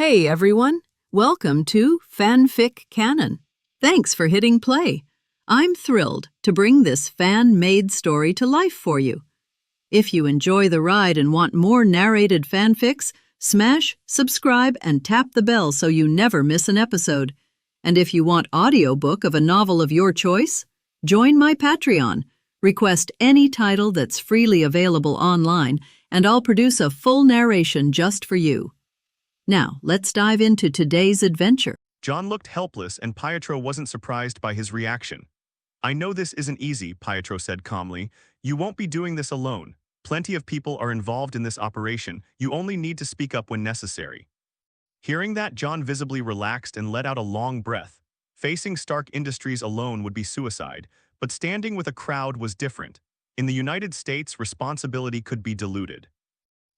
Hey everyone, welcome to FanFic Canon. Thanks for hitting play. I'm thrilled to bring this fan-made story to life for you. If you enjoy the ride and want more narrated fanfics, smash, subscribe, and tap the bell so you never miss an episode. And if you want audiobook of a novel of your choice, join my Patreon. Request any title that's freely available online, and I'll produce a full narration just for you. Now, let's dive into today's adventure. John looked helpless and Pietro wasn't surprised by his reaction. "I know this isn't easy," Pietro said calmly. "You won't be doing this alone. Plenty of people are involved in this operation. You only need to speak up when necessary." Hearing that, John visibly relaxed and let out a long breath. Facing Stark Industries alone would be suicide, but standing with a crowd was different. In the United States, responsibility could be diluted.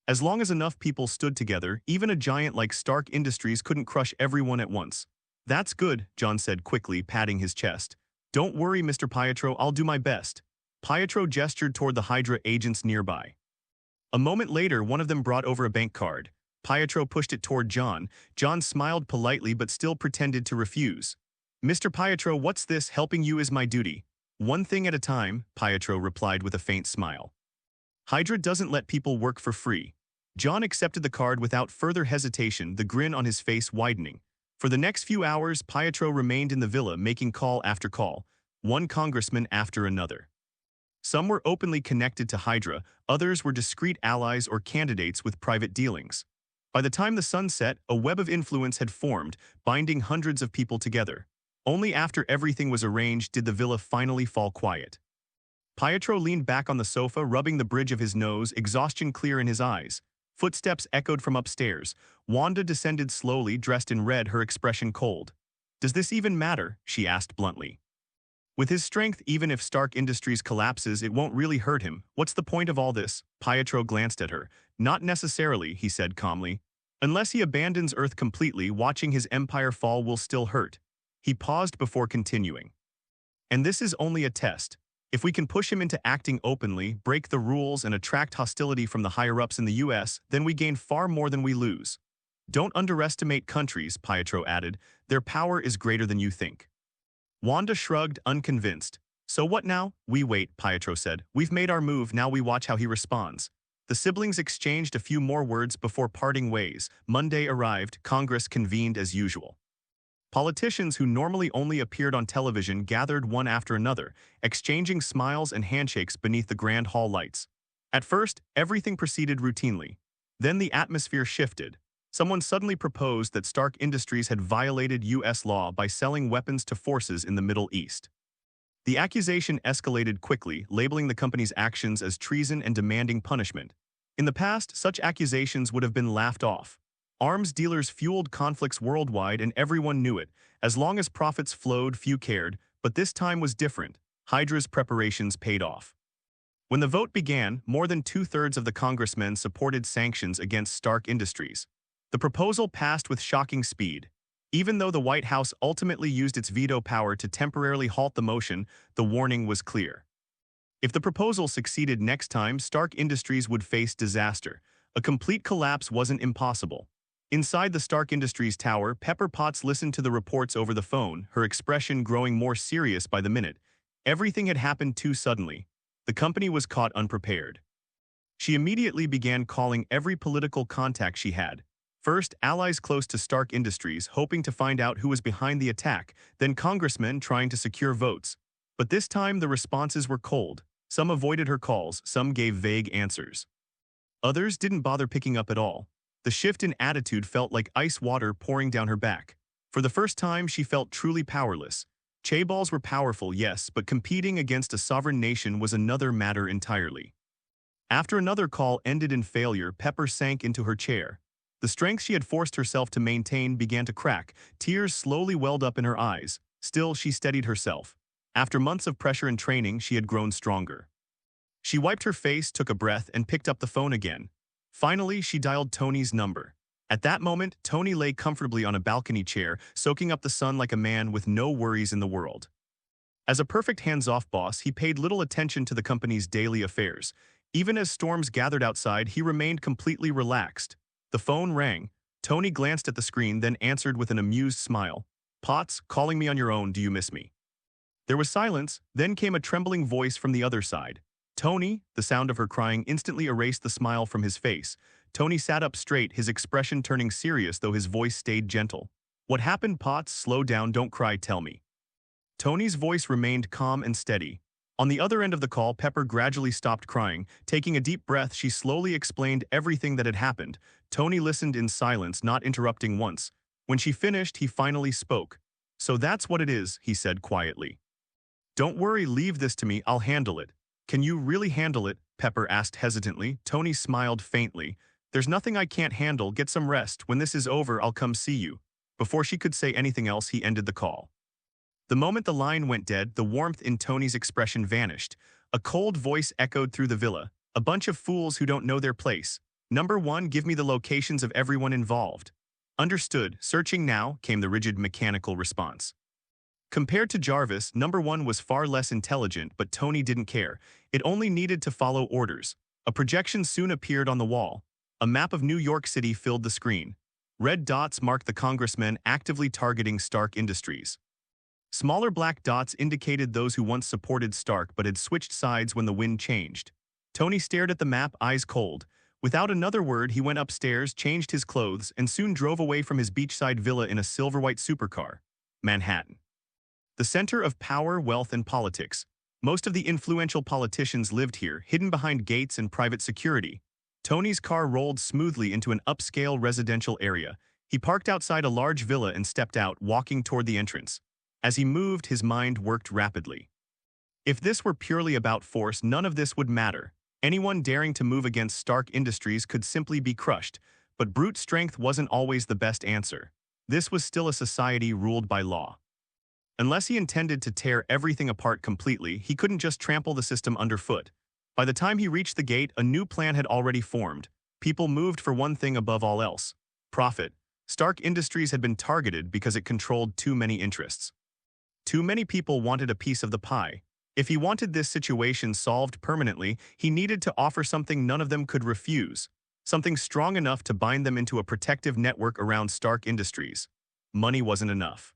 As long as enough people stood together, even a giant like Stark Industries couldn't crush everyone at once. "That's good," John said quickly, patting his chest. "Don't worry, Mr. Pietro, I'll do my best." Pietro gestured toward the Hydra agents nearby. A moment later, one of them brought over a bank card. Pietro pushed it toward John. John smiled politely but still pretended to refuse. "Mr. Pietro, what's this? Helping you is my duty." "One thing at a time," Pietro replied with a faint smile. "Hydra doesn't let people work for free." John accepted the card without further hesitation, the grin on his face widening. For the next few hours, Pietro remained in the villa, making call after call, one congressman after another. Some were openly connected to Hydra, others were discreet allies or candidates with private dealings. By the time the sun set, a web of influence had formed, binding hundreds of people together. Only after everything was arranged did the villa finally fall quiet. Pietro leaned back on the sofa, rubbing the bridge of his nose, exhaustion clear in his eyes. Footsteps echoed from upstairs. Wanda descended slowly, dressed in red, her expression cold. "Does this even matter?" she asked bluntly. "With his strength, even if Stark Industries collapses, it won't really hurt him. What's the point of all this?" Pietro glanced at her. "Not necessarily," he said calmly. "Unless he abandons Earth completely, watching his empire fall will still hurt." He paused before continuing. "And this is only a test. If we can push him into acting openly, break the rules, and attract hostility from the higher-ups in the US, then we gain far more than we lose. Don't underestimate countries," Pietro added. "Their power is greater than you think." Wanda shrugged, unconvinced. "So what now?" "We wait," Pietro said. "We've made our move, now we watch how he responds." The siblings exchanged a few more words before parting ways. Monday arrived, Congress convened as usual. Politicians who normally only appeared on television gathered one after another, exchanging smiles and handshakes beneath the grand hall lights. At first, everything proceeded routinely. Then the atmosphere shifted. Someone suddenly proposed that Stark Industries had violated US law by selling weapons to forces in the Middle East. The accusation escalated quickly, labeling the company's actions as treason and demanding punishment. In the past, such accusations would have been laughed off. Arms dealers fueled conflicts worldwide and everyone knew it. As long as profits flowed, few cared, but this time was different. Hydra's preparations paid off. When the vote began, more than two-thirds of the congressmen supported sanctions against Stark Industries. The proposal passed with shocking speed. Even though the White House ultimately used its veto power to temporarily halt the motion, the warning was clear. If the proposal succeeded next time, Stark Industries would face disaster. A complete collapse wasn't impossible. Inside the Stark Industries tower, Pepper Potts listened to the reports over the phone, her expression growing more serious by the minute. Everything had happened too suddenly. The company was caught unprepared. She immediately began calling every political contact she had. First, allies close to Stark Industries, hoping to find out who was behind the attack, then congressmen trying to secure votes. But this time the responses were cold. Some avoided her calls, some gave vague answers. Others didn't bother picking up at all. The shift in attitude felt like ice water pouring down her back. For the first time, she felt truly powerless. Chaebols were powerful, yes, but competing against a sovereign nation was another matter entirely. After another call ended in failure, Pepper sank into her chair. The strength she had forced herself to maintain began to crack. Tears slowly welled up in her eyes. Still, she steadied herself. After months of pressure and training, she had grown stronger. She wiped her face, took a breath, and picked up the phone again. Finally, she dialed Tony's number. At that moment, Tony lay comfortably on a balcony chair, soaking up the sun like a man with no worries in the world. As a perfect hands-off boss, he paid little attention to the company's daily affairs. Even as storms gathered outside, he remained completely relaxed. The phone rang. Tony glanced at the screen, then answered with an amused smile. Potts, calling me on your own, do you miss me? There was silence, then came a trembling voice from the other side. Tony, the sound of her crying instantly erased the smile from his face. Tony sat up straight, his expression turning serious though his voice stayed gentle. What happened, Potts? Slow down, don't cry, tell me. Tony's voice remained calm and steady. On the other end of the call, Pepper gradually stopped crying. Taking a deep breath, she slowly explained everything that had happened. Tony listened in silence, not interrupting once. When she finished, he finally spoke. So that's what it is, he said quietly. Don't worry, leave this to me, I'll handle it. Can you really handle it? Pepper asked hesitantly. Tony smiled faintly. There's nothing I can't handle, get some rest. When this is over, I'll come see you. Before she could say anything else, he ended the call. The moment the line went dead, the warmth in Tony's expression vanished. A cold voice echoed through the villa. A bunch of fools who don't know their place. Number 1, give me the locations of everyone involved. Understood, searching now, came the rigid mechanical response. Compared to Jarvis, Number 1 was far less intelligent, but Tony didn't care. It only needed to follow orders. A projection soon appeared on the wall. A map of New York City filled the screen. Red dots marked the congressmen actively targeting Stark Industries. Smaller black dots indicated those who once supported Stark but had switched sides when the wind changed. Tony stared at the map, eyes cold. Without another word, he went upstairs, changed his clothes, and soon drove away from his beachside villa in a silver-white supercar. Manhattan. The center of power, wealth, and politics. Most of the influential politicians lived here, hidden behind gates and private security. Tony's car rolled smoothly into an upscale residential area. He parked outside a large villa and stepped out, walking toward the entrance. As he moved, his mind worked rapidly. If this were purely about force, none of this would matter. Anyone daring to move against Stark Industries could simply be crushed, but brute strength wasn't always the best answer. This was still a society ruled by law. Unless he intended to tear everything apart completely, he couldn't just trample the system underfoot. By the time he reached the gate, a new plan had already formed. People moved for one thing above all else: profit. Stark Industries had been targeted because it controlled too many interests. Too many people wanted a piece of the pie. If he wanted this situation solved permanently, he needed to offer something none of them could refuse. Something strong enough to bind them into a protective network around Stark Industries. Money wasn't enough.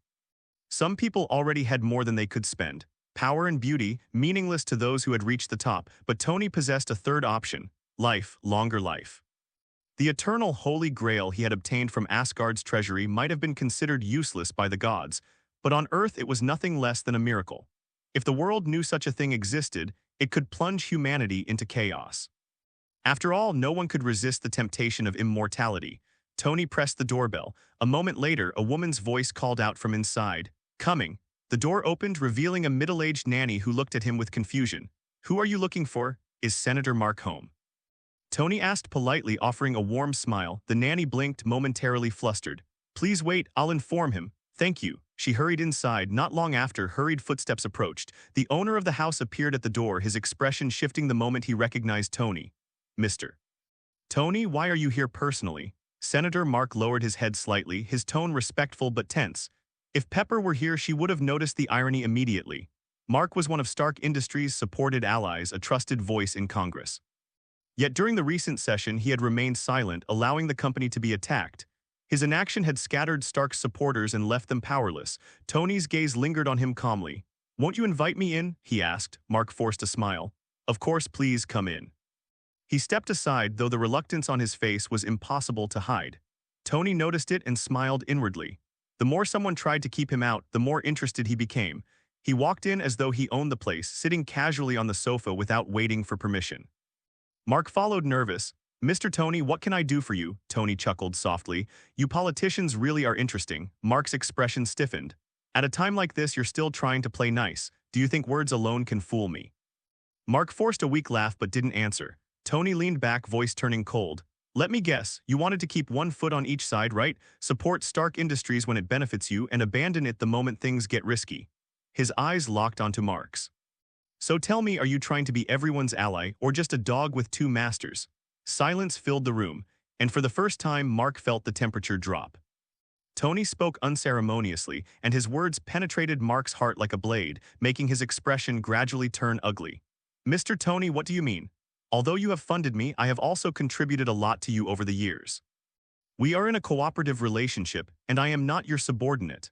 Some people already had more than they could spend. Power and beauty, meaningless to those who had reached the top, but Tony possessed a third option: life, longer life. The eternal holy grail he had obtained from Asgard's treasury might have been considered useless by the gods, but on Earth it was nothing less than a miracle. If the world knew such a thing existed, it could plunge humanity into chaos. After all, no one could resist the temptation of immortality. Tony pressed the doorbell. A moment later, a woman's voice called out from inside, "Coming." The door opened, revealing a middle-aged nanny who looked at him with confusion. "Who are you looking for? Is Senator Mark home?" Tony asked politely, offering a warm smile. The nanny blinked, momentarily flustered. "Please wait, I'll inform him. Thank you." She hurried inside. Not long after, hurried footsteps approached. The owner of the house appeared at the door, his expression shifting the moment he recognized Tony. "Mr. Tony, why are you here personally?" Senator Mark lowered his head slightly, his tone respectful but tense. If Pepper were here, she would have noticed the irony immediately. Mark was one of Stark Industries' supported allies, a trusted voice in Congress. Yet during the recent session, he had remained silent, allowing the company to be attacked. His inaction had scattered Stark's supporters and left them powerless. Tony's gaze lingered on him calmly. "Won't you invite me in?" he asked. Mark forced a smile. "Of course, please come in." He stepped aside, though the reluctance on his face was impossible to hide. Tony noticed it and smiled inwardly. The more someone tried to keep him out, the more interested he became. He walked in as though he owned the place, sitting casually on the sofa without waiting for permission. Mark followed, nervous. "Mr. Tony, what can I do for you?" Tony chuckled softly. "You politicians really are interesting." Mark's expression stiffened. "At a time like this, you're still trying to play nice. Do you think words alone can fool me?" Mark forced a weak laugh but didn't answer. Tony leaned back, voice turning cold. "Let me guess, you wanted to keep one foot on each side, right? Support Stark Industries when it benefits you and abandon it the moment things get risky." His eyes locked onto Mark's. "So tell me, are you trying to be everyone's ally or just a dog with two masters?" Silence filled the room, and for the first time, Mark felt the temperature drop. Tony spoke unceremoniously, and his words penetrated Mark's heart like a blade, making his expression gradually turn ugly. "Mr. Tony, what do you mean? Although you have funded me, I have also contributed a lot to you over the years." We are in a cooperative relationship, and I am not your subordinate.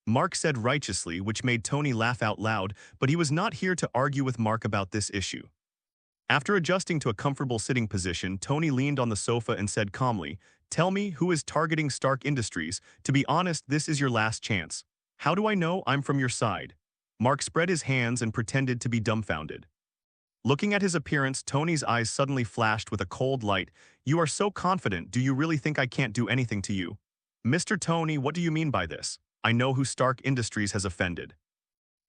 Mark said righteously, which made Tony laugh out loud, but he was not here to argue with Mark about this issue. After adjusting to a comfortable sitting position, Tony leaned on the sofa and said calmly, "Tell me who is targeting Stark Industries. To be honest, this is your last chance. How do I know I'm from your side?" Mark spread his hands and pretended to be dumbfounded. Looking at his appearance, Tony's eyes suddenly flashed with a cold light. "You are so confident, do you really think I can't do anything to you?" "Mr. Tony, what do you mean by this? I know who Stark Industries has offended."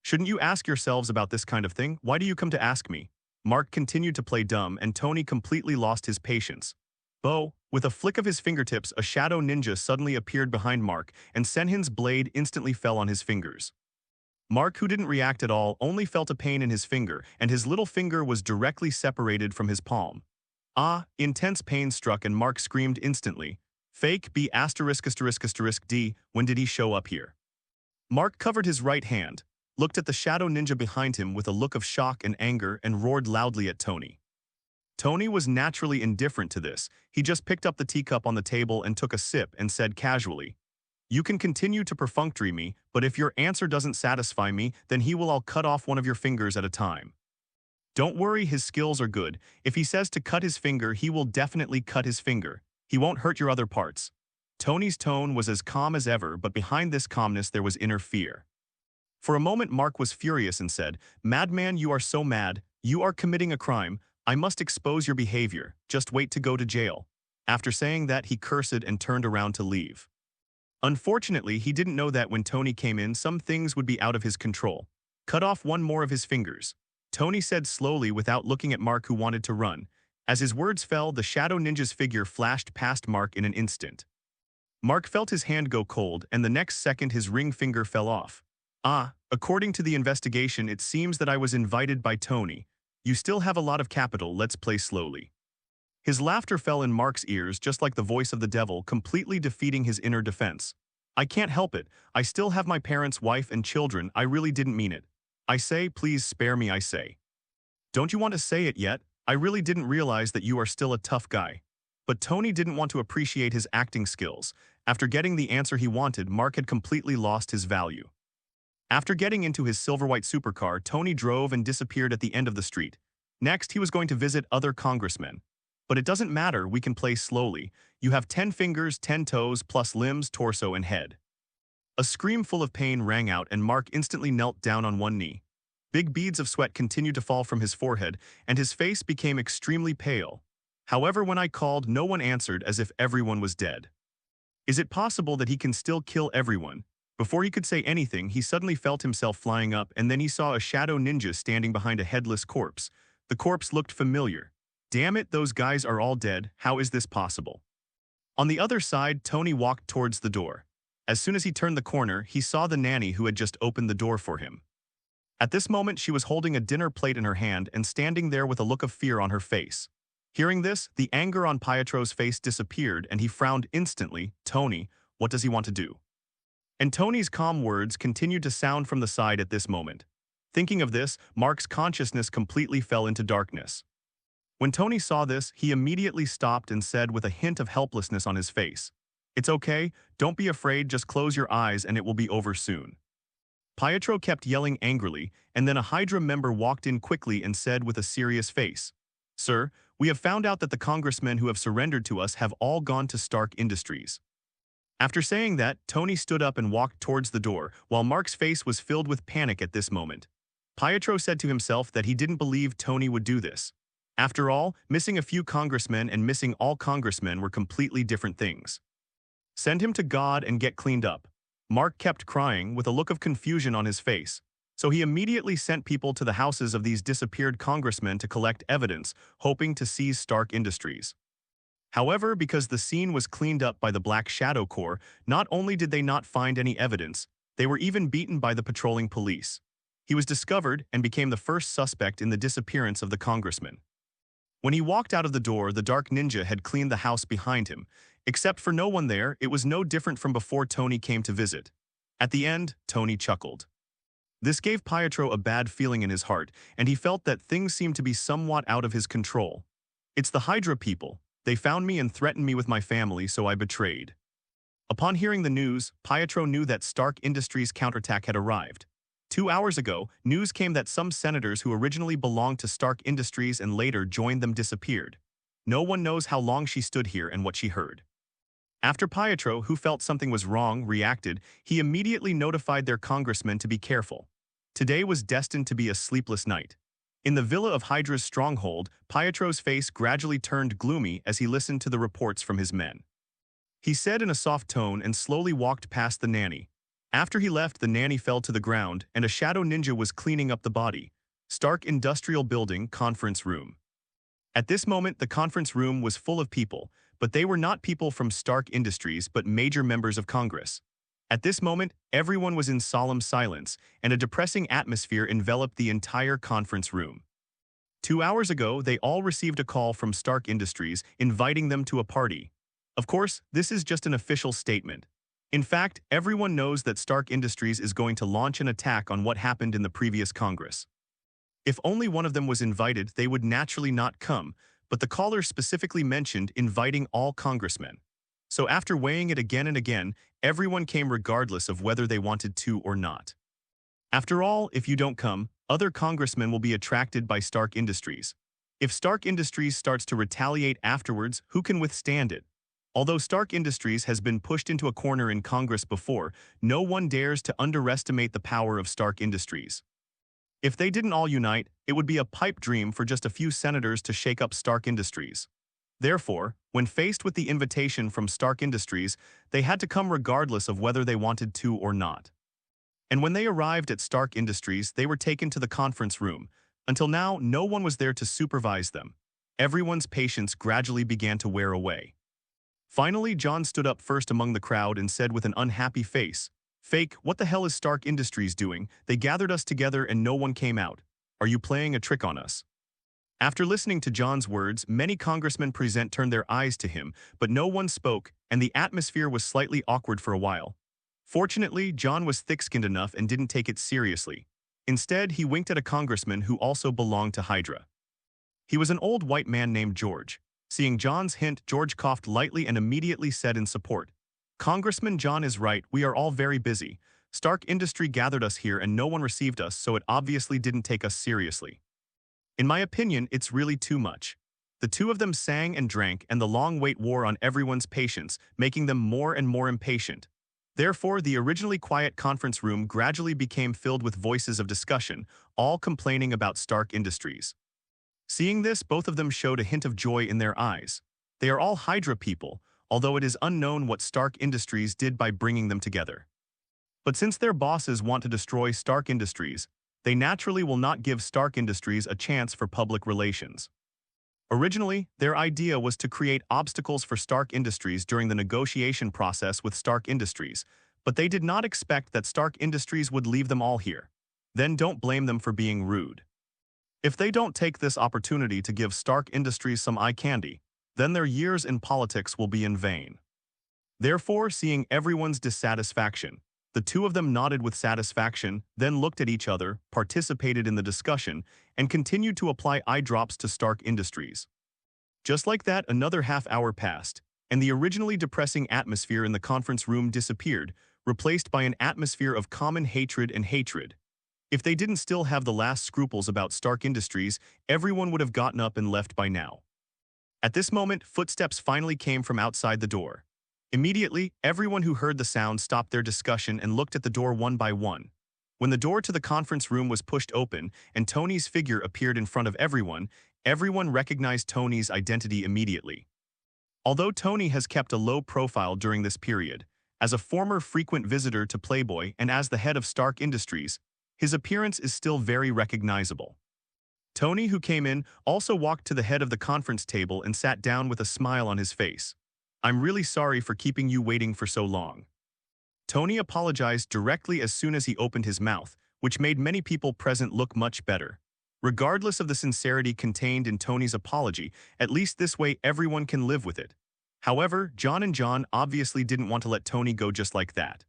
"Shouldn't you ask yourselves about this kind of thing? Why do you come to ask me?" Mark continued to play dumb, and Tony completely lost his patience. Bo, with a flick of his fingertips, a shadow ninja suddenly appeared behind Mark, and Senhin's blade instantly fell on his fingers. Mark, who didn't react at all, only felt a pain in his finger, and his little finger was directly separated from his palm. Ah, intense pain struck, and Mark screamed instantly. "Fake B ****** D, when did he show up here?" Mark covered his right hand, looked at the shadow ninja behind him with a look of shock and anger, and roared loudly at Tony. Tony was naturally indifferent to this. He just picked up the teacup on the table and took a sip and said casually, "You can continue to perfunctory me, but if your answer doesn't satisfy me, then I'll cut off one of your fingers at a time." Don't worry, his skills are good. If he says to cut his finger, he will definitely cut his finger. He won't hurt your other parts. Tony's tone was as calm as ever, but behind this calmness there was inner fear. For a moment Mark was furious and said, "Madman, you are so mad. You are committing a crime. I must expose your behavior. Just wait to go to jail." After saying that, he cursed and turned around to leave. Unfortunately, he didn't know that when Tony came in, some things would be out of his control. "Cut off one more of his fingers," Tony said slowly without looking at Mark, who wanted to run. As his words fell, the shadow ninja's figure flashed past Mark in an instant. Mark felt his hand go cold, and the next second his ring finger fell off. "Ah, according to the investigation, it seems that I was invited by Tony. You still have a lot of capital, let's play slowly." His laughter fell in Mark's ears just like the voice of the devil, completely defeating his inner defense. "I can't help it. I still have my parents, wife, and children. I really didn't mean it. I say, please spare me, I say." "Don't you want to say it yet? I really didn't realize that you are still a tough guy." But Tony didn't want to appreciate his acting skills. After getting the answer he wanted, Mark had completely lost his value. After getting into his silver-white supercar, Tony drove and disappeared at the end of the street. Next, he was going to visit other congressmen. "But it doesn't matter, we can play slowly. You have 10 fingers, 10 toes, plus limbs, torso, and head." A scream full of pain rang out, and Mark instantly knelt down on one knee. Big beads of sweat continued to fall from his forehead, and his face became extremely pale. However, when I called, no one answered, as if everyone was dead. Is it possible that he can still kill everyone? Before he could say anything, he suddenly felt himself flying up, and then he saw a shadow ninja standing behind a headless corpse. The corpse looked familiar. Damn it, those guys are all dead. How is this possible? On the other side, Tony walked towards the door. As soon as he turned the corner, he saw the nanny who had just opened the door for him. At this moment, she was holding a dinner plate in her hand and standing there with a look of fear on her face. Hearing this, the anger on Pietro's face disappeared, and he frowned instantly. "Tony, what does he want to do?" And Tony's calm words continued to sound from the side at this moment. Thinking of this, Mark's consciousness completely fell into darkness. When Tony saw this, he immediately stopped and said with a hint of helplessness on his face, "It's okay, don't be afraid, just close your eyes and it will be over soon." Pietro kept yelling angrily, and then a Hydra member walked in quickly and said with a serious face, "Sir, we have found out that the congressmen who have surrendered to us have all gone to Stark Industries." After saying that, Tony stood up and walked towards the door, while Mark's face was filled with panic at this moment. Pietro said to himself that he didn't believe Tony would do this. After all, missing a few congressmen and missing all congressmen were completely different things. Send him to God and get cleaned up. Mark kept crying with a look of confusion on his face, so he immediately sent people to the houses of these disappeared congressmen to collect evidence, hoping to seize Stark Industries. However, because the scene was cleaned up by the Black Shadow Corps, not only did they not find any evidence, they were even beaten by the patrolling police. He was discovered and became the first suspect in the disappearance of the congressman. When he walked out of the door, the Dark Ninja had cleaned the house behind him. Except for no one there, it was no different from before Tony came to visit. At the end, Tony chuckled. This gave Pietro a bad feeling in his heart, and he felt that things seemed to be somewhat out of his control. It's the Hydra people. They found me and threatened me with my family, so I betrayed. Upon hearing the news, Pietro knew that Stark Industries' counterattack had arrived. 2 hours ago, news came that some senators who originally belonged to Stark Industries and later joined them disappeared. No one knows how long she stood here and what she heard. After Pietro, who felt something was wrong, reacted, he immediately notified their congressmen to be careful. Today was destined to be a sleepless night. In the villa of Hydra's stronghold, Pietro's face gradually turned gloomy as he listened to the reports from his men. He said in a soft tone and slowly walked past the nanny. After he left, the nanny fell to the ground, and a shadow ninja was cleaning up the body. Stark Industrial Building, Conference Room. At this moment, the conference room was full of people, but they were not people from Stark Industries but major members of Congress. At this moment, everyone was in solemn silence, and a depressing atmosphere enveloped the entire conference room. 2 hours ago, they all received a call from Stark Industries inviting them to a party. Of course, this is just an official statement. In fact, everyone knows that Stark Industries is going to launch an attack on what happened in the previous Congress. If only one of them was invited, they would naturally not come, but the caller specifically mentioned inviting all congressmen. So after weighing it again and again, everyone came regardless of whether they wanted to or not. After all, if you don't come, other congressmen will be attracted by Stark Industries. If Stark Industries starts to retaliate afterwards, who can withstand it? Although Stark Industries has been pushed into a corner in Congress before, no one dares to underestimate the power of Stark Industries. If they didn't all unite, it would be a pipe dream for just a few senators to shake up Stark Industries. Therefore, when faced with the invitation from Stark Industries, they had to come regardless of whether they wanted to or not. And when they arrived at Stark Industries, they were taken to the conference room. Until now, no one was there to supervise them. Everyone's patience gradually began to wear away. Finally, John stood up first among the crowd and said with an unhappy face, "Fake, what the hell is Stark Industries doing? They gathered us together and no one came out. Are you playing a trick on us?" After listening to John's words, many congressmen present turned their eyes to him, but no one spoke, and the atmosphere was slightly awkward for a while. Fortunately, John was thick-skinned enough and didn't take it seriously. Instead, he winked at a congressman who also belonged to Hydra. He was an old white man named George. Seeing John's hint, George coughed lightly and immediately said in support, "Congressman John is right, we are all very busy. Stark Industry gathered us here and no one received us, so it obviously didn't take us seriously. In my opinion, it's really too much." The two of them sang and drank, and the long wait wore on everyone's patience, making them more and more impatient. Therefore, the originally quiet conference room gradually became filled with voices of discussion, all complaining about Stark Industries. Seeing this, both of them showed a hint of joy in their eyes. They are all Hydra people, although it is unknown what Stark Industries did by bringing them together. But since their bosses want to destroy Stark Industries, they naturally will not give Stark Industries a chance for public relations. Originally, their idea was to create obstacles for Stark Industries during the negotiation process with Stark Industries, but they did not expect that Stark Industries would leave them all here. Then don't blame them for being rude. If they don't take this opportunity to give Stark Industries some eye candy, then their years in politics will be in vain. Therefore, seeing everyone's dissatisfaction, the two of them nodded with satisfaction, then looked at each other, participated in the discussion, and continued to apply eye drops to Stark Industries. Just like that, another half-hour passed, and the originally depressing atmosphere in the conference room disappeared, replaced by an atmosphere of common hatred and hatred. If they didn't still have the last scruples about Stark Industries, everyone would have gotten up and left by now. At this moment, footsteps finally came from outside the door. Immediately, everyone who heard the sound stopped their discussion and looked at the door one by one. When the door to the conference room was pushed open and Tony's figure appeared in front of everyone, everyone recognized Tony's identity immediately. Although Tony has kept a low profile during this period, as a former frequent visitor to Playboy and as the head of Stark Industries, his appearance is still very recognizable. Tony, who came in, also walked to the head of the conference table and sat down with a smile on his face. "I'm really sorry for keeping you waiting for so long." Tony apologized directly as soon as he opened his mouth, which made many people present look much better. Regardless of the sincerity contained in Tony's apology, at least this way everyone can live with it. However, John and John obviously didn't want to let Tony go just like that.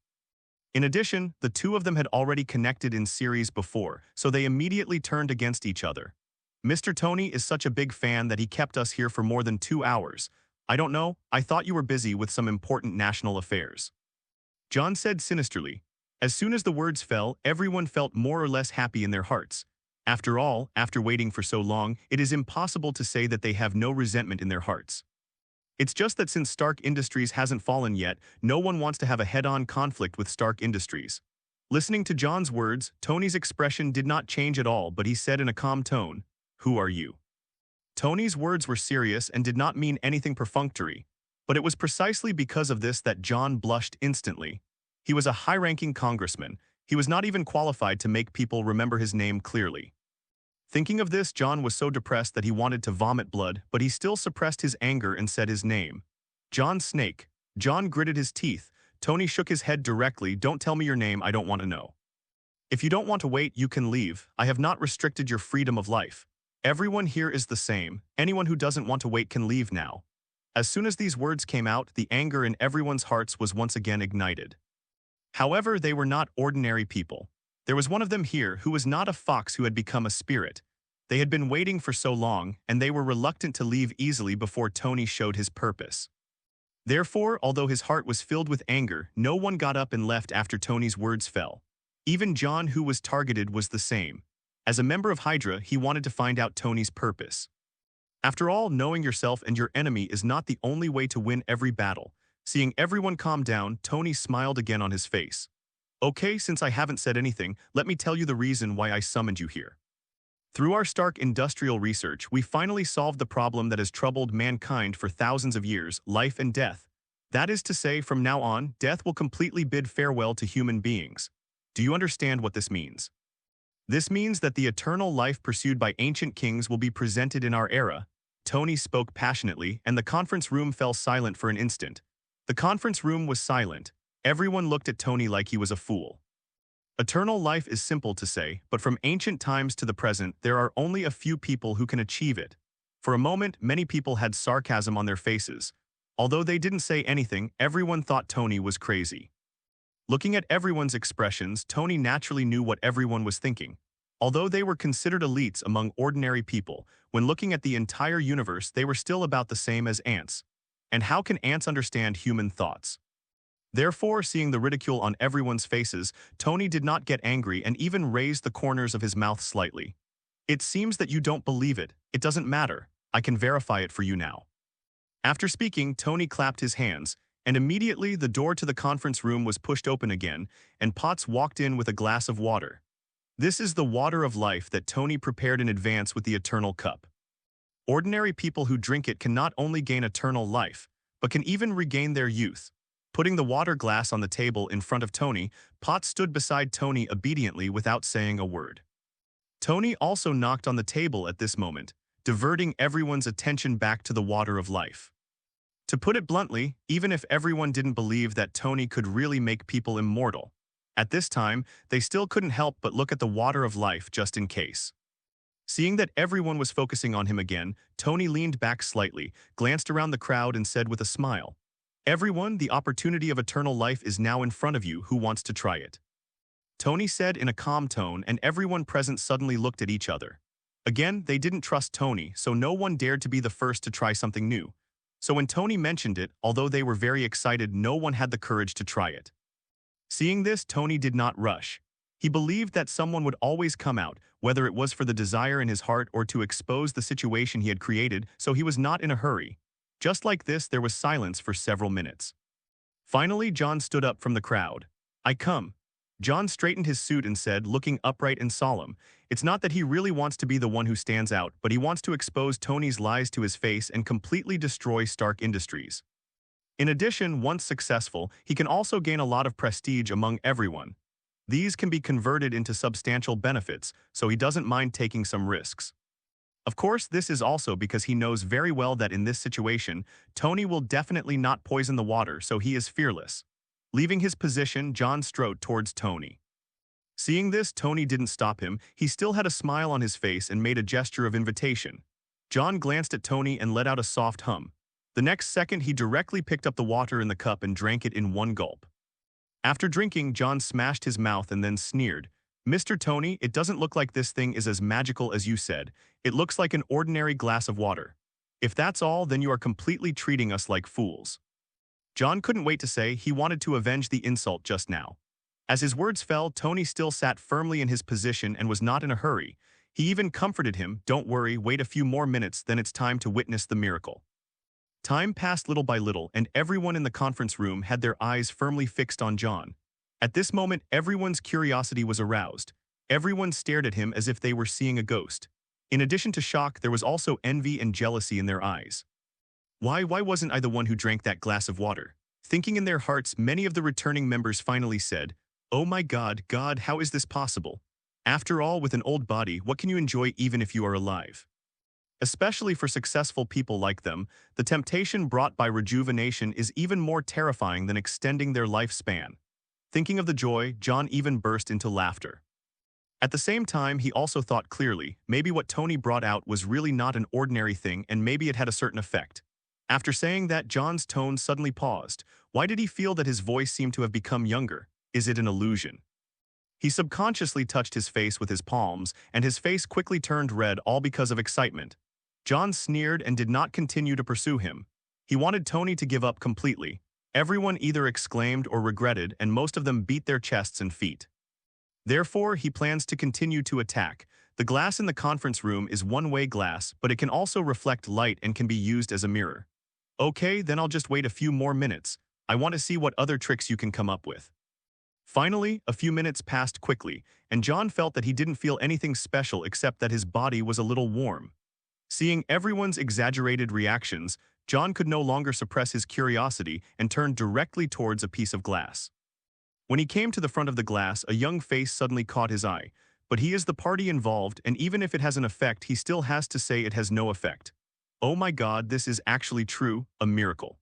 In addition, the two of them had already connected in series before, so they immediately turned against each other. "Mr. Tony is such a big fan that he kept us here for more than 2 hours. I don't know, I thought you were busy with some important national affairs. John said sinisterly. As soon as the words fell, everyone felt more or less happy in their hearts. After all, after waiting for so long, it is impossible to say that they have no resentment in their hearts. It's just that since Stark Industries hasn't fallen yet, no one wants to have a head-on conflict with Stark Industries. Listening to John's words, Tony's expression did not change at all, but he said in a calm tone, "Who are you?" Tony's words were serious and did not mean anything perfunctory, but it was precisely because of this that John blushed instantly. He was a high-ranking congressman. He was not even qualified to make people remember his name clearly. Thinking of this, John was so depressed that he wanted to vomit blood, but he still suppressed his anger and said his name. John Snake. John gritted his teeth. Tony shook his head directly. Don't tell me your name, I don't want to know. If you don't want to wait, you can leave. I have not restricted your freedom of life. Everyone here is the same. Anyone who doesn't want to wait can leave now. As soon as these words came out, the anger in everyone's hearts was once again ignited. However, they were not ordinary people. There was one of them here who was not a fox who had become a spirit. They had been waiting for so long, and they were reluctant to leave easily before Tony showed his purpose. Therefore, although his heart was filled with anger, no one got up and left after Tony's words fell. Even John, who was targeted, was the same. As a member of Hydra, he wanted to find out Tony's purpose. After all, knowing yourself and your enemy is not the only way to win every battle. Seeing everyone calm down, Tony smiled again on his face. Okay, since I haven't said anything, let me tell you the reason why I summoned you here. Through our Stark industrial research, we finally solved the problem that has troubled mankind for thousands of years, life and death. That is to say, from now on, death will completely bid farewell to human beings. Do you understand what this means? This means that the eternal life pursued by ancient kings will be presented in our era. Tony spoke passionately, and the conference room fell silent for an instant. The conference room was silent. Everyone looked at Tony like he was a fool. Eternal life is simple to say, but from ancient times to the present, there are only a few people who can achieve it. For a moment, many people had sarcasm on their faces. Although they didn't say anything, everyone thought Tony was crazy. Looking at everyone's expressions, Tony naturally knew what everyone was thinking. Although they were considered elites among ordinary people, when looking at the entire universe, they were still about the same as ants. And how can ants understand human thoughts? Therefore, seeing the ridicule on everyone's faces, Tony did not get angry and even raised the corners of his mouth slightly. It seems that you don't believe it. It doesn't matter. I can verify it for you now. After speaking, Tony clapped his hands, and immediately the door to the conference room was pushed open again, and Potts walked in with a glass of water. This is the water of life that Tony prepared in advance with the eternal cup. Ordinary people who drink it can not only gain eternal life, but can even regain their youth. Putting the water glass on the table in front of Tony, Potts stood beside Tony obediently without saying a word. Tony also knocked on the table at this moment, diverting everyone's attention back to the water of life. To put it bluntly, even if everyone didn't believe that Tony could really make people immortal, at this time, they still couldn't help but look at the water of life just in case. Seeing that everyone was focusing on him again, Tony leaned back slightly, glanced around the crowd and said with a smile, "Everyone, the opportunity of eternal life is now in front of you. Who wants to try it?" Tony said in a calm tone, and everyone present suddenly looked at each other. Again, they didn't trust Tony, so no one dared to be the first to try something new. So when Tony mentioned it, although they were very excited, no one had the courage to try it. Seeing this, Tony did not rush. He believed that someone would always come out, whether it was for the desire in his heart or to expose the situation he had created, so he was not in a hurry. Just like this, there was silence for several minutes. Finally, John stood up from the crowd. "I come." John straightened his suit and said, looking upright and solemn, it's not that he really wants to be the one who stands out, but he wants to expose Tony's lies to his face and completely destroy Stark Industries. In addition, once successful, he can also gain a lot of prestige among everyone. These can be converted into substantial benefits, so he doesn't mind taking some risks. Of course, this is also because he knows very well that in this situation, Tony will definitely not poison the water, so he is fearless. Leaving his position, John strode towards Tony. Seeing this, Tony didn't stop him. He still had a smile on his face and made a gesture of invitation. John glanced at Tony and let out a soft hum. The next second, he directly picked up the water in the cup and drank it in one gulp. After drinking, John smashed his mouth and then sneered, "Mr. Tony, it doesn't look like this thing is as magical as you said. It looks like an ordinary glass of water. If that's all, then you are completely treating us like fools. John couldn't wait to say he wanted to avenge the insult just now. As his words fell, Tony still sat firmly in his position and was not in a hurry. He even comforted him, "Don't worry, wait a few more minutes, then it's time to witness the miracle." Time passed little by little, and everyone in the conference room had their eyes firmly fixed on John. At this moment, everyone's curiosity was aroused. Everyone stared at him as if they were seeing a ghost. In addition to shock, there was also envy and jealousy in their eyes. Why wasn't I the one who drank that glass of water? Thinking in their hearts, many of the returning members finally said, "Oh my God, how is this possible? After all, with an old body, what can you enjoy even if you are alive?" Especially for successful people like them, the temptation brought by rejuvenation is even more terrifying than extending their lifespan. Thinking of the joy, John even burst into laughter. At the same time, he also thought clearly, maybe what Tony brought out was really not an ordinary thing and maybe it had a certain effect. After saying that, John's tone suddenly paused. Why did he feel that his voice seemed to have become younger? Is it an illusion? He subconsciously touched his face with his palms, and his face quickly turned red, all because of excitement. John sneered and did not continue to pursue him. He wanted Tony to give up completely. Everyone either exclaimed or regretted, and most of them beat their chests and feet. Therefore, he plans to continue to attack. The glass in the conference room is one-way glass, but it can also reflect light and can be used as a mirror. Okay, then I'll just wait a few more minutes. I want to see what other tricks you can come up with. Finally, a few minutes passed quickly, and John felt that he didn't feel anything special except that his body was a little warm. Seeing everyone's exaggerated reactions, John could no longer suppress his curiosity and turned directly towards a piece of glass. When he came to the front of the glass, a young face suddenly caught his eye. But he is the party involved, and even if it has an effect, he still has to say it has no effect. Oh my God, this is actually true, a miracle.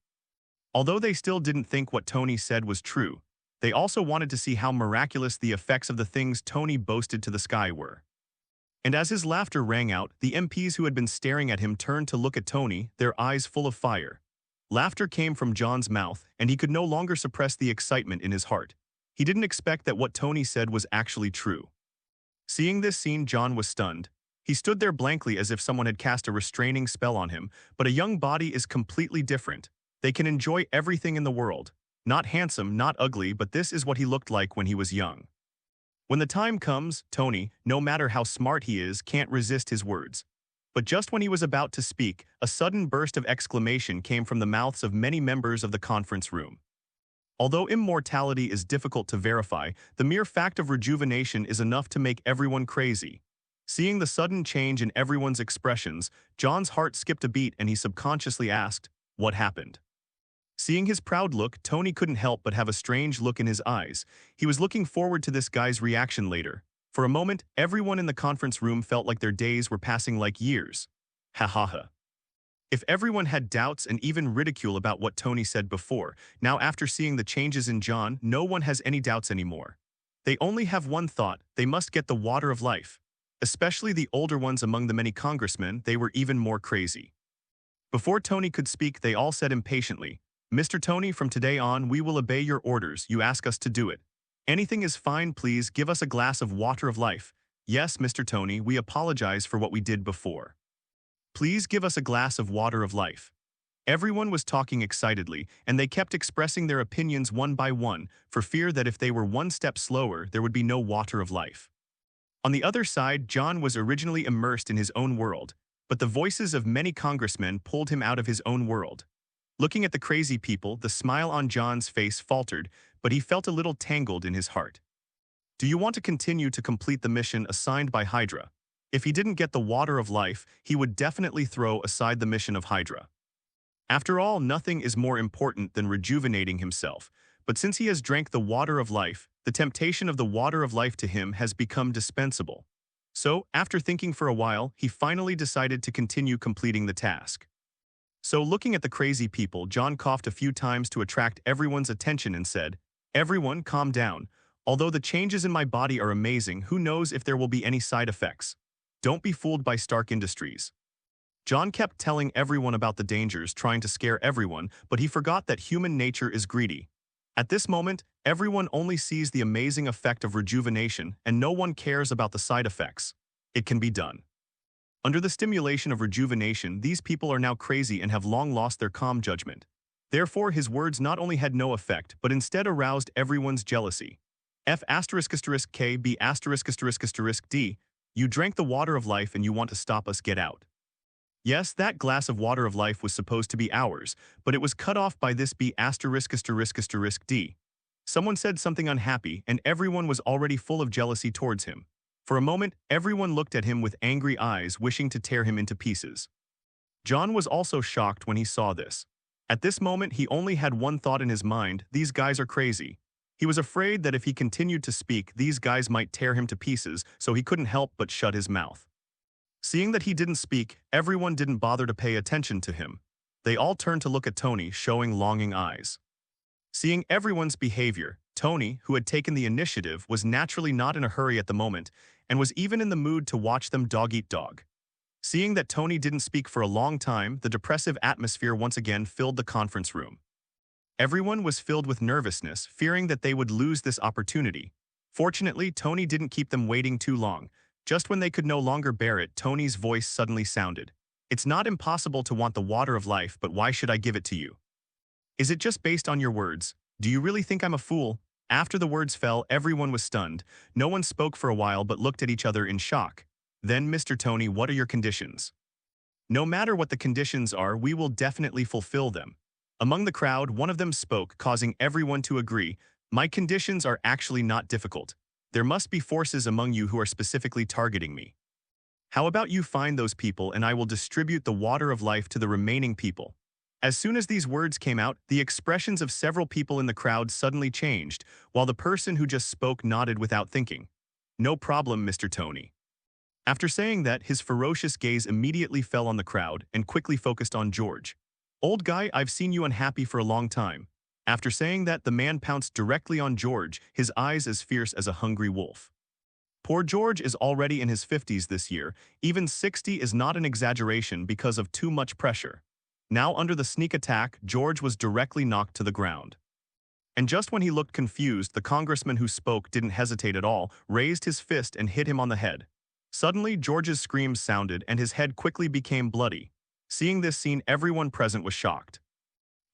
Although they still didn't think what Tony said was true, they also wanted to see how miraculous the effects of the things Tony boasted to the sky were. And as his laughter rang out, the MPs who had been staring at him turned to look at Tony, their eyes full of fire. Laughter came from John's mouth, and he could no longer suppress the excitement in his heart. He didn't expect that what Tony said was actually true. Seeing this scene, John was stunned. He stood there blankly as if someone had cast a restraining spell on him, but a young body is completely different. They can enjoy everything in the world. Not handsome, not ugly, but this is what he looked like when he was young. When the time comes, Tony, no matter how smart he is, can't resist his words. But just when he was about to speak, a sudden burst of exclamation came from the mouths of many members of the conference room. Although immortality is difficult to verify, the mere fact of rejuvenation is enough to make everyone crazy. Seeing the sudden change in everyone's expressions, John's heart skipped a beat and he subconsciously asked, "What happened?" Seeing his proud look, Tony couldn't help but have a strange look in his eyes. He was looking forward to this guy's reaction later. For a moment, everyone in the conference room felt like their days were passing like years. Ha ha ha. If everyone had doubts and even ridicule about what Tony said before, now after seeing the changes in John, no one has any doubts anymore. They only have one thought: they must get the water of life. Especially the older ones among the many congressmen, they were even more crazy. Before Tony could speak, they all said impatiently, "Mr. Tony, from today on, we will obey your orders. You ask us to do it. Anything is fine, please give us a glass of water of life." "Yes, Mr. Tony, we apologize for what we did before. Please give us a glass of water of life." Everyone was talking excitedly, and they kept expressing their opinions one by one, for fear that if they were one step slower, there would be no water of life. On the other side, John was originally immersed in his own world, but the voices of many congressmen pulled him out of his own world. Looking at the crazy people, the smile on John's face faltered, but he felt a little tangled in his heart. Do you want to continue to complete the mission assigned by Hydra? If he didn't get the water of life, he would definitely throw aside the mission of Hydra. After all, nothing is more important than rejuvenating himself, but since he has drank the water of life, the temptation of the water of life to him has become dispensable. So, after thinking for a while, he finally decided to continue completing the task. So, looking at the crazy people, John coughed a few times to attract everyone's attention and said, "Everyone, calm down. Although the changes in my body are amazing, who knows if there will be any side effects? Don't be fooled by Stark Industries." John kept telling everyone about the dangers, trying to scare everyone, but he forgot that human nature is greedy. At this moment, everyone only sees the amazing effect of rejuvenation, and no one cares about the side effects. It can be done. Under the stimulation of rejuvenation, these people are now crazy and have long lost their calm judgment. Therefore, his words not only had no effect, but instead aroused everyone's jealousy. F asterisk asterisk K B asterisk asterisk asterisk D. You drank the water of life and you want to stop us, get out. Yes, that glass of water of life was supposed to be ours, but it was cut off by this B asterisk asterisk asterisk D. Someone said something unhappy, and everyone was already full of jealousy towards him. For a moment, everyone looked at him with angry eyes, wishing to tear him into pieces. John was also shocked when he saw this. At this moment, he only had one thought in his mind: these guys are crazy. He was afraid that if he continued to speak, these guys might tear him to pieces, so he couldn't help but shut his mouth. Seeing that he didn't speak, everyone didn't bother to pay attention to him. They all turned to look at Tony, showing longing eyes. Seeing everyone's behavior, Tony, who had taken the initiative, was naturally not in a hurry at the moment, and was even in the mood to watch them dog eat dog. Seeing that Tony didn't speak for a long time, the depressive atmosphere once again filled the conference room. Everyone was filled with nervousness, fearing that they would lose this opportunity. Fortunately, Tony didn't keep them waiting too long. Just when they could no longer bear it, Tony's voice suddenly sounded. It's not impossible to want the water of life, but why should I give it to you? Is it just based on your words? Do you really think I'm a fool? After the words fell, everyone was stunned. No one spoke for a while but looked at each other in shock. Then, Mr. Tony, what are your conditions? No matter what the conditions are, we will definitely fulfill them. Among the crowd, one of them spoke, causing everyone to agree. My conditions are actually not difficult. There must be forces among you who are specifically targeting me. How about you find those people and I will distribute the water of life to the remaining people? As soon as these words came out, the expressions of several people in the crowd suddenly changed, while the person who just spoke nodded without thinking. No problem, Mr. Tony. After saying that, his ferocious gaze immediately fell on the crowd and quickly focused on George. Old guy, I've seen you unhappy for a long time. After saying that, the man pounced directly on George, his eyes as fierce as a hungry wolf. Poor George is already in his 50s this year. Even 60 is not an exaggeration because of too much pressure. Now, under the sneak attack, George was directly knocked to the ground. And just when he looked confused, the congressman who spoke didn't hesitate at all, raised his fist and hit him on the head. Suddenly, George's screams sounded and his head quickly became bloody. Seeing this scene, everyone present was shocked.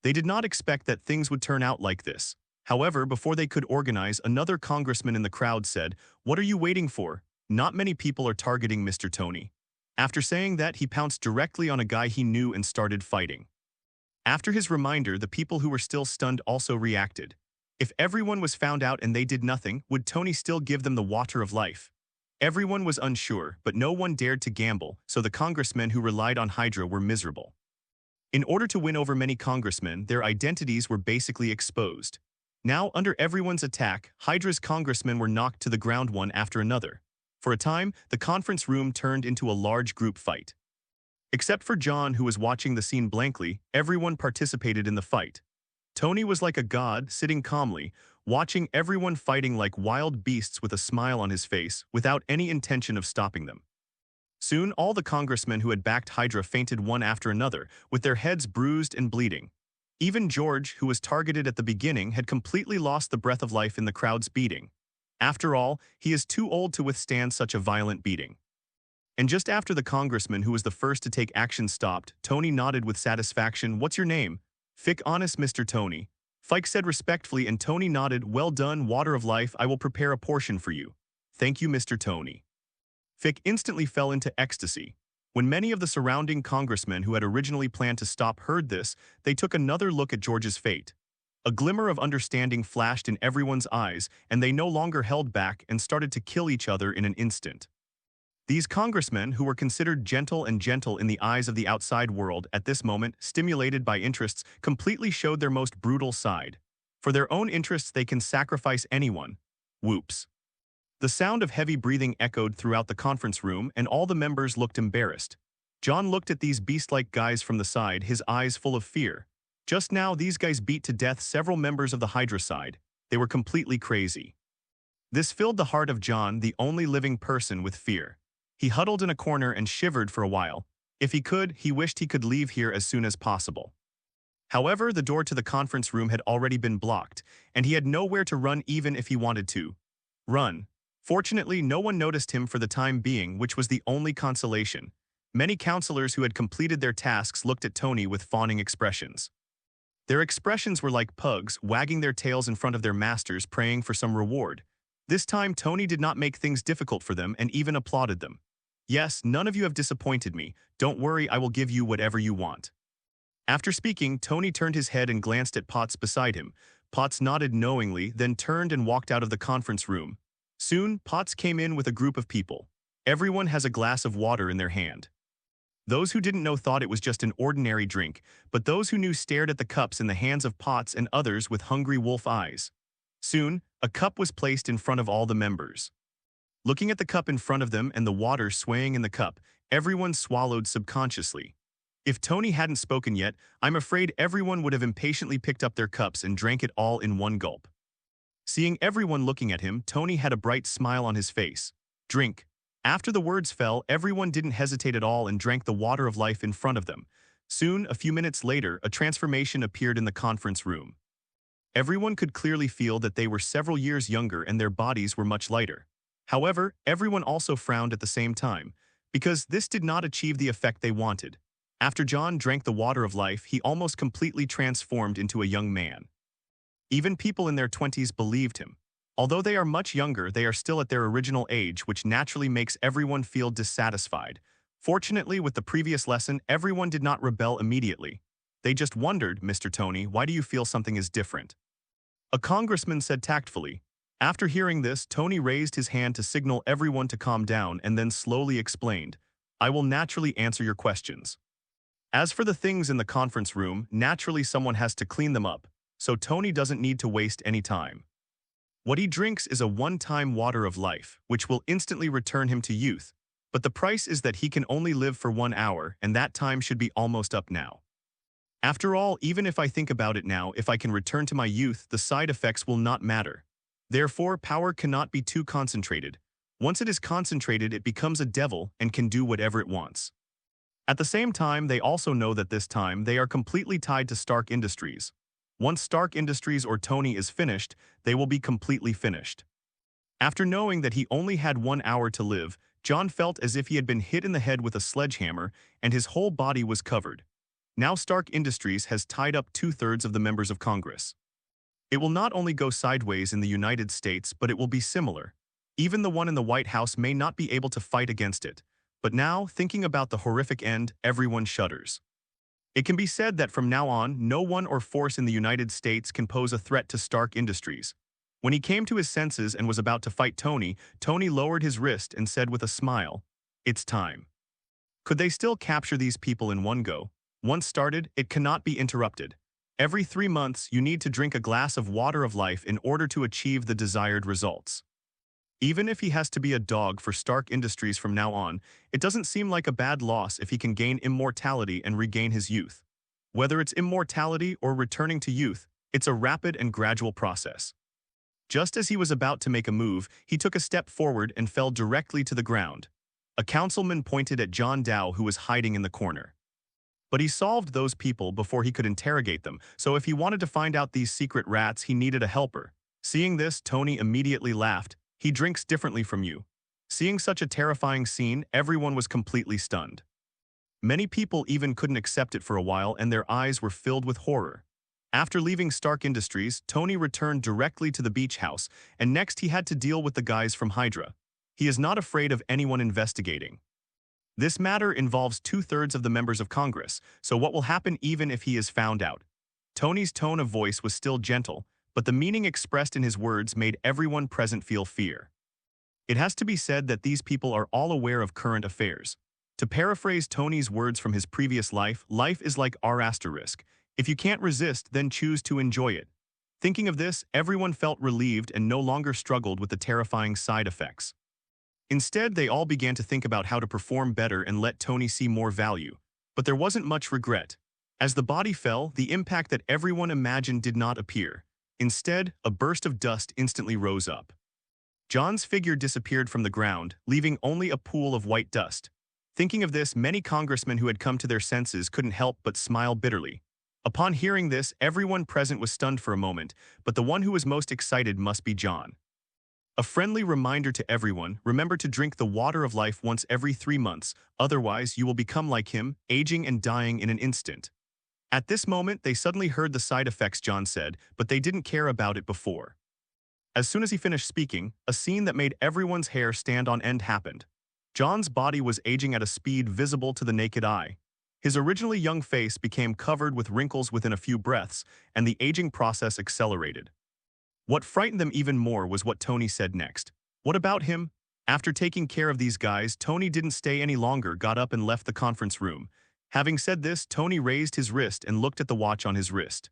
They did not expect that things would turn out like this. However, before they could organize, another congressman in the crowd said, "What are you waiting for? Not many people are targeting Mr. Tony." After saying that, he pounced directly on a guy he knew and started fighting. After his reminder, the people who were still stunned also reacted. If everyone was found out and they did nothing, would Tony still give them the water of life? Everyone was unsure, but no one dared to gamble, so the congressmen who relied on Hydra were miserable. In order to win over many congressmen, their identities were basically exposed. Now, under everyone's attack, Hydra's congressmen were knocked to the ground one after another. For a time, the conference room turned into a large group fight. Except for John, who was watching the scene blankly, everyone participated in the fight. Tony was like a god, sitting calmly, watching everyone fighting like wild beasts with a smile on his face, without any intention of stopping them. Soon, all the congressmen who had backed Hydra fainted one after another, with their heads bruised and bleeding. Even George, who was targeted at the beginning, had completely lost the breath of life in the crowd's beating. After all, he is too old to withstand such a violent beating. And just after the congressman who was the first to take action stopped, Tony nodded with satisfaction. "What's your name?" "Fic, honest Mr. Tony." Fike said respectfully, and Tony nodded. "Well done, water of life, I will prepare a portion for you." "Thank you, Mr. Tony." Fic instantly fell into ecstasy. When many of the surrounding congressmen who had originally planned to stop heard this, they took another look at George's fate. A glimmer of understanding flashed in everyone's eyes, and they no longer held back and started to kill each other in an instant. These congressmen, who were considered gentle in the eyes of the outside world at this moment, stimulated by interests, completely showed their most brutal side. For their own interests, they can sacrifice anyone. Whoops. The sound of heavy breathing echoed throughout the conference room, and all the members looked embarrassed. John looked at these beast-like guys from the side, his eyes full of fear. Just now, these guys beat to death several members of the Hydra side. They were completely crazy. This filled the heart of John, the only living person, with fear. He huddled in a corner and shivered for a while. If he could, he wished he could leave here as soon as possible. However, the door to the conference room had already been blocked, and he had nowhere to run even if he wanted to. Run. Fortunately, no one noticed him for the time being, which was the only consolation. Many counselors who had completed their tasks looked at Tony with fawning expressions. Their expressions were like pugs wagging their tails in front of their masters praying for some reward. This time Tony did not make things difficult for them and even applauded them. "Yes, none of you have disappointed me. Don't worry, I will give you whatever you want." After speaking, Tony turned his head and glanced at Potts beside him. Potts nodded knowingly, then turned and walked out of the conference room. Soon, Potts came in with a group of people. Everyone has a glass of water in their hand. Those who didn't know thought it was just an ordinary drink, but those who knew stared at the cups in the hands of Potts and others with hungry wolf eyes. Soon, a cup was placed in front of all the members. Looking at the cup in front of them and the water swaying in the cup, everyone swallowed subconsciously. If Tony hadn't spoken yet, I'm afraid everyone would have impatiently picked up their cups and drank it all in one gulp. Seeing everyone looking at him, Tony had a bright smile on his face. "Drink." After the words fell, everyone didn't hesitate at all and drank the water of life in front of them. Soon, a few minutes later, a transformation appeared in the conference room. Everyone could clearly feel that they were several years younger and their bodies were much lighter. However, everyone also frowned at the same time, because this did not achieve the effect they wanted. After John drank the water of life, he almost completely transformed into a young man. Even people in their 20s believed him. Although they are much younger, they are still at their original age, which naturally makes everyone feel dissatisfied. Fortunately, with the previous lesson, everyone did not rebel immediately. They just wondered, "Mr. Tony, why do you feel something is different?" A congressman said tactfully. After hearing this, Tony raised his hand to signal everyone to calm down and then slowly explained, "I will naturally answer your questions. As for the things in the conference room, naturally someone has to clean them up, so Tony doesn't need to waste any time. What he drinks is a one-time water of life, which will instantly return him to youth, but the price is that he can only live for 1 hour, and that time should be almost up now. After all, even if I think about it now, if I can return to my youth, the side effects will not matter. Therefore, power cannot be too concentrated. Once it is concentrated, it becomes a devil and can do whatever it wants." At the same time, they also know that this time they are completely tied to Stark Industries. Once Stark Industries or Tony is finished, they will be completely finished. After knowing that he only had 1 hour to live, John felt as if he had been hit in the head with a sledgehammer and his whole body was covered. Now Stark Industries has tied up 2/3 of the members of Congress. It will not only go sideways in the United States, but it will be similar. Even the one in the White House may not be able to fight against it. But now, thinking about the horrific end, everyone shudders. It can be said that from now on, no one or force in the United States can pose a threat to Stark Industries. When he came to his senses and was about to fight Tony, Tony lowered his wrist and said with a smile, "It's time." Could they still capture these people in one go? Once started, it cannot be interrupted. Every 3 months, you need to drink a glass of water of life in order to achieve the desired results. Even if he has to be a dog for Stark Industries from now on, it doesn't seem like a bad loss if he can gain immortality and regain his youth. Whether it's immortality or returning to youth, it's a rapid and gradual process. Just as he was about to make a move, he took a step forward and fell directly to the ground. A councilman pointed at John Dow, who was hiding in the corner. But he solved those people before he could interrogate them, so if he wanted to find out these secret rats, he needed a helper. Seeing this, Tony immediately laughed. "He drinks differently from you." Seeing such a terrifying scene, everyone was completely stunned. Many people even couldn't accept it for a while and their eyes were filled with horror. After leaving Stark Industries, Tony returned directly to the beach house, and next he had to deal with the guys from Hydra. He is not afraid of anyone investigating. This matter involves 2/3 of the members of Congress, so what will happen even if he is found out? Tony's tone of voice was still gentle, but the meaning expressed in his words made everyone present feel fear. It has to be said that these people are all aware of current affairs. To paraphrase Tony's words from his previous life, life is like R***. If you can't resist, then choose to enjoy it. Thinking of this, everyone felt relieved and no longer struggled with the terrifying side effects. Instead, they all began to think about how to perform better and let Tony see more value. But there wasn't much regret. As the body fell, the impact that everyone imagined did not appear. Instead, a burst of dust instantly rose up. John's figure disappeared from the ground, leaving only a pool of white dust. Thinking of this, many congressmen who had come to their senses couldn't help but smile bitterly. Upon hearing this, everyone present was stunned for a moment, but the one who was most excited must be John. A friendly reminder to everyone, remember to drink the water of life once every 3 months, otherwise you will become like him, aging and dying in an instant. At this moment, they suddenly heard the side effects John said, but they didn't care about it before. As soon as he finished speaking, a scene that made everyone's hair stand on end happened. John's body was aging at a speed visible to the naked eye. His originally young face became covered with wrinkles within a few breaths, and the aging process accelerated. What frightened them even more was what Tony said next. What about him? After taking care of these guys, Tony didn't stay any longer, got up and left the conference room. Having said this, Tony raised his wrist and looked at the watch on his wrist.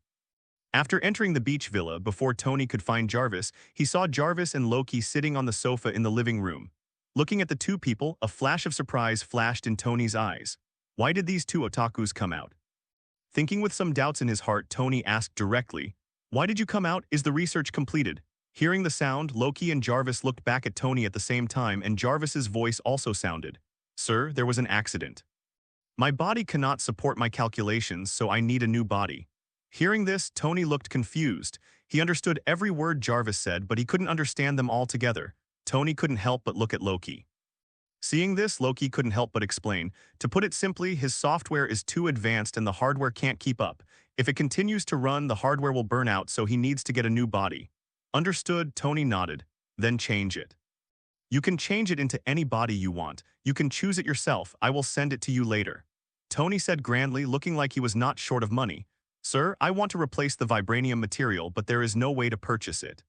After entering the beach villa, before Tony could find Jarvis, he saw Jarvis and Loki sitting on the sofa in the living room. Looking at the two people, a flash of surprise flashed in Tony's eyes. Why did these two otakus come out? Thinking with some doubts in his heart, Tony asked directly, "Why did you come out? Is the research completed?" Hearing the sound, Loki and Jarvis looked back at Tony at the same time, and Jarvis's voice also sounded. "Sir, there was an accident. My body cannot support my calculations, so I need a new body." Hearing this, Tony looked confused. He understood every word Jarvis said, but he couldn't understand them all together. Tony couldn't help but look at Loki. Seeing this, Loki couldn't help but explain. To put it simply, his software is too advanced and the hardware can't keep up. If it continues to run, the hardware will burn out, so he needs to get a new body. Understood, Tony nodded. Then change it. You can change it into any body you want. You can choose it yourself. I will send it to you later. Tony said grandly, looking like he was not short of money. "Sir, I want to replace the vibranium material, but there is no way to purchase it."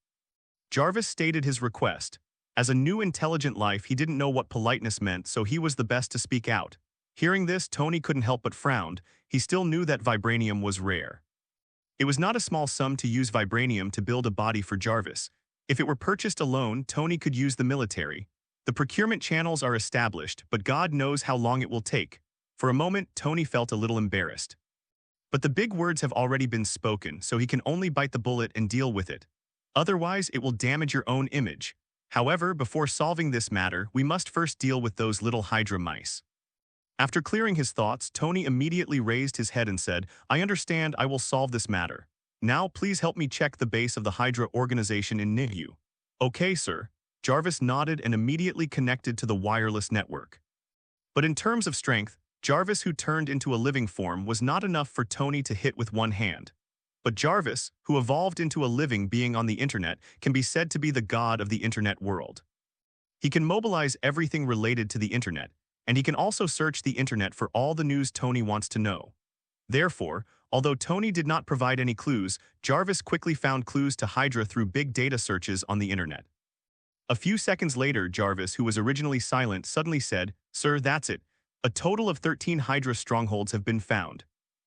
Jarvis stated his request. As a new intelligent life, he didn't know what politeness meant, so he was the best to speak out. Hearing this, Tony couldn't help but frown. He still knew that vibranium was rare. It was not a small sum to use vibranium to build a body for Jarvis. If it were purchased alone, Tony could use the military. The procurement channels are established, but God knows how long it will take. For a moment, Tony felt a little embarrassed. But the big words have already been spoken, so he can only bite the bullet and deal with it. Otherwise, it will damage your own image. However, before solving this matter, we must first deal with those little Hydra mice. After clearing his thoughts, Tony immediately raised his head and said, "I understand, I will solve this matter. Now, please help me check the base of the Hydra organization in Nihu." "Okay, sir." Jarvis nodded and immediately connected to the wireless network. But in terms of strength, Jarvis, who turned into a living form, was not enough for Tony to hit with one hand. But Jarvis, who evolved into a living being on the internet, can be said to be the god of the internet world. He can mobilize everything related to the internet, and he can also search the internet for all the news Tony wants to know. Therefore, although Tony did not provide any clues, Jarvis quickly found clues to Hydra through big data searches on the internet. A few seconds later, Jarvis, who was originally silent, suddenly said, "Sir, that's it. A total of 13 Hydra strongholds have been found."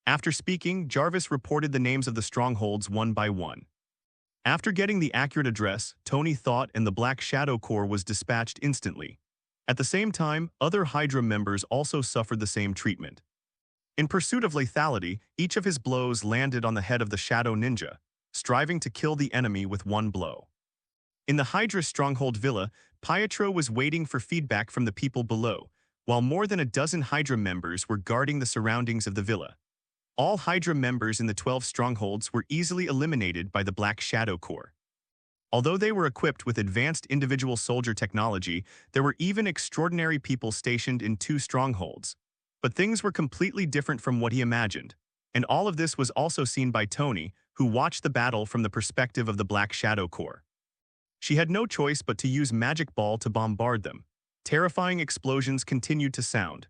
After speaking, Jarvis reported the names of the strongholds one by one. After getting the accurate address, Tony thought, and the Black Shadow Corps was dispatched instantly. At the same time, other Hydra members also suffered the same treatment. In pursuit of lethality, each of his blows landed on the head of the Shadow Ninja, striving to kill the enemy with one blow. In the Hydra stronghold villa, Pietro was waiting for feedback from the people below, while more than a dozen Hydra members were guarding the surroundings of the villa. All Hydra members in the 12 strongholds were easily eliminated by the Black Shadow Corps. Although they were equipped with advanced individual soldier technology, there were even extraordinary people stationed in 2 strongholds. But things were completely different from what he imagined. And all of this was also seen by Tony, who watched the battle from the perspective of the Black Shadow Corps. She had no choice but to use Magic Ball to bombard them. Terrifying explosions continued to sound.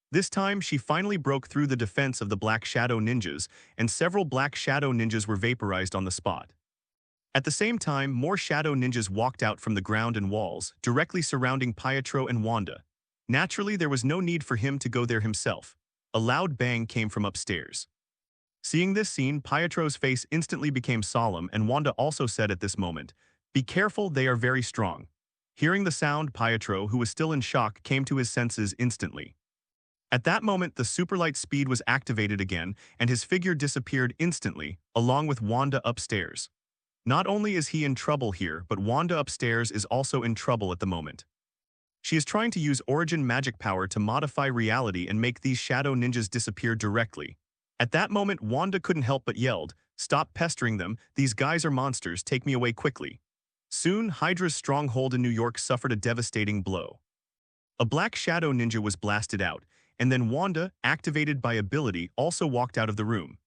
This time, she finally broke through the defense of the Black Shadow Ninjas, and several Black Shadow Ninjas were vaporized on the spot. At the same time, more Shadow Ninjas walked out from the ground and walls, directly surrounding Pietro and Wanda. Naturally, there was no need for him to go there himself. A loud bang came from upstairs. Seeing this scene, Pietro's face instantly became solemn, and Wanda also said at this moment, "Be careful, they are very strong." Hearing the sound, Pietro, who was still in shock, came to his senses instantly. At that moment, the superlight speed was activated again, and his figure disappeared instantly, along with Wanda upstairs. Not only is he in trouble here, but Wanda upstairs is also in trouble at the moment. She is trying to use origin magic power to modify reality and make these shadow ninjas disappear directly. At that moment, Wanda couldn't help but yelled, "Stop pestering them, these guys are monsters, take me away quickly." Soon, Hydra's stronghold in New York suffered a devastating blow. A black shadow ninja was blasted out, and then Wanda, activated by ability, also walked out of the room.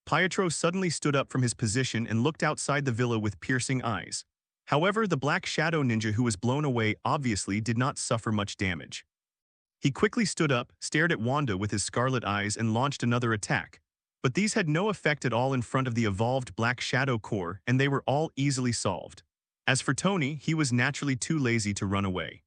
Pietro suddenly stood up from his position and looked outside the villa with piercing eyes. However, the black shadow ninja who was blown away obviously did not suffer much damage. He quickly stood up, stared at Wanda with his scarlet eyes and launched another attack. But these had no effect at all in front of the evolved black shadow core, and they were all easily solved. As for Tony, he was naturally too lazy to run away.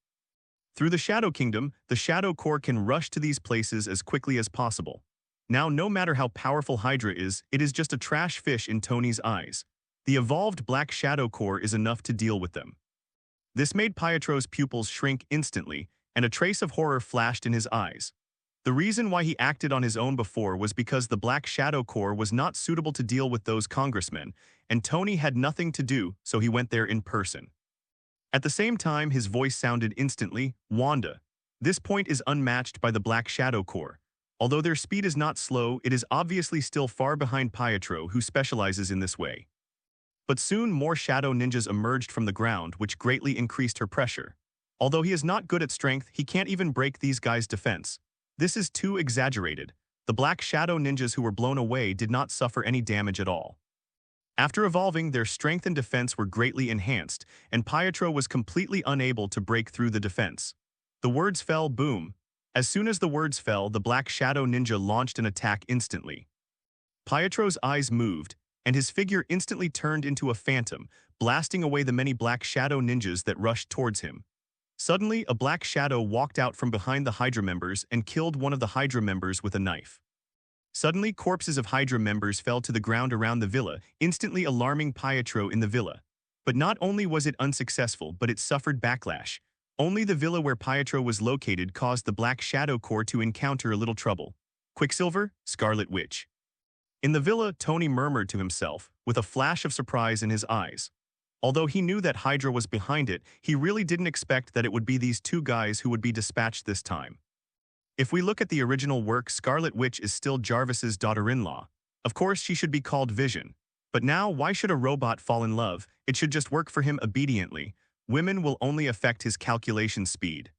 Through the Shadow Kingdom, the Shadow Core can rush to these places as quickly as possible. Now, no matter how powerful Hydra is, it is just a trash fish in Tony's eyes. The evolved Black Shadow Core is enough to deal with them. This made Pietro's pupils shrink instantly, and a trace of horror flashed in his eyes. The reason why he acted on his own before was because the Black Shadow Core was not suitable to deal with those congressmen, and Tony had nothing to do, so he went there in person. At the same time, his voice sounded instantly, Wanda. This point is unmatched by the Black Shadow Core. Although their speed is not slow, it is obviously still far behind Pietro, who specializes in this way. But soon more shadow ninjas emerged from the ground, which greatly increased her pressure. Although he is not good at strength, he can't even break these guys' defense. This is too exaggerated. The Black Shadow ninjas who were blown away did not suffer any damage at all. After evolving, their strength and defense were greatly enhanced, and Pietro was completely unable to break through the defense. The words fell, boom. As soon as the words fell, the Black Shadow ninja launched an attack instantly. Pietro's eyes moved, and his figure instantly turned into a phantom, blasting away the many Black Shadow ninjas that rushed towards him. Suddenly, a black shadow walked out from behind the Hydra members and killed one of the Hydra members with a knife. Suddenly, corpses of Hydra members fell to the ground around the villa, instantly alarming Pietro in the villa. But not only was it unsuccessful, but it suffered backlash. Only the villa where Pietro was located caused the Black Shadow Core to encounter a little trouble. Quicksilver, Scarlet Witch. In the villa, Tony murmured to himself, with a flash of surprise in his eyes. Although he knew that Hydra was behind it, he really didn't expect that it would be these two guys who would be dispatched this time. If we look at the original work, Scarlet Witch is still Jarvis's daughter-in-law. Of course, she should be called Vision. But now, why should a robot fall in love? It should just work for him obediently. Women will only affect his calculation speed.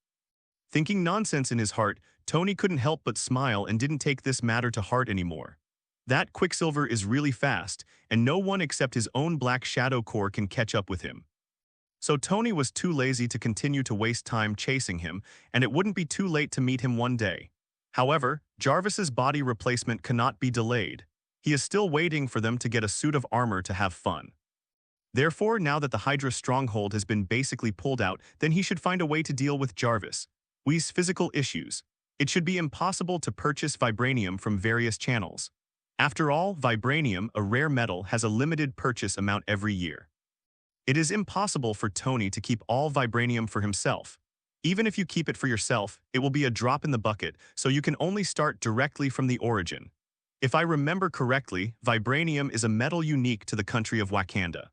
Thinking nonsense in his heart, Tony couldn't help but smile and didn't take this matter to heart anymore. That Quicksilver is really fast, and no one except his own Black Shadow Core can catch up with him. So Tony was too lazy to continue to waste time chasing him, and it wouldn't be too late to meet him one day. However, Jarvis's body replacement cannot be delayed. He is still waiting for them to get a suit of armor to have fun. Therefore, now that the Hydra stronghold has been basically pulled out, then he should find a way to deal with Jarvis. We's physical issues. It should be impossible to purchase vibranium from various channels. After all, vibranium, a rare metal, has a limited purchase amount every year. It is impossible for Tony to keep all vibranium for himself. Even if you keep it for yourself, it will be a drop in the bucket, so you can only start directly from the origin. If I remember correctly, vibranium is a metal unique to the country of Wakanda.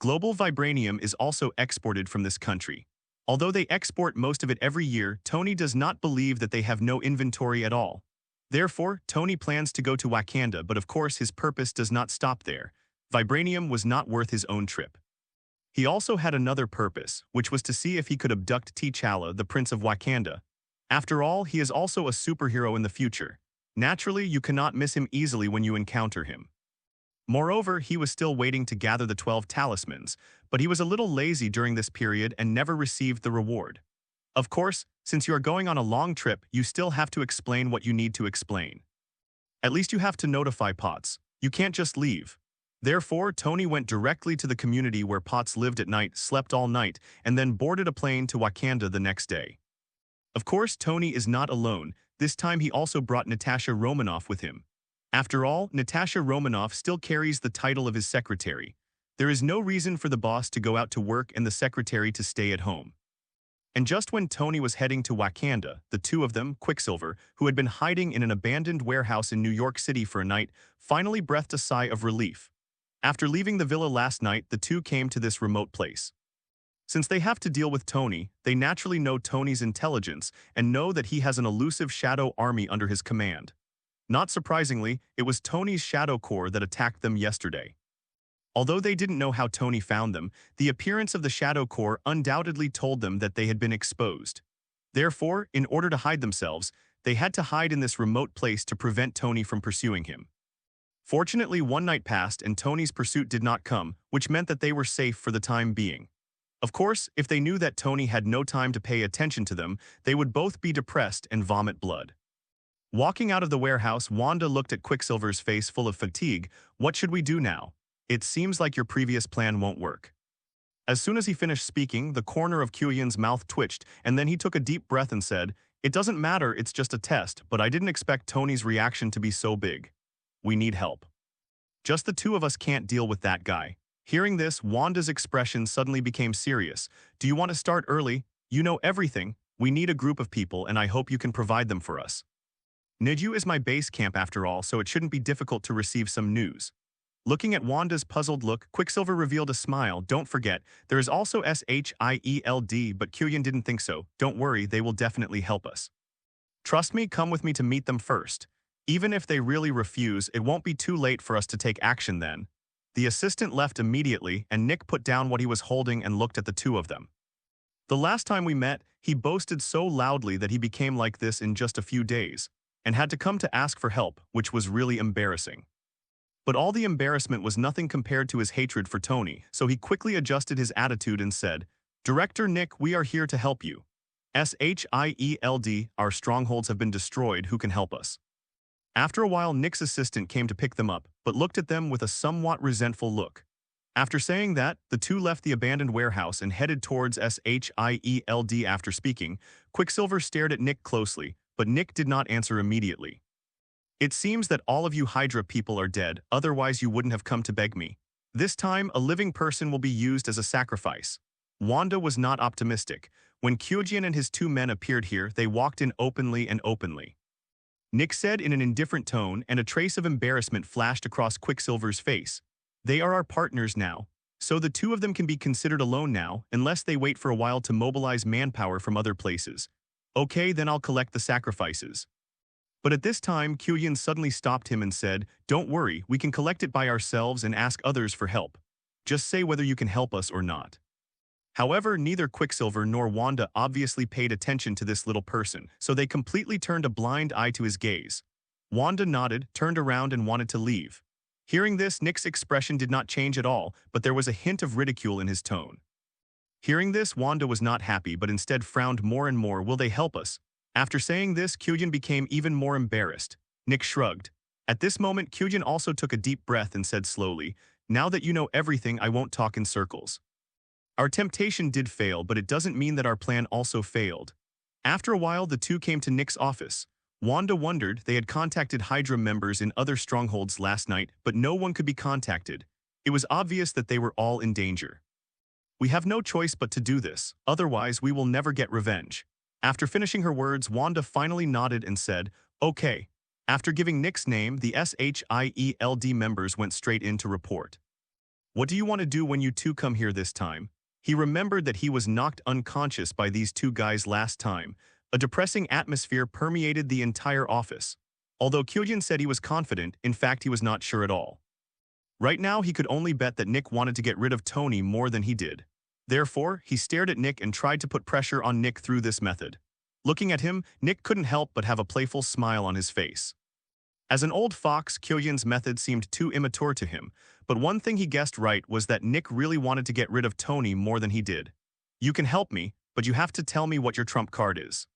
Global vibranium is also exported from this country. Although they export most of it every year, Tony does not believe that they have no inventory at all. Therefore, Tony plans to go to Wakanda, but of course his purpose does not stop there. Vibranium was not worth his own trip. He also had another purpose, which was to see if he could abduct T'Challa, the Prince of Wakanda. After all, he is also a superhero in the future. Naturally, you cannot miss him easily when you encounter him. Moreover, he was still waiting to gather the 12 talismans, but he was a little lazy during this period and never received the reward. Of course, since you are going on a long trip, you still have to explain what you need to explain. At least you have to notify Potts. You can't just leave. Therefore, Tony went directly to the community where Potts lived at night, slept all night, and then boarded a plane to Wakanda the next day. Of course, Tony is not alone. This time he also brought Natasha Romanoff with him. After all, Natasha Romanoff still carries the title of his secretary. There is no reason for the boss to go out to work and the secretary to stay at home. And just when Tony was heading to Wakanda, the two of them, Quicksilver, who had been hiding in an abandoned warehouse in New York City for a night, finally breathed a sigh of relief. After leaving the villa last night, the two came to this remote place. Since they have to deal with Tony, they naturally know Tony's intelligence and know that he has an elusive shadow army under his command. Not surprisingly, it was Tony's Shadow Corps that attacked them yesterday. Although they didn't know how Tony found them, the appearance of the Shadow Corps undoubtedly told them that they had been exposed. Therefore, in order to hide themselves, they had to hide in this remote place to prevent Tony from pursuing him. Fortunately, one night passed and Tony's pursuit did not come, which meant that they were safe for the time being. Of course, if they knew that Tony had no time to pay attention to them, they would both be depressed and vomit blood. Walking out of the warehouse, Wanda looked at Quicksilver's face full of fatigue. What should we do now? It seems like your previous plan won't work. As soon as he finished speaking, the corner of Kyuhyun's mouth twitched, and then he took a deep breath and said, "It doesn't matter, it's just a test, but I didn't expect Tony's reaction to be so big. We need help. Just the two of us can't deal with that guy." Hearing this, Wanda's expression suddenly became serious. "Do you want to start early? You know everything. We need a group of people, and I hope you can provide them for us. Niju is my base camp after all, so it shouldn't be difficult to receive some news." Looking at Wanda's puzzled look, Quicksilver revealed a smile. "Don't forget, there is also SHIELD, but Kyuhyun didn't think so. Don't worry, they will definitely help us. Trust me, come with me to meet them first. Even if they really refuse, it won't be too late for us to take action then." The assistant left immediately, and Nick put down what he was holding and looked at the two of them. "The last time we met, he boasted so loudly that he became like this in just a few days, and had to come to ask for help, which was really embarrassing. But all the embarrassment was nothing compared to his hatred for Tony, so he quickly adjusted his attitude and said, "Director Nick, we are here to help you. SHIELD, our strongholds have been destroyed, who can help us?" After a while, Nick's assistant came to pick them up, but looked at them with a somewhat resentful look. After saying that, the two left the abandoned warehouse and headed towards SHIELD. After speaking, Quicksilver stared at Nick closely, but Nick did not answer immediately. "It seems that all of you Hydra people are dead, otherwise you wouldn't have come to beg me. This time, a living person will be used as a sacrifice." Wanda was not optimistic. When Kyuhyun and his two men appeared here, they walked in openly and openly. Nick said in an indifferent tone, and a trace of embarrassment flashed across Quicksilver's face. "They are our partners now, so the two of them can be considered alone now, unless they wait for a while to mobilize manpower from other places. Okay, then I'll collect the sacrifices." But at this time, Kyuhyun suddenly stopped him and said, "Don't worry, we can collect it by ourselves and ask others for help. Just say whether you can help us or not." However, neither Quicksilver nor Wanda obviously paid attention to this little person, so they completely turned a blind eye to his gaze. Wanda nodded, turned around and wanted to leave. Hearing this, Nick's expression did not change at all, but there was a hint of ridicule in his tone. Hearing this, Wanda was not happy but instead frowned more and more. "Will they help us?" After saying this, Kyuhyun became even more embarrassed. Nick shrugged. At this moment, Kyuhyun also took a deep breath and said slowly, "Now that you know everything, I won't talk in circles. Our temptation did fail, but it doesn't mean that our plan also failed." After a while, the two came to Nick's office. Wanda wondered. They had contacted Hydra members in other strongholds last night, but no one could be contacted. It was obvious that they were all in danger. "We have no choice but to do this, otherwise we will never get revenge." After finishing her words, Wanda finally nodded and said, "Okay." After giving Nick's name, the SHIELD members went straight in to report. "What do you want to do when you two come here this time?" He remembered that he was knocked unconscious by these two guys last time. A depressing atmosphere permeated the entire office. Although Kyuhyun said he was confident, in fact he was not sure at all. Right now he could only bet that Nick wanted to get rid of Tony more than he did. Therefore, he stared at Nick and tried to put pressure on Nick through this method. Looking at him, Nick couldn't help but have a playful smile on his face. As an old fox, Kyuhyun's method seemed too immature to him, but one thing he guessed right was that Nick really wanted to get rid of Tony more than he did. "You can help me, but you have to tell me what your trump card is.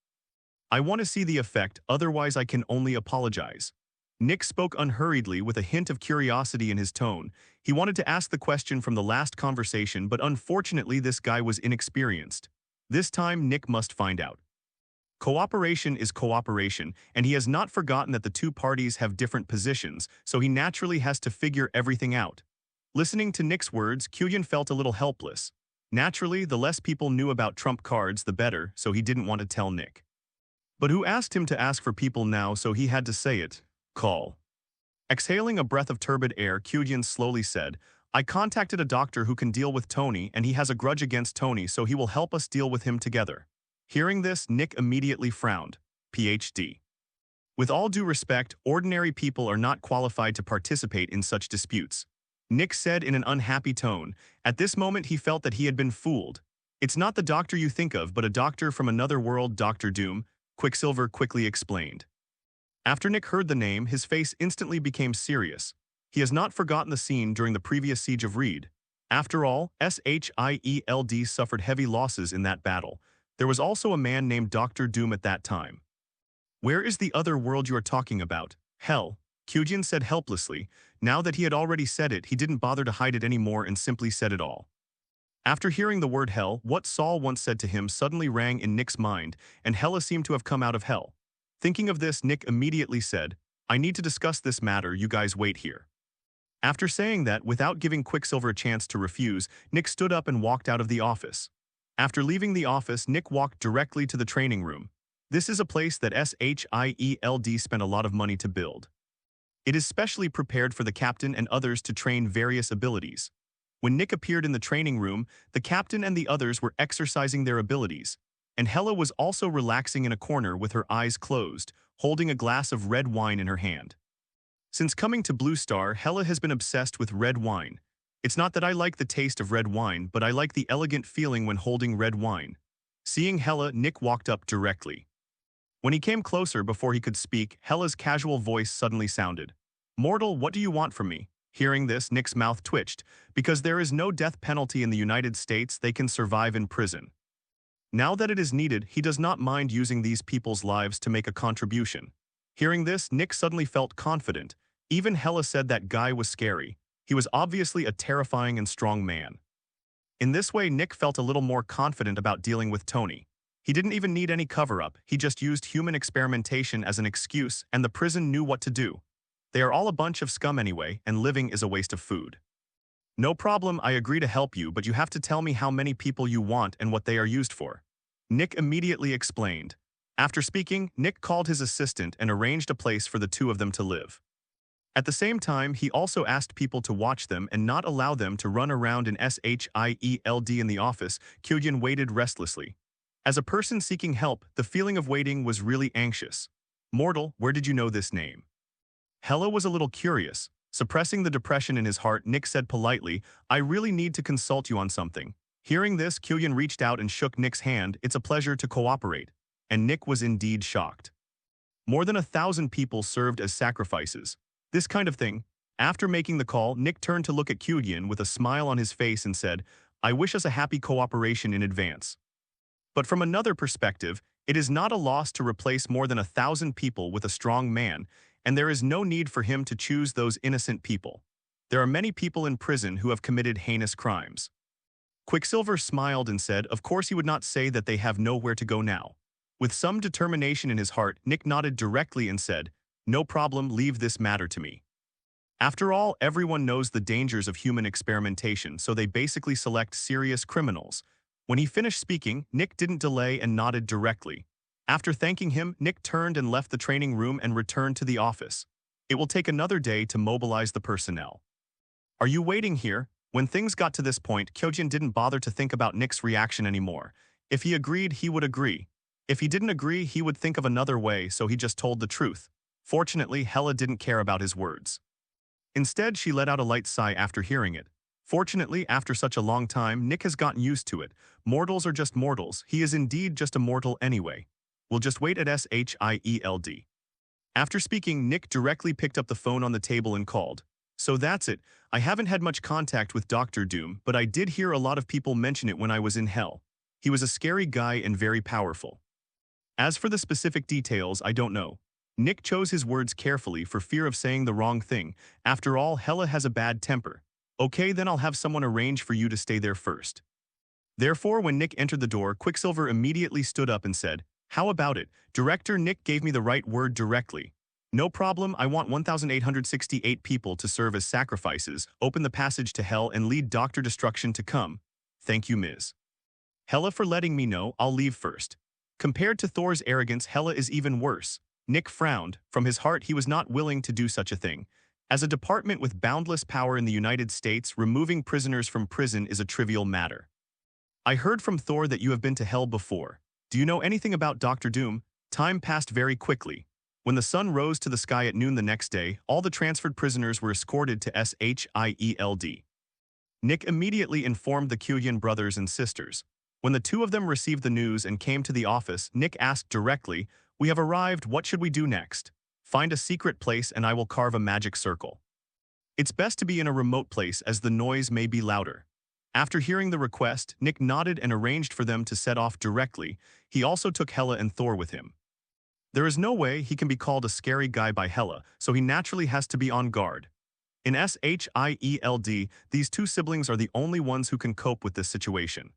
I want to see the effect, otherwise I can only apologize." Nick spoke unhurriedly with a hint of curiosity in his tone. He wanted to ask the question from the last conversation, but unfortunately this guy was inexperienced. This time Nick must find out. Cooperation is cooperation, and he has not forgotten that the two parties have different positions, so he naturally has to figure everything out. Listening to Nick's words, Kyuhyun felt a little helpless. Naturally, the less people knew about trump cards, the better, so he didn't want to tell Nick. But who asked him to ask for people now, so he had to say it. Call. Exhaling a breath of turbid air, Kyuhyun slowly said, "I contacted a doctor who can deal with Tony, and he has a grudge against Tony, so he will help us deal with him together." Hearing this, Nick immediately frowned. PhD. With all due respect, ordinary people are not qualified to participate in such disputes. Nick said in an unhappy tone. At this moment he felt that he had been fooled. It's not the doctor you think of, but a doctor from another world, Dr. Doom, Quicksilver quickly explained. After Nick heard the name, his face instantly became serious. He has not forgotten the scene during the previous siege of Reed. After all, SHIELD suffered heavy losses in that battle. There was also a man named Dr. Doom at that time. Where is the other world you are talking about? Hell, Kyujin said helplessly. Now that he had already said it, he didn't bother to hide it anymore and simply said it all. After hearing the word hell, what Saul once said to him suddenly rang in Nick's mind, and Hela seemed to have come out of hell. Thinking of this, Nick immediately said, I need to discuss this matter, you guys wait here. After saying that, without giving Quicksilver a chance to refuse, Nick stood up and walked out of the office. After leaving the office, Nick walked directly to the training room. This is a place that SHIELD spent a lot of money to build. It is specially prepared for the captain and others to train various abilities. When Nick appeared in the training room, the captain and the others were exercising their abilities, and Hela was also relaxing in a corner with her eyes closed, holding a glass of red wine in her hand. Since coming to Blue Star, Hela has been obsessed with red wine. It's not that I like the taste of red wine, but I like the elegant feeling when holding red wine. Seeing Hela, Nick walked up directly. When he came closer before he could speak, Hela's casual voice suddenly sounded. Mortal, what do you want from me? Hearing this, Nick's mouth twitched. Because there is no death penalty in the United States, they can survive in prison. Now that it is needed, he does not mind using these people's lives to make a contribution. Hearing this, Nick suddenly felt confident. Even Hela said that guy was scary. He was obviously a terrifying and strong man. In this way, Nick felt a little more confident about dealing with Tony. He didn't even need any cover-up, he just used human experimentation as an excuse, and the prison knew what to do. They are all a bunch of scum anyway, and living is a waste of food. No problem, I agree to help you, but you have to tell me how many people you want and what they are used for. Nick immediately explained. After speaking, Nick called his assistant and arranged a place for the two of them to live. At the same time, he also asked people to watch them and not allow them to run around in SHIELD in the office. Kyujin waited restlessly. As a person seeking help, the feeling of waiting was really anxious. Mortal, where did you know this name? Hela was a little curious. Suppressing the depression in his heart, Nick said politely, I really need to consult you on something. Hearing this, Kyujin reached out and shook Nick's hand. It's a pleasure to cooperate. And Nick was indeed shocked. More than 1,000 people served as sacrifices. This kind of thing. After making the call, Nick turned to look at Kyujin with a smile on his face and said, I wish us a happy cooperation in advance. But from another perspective, it is not a loss to replace more than 1,000 people with a strong man, and there is no need for him to choose those innocent people. There are many people in prison who have committed heinous crimes. Quicksilver smiled and said, of course he would not say that they have nowhere to go now. With some determination in his heart, Nick nodded directly and said, no problem, leave this matter to me. After all, everyone knows the dangers of human experimentation, so they basically select serious criminals. When he finished speaking, Nick didn't delay and nodded directly. After thanking him, Nick turned and left the training room and returned to the office. It will take another day to mobilize the personnel. Are you waiting here? When things got to this point, Kyujin didn't bother to think about Nick's reaction anymore. If he agreed, he would agree. If he didn't agree, he would think of another way, so he just told the truth. Fortunately, Hela didn't care about his words. Instead, she let out a light sigh after hearing it. Fortunately, after such a long time, Nick has gotten used to it. Mortals are just mortals. He is indeed just a mortal anyway. We'll just wait at SHIELD. After speaking, Nick directly picked up the phone on the table and called. So that's it. I haven't had much contact with Dr. Doom, but I did hear a lot of people mention it when I was in hell. He was a scary guy and very powerful. As for the specific details, I don't know. Nick chose his words carefully for fear of saying the wrong thing. After all, Hela has a bad temper. Okay, then I'll have someone arrange for you to stay there first. Therefore, when Nick entered the door, Quicksilver immediately stood up and said, how about it? Director Nick gave me the right word directly. No problem, I want 1,868 people to serve as sacrifices, open the passage to hell and lead Dr. Destruction to come. Thank you, Ms. Hela, for letting me know. I'll leave first. Compared to Thor's arrogance, Hela is even worse. Nick frowned. From his heart, he was not willing to do such a thing. As a department with boundless power in the United States, removing prisoners from prison is a trivial matter. I heard from Thor that you have been to hell before. Do you know anything about Dr. Doom? Time passed very quickly. When the sun rose to the sky at noon the next day, all the transferred prisoners were escorted to SHIELD. Nick immediately informed the Kuyan brothers and sisters. When the two of them received the news and came to the office, Nick asked directly, "We have arrived, what should we do next?" "Find a secret place and I will carve a magic circle." "It's best to be in a remote place as the noise may be louder." After hearing the request, Nick nodded and arranged for them to set off directly. He also took Hela and Thor with him. There is no way he can be called a scary guy by Hela, so he naturally has to be on guard. In SHIELD, these two siblings are the only ones who can cope with this situation.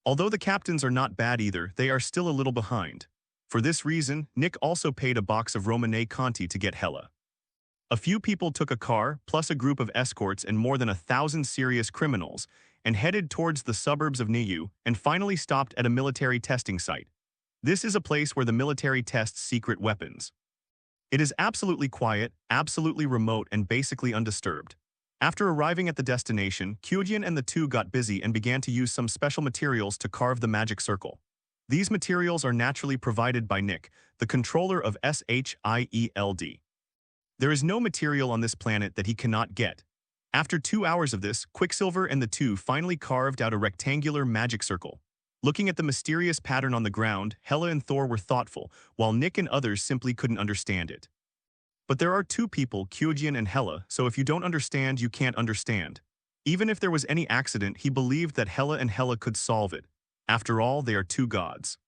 Although the captains are not bad either, they are still a little behind. For this reason, Nick also paid a box of Romane Conti to get Hela. A few people took a car, plus a group of escorts and more than 1,000 serious criminals, and headed towards the suburbs of Niu, and finally stopped at a military testing site. This is a place where the military tests secret weapons. It is absolutely quiet, absolutely remote, and basically undisturbed. After arriving at the destination, Kyojin and the two got busy and began to use some special materials to carve the magic circle. These materials are naturally provided by Nick, the controller of SHIELD. There is no material on this planet that he cannot get. After 2 hours of this, Quicksilver and the two finally carved out a rectangular magic circle. Looking at the mysterious pattern on the ground, Hela and Thor were thoughtful, while Nick and others simply couldn't understand it. But there are two people, Kyojin and Hela, so if you don't understand, you can't understand. Even if there was any accident, he believed that Hela and Hela could solve it. After all, they are two gods.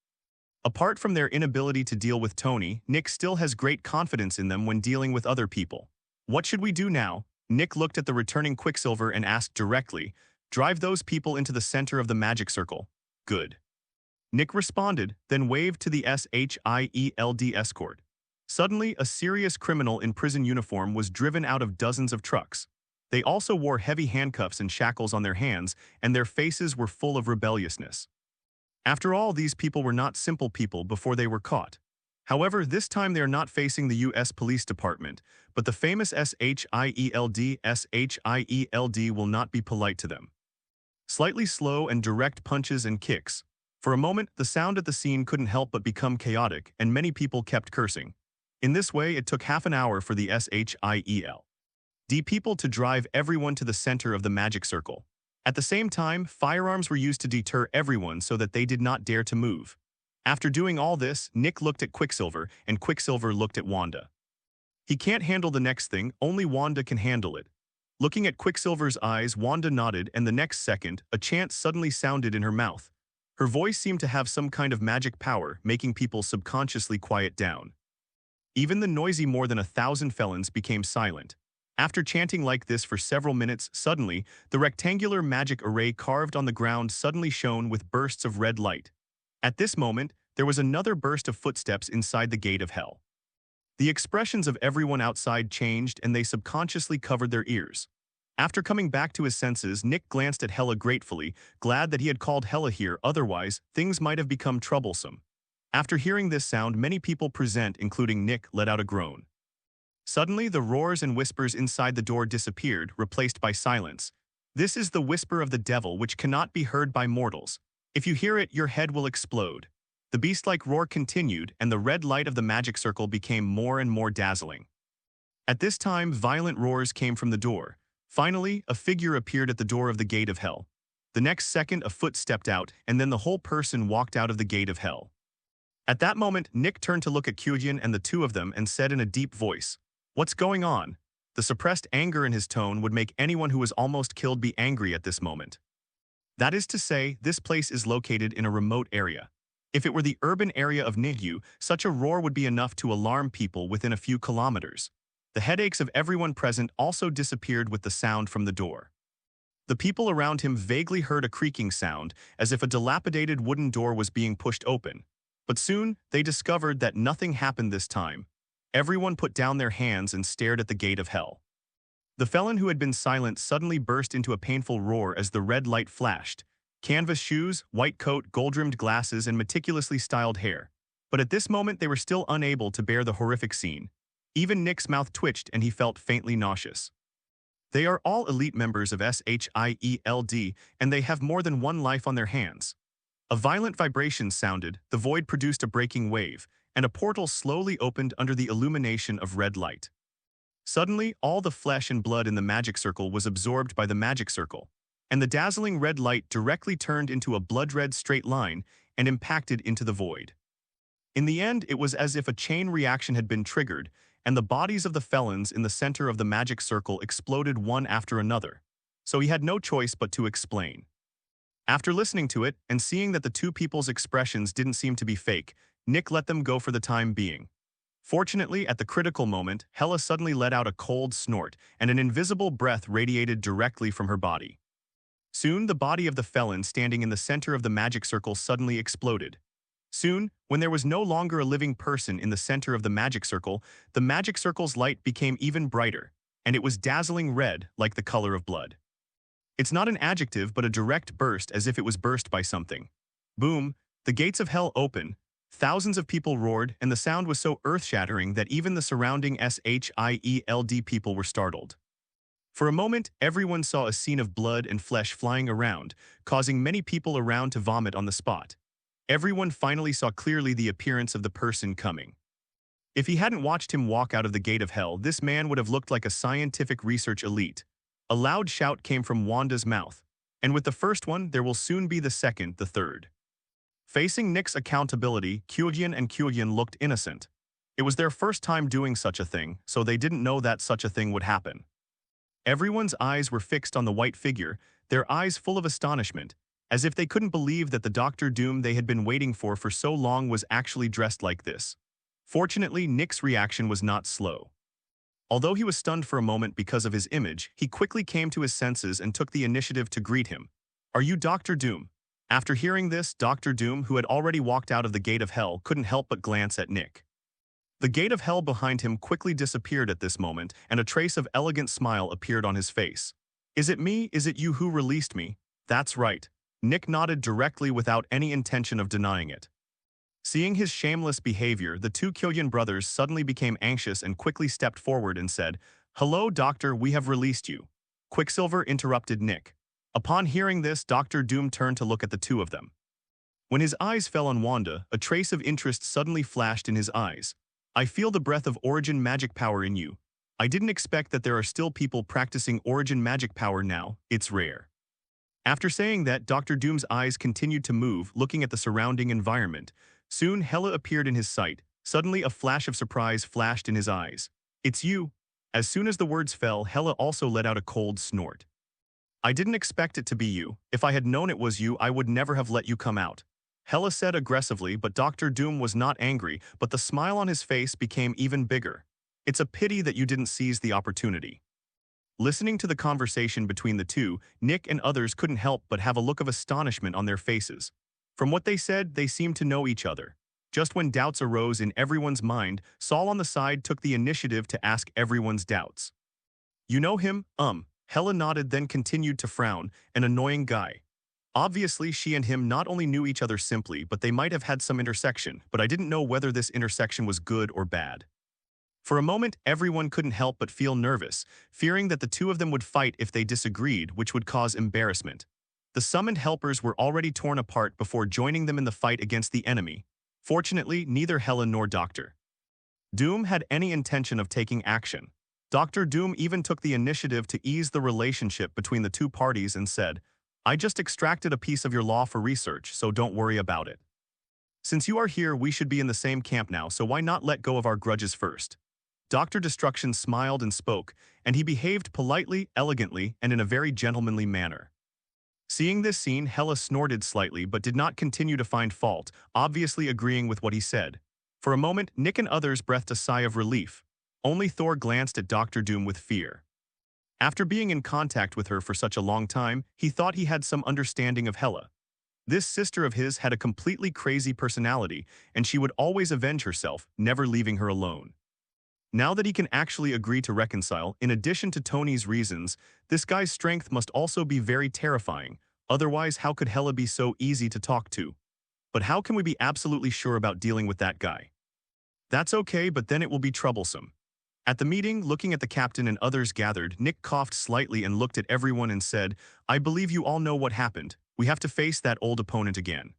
Apart from their inability to deal with Tony, Nick still has great confidence in them when dealing with other people. "What should we do now?" Nick looked at the returning Quicksilver and asked directly, "Drive those people into the center of the magic circle." "Good." Nick responded, then waved to the SHIELD escort. Suddenly, a serious criminal in prison uniform was driven out of dozens of trucks. They also wore heavy handcuffs and shackles on their hands, and their faces were full of rebelliousness. After all, these people were not simple people before they were caught. However, this time they are not facing the U.S. Police Department, but the famous SHIELD. SHIELD will not be polite to them. Slightly slow and direct punches and kicks. For a moment, the sound at the scene couldn't help but become chaotic, and many people kept cursing. In this way, it took half an hour for the SHIELD people to drive everyone to the center of the magic circle. At the same time, firearms were used to deter everyone so that they did not dare to move. After doing all this, Nick looked at Quicksilver, and Quicksilver looked at Wanda. He can't handle the next thing, only Wanda can handle it. Looking at Quicksilver's eyes, Wanda nodded, and the next second, a chant suddenly sounded in her mouth. Her voice seemed to have some kind of magic power, making people subconsciously quiet down. Even the noisy more than 1,000 felons became silent. After chanting like this for several minutes, suddenly, the rectangular magic array carved on the ground suddenly shone with bursts of red light. At this moment, there was another burst of footsteps inside the gate of hell. The expressions of everyone outside changed, and they subconsciously covered their ears. After coming back to his senses, Nick glanced at Hela gratefully, glad that he had called Hela here, otherwise, things might have become troublesome. After hearing this sound, many people present, including Nick, let out a groan. Suddenly, the roars and whispers inside the door disappeared, replaced by silence. This is the whisper of the devil, which cannot be heard by mortals. If you hear it, your head will explode. The beast-like roar continued, and the red light of the magic circle became more and more dazzling. At this time, violent roars came from the door. Finally, a figure appeared at the door of the gate of hell. The next second, a foot stepped out, and then the whole person walked out of the gate of hell. At that moment, Nick turned to look at Kyojin and the two of them and said in a deep voice, "What's going on?" The suppressed anger in his tone would make anyone who was almost killed be angry at this moment. That is to say, this place is located in a remote area. If it were the urban area of Niu, such a roar would be enough to alarm people within a few kilometers. The headaches of everyone present also disappeared with the sound from the door. The people around him vaguely heard a creaking sound, as if a dilapidated wooden door was being pushed open. But soon, they discovered that nothing happened this time. Everyone put down their hands and stared at the gate of hell. The felon who had been silent suddenly burst into a painful roar as the red light flashed. Canvas shoes, white coat, gold-rimmed glasses, and meticulously styled hair. But at this moment, they were still unable to bear the horrific scene. Even Nick's mouth twitched and he felt faintly nauseous. They are all elite members of SHIELD, and they have more than one life on their hands. A violent vibration sounded, the void produced a breaking wave, and a portal slowly opened under the illumination of red light. Suddenly, all the flesh and blood in the magic circle was absorbed by the magic circle, and the dazzling red light directly turned into a blood-red straight line and impacted into the void. In the end, it was as if a chain reaction had been triggered, and the bodies of the felons in the center of the magic circle exploded one after another. So he had no choice but to explain. After listening to it and seeing that the two people's expressions didn't seem to be fake, Nick let them go for the time being. Fortunately, at the critical moment, Hella suddenly let out a cold snort, and an invisible breath radiated directly from her body. Soon, the body of the felon standing in the center of the magic circle suddenly exploded. Soon, when there was no longer a living person in the center of the magic circle's light became even brighter, and it was dazzling red like the color of blood. It's not an adjective but a direct burst, as if it was burst by something. Boom, the gates of hell open, thousands of people roared, and the sound was so earth-shattering that even the surrounding SHIELD people were startled. For a moment, everyone saw a scene of blood and flesh flying around, causing many people around to vomit on the spot. Everyone finally saw clearly the appearance of the person coming. If he hadn't watched him walk out of the gate of hell, this man would have looked like a scientific research elite. A loud shout came from Wanda's mouth, and with the first one, there will soon be the second, the third. Facing Nick's accountability, Kyuhyun and Kyuhyun looked innocent. It was their first time doing such a thing, so they didn't know that such a thing would happen. Everyone's eyes were fixed on the white figure, their eyes full of astonishment, as if they couldn't believe that the Doctor Doom they had been waiting for so long was actually dressed like this. Fortunately, Nick's reaction was not slow. Although he was stunned for a moment because of his image, he quickly came to his senses and took the initiative to greet him. "Are you Doctor Doom?" After hearing this, Doctor Doom, who had already walked out of the gate of hell, couldn't help but glance at Nick. The gate of hell behind him quickly disappeared at this moment, and a trace of elegant smile appeared on his face. "Is it me? Is it you who released me?" "That's right." Nick nodded directly without any intention of denying it. Seeing his shameless behavior, the two Kyuhyun brothers suddenly became anxious and quickly stepped forward and said, "Hello, Doctor, we have released you." Quicksilver interrupted Nick. Upon hearing this, Doctor Doom turned to look at the two of them. When his eyes fell on Wanda, a trace of interest suddenly flashed in his eyes. "I feel the breath of origin magic power in you. I didn't expect that there are still people practicing origin magic power now. It's rare." After saying that, Dr. Doom's eyes continued to move, looking at the surrounding environment. Soon, Hela appeared in his sight. Suddenly, a flash of surprise flashed in his eyes. "It's you." As soon as the words fell, Hela also let out a cold snort. "I didn't expect it to be you. If I had known it was you, I would never have let you come out," Hela said aggressively, but Dr. Doom was not angry, but the smile on his face became even bigger. "It's a pity that you didn't seize the opportunity." Listening to the conversation between the two, Nick and others couldn't help but have a look of astonishment on their faces. From what they said, they seemed to know each other. Just when doubts arose in everyone's mind, Saul on the side took the initiative to ask everyone's doubts. "You know him?" Hela nodded, then continued to frown. "An annoying guy." Obviously, she and him not only knew each other simply, but they might have had some intersection, but I didn't know whether this intersection was good or bad. For a moment, everyone couldn't help but feel nervous, fearing that the two of them would fight if they disagreed, which would cause embarrassment. The summoned helpers were already torn apart before joining them in the fight against the enemy. Fortunately, neither Hela nor Dr. Doom had any intention of taking action. Dr. Doom even took the initiative to ease the relationship between the two parties and said, "I just extracted a piece of your law for research, so don't worry about it. Since you are here, we should be in the same camp now, so why not let go of our grudges first?" Dr. Destruction smiled and spoke, and he behaved politely, elegantly, and in a very gentlemanly manner. Seeing this scene, Hela snorted slightly but did not continue to find fault, obviously agreeing with what he said. For a moment, Nick and others breathed a sigh of relief. Only Thor glanced at Dr. Doom with fear. After being in contact with her for such a long time, he thought he had some understanding of Hela. This sister of his had a completely crazy personality, and she would always avenge herself, never leaving her alone. Now that he can actually agree to reconcile, in addition to Tony's reasons, this guy's strength must also be very terrifying. Otherwise, how could Hela be so easy to talk to? But how can we be absolutely sure about dealing with that guy? That's okay, but then it will be troublesome. At the meeting, looking at the captain and others gathered, Nick coughed slightly and looked at everyone and said, "I believe you all know what happened. We have to face that old opponent again."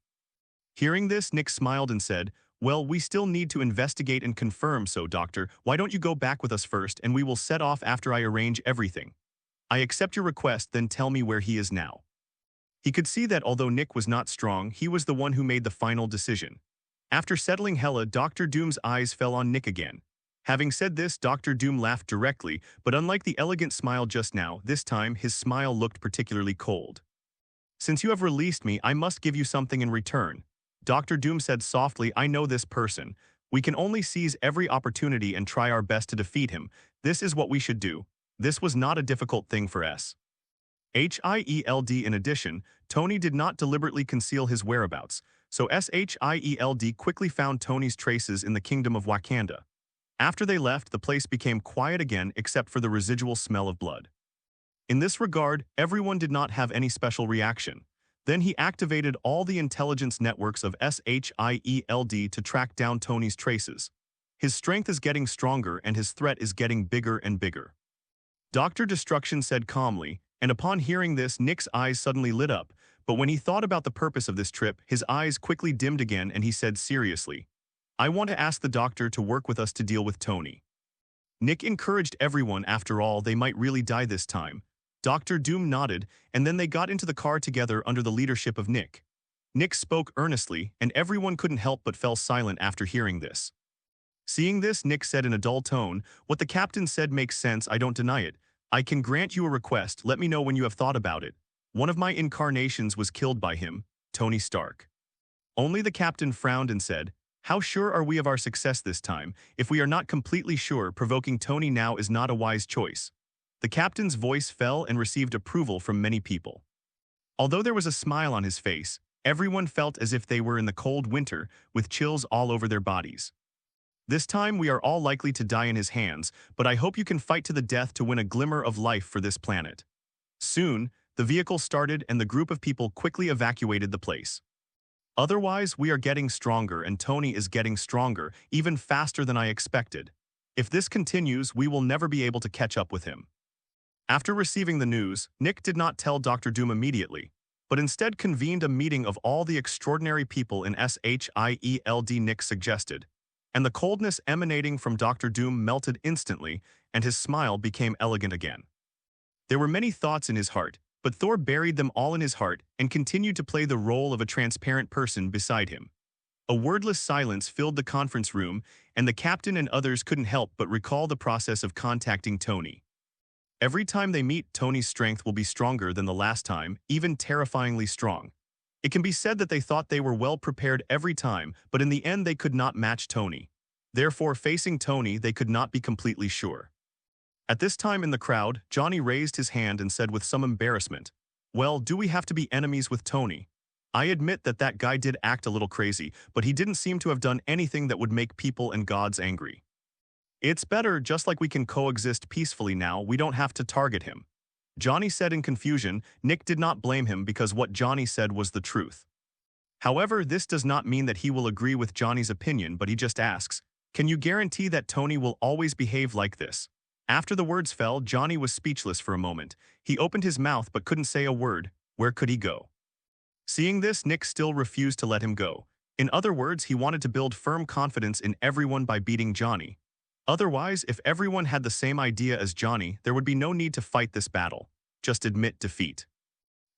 Hearing this, Nick smiled and said, "Well, we still need to investigate and confirm, so doctor, why don't you go back with us first and we will set off after I arrange everything. I accept your request, then tell me where he is now." He could see that although Nick was not strong, he was the one who made the final decision. After settling Hela, Dr. Doom's eyes fell on Nick again. Having said this, Dr. Doom laughed directly, but unlike the elegant smile just now, this time his smile looked particularly cold. "Since you have released me, I must give you something in return." Dr. Doom said softly, "I know this person. We can only seize every opportunity and try our best to defeat him. This is what we should do." This was not a difficult thing for SHIELD. In addition, Tony did not deliberately conceal his whereabouts, so SHIELD quickly found Tony's traces in the kingdom of Wakanda. After they left, the place became quiet again except for the residual smell of blood. In this regard, everyone did not have any special reaction. Then he activated all the intelligence networks of SHIELD to track down Tony's traces. His strength is getting stronger and his threat is getting bigger and bigger. Dr. Destruction said calmly, and upon hearing this, Nick's eyes suddenly lit up, but when he thought about the purpose of this trip, his eyes quickly dimmed again and he said seriously, "I want to ask the doctor to work with us to deal with Tony." Nick encouraged everyone, after all, they might really die this time. Dr. Doom nodded, and then they got into the car together under the leadership of Nick. Nick spoke earnestly, and everyone couldn't help but fell silent after hearing this. Seeing this, Nick said in a dull tone, "What the captain said makes sense, I don't deny it. I can grant you a request, let me know when you have thought about it. One of my incarnations was killed by him, Tony Stark." Only the captain frowned and said, "How sure are we of our success this time? If we are not completely sure, provoking Tony now is not a wise choice." The captain's voice fell and received approval from many people. Although there was a smile on his face, everyone felt as if they were in the cold winter, with chills all over their bodies. "This time we are all likely to die in his hands, but I hope you can fight to the death to win a glimmer of life for this planet." Soon, the vehicle started and the group of people quickly evacuated the place. "Otherwise, we are getting stronger and Tony is getting stronger, even faster than I expected. If this continues, we will never be able to catch up with him." After receiving the news, Nick did not tell Dr. Doom immediately, but instead convened a meeting of all the extraordinary people in SHIELD Nick suggested. And the coldness emanating from Dr. Doom melted instantly, and his smile became elegant again. There were many thoughts in his heart, but Thor buried them all in his heart and continued to play the role of a transparent person beside him. A wordless silence filled the conference room, and the captain and others couldn't help but recall the process of contacting Tony. Every time they meet, Tony's strength will be stronger than the last time, even terrifyingly strong. It can be said that they thought they were well prepared every time, but in the end they could not match Tony. Therefore, facing Tony, they could not be completely sure. At this time in the crowd, Johnny raised his hand and said with some embarrassment, "Well, do we have to be enemies with Tony? I admit that that guy did act a little crazy, but he didn't seem to have done anything that would make people and gods angry. It's better, just like we can coexist peacefully now, we don't have to target him." Johnny said in confusion. Nick did not blame him because what Johnny said was the truth. However, this does not mean that he will agree with Johnny's opinion, but he just asks, "Can you guarantee that Tony will always behave like this?" After the words fell, Johnny was speechless for a moment. He opened his mouth but couldn't say a word. Where could he go? Seeing this, Nick still refused to let him go. In other words, he wanted to build firm confidence in everyone by beating Johnny. Otherwise, if everyone had the same idea as Johnny, there would be no need to fight this battle. Just admit defeat.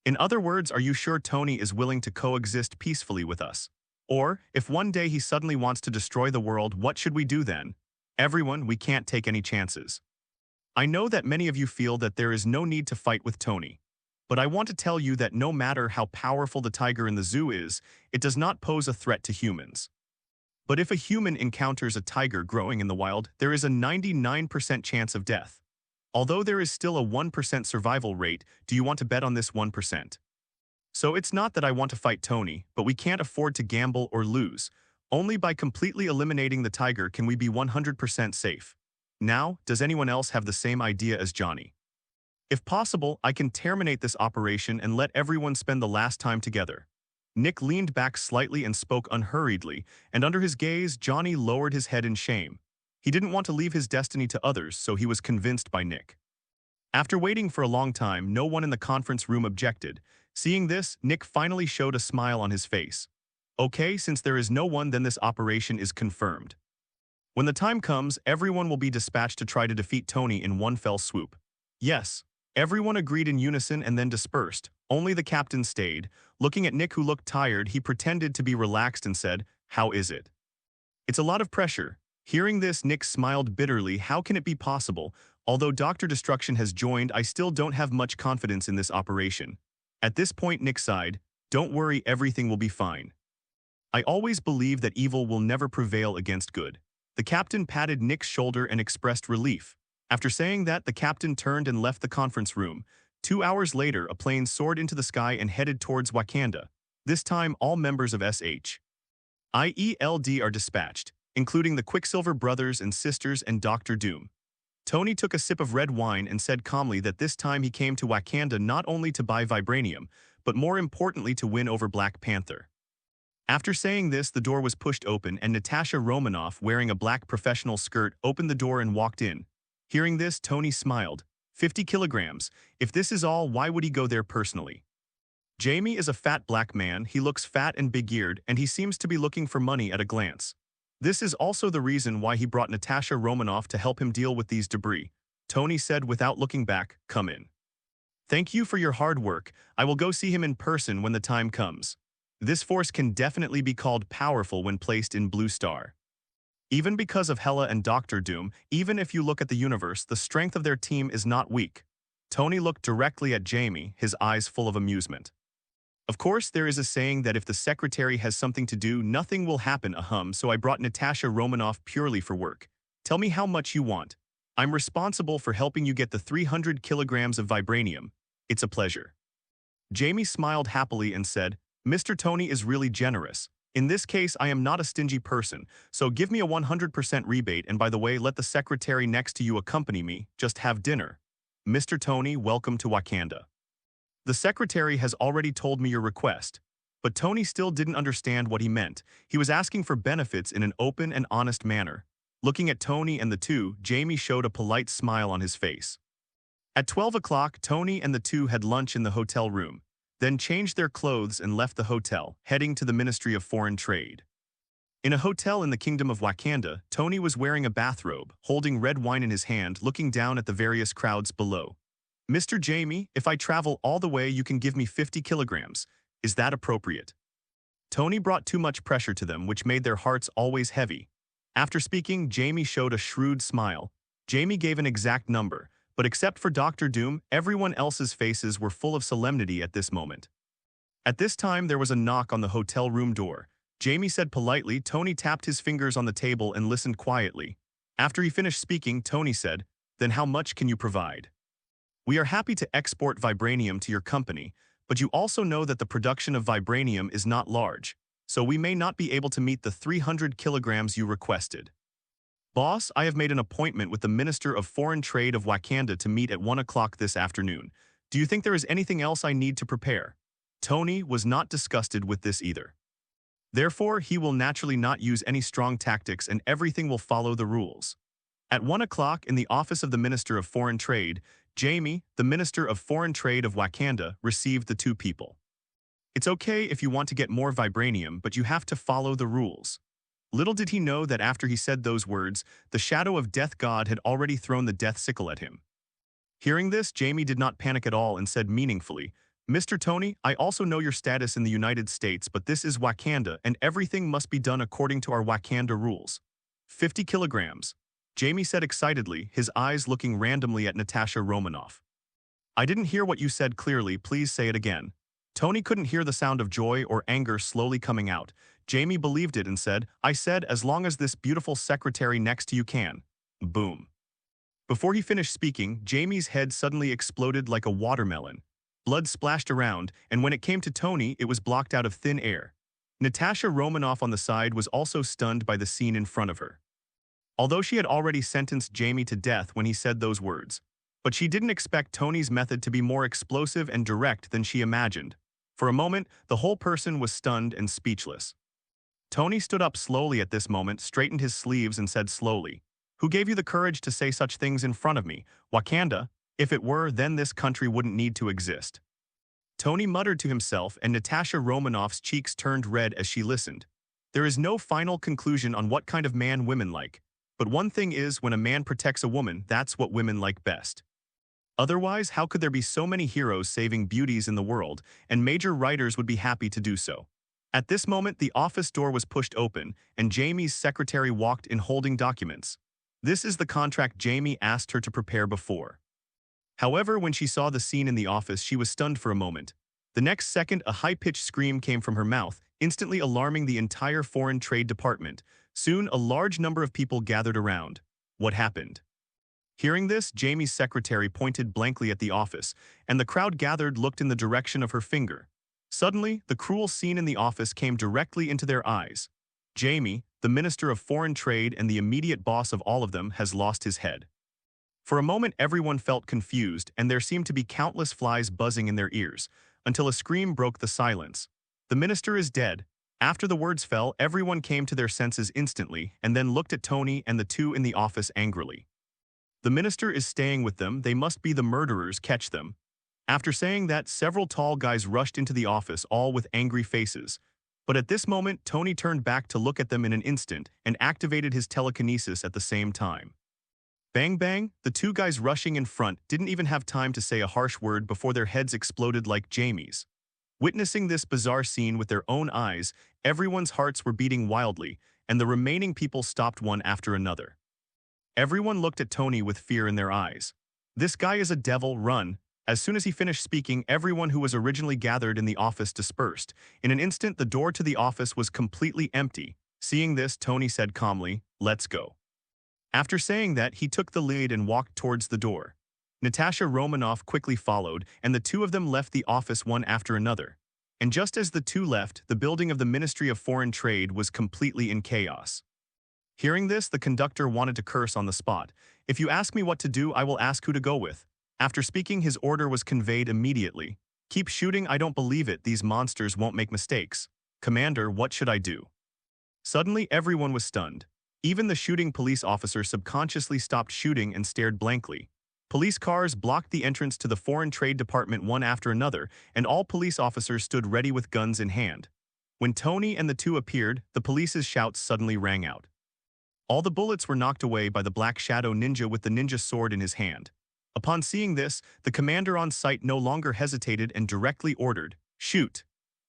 In other words, are you sure Tony is willing to coexist peacefully with us? Or, if one day he suddenly wants to destroy the world, what should we do then? Everyone, we can't take any chances. I know that many of you feel that there is no need to fight with Tony. But I want to tell you that no matter how powerful the tiger in the zoo is, it does not pose a threat to humans. But if a human encounters a tiger growing in the wild, there is a 99% chance of death. Although there is still a 1% survival rate, do you want to bet on this 1%? So it's not that I want to fight Tony, but we can't afford to gamble or lose. Only by completely eliminating the tiger can we be 100% safe. Now, does anyone else have the same idea as Johnny? If possible, I can terminate this operation and let everyone spend the last time together. Nick leaned back slightly and spoke unhurriedly, and under his gaze, Johnny lowered his head in shame. He didn't want to leave his destiny to others, so he was convinced by Nick. After waiting for a long time, no one in the conference room objected. Seeing this, Nick finally showed a smile on his face. Okay, since there is no one, then this operation is confirmed. When the time comes, everyone will be dispatched to try to defeat Tony in one fell swoop. Yes, everyone agreed in unison and then dispersed. Only the captain stayed. Looking at Nick, who looked tired, he pretended to be relaxed and said, "How is it?" "It's a lot of pressure." Hearing this, Nick smiled bitterly. "How can it be possible? Although Dr. Destruction has joined, I still don't have much confidence in this operation." At this point, Nick sighed. "Don't worry, everything will be fine. I always believe that evil will never prevail against good." The captain patted Nick's shoulder and expressed relief. After saying that, the captain turned and left the conference room. 2 hours later, a plane soared into the sky and headed towards Wakanda. This time, all members of SHIELD are dispatched, including the Quicksilver brothers and sisters and Dr. Doom. Tony took a sip of red wine and said calmly that this time he came to Wakanda not only to buy vibranium, but more importantly to win over Black Panther. After saying this, the door was pushed open and Natasha Romanoff, wearing a black professional skirt, opened the door and walked in. Hearing this, Tony smiled. 50 kilograms. If this is all, why would he go there personally? Jamie is a fat black man. He looks fat and big-eared, and he seems to be looking for money at a glance. This is also the reason why he brought Natasha Romanoff to help him deal with these debris. Tony said without looking back, "Come in. Thank you for your hard work. I will go see him in person when the time comes." This force can definitely be called powerful when placed in Blue Star. Even because of Hela and Dr. Doom, even if you look at the universe, the strength of their team is not weak. Tony looked directly at Jamie, his eyes full of amusement. "Of course, there is a saying that if the secretary has something to do, nothing will happen, so I brought Natasha Romanoff purely for work. Tell me how much you want. I'm responsible for helping you get the 300 kilograms of vibranium. It's a pleasure." Jamie smiled happily and said, "Mr. Tony is really generous. In this case, I am not a stingy person, so give me a 100% rebate, and by the way, let the secretary next to you accompany me, just have dinner. Mr. Tony, welcome to Wakanda. The secretary has already told me your request." But Tony still didn't understand what he meant. He was asking for benefits in an open and honest manner. Looking at Tony and the two, Jamie showed a polite smile on his face. At 12 o'clock, Tony and the two had lunch in the hotel room, then changed their clothes and left the hotel, heading to the Ministry of Foreign Trade. In a hotel in the Kingdom of Wakanda, Tony was wearing a bathrobe, holding red wine in his hand, looking down at the various crowds below. "Mr. Jamie, if I travel all the way, you can give me 50 kilograms. Is that appropriate?" Tony brought too much pressure to them, which made their hearts always heavy. After speaking, Jamie showed a shrewd smile. Jamie gave an exact number, but except for Dr. Doom, everyone else's faces were full of solemnity at this moment. At this time, there was a knock on the hotel room door. Jamie said politely. Tony tapped his fingers on the table and listened quietly. After he finished speaking, Tony said, "Then how much can you provide?" "We are happy to export vibranium to your company, but you also know that the production of vibranium is not large, so we may not be able to meet the 300 kilograms you requested." "Boss, I have made an appointment with the Minister of Foreign Trade of Wakanda to meet at 1 o'clock this afternoon. Do you think there is anything else I need to prepare?" Tony was not disgusted with this either. Therefore, he will naturally not use any strong tactics and everything will follow the rules. At 1 o'clock in the office of the Minister of Foreign Trade, Jamie, the Minister of Foreign Trade of Wakanda, received the two people. "It's okay if you want to get more vibranium, but you have to follow the rules." Little did he know that after he said those words, the shadow of Death God had already thrown the death sickle at him. Hearing this, Jamie did not panic at all and said meaningfully, "Mr. Tony, I also know your status in the United States, but this is Wakanda and everything must be done according to our Wakanda rules." 50 kilograms. Jamie said excitedly, his eyes looking randomly at Natasha Romanoff. "I didn't hear what you said clearly, please say it again." Tony couldn't hear the sound of joy or anger slowly coming out. Jamie believed it and said, "I said as long as this beautiful secretary next to you can." Boom. Before he finished speaking, Jamie's head suddenly exploded like a watermelon. Blood splashed around, and when it came to Tony, it was blocked out of thin air. Natasha Romanoff on the side was also stunned by the scene in front of her. Although she had already sentenced Jamie to death when he said those words, but she didn't expect Tony's method to be more explosive and direct than she imagined. For a moment, the whole person was stunned and speechless. Tony stood up slowly at this moment, straightened his sleeves and said slowly, "Who gave you the courage to say such things in front of me? Wakanda? If it were, then this country wouldn't need to exist." Tony muttered to himself, and Natasha Romanoff's cheeks turned red as she listened. There is no final conclusion on what kind of man women like, but one thing is, when a man protects a woman, that's what women like best. Otherwise, how could there be so many heroes saving beauties in the world, and major writers would be happy to do so? At this moment, the office door was pushed open, and Jamie's secretary walked in holding documents. This is the contract Jamie asked her to prepare before. However, when she saw the scene in the office, she was stunned for a moment. The next second, a high-pitched scream came from her mouth, instantly alarming the entire foreign trade department. Soon, a large number of people gathered around. What happened? Hearing this, Jamie's secretary pointed blankly at the office, and the crowd gathered looked in the direction of her finger. Suddenly, the cruel scene in the office came directly into their eyes. Jamie, the Minister of Foreign Trade and the immediate boss of all of them, has lost his head. For a moment, everyone felt confused, and there seemed to be countless flies buzzing in their ears, until a scream broke the silence. The minister is dead. After the words fell, everyone came to their senses instantly, and then looked at Tony and the two in the office angrily. The minister is staying with them, they must be the murderers, catch them. After saying that, several tall guys rushed into the office, all with angry faces. But at this moment, Tony turned back to look at them in an instant, and activated his telekinesis at the same time. Bang bang, the two guys rushing in front didn't even have time to say a harsh word before their heads exploded like Jamie's. Witnessing this bizarre scene with their own eyes, everyone's hearts were beating wildly, and the remaining people stopped one after another. Everyone looked at Tony with fear in their eyes. This guy is a devil, run. As soon as he finished speaking, everyone who was originally gathered in the office dispersed. In an instant, the door to the office was completely empty. Seeing this, Tony said calmly, "Let's go." After saying that, he took the lead and walked towards the door. Natasha Romanoff quickly followed, and the two of them left the office one after another. And just as the two left, the building of the Ministry of Foreign Trade was completely in chaos. Hearing this, the conductor wanted to curse on the spot. "If you ask me what to do, I will ask who to go with." After speaking, his order was conveyed immediately. "Keep shooting, I don't believe it, these monsters won't make mistakes. Commander, what should I do?" Suddenly, everyone was stunned. Even the shooting police officer subconsciously stopped shooting and stared blankly. Police cars blocked the entrance to the Foreign Trade Department one after another, and all police officers stood ready with guns in hand. When Tony and the two appeared, the police's shouts suddenly rang out. All the bullets were knocked away by the Black Shadow Ninja with the ninja sword in his hand. Upon seeing this, the commander on site no longer hesitated and directly ordered, "Shoot."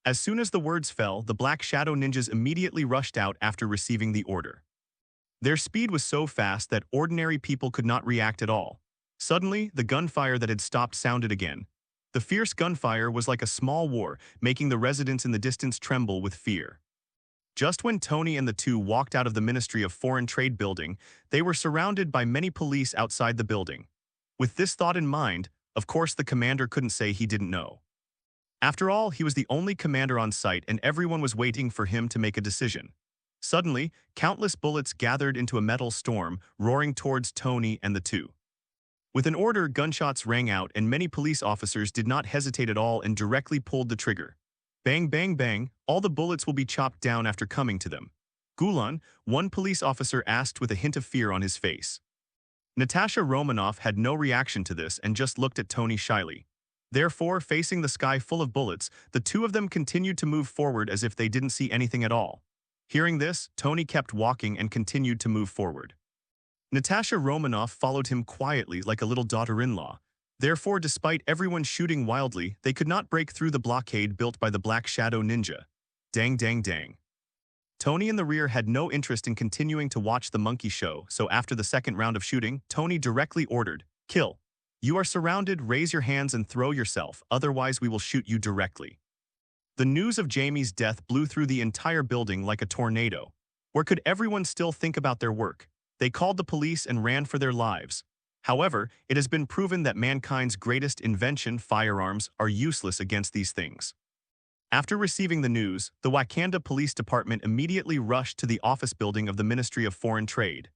As soon as the words fell, the Black Shadow Ninjas immediately rushed out after receiving the order. Their speed was so fast that ordinary people could not react at all. Suddenly, the gunfire that had stopped sounded again. The fierce gunfire was like a small war, making the residents in the distance tremble with fear. Just when Tony and the two walked out of the Ministry of Foreign Trade building, they were surrounded by many police outside the building. With this thought in mind, of course the commander couldn't say he didn't know. After all, he was the only commander on site, and everyone was waiting for him to make a decision. Suddenly, countless bullets gathered into a metal storm, roaring towards Tony and the two. With an order, gunshots rang out, and many police officers did not hesitate at all and directly pulled the trigger. Bang, bang, bang, all the bullets will be chopped down after coming to them. Gulan, one police officer asked with a hint of fear on his face. Natasha Romanoff had no reaction to this and just looked at Tony shyly. Therefore, facing the sky full of bullets, the two of them continued to move forward as if they didn't see anything at all. Hearing this, Tony kept walking and continued to move forward. Natasha Romanoff followed him quietly like a little daughter-in-law. Therefore, despite everyone shooting wildly, they could not break through the blockade built by the Black Shadow Ninja. Dang, dang, dang. Tony in the rear had no interest in continuing to watch the monkey show, so after the second round of shooting, Tony directly ordered, "Kill. You are surrounded, raise your hands and throw yourself, otherwise we will shoot you directly." The news of Jamie's death blew through the entire building like a tornado. Where could everyone still think about their work? They called the police and ran for their lives. However, it has been proven that mankind's greatest invention, firearms, are useless against these things. After receiving the news, the Wakanda Police Department immediately rushed to the office building of the Ministry of Foreign Trade.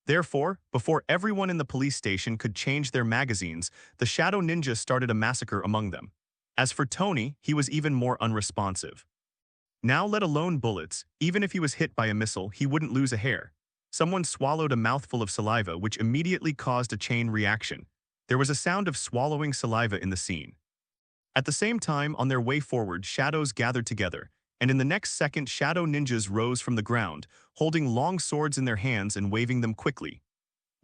Therefore, before everyone in the police station could change their magazines, the Shadow Ninja started a massacre among them. As for Tony, he was even more unresponsive. Now, let alone bullets, even if he was hit by a missile, he wouldn't lose a hair. Someone swallowed a mouthful of saliva, which immediately caused a chain reaction. There was a sound of swallowing saliva in the scene. At the same time, on their way forward, shadows gathered together, and in the next second shadow ninjas rose from the ground, holding long swords in their hands and waving them quickly.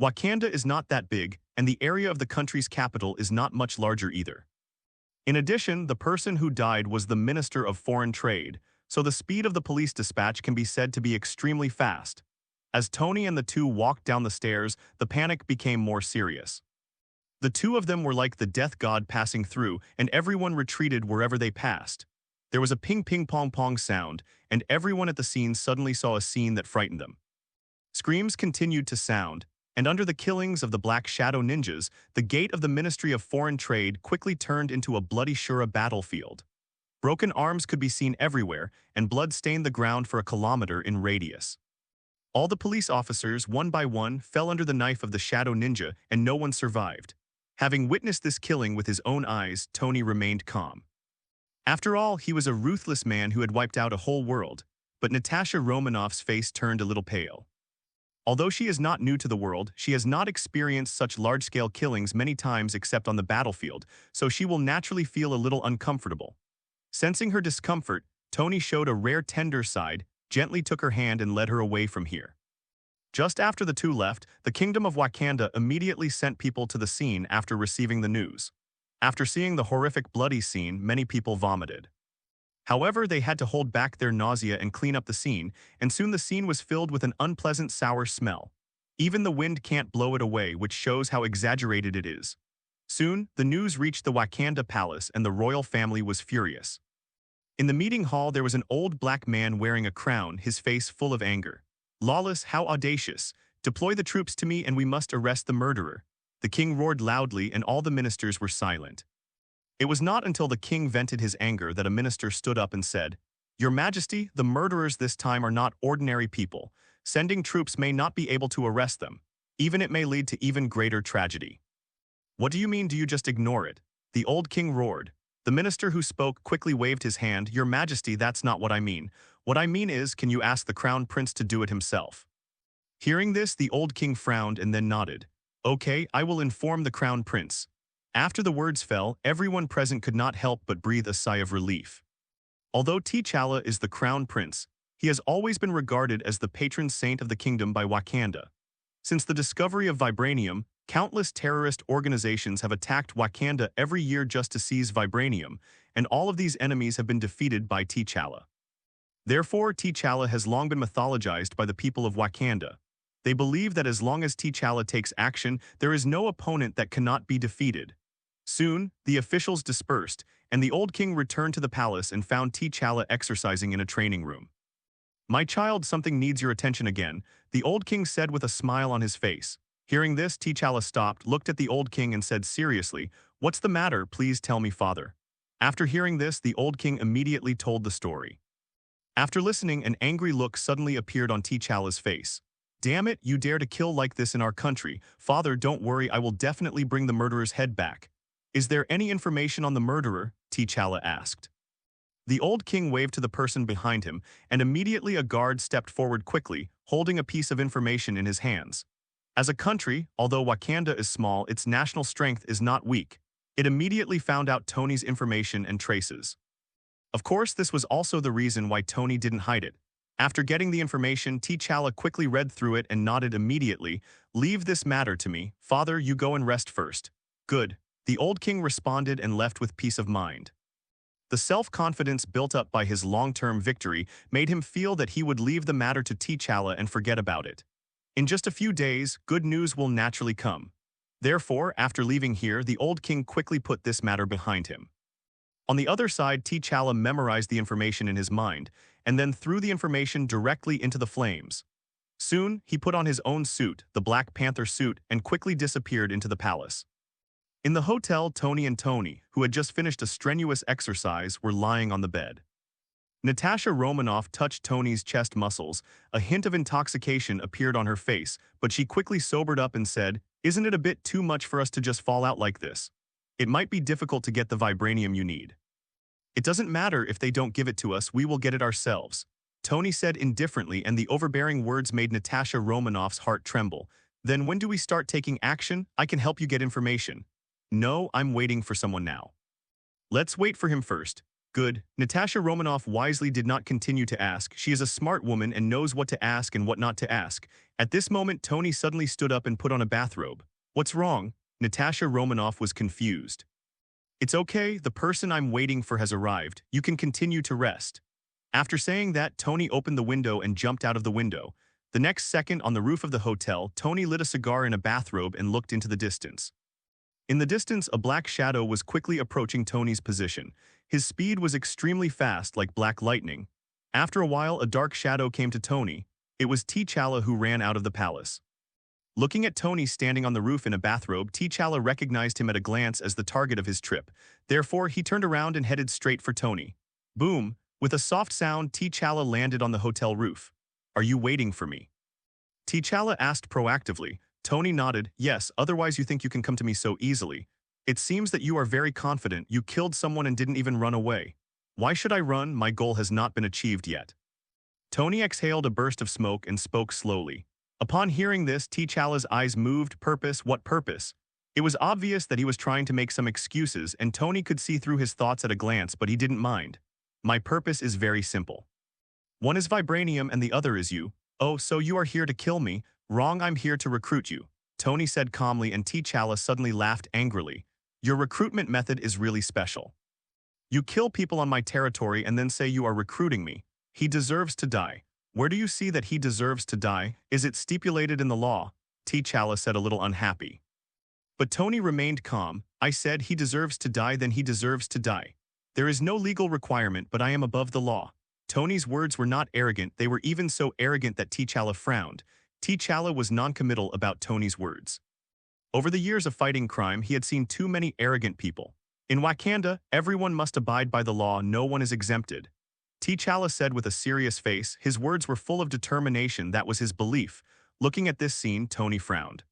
Wakanda is not that big, and the area of the country's capital is not much larger either. In addition, the person who died was the Minister of Foreign Trade, so the speed of the police dispatch can be said to be extremely fast. As Tony and the two walked down the stairs, the panic became more serious. The two of them were like the death god passing through, and everyone retreated wherever they passed. There was a ping-ping-pong-pong sound, and everyone at the scene suddenly saw a scene that frightened them. Screams continued to sound, and under the killings of the Black Shadow Ninjas, the gate of the Ministry of Foreign Trade quickly turned into a bloody Shura battlefield. Broken arms could be seen everywhere, and blood stained the ground for a kilometer in radius. All the police officers, one by one, fell under the knife of the Shadow Ninja, and no one survived. Having witnessed this killing with his own eyes, Tony remained calm. After all, he was a ruthless man who had wiped out a whole world, but Natasha Romanoff's face turned a little pale. Although she is not new to the world, she has not experienced such large-scale killings many times except on the battlefield, so she will naturally feel a little uncomfortable. Sensing her discomfort, Tony showed a rare tender side, gently took her hand and led her away from here. Just after the two left, the Kingdom of Wakanda immediately sent people to the scene after receiving the news. After seeing the horrific bloody scene, many people vomited. However, they had to hold back their nausea and clean up the scene, and soon the scene was filled with an unpleasant sour smell. Even the wind can't blow it away, which shows how exaggerated it is. Soon, the news reached the Wakanda palace and the royal family was furious. In the meeting hall there was an old black man wearing a crown, his face full of anger. "Lawless, how audacious! Deploy the troops to me and we must arrest the murderer." The king roared loudly and all the ministers were silent. It was not until the king vented his anger that a minister stood up and said, "Your Majesty, the murderers this time are not ordinary people. Sending troops may not be able to arrest them. Even it may lead to even greater tragedy." "What do you mean? Do you just ignore it?" The old king roared. The minister who spoke quickly waved his hand. "Your Majesty, that's not what I mean. What I mean is, can you ask the crown prince to do it himself?" Hearing this, the old king frowned and then nodded. "Okay, I will inform the crown prince." After the words fell, everyone present could not help but breathe a sigh of relief. Although T'Challa is the crown prince, he has always been regarded as the patron saint of the kingdom by Wakanda. Since the discovery of vibranium, countless terrorist organizations have attacked Wakanda every year just to seize vibranium, and all of these enemies have been defeated by T'Challa. Therefore, T'Challa has long been mythologized by the people of Wakanda. They believe that as long as T'Challa takes action, there is no opponent that cannot be defeated. Soon, the officials dispersed, and the old king returned to the palace and found T'Challa exercising in a training room. "My child, something needs your attention again," the old king said with a smile on his face. Hearing this, T'Challa stopped, looked at the old king and said seriously, "What's the matter? Please tell me, father." After hearing this, the old king immediately told the story. After listening, an angry look suddenly appeared on T'Challa's face. "Damn it, you dare to kill like this in our country. Father, don't worry, I will definitely bring the murderer's head back." "Is there any information on the murderer?" T'Challa asked. The old king waved to the person behind him, and immediately a guard stepped forward quickly, holding a piece of information in his hands. As a country, although Wakanda is small, its national strength is not weak. It immediately found out Tony's information and traces. Of course, this was also the reason why Tony didn't hide it. After getting the information, T'Challa quickly read through it and nodded immediately. "Leave this matter to me. Father, you go and rest first." "Good." The old king responded and left with peace of mind. The self-confidence built up by his long-term victory made him feel that he would leave the matter to T'Challa and forget about it. In just a few days, good news will naturally come. Therefore, after leaving here, the old king quickly put this matter behind him. On the other side, T'Challa memorized the information in his mind, and then threw the information directly into the flames. Soon, he put on his own suit, the Black Panther suit, and quickly disappeared into the palace. In the hotel, Tony and Tony, who had just finished a strenuous exercise, were lying on the bed. Natasha Romanoff touched Tony's chest muscles. A hint of intoxication appeared on her face, but she quickly sobered up and said, "Isn't it a bit too much for us to just fall out like this? It might be difficult to get the vibranium you need." "It doesn't matter if they don't give it to us, we will get it ourselves," Tony said indifferently, and the overbearing words made Natasha Romanoff's heart tremble. "Then when do we start taking action? I can help you get information." "No, I'm waiting for someone now." Let's wait for him first. Good. Natasha Romanoff wisely did not continue to ask. She is a smart woman and knows what to ask and what not to ask. At this moment, Tony suddenly stood up and put on a bathrobe. What's wrong? Natasha Romanoff was confused. It's okay, the person I'm waiting for has arrived. You can continue to rest. After saying that, Tony opened the window and jumped out of the window. The next second, on the roof of the hotel, Tony lit a cigar in a bathrobe and looked into the distance. In the distance, a black shadow was quickly approaching Tony's position. His speed was extremely fast, like black lightning. After a while, a dark shadow came to Tony. It was T'Challa who ran out of the palace. Looking at Tony standing on the roof in a bathrobe, T'Challa recognized him at a glance as the target of his trip. Therefore, he turned around and headed straight for Tony. Boom! With a soft sound, T'Challa landed on the hotel roof. Are you waiting for me? T'Challa asked proactively. Tony nodded. Yes, otherwise you think you can come to me so easily. It seems that you are very confident. You killed someone and didn't even run away. Why should I run? My goal has not been achieved yet. Tony exhaled a burst of smoke and spoke slowly. Upon hearing this, T'Challa's eyes moved. Purpose? What purpose? It was obvious that he was trying to make some excuses, and Tony could see through his thoughts at a glance, but he didn't mind. My purpose is very simple. One is vibranium and the other is you. Oh, so you are here to kill me? Wrong, I'm here to recruit you, Tony said calmly, and T'Challa suddenly laughed angrily. Your recruitment method is really special. You kill people on my territory and then say you are recruiting me. He deserves to die. Where do you see that he deserves to die? Is it stipulated in the law? T'Challa said, a little unhappy. But Tony remained calm. I said he deserves to die, then he deserves to die. There is no legal requirement, but I am above the law. Tony's words were not arrogant, they were even so arrogant that T'Challa frowned. T'Challa was non-committal about Tony's words. Over the years of fighting crime, he had seen too many arrogant people. In Wakanda, everyone must abide by the law, no one is exempted. T'Challa said with a serious face. His words were full of determination, that was his belief. Looking at this scene, Tony frowned.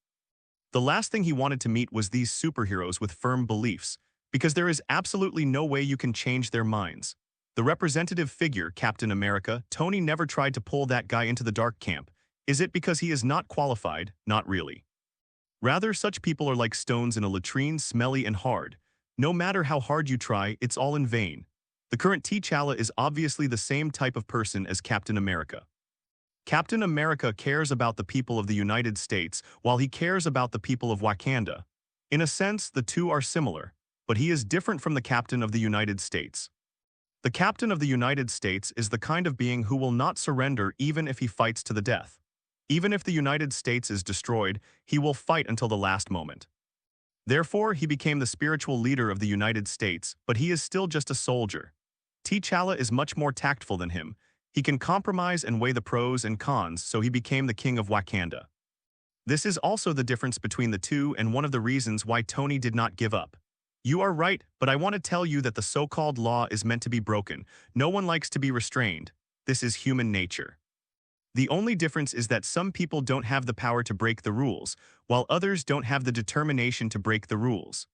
The last thing he wanted to meet was these superheroes with firm beliefs, because there is absolutely no way you can change their minds. The representative figure, Captain America, Tony never tried to pull that guy into the dark camp. Is it because he is not qualified? Not really. Rather, such people are like stones in a latrine, smelly and hard. No matter how hard you try, it's all in vain. The current T'Challa is obviously the same type of person as Captain America. Captain America cares about the people of the United States, while he cares about the people of Wakanda. In a sense, the two are similar, but he is different from the Captain of the United States. The Captain of the United States is the kind of being who will not surrender even if he fights to the death. Even if the United States is destroyed, he will fight until the last moment. Therefore, he became the spiritual leader of the United States, but he is still just a soldier. T'Challa is much more tactful than him. He can compromise and weigh the pros and cons, so he became the king of Wakanda. This is also the difference between the two and one of the reasons why Tony did not give up. You are right, but I want to tell you that the so-called law is meant to be broken. No one likes to be restrained. This is human nature. The only difference is that some people don't have the power to break the rules, while others don't have the determination to break the rules.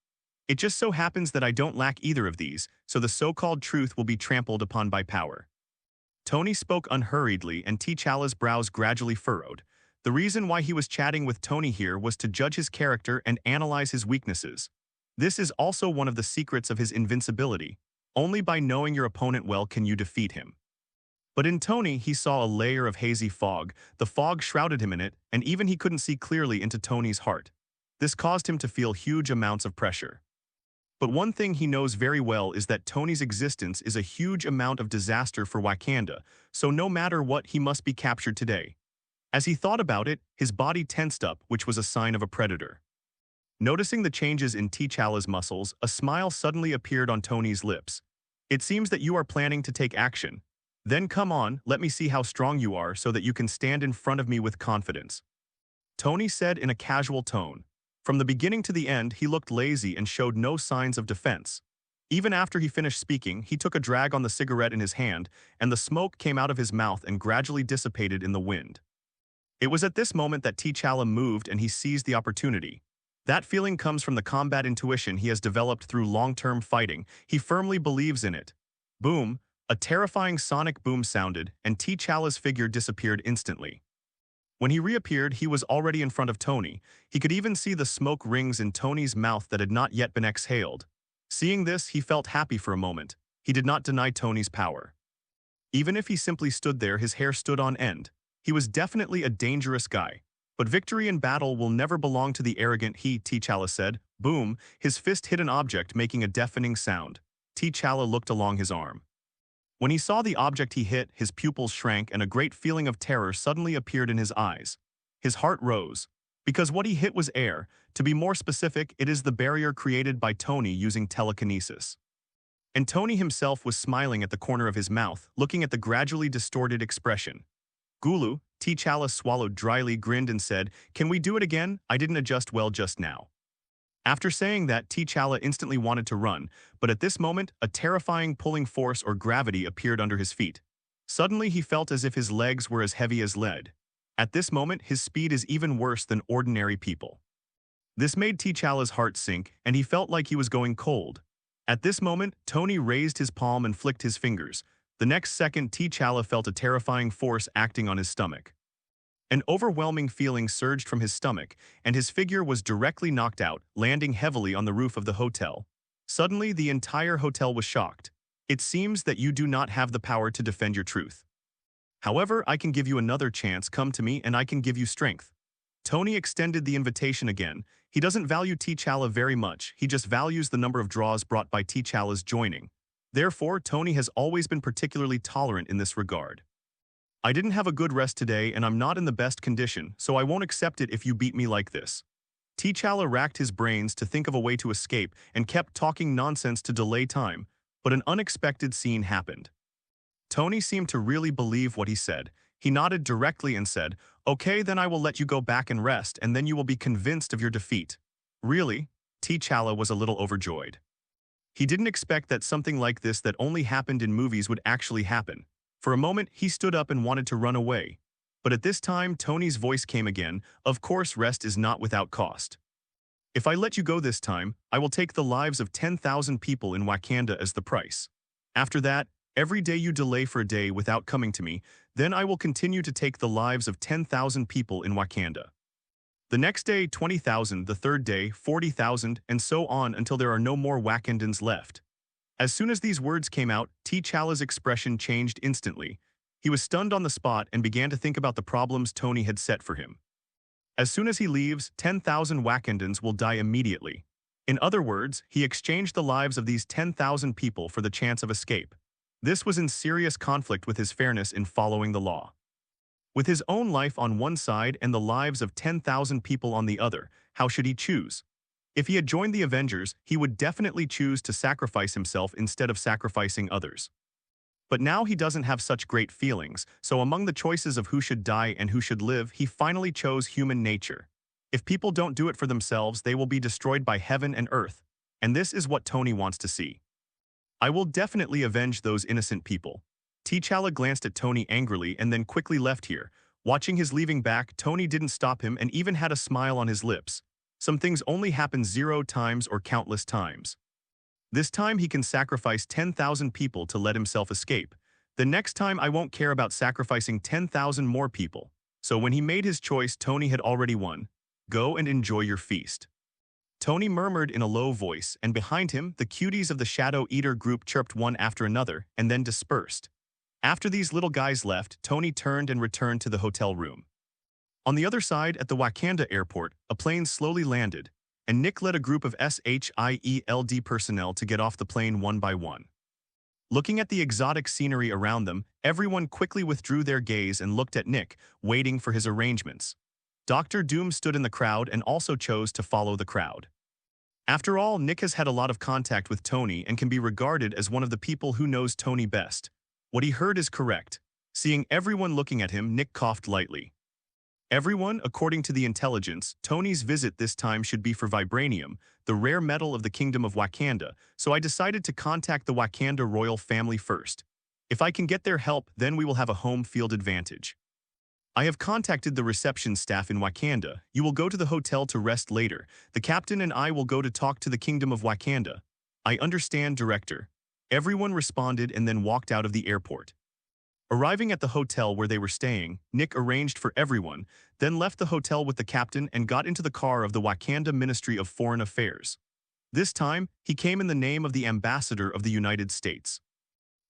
It just so happens that I don't lack either of these, so the so-called truth will be trampled upon by power. Tony spoke unhurriedly, and T'Challa's brows gradually furrowed. The reason why he was chatting with Tony here was to judge his character and analyze his weaknesses. This is also one of the secrets of his invincibility. Only by knowing your opponent well can you defeat him. But in Tony, he saw a layer of hazy fog. The fog shrouded him in it, and even he couldn't see clearly into Tony's heart. This caused him to feel huge amounts of pressure. But one thing he knows very well is that Tony's existence is a huge amount of disaster for Wakanda, so no matter what, he must be captured today. As he thought about it, his body tensed up, which was a sign of a predator. Noticing the changes in T'Challa's muscles, a smile suddenly appeared on Tony's lips. It seems that you are planning to take action. Then come on, let me see how strong you are so that you can stand in front of me with confidence. Tony said in a casual tone. From the beginning to the end, he looked lazy and showed no signs of defense. Even after he finished speaking, he took a drag on the cigarette in his hand, and the smoke came out of his mouth and gradually dissipated in the wind. It was at this moment that T'Challa moved and he seized the opportunity. That feeling comes from the combat intuition he has developed through long-term fighting. He firmly believes in it. Boom! A terrifying sonic boom sounded, and T'Challa's figure disappeared instantly. When he reappeared, he was already in front of Tony. He could even see the smoke rings in Tony's mouth that had not yet been exhaled. Seeing this, he felt happy for a moment. He did not deny Tony's power. Even if he simply stood there, his hair stood on end. He was definitely a dangerous guy. But victory in battle will never belong to the arrogant, T'Challa said. Boom, his fist hit an object, making a deafening sound. T'Challa looked along his arm. When he saw the object he hit, his pupils shrank and a great feeling of terror suddenly appeared in his eyes. His heart rose. Because what he hit was air. To be more specific, it is the barrier created by Tony using telekinesis. And Tony himself was smiling at the corner of his mouth, looking at the gradually distorted expression. Gulu, T'Challa swallowed dryly, grinned and said, "Can we do it again? I didn't adjust well just now." After saying that, T'Challa instantly wanted to run, but at this moment, a terrifying pulling force or gravity appeared under his feet. Suddenly, he felt as if his legs were as heavy as lead. At this moment, his speed is even worse than ordinary people. This made T'Challa's heart sink, and he felt like he was going cold. At this moment, Tony raised his palm and flicked his fingers. The next second, T'Challa felt a terrifying force acting on his stomach. An overwhelming feeling surged from his stomach, and his figure was directly knocked out, landing heavily on the roof of the hotel. Suddenly, the entire hotel was shocked. It seems that you do not have the power to defend your truth. However, I can give you another chance. Come to me and I can give you strength. Tony extended the invitation again. He doesn't value T'Challa very much. He just values the number of draws brought by T'Challa's joining. Therefore, Tony has always been particularly tolerant in this regard. I didn't have a good rest today and I'm not in the best condition, so I won't accept it if you beat me like this. T'Challa racked his brains to think of a way to escape and kept talking nonsense to delay time, but an unexpected scene happened. Tony seemed to really believe what he said. He nodded directly and said, "Okay, then I will let you go back and rest and then you will be convinced of your defeat." Really? T'Challa was a little overjoyed. He didn't expect that something like this that only happened in movies would actually happen. For a moment, he stood up and wanted to run away. But at this time, Tony's voice came again. Of course, rest is not without cost. If I let you go this time, I will take the lives of 10,000 people in Wakanda as the price. After that, every day you delay for a day without coming to me, then I will continue to take the lives of 10,000 people in Wakanda. The next day, 20,000, the third day, 40,000, and so on until there are no more Wakandans left. As soon as these words came out, T'Challa's expression changed instantly. He was stunned on the spot and began to think about the problems Tony had set for him. As soon as he leaves, 10,000 Wakandans will die immediately. In other words, he exchanged the lives of these 10,000 people for the chance of escape. This was in serious conflict with his fairness in following the law. With his own life on one side and the lives of 10,000 people on the other, how should he choose? If he had joined the Avengers, he would definitely choose to sacrifice himself instead of sacrificing others. But now he doesn't have such great feelings, so among the choices of who should die and who should live, he finally chose human nature. If people don't do it for themselves, they will be destroyed by heaven and earth. And this is what Tony wants to see. I will definitely avenge those innocent people. T'Challa glanced at Tony angrily and then quickly left here. Watching his leaving back, Tony didn't stop him and even had a smile on his lips. Some things only happen 0 times or countless times. This time he can sacrifice 10,000 people to let himself escape. The next time I won't care about sacrificing 10,000 more people. So when he made his choice, Tony had already won. Go and enjoy your feast. Tony murmured in a low voice, and behind him, the cuties of the Shadow Eater group chirped one after another and then dispersed. After these little guys left, Tony turned and returned to the hotel room. On the other side, at the Wakanda airport, a plane slowly landed, and Nick led a group of SHIELD personnel to get off the plane one by one. Looking at the exotic scenery around them, everyone quickly withdrew their gaze and looked at Nick, waiting for his arrangements. Dr. Doom stood in the crowd and also chose to follow the crowd. After all, Nick has had a lot of contact with Tony and can be regarded as one of the people who knows Tony best. What he heard is correct. Seeing everyone looking at him, Nick coughed lightly. Everyone, according to the intelligence, Tony's visit this time should be for vibranium, the rare metal of the Kingdom of Wakanda, so I decided to contact the Wakanda royal family first. If I can get their help, then we will have a home field advantage. I have contacted the reception staff in Wakanda. You will go to the hotel to rest later. The captain and I will go to talk to the Kingdom of Wakanda. I understand, Director. Everyone responded and then walked out of the airport. Arriving at the hotel where they were staying, Nick arranged for everyone, then left the hotel with the captain and got into the car of the Wakanda Ministry of Foreign Affairs. This time, he came in the name of the ambassador of the United States.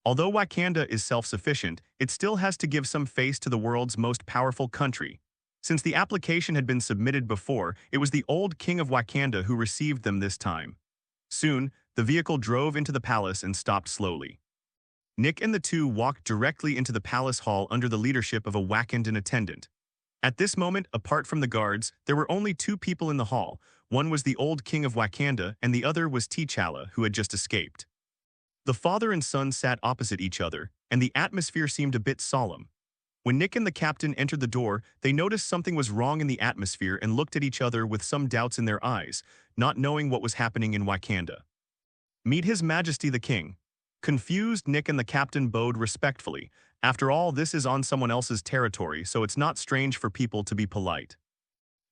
Although Wakanda is self-sufficient, it still has to give some face to the world's most powerful country. Since the application had been submitted before, it was the old king of Wakanda who received them this time. Soon, the vehicle drove into the palace and stopped slowly. Nick and the two walked directly into the palace hall under the leadership of a Wakandan attendant. At this moment, apart from the guards, there were only two people in the hall. One was the old king of Wakanda, and the other was T'Challa, who had just escaped. The father and son sat opposite each other, and the atmosphere seemed a bit solemn. When Nick and the captain entered the door, they noticed something was wrong in the atmosphere and looked at each other with some doubts in their eyes, not knowing what was happening in Wakanda. "Meet His Majesty the King." Confused, Nick and the captain bowed respectfully. After all, this is on someone else's territory, so it's not strange for people to be polite.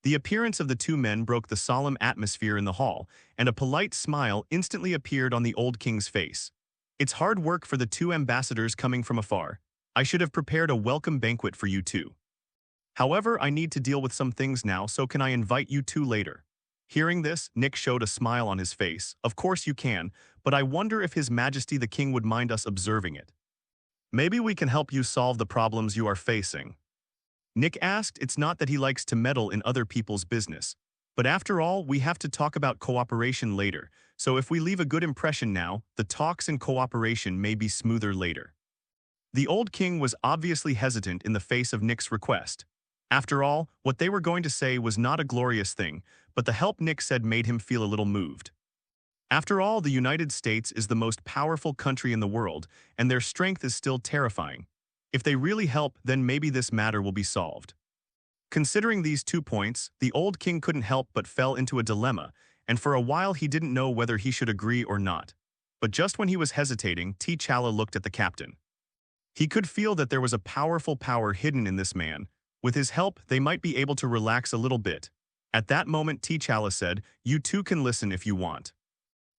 The appearance of the two men broke the solemn atmosphere in the hall, and a polite smile instantly appeared on the old king's face. "It's hard work for the two ambassadors coming from afar. I should have prepared a welcome banquet for you two. However, I need to deal with some things now, so can I invite you two later?" Hearing this, Nick showed a smile on his face. "Of course you can, but I wonder if His Majesty the King would mind us observing it. Maybe we can help you solve the problems you are facing." Nick asked. It's not that he likes to meddle in other people's business. But after all, we have to talk about cooperation later, so if we leave a good impression now, the talks and cooperation may be smoother later. The old king was obviously hesitant in the face of Nick's request. After all, what they were going to say was not a glorious thing, but the help Nick said made him feel a little moved. After all, the United States is the most powerful country in the world, and their strength is still terrifying. If they really help, then maybe this matter will be solved. Considering these 2 points, the old king couldn't help but fell into a dilemma, and for a while he didn't know whether he should agree or not. But just when he was hesitating, T'Challa looked at the captain. He could feel that there was a powerful power hidden in this man. With his help, they might be able to relax a little bit. At that moment, T'Challa said, "You two can listen if you want."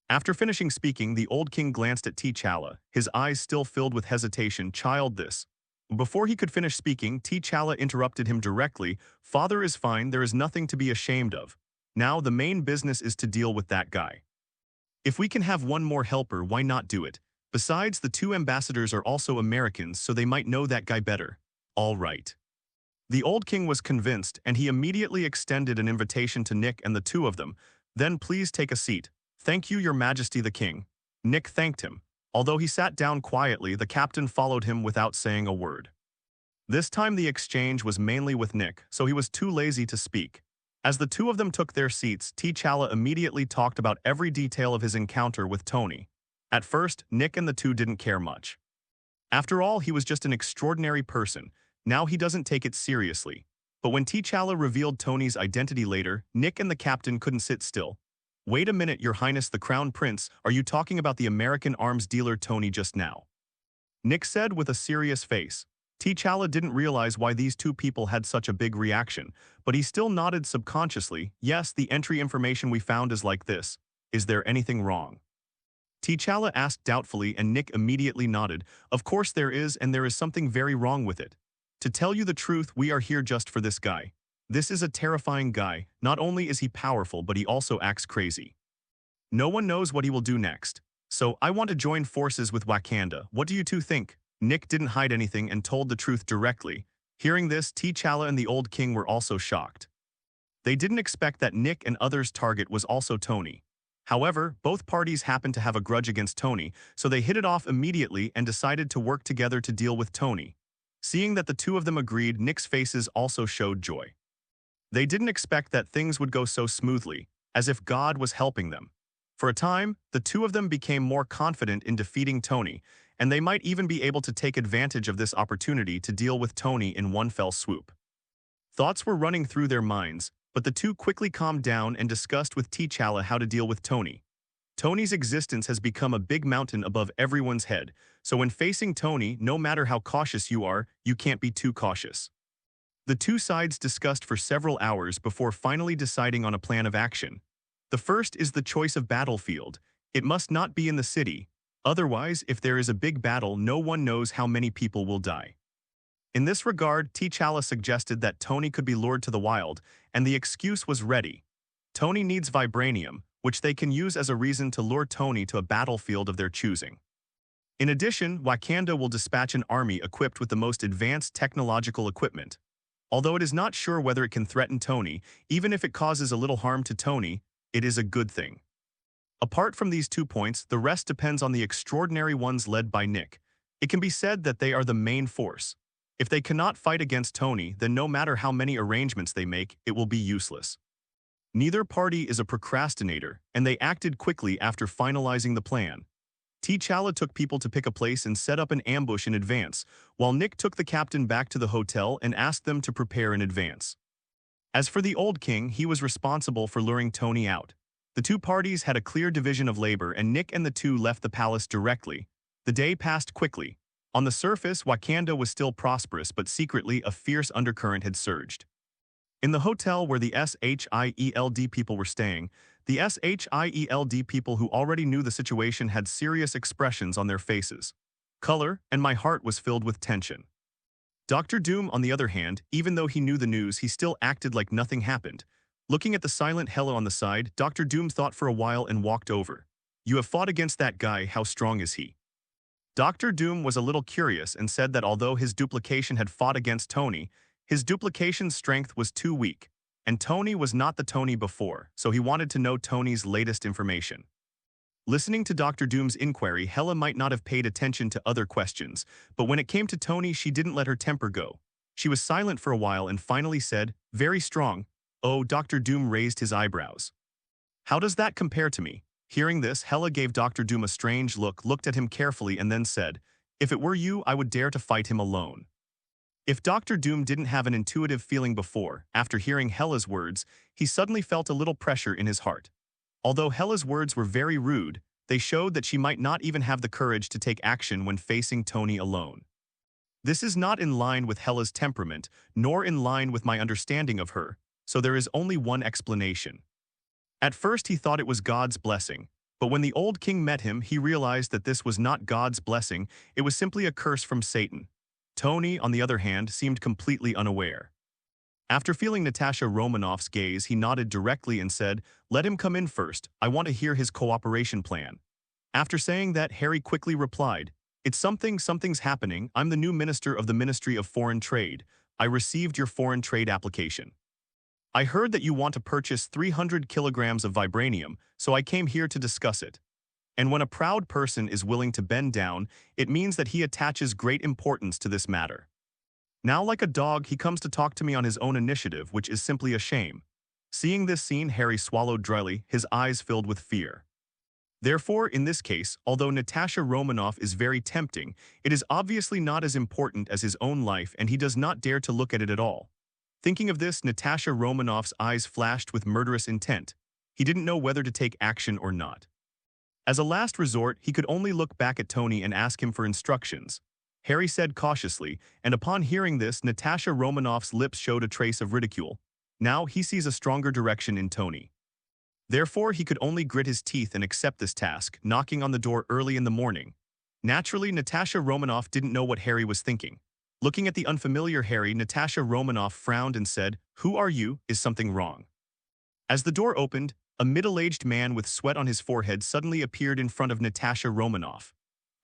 After finishing speaking, the old king glanced at T'Challa, his eyes still filled with hesitation. "Child, this." Before he could finish speaking, T'Challa interrupted him directly. "Father is fine, there is nothing to be ashamed of. Now the main business is to deal with that guy. If we can have one more helper, why not do it? Besides, the two ambassadors are also Americans, so they might know that guy better." "All right." The old king was convinced, and he immediately extended an invitation to Nick and the two of them. "Then please take a seat." "Thank you, Your Majesty the King." Nick thanked him. Although he sat down quietly, the captain followed him without saying a word. This time the exchange was mainly with Nick, so he was too lazy to speak. As the two of them took their seats, T'Challa immediately talked about every detail of his encounter with Tony. At first, Nick and the two didn't care much. After all, he was just an extraordinary person. Now he doesn't take it seriously. But when T'Challa revealed Tony's identity later, Nick and the captain couldn't sit still. "Wait a minute, Your Highness the Crown Prince, are you talking about the American arms dealer Tony just now?" Nick said with a serious face. T'Challa didn't realize why these two people had such a big reaction, but he still nodded subconsciously. "Yes, the entry information we found is like this. Is there anything wrong?" T'Challa asked doubtfully, and Nick immediately nodded. "Of course there is, and there is something very wrong with it. To tell you the truth, we are here just for this guy. This is a terrifying guy. Not only is he powerful, but he also acts crazy. No one knows what he will do next. So I want to join forces with Wakanda. What do you two think?" Nick didn't hide anything and told the truth directly. Hearing this, T'Challa and the old king were also shocked. They didn't expect that Nick and others' target was also Tony. However, both parties happened to have a grudge against Tony, so they hit it off immediately and decided to work together to deal with Tony. Seeing that the two of them agreed, Nick's faces also showed joy. They didn't expect that things would go so smoothly, as if God was helping them. For a time, the two of them became more confident in defeating Tony, and they might even be able to take advantage of this opportunity to deal with Tony in one fell swoop. Thoughts were running through their minds, but the two quickly calmed down and discussed with T'Challa how to deal with Tony. Tony's existence has become a big mountain above everyone's head, so when facing Tony, no matter how cautious you are, you can't be too cautious. The two sides discussed for several hours before finally deciding on a plan of action. The first is the choice of battlefield. It must not be in the city. Otherwise, if there is a big battle, no one knows how many people will die. In this regard, T'Challa suggested that Tony could be lured to the wild, and the excuse was ready. Tony needs vibranium, which they can use as a reason to lure Tony to a battlefield of their choosing. In addition, Wakanda will dispatch an army equipped with the most advanced technological equipment. Although it is not sure whether it can threaten Tony, even if it causes a little harm to Tony, it is a good thing. Apart from these 2 points, the rest depends on the extraordinary ones led by Nick. It can be said that they are the main force. If they cannot fight against Tony, then no matter how many arrangements they make, it will be useless. Neither party is a procrastinator, and they acted quickly after finalizing the plan. T'Challa took people to pick a place and set up an ambush in advance, while Nick took the captain back to the hotel and asked them to prepare in advance. As for the old king, he was responsible for luring Tony out. The 2 parties had a clear division of labor, and Nick and the 2 left the palace directly. The day passed quickly. On the surface, Wakanda was still prosperous, but secretly a fierce undercurrent had surged. In the hotel where the SHIELD people were staying, the SHIELD people who already knew the situation had serious expressions on their faces. Color, and my heart was filled with tension. Dr. Doom, on the other hand, even though he knew the news, he still acted like nothing happened. Looking at the silent Hela on the side, Dr. Doom thought for a while and walked over. "You have fought against that guy, how strong is he?" Dr. Doom was a little curious and said that although his duplication had fought against Tony, his duplication's strength was too weak, and Tony was not the Tony before, so he wanted to know Tony's latest information. Listening to Dr. Doom's inquiry, Hela might not have paid attention to other questions, but when it came to Tony, she didn't let her temper go. She was silent for a while and finally said, "Very strong." Oh, Dr. Doom raised his eyebrows. "How does that compare to me?" Hearing this, Hela gave Dr. Doom a strange look, looked at him carefully, and then said, "If it were you, I would dare to fight him alone." If Dr. Doom didn't have an intuitive feeling before, after hearing Hela's words, he suddenly felt a little pressure in his heart. Although Hela's words were very rude, they showed that she might not even have the courage to take action when facing Tony alone. This is not in line with Hela's temperament, nor in line with my understanding of her, so there is only one explanation. At first he thought it was God's blessing, but when the old king met him, he realized that this was not God's blessing, it was simply a curse from Satan. Tony, on the other hand, seemed completely unaware. After feeling Natasha Romanoff's gaze, he nodded directly and said, "Let him come in first, I want to hear his cooperation plan." After saying that, Harry quickly replied, "It's something's happening. I'm the new minister of the Ministry of Foreign Trade. I received your foreign trade application. I heard that you want to purchase 300 kilograms of vibranium, so I came here to discuss it. And when a proud person is willing to bend down, it means that he attaches great importance to this matter. Now, like a dog, he comes to talk to me on his own initiative, which is simply a shame." Seeing this scene, Harry swallowed dryly, his eyes filled with fear. Therefore, in this case, although Natasha Romanoff is very tempting, it is obviously not as important as his own life, and he does not dare to look at it at all. Thinking of this, Natasha Romanoff's eyes flashed with murderous intent. He didn't know whether to take action or not. As a last resort, he could only look back at Tony and ask him for instructions. Harry said cautiously, and upon hearing this, Natasha Romanoff's lips showed a trace of ridicule. Now he sees a stronger direction in Tony. Therefore, he could only grit his teeth and accept this task, knocking on the door early in the morning. Naturally, Natasha Romanoff didn't know what Harry was thinking. Looking at the unfamiliar Harry, Natasha Romanoff frowned and said, "Who are you? Is something wrong?" As the door opened, a middle-aged man with sweat on his forehead suddenly appeared in front of Natasha Romanoff.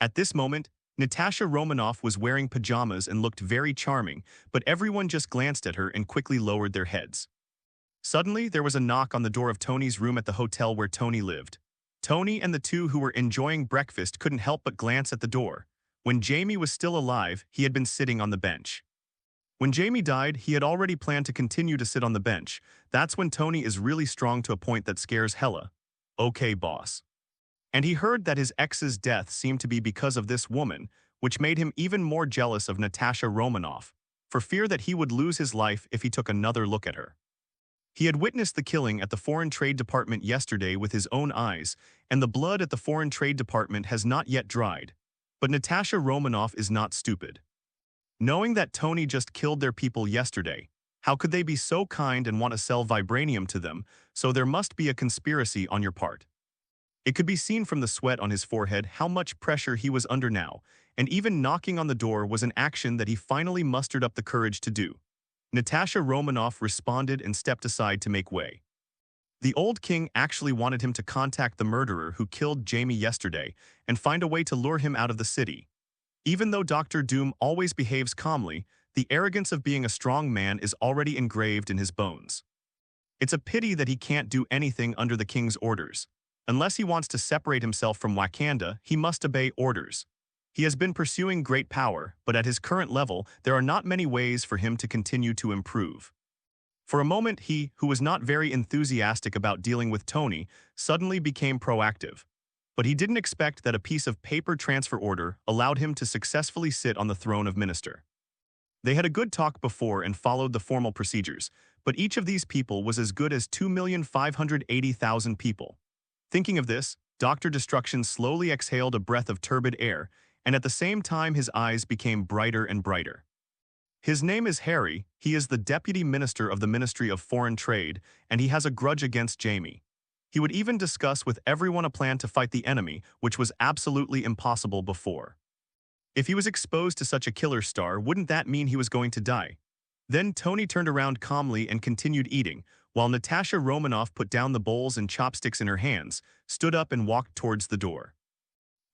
At this moment, Natasha Romanoff was wearing pajamas and looked very charming, but everyone just glanced at her and quickly lowered their heads. Suddenly, there was a knock on the door of Tony's room at the hotel where Tony lived. Tony and the 2 who were enjoying breakfast couldn't help but glance at the door. When Jamie was still alive, he had been sitting on the bench. When Jamie died, he had already planned to continue to sit on the bench. That's when Tony is really strong to a point that scares Hela. "Okay, boss." And he heard that his ex's death seemed to be because of this woman, which made him even more jealous of Natasha Romanoff, for fear that he would lose his life if he took another look at her. He had witnessed the killing at the Foreign Trade Department yesterday with his own eyes, and the blood at the Foreign Trade Department has not yet dried. But Natasha Romanoff is not stupid. Knowing that Tony just killed their people yesterday, how could they be so kind and want to sell vibranium to them? So there must be a conspiracy on your part. It could be seen from the sweat on his forehead how much pressure he was under now, and even knocking on the door was an action that he finally mustered up the courage to do. Natasha Romanoff responded and stepped aside to make way. The old king actually wanted him to contact the murderer who killed Jamie yesterday and find a way to lure him out of the city. Even though Dr. Doom always behaves calmly, the arrogance of being a strong man is already engraved in his bones. It's a pity that he can't do anything under the king's orders. Unless he wants to separate himself from Wakanda, he must obey orders. He has been pursuing great power, but at his current level, there are not many ways for him to continue to improve. For a moment he, who was not very enthusiastic about dealing with Tony, suddenly became proactive. But he didn't expect that a piece of paper transfer order allowed him to successfully sit on the throne of minister. They had a good talk before and followed the formal procedures, but each of these people was as good as 2,580,000 people. Thinking of this, Dr. Destruction slowly exhaled a breath of turbid air, and at the same time his eyes became brighter and brighter. His name is Harry, he is the Deputy Minister of the Ministry of Foreign Trade, and he has a grudge against Jamie. He would even discuss with everyone a plan to fight the enemy, which was absolutely impossible before. If he was exposed to such a killer star, wouldn't that mean he was going to die? Then Tony turned around calmly and continued eating, while Natasha Romanoff put down the bowls and chopsticks in her hands, stood up and walked towards the door.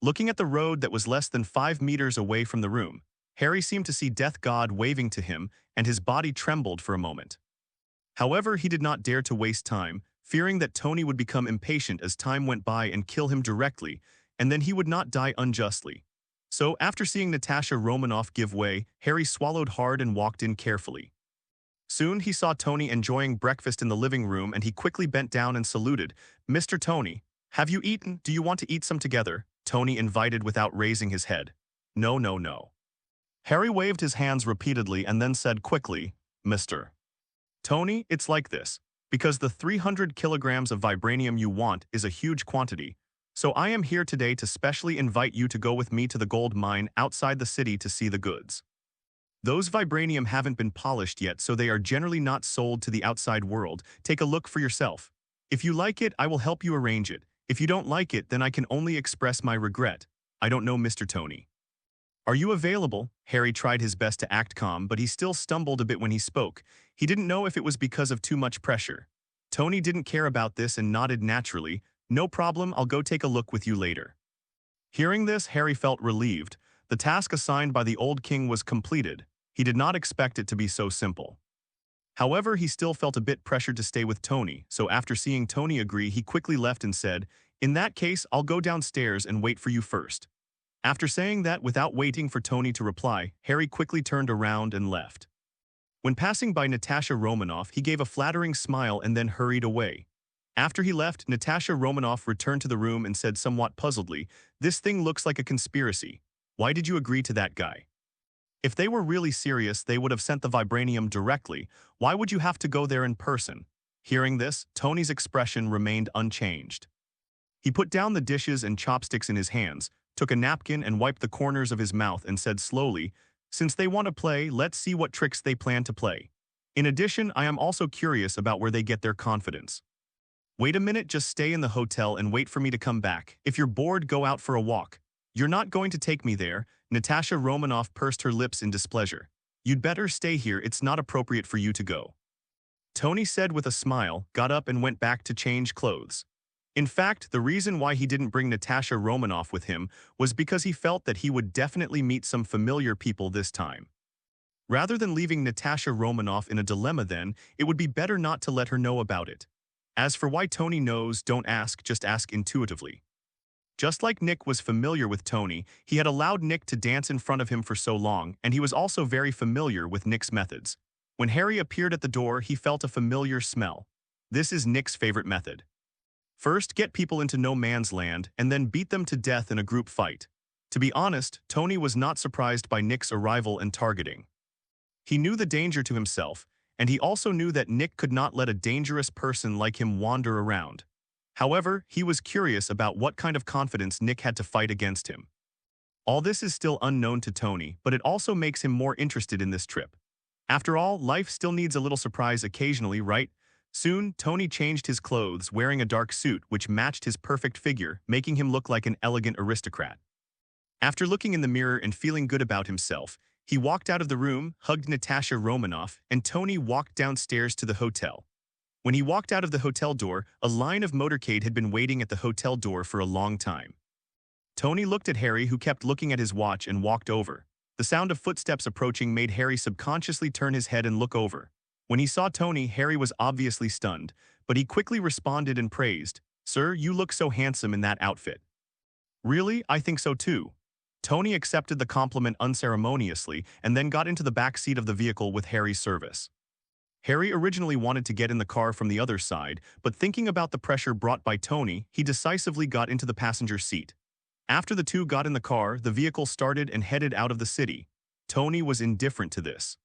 Looking at the road that was less than 5 meters away from the room, Harry seemed to see Death God waving to him, and his body trembled for a moment. However, he did not dare to waste time, fearing that Tony would become impatient as time went by and kill him directly, and then he would not die unjustly. So, after seeing Natasha Romanoff give way, Harry swallowed hard and walked in carefully. Soon he saw Tony enjoying breakfast in the living room and he quickly bent down and saluted. "Mr. Tony, have you eaten? Do you want to eat some together?" Tony invited without raising his head. "No, no, no." Harry waved his hands repeatedly and then said quickly, "Mr. Tony, it's like this. Because the 300 kilograms of vibranium you want is a huge quantity, so I am here today to specially invite you to go with me to the gold mine outside the city to see the goods. Those vibranium haven't been polished yet, so they are generally not sold to the outside world. Take a look for yourself. If you like it, I will help you arrange it. If you don't like it, then I can only express my regret. I don't know, Mr. Tony. Are you available?" Harry tried his best to act calm, but he still stumbled a bit when he spoke. He didn't know if it was because of too much pressure. Tony didn't care about this and nodded naturally. "No problem, I'll go take a look with you later." Hearing this, Harry felt relieved. The task assigned by the old king was completed. He did not expect it to be so simple. However, he still felt a bit pressured to stay with Tony, so after seeing Tony agree, he quickly left and said, "In that case, I'll go downstairs and wait for you first." After saying that, without waiting for Tony to reply, Harry quickly turned around and left. When passing by Natasha Romanoff, he gave a flattering smile and then hurried away. After he left, Natasha Romanoff returned to the room and said somewhat puzzledly, "This thing looks like a conspiracy. Why did you agree to that guy? If they were really serious, they would have sent the vibranium directly. Why would you have to go there in person?" Hearing this, Tony's expression remained unchanged. He put down the dishes and chopsticks in his hands, took a napkin and wiped the corners of his mouth and said slowly, "Since they want to play, let's see what tricks they plan to play. In addition, I am also curious about where they get their confidence. Wait a minute, just stay in the hotel and wait for me to come back. If you're bored, go out for a walk. You're not going to take me there." Natasha Romanoff pursed her lips in displeasure. "You'd better stay here, it's not appropriate for you to go." Tony said with a smile, got up and went back to change clothes. In fact, the reason why he didn't bring Natasha Romanoff with him was because he felt that he would definitely meet some familiar people this time. Rather than leaving Natasha Romanoff in a dilemma then, it would be better not to let her know about it. As for why Tony knows, don't ask, just ask intuitively. Just like Nick was familiar with Tony, he had allowed Nick to dance in front of him for so long, and he was also very familiar with Nick's methods. When Harry appeared at the door, he felt a familiar smell. This is Nick's favorite method. First, get people into no man's land, and then beat them to death in a group fight. To be honest, Tony was not surprised by Nick's arrival and targeting. He knew the danger to himself, and he also knew that Nick could not let a dangerous person like him wander around. However, he was curious about what kind of confidence Nick had to fight against him. All this is still unknown to Tony, but it also makes him more interested in this trip. After all, life still needs a little surprise occasionally, right? Soon, Tony changed his clothes, wearing a dark suit which matched his perfect figure, making him look like an elegant aristocrat. After looking in the mirror and feeling good about himself, he walked out of the room, hugged Natasha Romanoff, and Tony walked downstairs to the hotel. When he walked out of the hotel door, a line of motorcade had been waiting at the hotel door for a long time. Tony looked at Harry, who kept looking at his watch, and walked over. The sound of footsteps approaching made Harry subconsciously turn his head and look over. When he saw Tony, Harry was obviously stunned, but he quickly responded and praised, "Sir, you look so handsome in that outfit." "Really? I think so too." Tony accepted the compliment unceremoniously and then got into the back seat of the vehicle with Harry's service. Harry originally wanted to get in the car from the other side, but thinking about the pressure brought by Tony, he decisively got into the passenger seat. After the two got in the car, the vehicle started and headed out of the city. Tony was indifferent to this.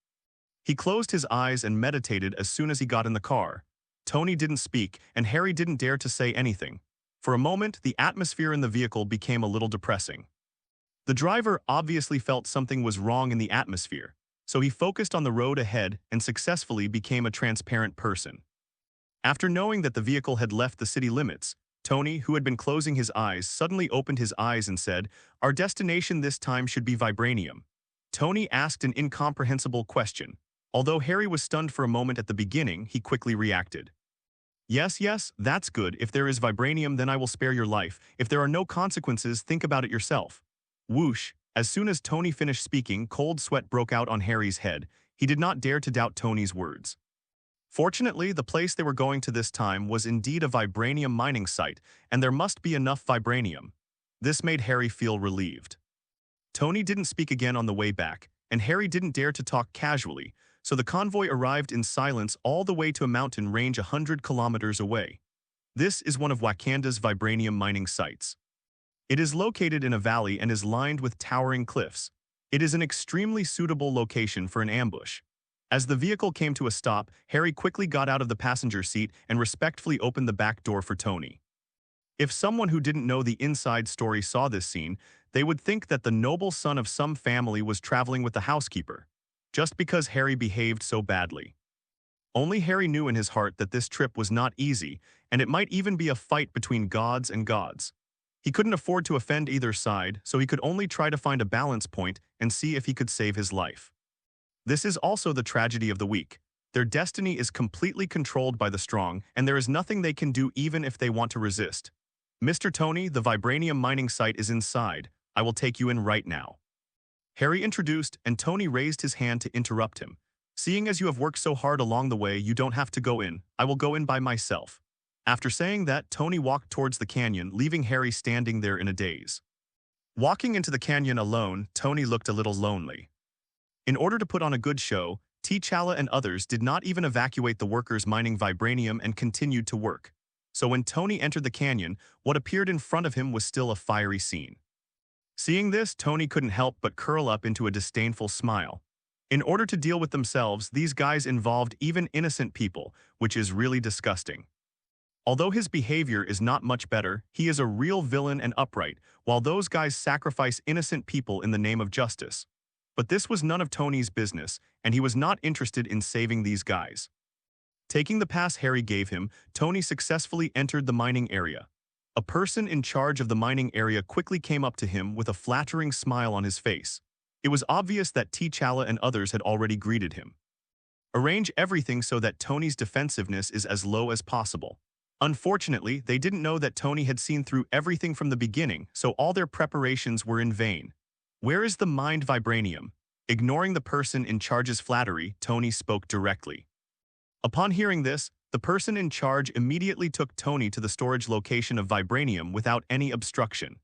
He closed his eyes and meditated as soon as he got in the car. Tony didn't speak, and Harry didn't dare to say anything. For a moment, the atmosphere in the vehicle became a little depressing. The driver obviously felt something was wrong in the atmosphere, so he focused on the road ahead and successfully became a transparent person. After knowing that the vehicle had left the city limits, Tony, who had been closing his eyes, suddenly opened his eyes and said, "Our destination this time should be vibranium." Tony asked an incomprehensible question. Although Harry was stunned for a moment at the beginning, he quickly reacted. "Yes, yes, that's good. If there is vibranium, then I will spare your life. If there are no consequences, think about it yourself." Whoosh! As soon as Tony finished speaking, cold sweat broke out on Harry's head. He did not dare to doubt Tony's words. Fortunately, the place they were going to this time was indeed a vibranium mining site, and there must be enough vibranium. This made Harry feel relieved. Tony didn't speak again on the way back, and Harry didn't dare to talk casually, so the convoy arrived in silence all the way to a mountain range 100 kilometers away. This is one of Wakanda's vibranium mining sites. It is located in a valley and is lined with towering cliffs. It is an extremely suitable location for an ambush. As the vehicle came to a stop, Harry quickly got out of the passenger seat and respectfully opened the back door for Tony. If someone who didn't know the inside story saw this scene, they would think that the noble son of some family was traveling with the housekeeper, just because Harry behaved so badly. Only Harry knew in his heart that this trip was not easy, and it might even be a fight between gods and gods. He couldn't afford to offend either side, so he could only try to find a balance point and see if he could save his life. This is also the tragedy of the week. Their destiny is completely controlled by the strong, and there is nothing they can do even if they want to resist. "Mr. Tony, the vibranium mining site is inside. I will take you in right now." Harry introduced, and Tony raised his hand to interrupt him. "Seeing as you have worked so hard along the way, you don't have to go in. I will go in by myself." After saying that, Tony walked towards the canyon, leaving Harry standing there in a daze. Walking into the canyon alone, Tony looked a little lonely. In order to put on a good show, T'Challa and others did not even evacuate the workers mining vibranium and continued to work. So when Tony entered the canyon, what appeared in front of him was still a fiery scene. Seeing this, Tony couldn't help but curl up into a disdainful smile. In order to deal with themselves, these guys involved even innocent people, which is really disgusting. Although his behavior is not much better, he is a real villain and upright, while those guys sacrifice innocent people in the name of justice. But this was none of Tony's business, and he was not interested in saving these guys. Taking the pass Harry gave him, Tony successfully entered the mining area. A person in charge of the mining area quickly came up to him with a flattering smile on his face. It was obvious that T'Challa and others had already greeted him. Arrange everything so that Tony's defensiveness is as low as possible. Unfortunately, they didn't know that Tony had seen through everything from the beginning, so all their preparations were in vain. "Where is the mined vibranium?" Ignoring the person in charge's flattery, Tony spoke directly. Upon hearing this, the person in charge immediately took Tony to the storage location of vibranium without any obstruction.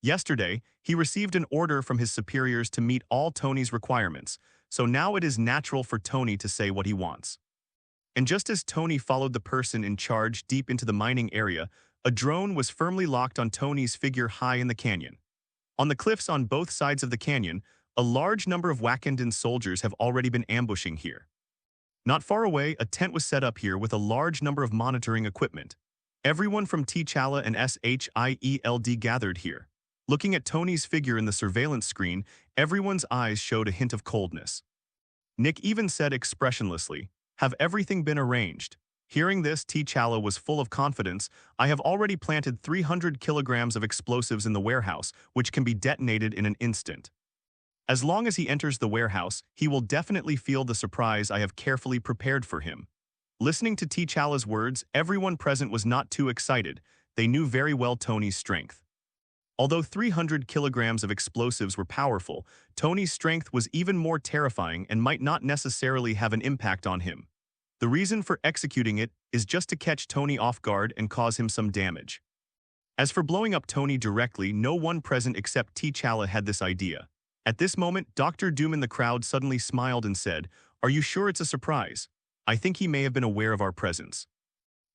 Yesterday, he received an order from his superiors to meet all Tony's requirements, so now it is natural for Tony to say what he wants. And just as Tony followed the person in charge deep into the mining area, a drone was firmly locked on Tony's figure high in the canyon. On the cliffs on both sides of the canyon, a large number of Wakandan soldiers have already been ambushing here. Not far away, a tent was set up here with a large number of monitoring equipment. Everyone from T'Challa and SHIELD gathered here. Looking at Tony's figure in the surveillance screen, everyone's eyes showed a hint of coldness. Nick even said expressionlessly, "Have everything been arranged?" Hearing this, T'Challa was full of confidence. "I have already planted 300 kilograms of explosives in the warehouse, which can be detonated in an instant. As long as he enters the warehouse, he will definitely feel the surprise I have carefully prepared for him. Listening to T'Challa's words, everyone present was not too excited. They knew very well Tony's strength. Although 300 kilograms of explosives were powerful, Tony's strength was even more terrifying and might not necessarily have an impact on him. The reason for executing it is just to catch Tony off guard and cause him some damage. As for blowing up Tony directly, no one present except T'Challa had this idea. At this moment, Dr. Doom in the crowd suddenly smiled and said, "Are you sure it's a surprise? I think he may have been aware of our presence."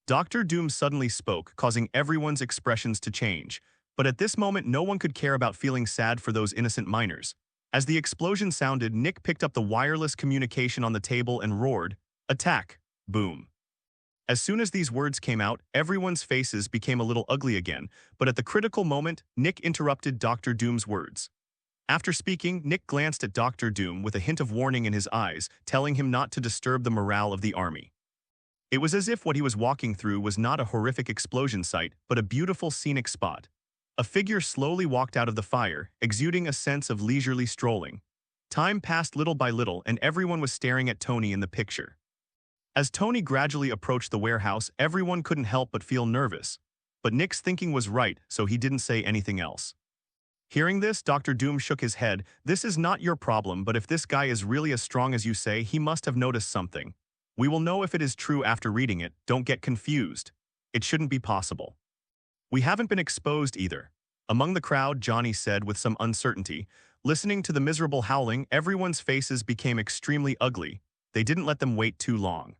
Dr. Doom suddenly spoke, causing everyone's expressions to change. But at this moment, no one could care about feeling sad for those innocent miners. As the explosion sounded, Nick picked up the wireless communication on the table and roared, "Attack!" Boom. As soon as these words came out, everyone's faces became a little ugly again, but at the critical moment, Nick interrupted Dr. Doom's words. After speaking, Nick glanced at Dr. Doom with a hint of warning in his eyes, telling him not to disturb the morale of the army. It was as if what he was walking through was not a horrific explosion site, but a beautiful scenic spot. A figure slowly walked out of the fire, exuding a sense of leisurely strolling. Time passed little by little, and everyone was staring at Tony in the picture. As Tony gradually approached the warehouse, everyone couldn't help but feel nervous. But Nick's thinking was right, so he didn't say anything else. Hearing this, Dr. Doom shook his head. "This is not your problem, but if this guy is really as strong as you say, he must have noticed something. We will know if it is true after reading it. Don't get confused. It shouldn't be possible. We haven't been exposed either." Among the crowd, Johnny said with some uncertainty. Listening to the miserable howling, everyone's faces became extremely ugly. They didn't let them wait too long.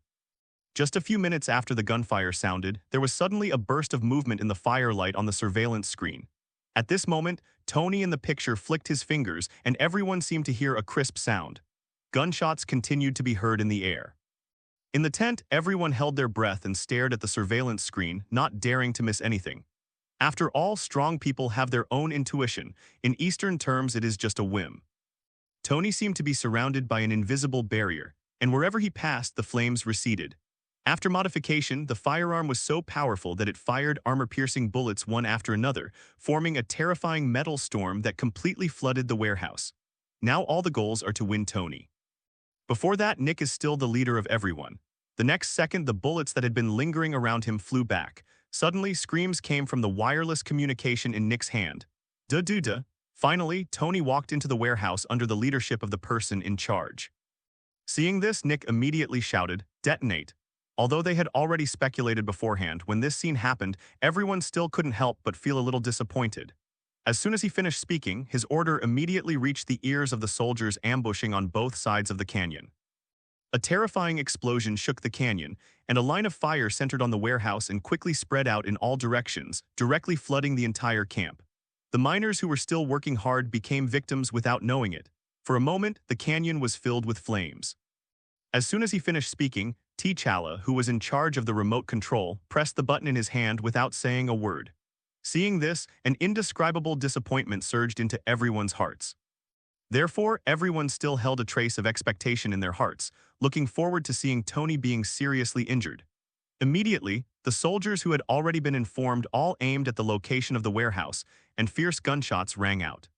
Just a few minutes after the gunfire sounded, there was suddenly a burst of movement in the firelight on the surveillance screen. At this moment, Tony in the picture flicked his fingers, and everyone seemed to hear a crisp sound. Gunshots continued to be heard in the air. In the tent, everyone held their breath and stared at the surveillance screen, not daring to miss anything. After all, strong people have their own intuition. In Eastern terms, it is just a whim. Tony seemed to be surrounded by an invisible barrier, and wherever he passed, the flames receded. After modification, the firearm was so powerful that it fired armor-piercing bullets one after another, forming a terrifying metal storm that completely flooded the warehouse. Now all the goals are to win Tony. Before that, Nick is still the leader of everyone. The next second, the bullets that had been lingering around him flew back. Suddenly, screams came from the wireless communication in Nick's hand. Duh. Finally, Tony walked into the warehouse under the leadership of the person in charge. Seeing this, Nick immediately shouted, "Detonate." Although they had already speculated beforehand, when this scene happened, everyone still couldn't help but feel a little disappointed. As soon as he finished speaking, his order immediately reached the ears of the soldiers ambushing on both sides of the canyon. A terrifying explosion shook the canyon, and a line of fire centered on the warehouse and quickly spread out in all directions, directly flooding the entire camp. The miners who were still working hard became victims without knowing it. For a moment, the canyon was filled with flames. As soon as he finished speaking, T'Challa, who was in charge of the remote control, pressed the button in his hand without saying a word. Seeing this, an indescribable disappointment surged into everyone's hearts. Therefore, everyone still held a trace of expectation in their hearts, looking forward to seeing Tony being seriously injured. Immediately, the soldiers who had already been informed all aimed at the location of the warehouse, and fierce gunshots rang out.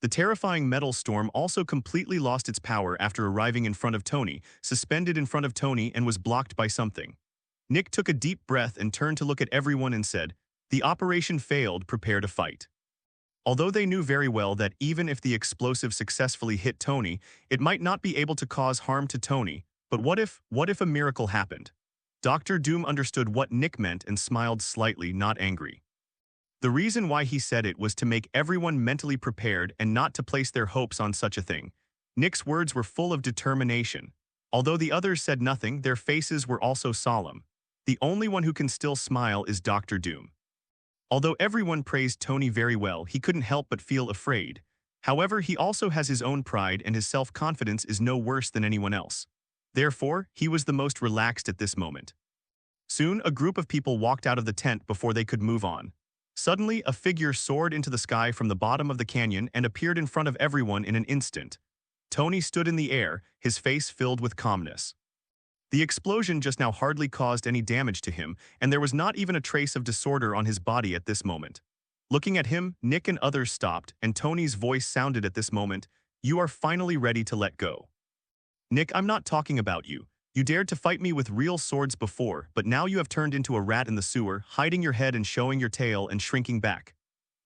The terrifying metal storm also completely lost its power after arriving in front of Tony, suspended in front of Tony, and was blocked by something. Nick took a deep breath and turned to look at everyone and said, "The operation failed, prepare to fight." Although they knew very well that even if the explosive successfully hit Tony, it might not be able to cause harm to Tony. But what if a miracle happened? Dr. Doom understood what Nick meant and smiled slightly, not angry. The reason why he said it was to make everyone mentally prepared and not to place their hopes on such a thing. Nick's words were full of determination. Although the others said nothing, their faces were also solemn. The only one who can still smile is Dr. Doom. Although everyone praised Tony very well, he couldn't help but feel afraid. However, he also has his own pride, and his self-confidence is no worse than anyone else. Therefore, he was the most relaxed at this moment. Soon, a group of people walked out of the tent before they could move on. Suddenly, a figure soared into the sky from the bottom of the canyon and appeared in front of everyone in an instant. Tony stood in the air, his face filled with calmness. The explosion just now hardly caused any damage to him, and there was not even a trace of disorder on his body at this moment. Looking at him, Nick and others stopped, and Tony's voice sounded at this moment, "You are finally ready to let go." "Nick, I'm not talking about you. You dared to fight me with real swords before, but now you have turned into a rat in the sewer, hiding your head and showing your tail and shrinking back.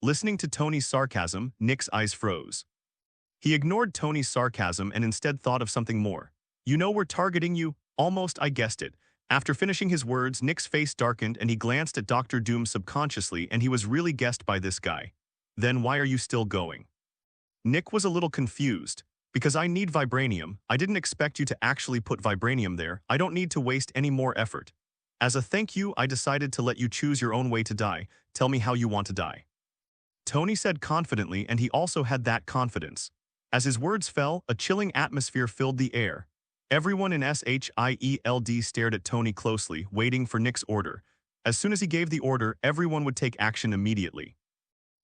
Listening to Tony's sarcasm, Nick's eyes froze. He ignored Tony's sarcasm and instead thought of something more. You know we're targeting you? Almost, I guessed it. After finishing his words, Nick's face darkened and he glanced at Dr. Doom subconsciously, and he was really guessed by this guy. Then why are you still going? Nick was a little confused. Because I need vibranium. I didn't expect you to actually put vibranium there. I don't need to waste any more effort. As a thank you, I decided to let you choose your own way to die. Tell me how you want to die. Tony said confidently, and he also had that confidence. As his words fell, a chilling atmosphere filled the air. Everyone in SHIELD stared at Tony closely, waiting for Nick's order. As soon as he gave the order, everyone would take action immediately.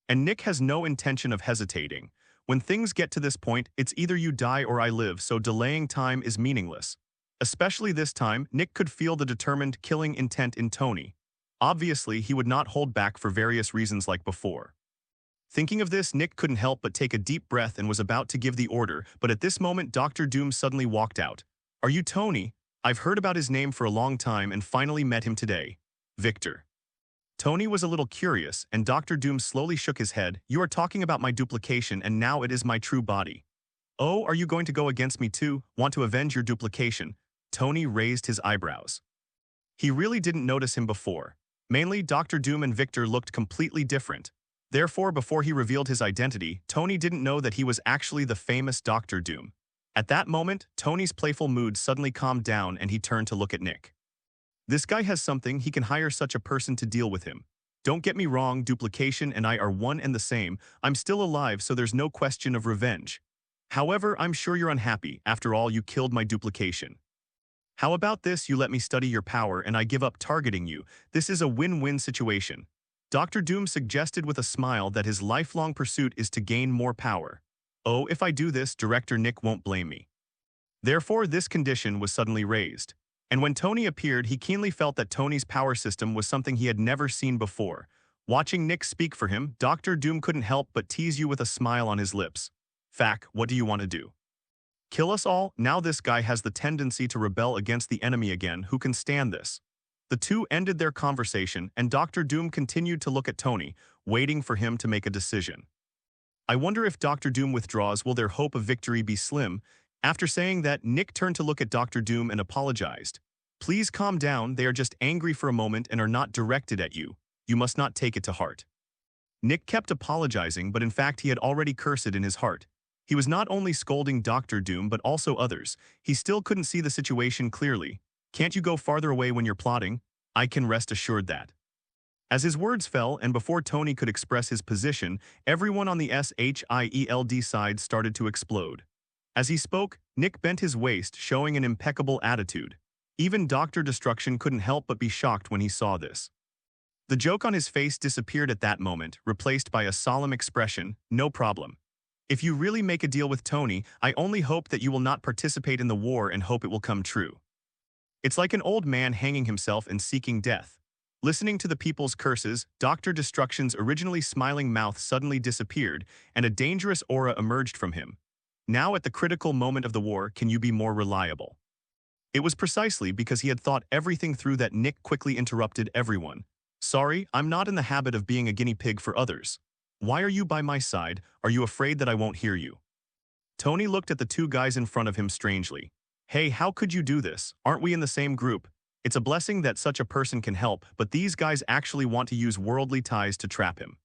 And Nick has no intention of hesitating. When things get to this point, it's either you die or I live, so delaying time is meaningless. Especially this time, Nick could feel the determined, killing intent in Tony. Obviously, he would not hold back for various reasons like before. Thinking of this, Nick couldn't help but take a deep breath and was about to give the order, but at this moment, Dr. Doom suddenly walked out. Are you Tony? I've heard about his name for a long time and finally met him today. Victor. Tony was a little curious, and Dr. Doom slowly shook his head. You are talking about my duplication, and now it is my true body. Oh, are you going to go against me too? Want to avenge your duplication? Tony raised his eyebrows. He really didn't notice him before. Mainly, Dr. Doom and Victor looked completely different. Therefore, before he revealed his identity, Tony didn't know that he was actually the famous Dr. Doom. At that moment, Tony's playful mood suddenly calmed down and he turned to look at Nick. This guy has something, he can hire such a person to deal with him. Don't get me wrong, duplication and I are one and the same. I'm still alive, so there's no question of revenge. However, I'm sure you're unhappy. After all, you killed my duplication. How about this? You let me study your power and I give up targeting you. This is a win-win situation. Dr. Doom suggested with a smile that his lifelong pursuit is to gain more power. Oh, if I do this, Director Nick won't blame me. Therefore, this condition was suddenly raised. And when Tony appeared, he keenly felt that Tony's power system was something he had never seen before. Watching Nick speak for him, Dr. Doom couldn't help but tease you with a smile on his lips. Fac, what do you want to do? Kill us all? Now this guy has the tendency to rebel against the enemy again. Who can stand this? The two ended their conversation, and Dr. Doom continued to look at Tony, waiting for him to make a decision. I wonder if Dr. Doom withdraws, will their hope of victory be slim? After saying that, Nick turned to look at Dr. Doom and apologized. Please calm down, they are just angry for a moment and are not directed at you. You must not take it to heart. Nick kept apologizing, but in fact he had already cursed it in his heart. He was not only scolding Dr. Doom but also others. He still couldn't see the situation clearly. Can't you go farther away when you're plotting? I can rest assured that. As his words fell, and before Tony could express his position, everyone on the SHIELD side started to explode. As he spoke, Nick bent his waist, showing an impeccable attitude. Even Dr. Destruction couldn't help but be shocked when he saw this. The joke on his face disappeared at that moment, replaced by a solemn expression, no problem. If you really make a deal with Tony, I only hope that you will not participate in the war and hope it will come true. It's like an old man hanging himself and seeking death. Listening to the people's curses, Dr. Destruction's originally smiling mouth suddenly disappeared, and a dangerous aura emerged from him. Now at the critical moment of the war, can you be more reliable? It was precisely because he had thought everything through that Nick quickly interrupted everyone. Sorry, I'm not in the habit of being a guinea pig for others. Why are you by my side? Are you afraid that I won't hear you? Tony looked at the two guys in front of him strangely. Hey, how could you do this? Aren't we in the same group? It's a blessing that such a person can help, but these guys actually want to use worldly ties to trap him.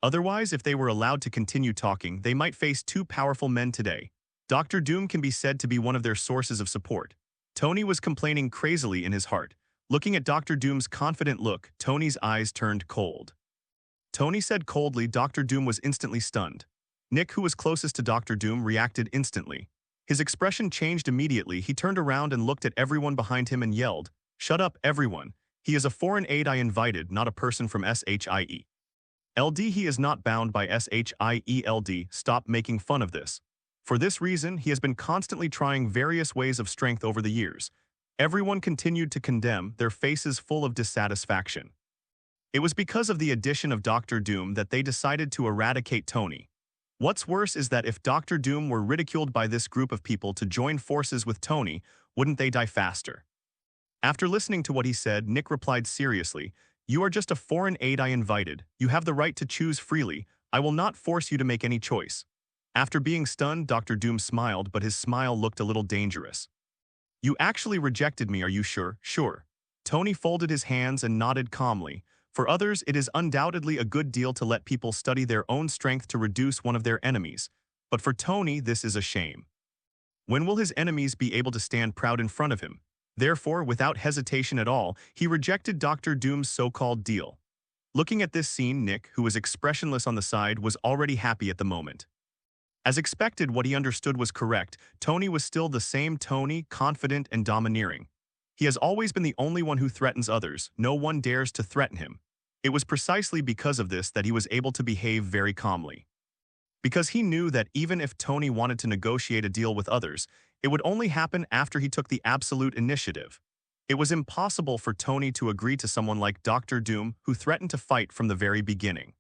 Otherwise, if they were allowed to continue talking, they might face two powerful men today. Dr. Doom can be said to be one of their sources of support. Tony was complaining crazily in his heart. Looking at Dr. Doom's confident look, Tony's eyes turned cold. Tony said coldly. Dr. Doom was instantly stunned. Nick, who was closest to Dr. Doom, reacted instantly. His expression changed immediately. He turned around and looked at everyone behind him and yelled, "Shut up, everyone. He is a foreign aide I invited, not a person from SHIE. LD. He is not bound by SHIELD. Stop making fun of this. For this reason, he has been constantly trying various ways of strength over the years." Everyone continued to condemn, their faces full of dissatisfaction. It was because of the addition of Dr. Doom that they decided to eradicate Tony. What's worse is that if Dr. Doom were ridiculed by this group of people to join forces with Tony, wouldn't they die faster? After listening to what he said, Nick replied seriously, "You are just a foreign aid I invited. You have the right to choose freely. I will not force you to make any choice." After being stunned, Dr. Doom smiled, but his smile looked a little dangerous. "You actually rejected me, are you sure?" "Sure." Tony folded his hands and nodded calmly. For others, it is undoubtedly a good deal to let people study their own strength to reduce one of their enemies. But for Tony, this is a shame. When will his enemies be able to stand proud in front of him? Therefore, without hesitation at all, he rejected Dr. Doom's so-called deal. Looking at this scene, Nick, who was expressionless on the side, was already happy at the moment. As expected, what he understood was correct. Tony was still the same Tony, confident and domineering. He has always been the only one who threatens others. No one dares to threaten him. It was precisely because of this that he was able to behave very calmly. Because he knew that even if Tony wanted to negotiate a deal with others, it would only happen after he took the absolute initiative. It was impossible for Tony to agree to someone like Dr. Doom, who threatened to fight from the very beginning.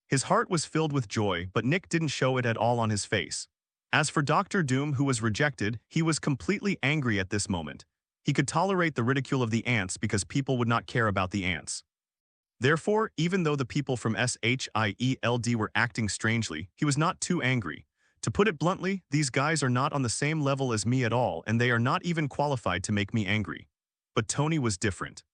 His heart was filled with joy, but Nick didn't show it at all on his face. As for Dr. Doom, who was rejected, he was completely angry at this moment. He could tolerate the ridicule of the ants because people would not care about the ants. Therefore, even though the people from SHIELD were acting strangely, he was not too angry. To put it bluntly, these guys are not on the same level as me at all, and they are not even qualified to make me angry. But Tony was different.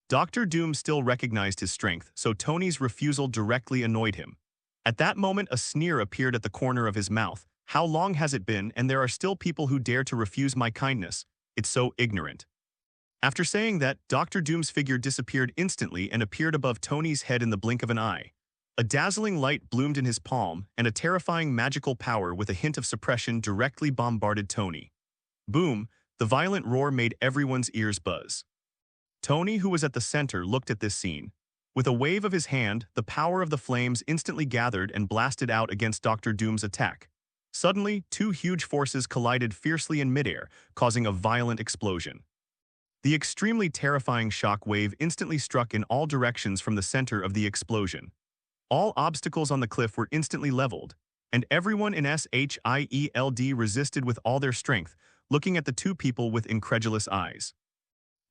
Dr. Doom still recognized his strength, so Tony's refusal directly annoyed him. At that moment, a sneer appeared at the corner of his mouth. "How long has it been, and there are still people who dare to refuse my kindness? It's so ignorant." After saying that, Dr. Doom's figure disappeared instantly and appeared above Tony's head in the blink of an eye. A dazzling light bloomed in his palm, and a terrifying magical power with a hint of suppression directly bombarded Tony. Boom! The violent roar made everyone's ears buzz. Tony, who was at the center, looked at this scene. With a wave of his hand, the power of the flames instantly gathered and blasted out against Dr. Doom's attack. Suddenly, two huge forces collided fiercely in midair, causing a violent explosion. The extremely terrifying shock wave instantly struck in all directions from the center of the explosion. All obstacles on the cliff were instantly leveled, and everyone in SHIELD resisted with all their strength, looking at the two people with incredulous eyes.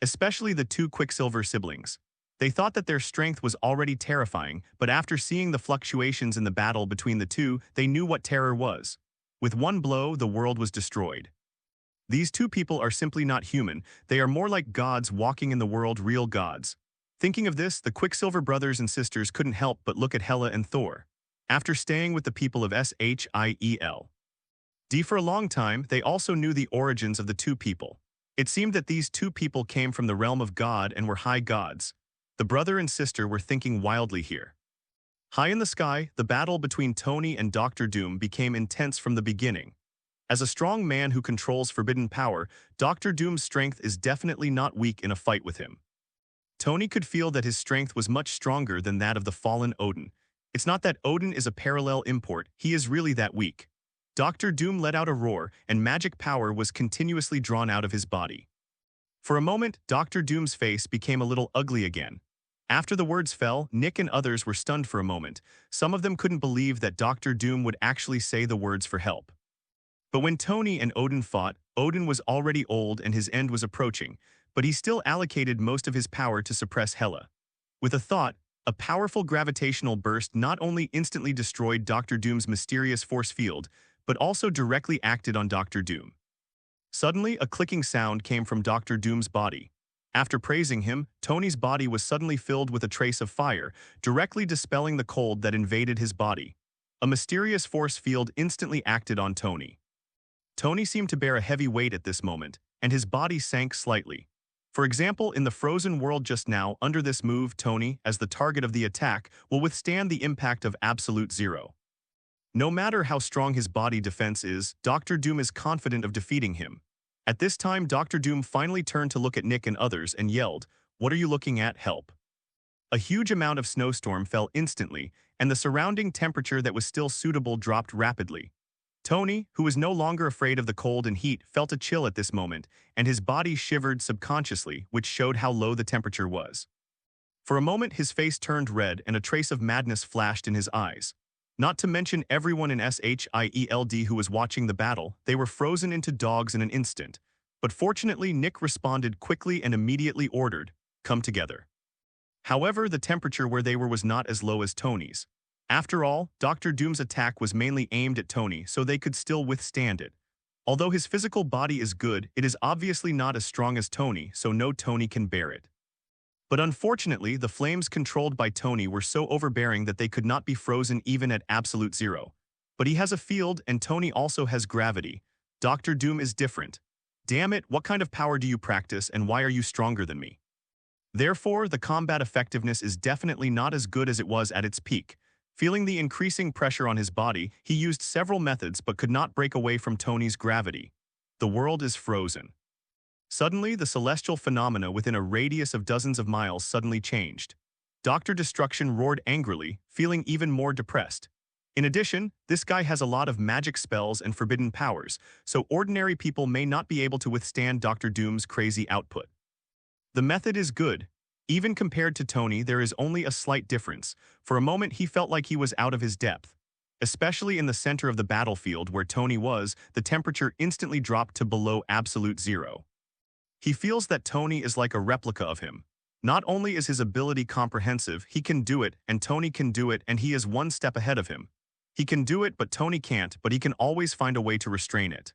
Especially the two Quicksilver siblings. They thought that their strength was already terrifying, but after seeing the fluctuations in the battle between the two, they knew what terror was. With one blow, the world was destroyed. These two people are simply not human. They are more like gods walking in the world, real gods. Thinking of this, the Quicksilver brothers and sisters couldn't help but look at Hela and Thor. After staying with the people of SHIELD for a long time, they also knew the origins of the two people. It seemed that these two people came from the realm of God and were high gods. The brother and sister were thinking wildly here. High in the sky, the battle between Tony and Dr. Doom became intense from the beginning. As a strong man who controls forbidden power, Dr. Doom's strength is definitely not weak in a fight with him. Tony could feel that his strength was much stronger than that of the fallen Odin. It's not that Odin is a parallel import, he is really that weak. Dr. Doom let out a roar, and magic power was continuously drawn out of his body. For a moment, Dr. Doom's face became a little ugly again. After the words fell, Nick and others were stunned for a moment. Some of them couldn't believe that Dr. Doom would actually say the words for help. But when Tony and Odin fought, Odin was already old and his end was approaching, but he still allocated most of his power to suppress Hela. With a thought, a powerful gravitational burst not only instantly destroyed Dr. Doom's mysterious force field, but also directly acted on Dr. Doom. Suddenly, a clicking sound came from Dr. Doom's body. After praising him, Tony's body was suddenly filled with a trace of fire, directly dispelling the cold that invaded his body. A mysterious force field instantly acted on Tony. Tony seemed to bear a heavy weight at this moment, and his body sank slightly. For example, in the frozen world just now, under this move, Tony, as the target of the attack, will withstand the impact of absolute zero. No matter how strong his body defense is, Dr. Doom is confident of defeating him. At this time, Dr. Doom finally turned to look at Nick and others and yelled, "What are you looking at? Help!" A huge amount of snowstorm fell instantly, and the surrounding temperature that was still suitable dropped rapidly. Tony, who was no longer afraid of the cold and heat, felt a chill at this moment, and his body shivered subconsciously, which showed how low the temperature was. For a moment, his face turned red and a trace of madness flashed in his eyes. Not to mention everyone in SHIELD who was watching the battle, they were frozen into dogs in an instant. But fortunately, Nick responded quickly and immediately ordered, "Come together." However, the temperature where they were was not as low as Tony's. After all, Dr. Doom's attack was mainly aimed at Tony, so they could still withstand it. Although his physical body is good, it is obviously not as strong as Tony, so no Tony can bear it. But unfortunately, the flames controlled by Tony were so overbearing that they could not be frozen even at absolute zero. But he has a field, and Tony also has gravity. Dr. Doom is different. Damn it, what kind of power do you practice, and why are you stronger than me? Therefore, the combat effectiveness is definitely not as good as it was at its peak. Feeling the increasing pressure on his body, he used several methods but could not break away from Tony's gravity. The world is frozen. Suddenly, the celestial phenomena within a radius of dozens of miles suddenly changed. Dr. Destruction roared angrily, feeling even more depressed. In addition, this guy has a lot of magic spells and forbidden powers, so ordinary people may not be able to withstand Dr. Doom's crazy output. The method is good. Even compared to Tony, there is only a slight difference. For a moment, he felt like he was out of his depth. Especially in the center of the battlefield where Tony was, the temperature instantly dropped to below absolute zero. He feels that Tony is like a replica of him. Not only is his ability comprehensive, he can do it, and Tony can do it, and he is one step ahead of him. He can do it, but Tony can't, but he can always find a way to restrain it.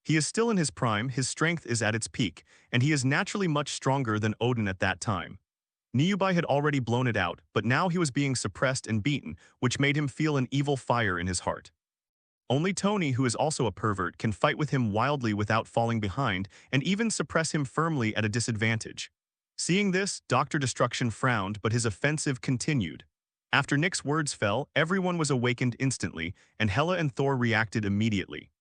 He is still in his prime, his strength is at its peak, and he is naturally much stronger than Odin at that time. Niyubai had already blown it out, but now he was being suppressed and beaten, which made him feel an evil fire in his heart. Only Tony, who is also a pervert, can fight with him wildly without falling behind, and even suppress him firmly at a disadvantage. Seeing this, Dr. Destruction frowned, but his offensive continued. After Nick's words fell, everyone was awakened instantly, and Hela and Thor reacted immediately.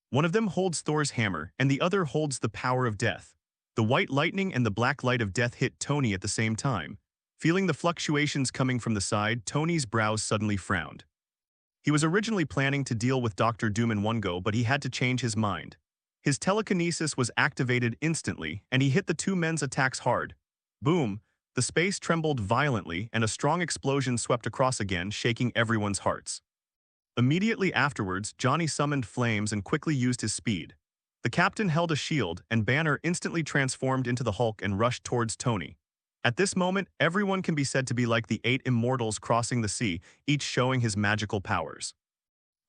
One of them holds Thor's hammer, and the other holds the power of death. The white lightning and the black light of death hit Tony at the same time. Feeling the fluctuations coming from the side, Tony's brows suddenly frowned. He was originally planning to deal with Dr. Doom in one go, but he had to change his mind. His telekinesis was activated instantly, and he hit the two men's attacks hard. Boom! The space trembled violently, and a strong explosion swept across again, shaking everyone's hearts. Immediately afterwards, Johnny summoned flames and quickly used his speed. The captain held a shield, and Banner instantly transformed into the Hulk and rushed towards Tony. At this moment, everyone can be said to be like the 8 immortals crossing the sea, each showing his magical powers.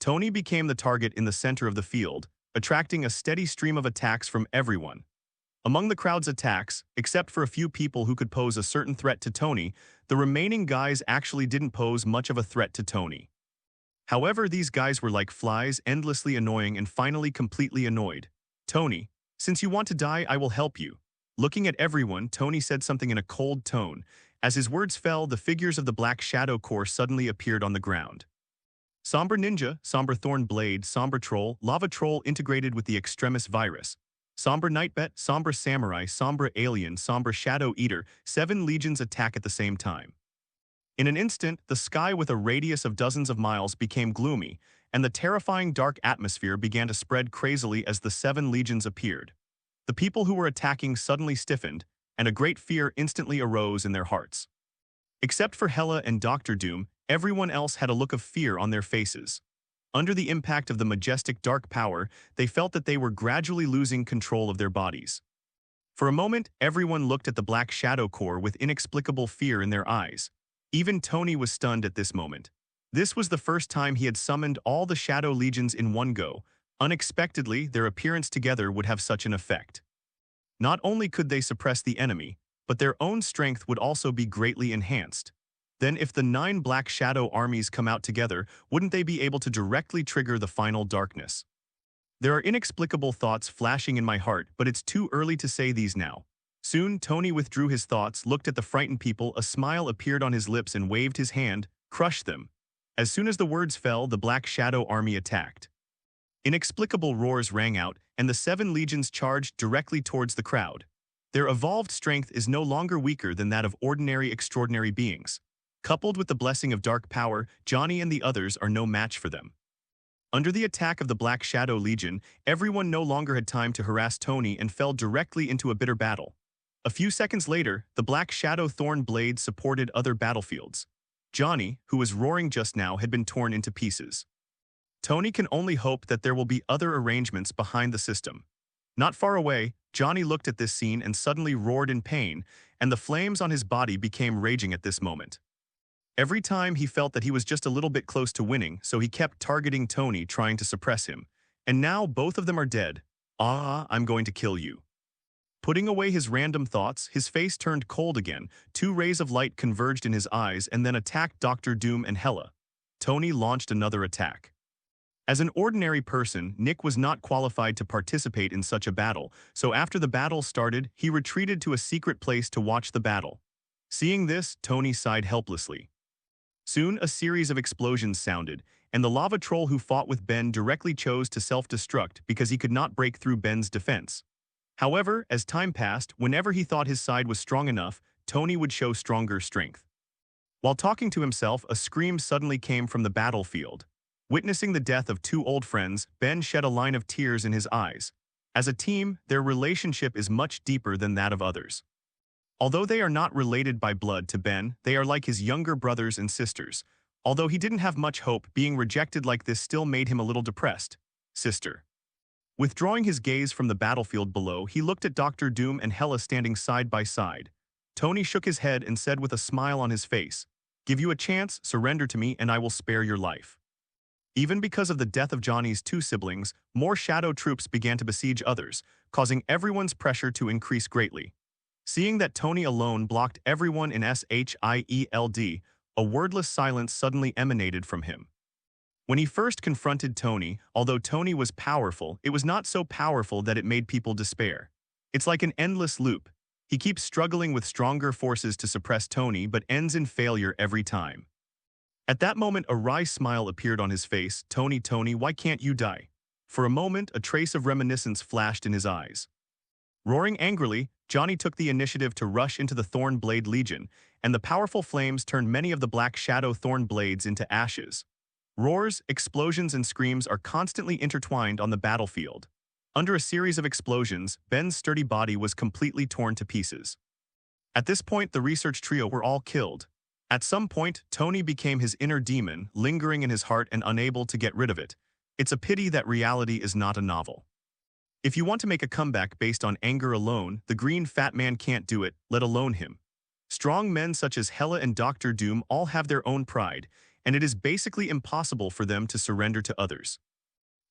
Tony became the target in the center of the field, attracting a steady stream of attacks from everyone. Among the crowd's attacks, except for a few people who could pose a certain threat to Tony, the remaining guys actually didn't pose much of a threat to Tony. However, these guys were like flies, endlessly annoying and finally completely annoyed. "Tony, since you want to die, I will help you." Looking at everyone, Tony said something in a cold tone. As his words fell, the figures of the Black Shadow Corps suddenly appeared on the ground. Somber Ninja, Somber Thorn Blade, Somber Troll, Lava Troll integrated with the Extremis Virus. Somber Nightbet, Somber Samurai, Somber Alien, Somber Shadow Eater, 7 legions attack at the same time. In an instant, the sky with a radius of dozens of miles became gloomy, and the terrifying dark atmosphere began to spread crazily as the 7 legions appeared. The people who were attacking suddenly stiffened, and a great fear instantly arose in their hearts. Except for Hela and Dr. Doom, everyone else had a look of fear on their faces. Under the impact of the majestic dark power, they felt that they were gradually losing control of their bodies. For a moment, everyone looked at the Black Shadow Corps with inexplicable fear in their eyes. Even Tony was stunned at this moment. This was the first time he had summoned all the Shadow Legions in one go. Unexpectedly, their appearance together would have such an effect. Not only could they suppress the enemy, but their own strength would also be greatly enhanced. Then if the 9 Black Shadow armies come out together, wouldn't they be able to directly trigger the final darkness? There are inexplicable thoughts flashing in my heart, but it's too early to say these now. Soon, Tony withdrew his thoughts, looked at the frightened people, a smile appeared on his lips and waved his hand, "Crush them." As soon as the words fell, the Black Shadow army attacked. Inexplicable roars rang out, and the 7 legions charged directly towards the crowd. Their evolved strength is no longer weaker than that of ordinary extraordinary beings. Coupled with the blessing of dark power, Johnny and the others are no match for them. Under the attack of the Black Shadow Legion, everyone no longer had time to harass Tony and fell directly into a bitter battle. A few seconds later, the Black Shadow Thorn Blade supported other battlefields. Johnny, who was roaring just now, had been torn into pieces. Tony can only hope that there will be other arrangements behind the system. Not far away, Johnny looked at this scene and suddenly roared in pain, and the flames on his body became raging at this moment. Every time he felt that he was just a little bit close to winning, so he kept targeting Tony, trying to suppress him. And now both of them are dead. Ah, I'm going to kill you. Putting away his random thoughts, his face turned cold again. Two rays of light converged in his eyes and then attacked Dr. Doom and Hela. Tony launched another attack. As an ordinary person, Nick was not qualified to participate in such a battle, so after the battle started, he retreated to a secret place to watch the battle. Seeing this, Tony sighed helplessly. Soon, a series of explosions sounded, and the lava troll who fought with Ben directly chose to self-destruct because he could not break through Ben's defense. However, as time passed, whenever he thought his side was strong enough, Tony would show stronger strength. While talking to himself, a scream suddenly came from the battlefield. Witnessing the death of two old friends, Ben shed a line of tears in his eyes. As a team, their relationship is much deeper than that of others. Although they are not related by blood to Ben, they are like his younger brothers and sisters. Although he didn't have much hope, being rejected like this still made him a little depressed. Sister. Withdrawing his gaze from the battlefield below, he looked at Dr. Doom and Hela standing side by side. Tony shook his head and said with a smile on his face, "Give you a chance, surrender to me, and I will spare your life." Even because of the death of Johnny's two siblings, more shadow troops began to besiege others, causing everyone's pressure to increase greatly. Seeing that Tony alone blocked everyone in SHIELD, a wordless silence suddenly emanated from him. When he first confronted Tony, although Tony was powerful, it was not so powerful that it made people despair. It's like an endless loop. He keeps struggling with stronger forces to suppress Tony but ends in failure every time. At that moment, a wry smile appeared on his face. "Tony, Tony, why can't you die?" For a moment, a trace of reminiscence flashed in his eyes. Roaring angrily, Johnny took the initiative to rush into the Thorn Blade Legion, and the powerful flames turned many of the Black Shadow Thorn Blades into ashes. Roars, explosions, and screams are constantly intertwined on the battlefield. Under a series of explosions, Ben's sturdy body was completely torn to pieces. At this point, the research trio were all killed. At some point, Tony became his inner demon, lingering in his heart and unable to get rid of it. It's a pity that reality is not a novel. If you want to make a comeback based on anger alone, the green fat man can't do it, let alone him. Strong men such as Hela and Dr. Doom all have their own pride, and it is basically impossible for them to surrender to others.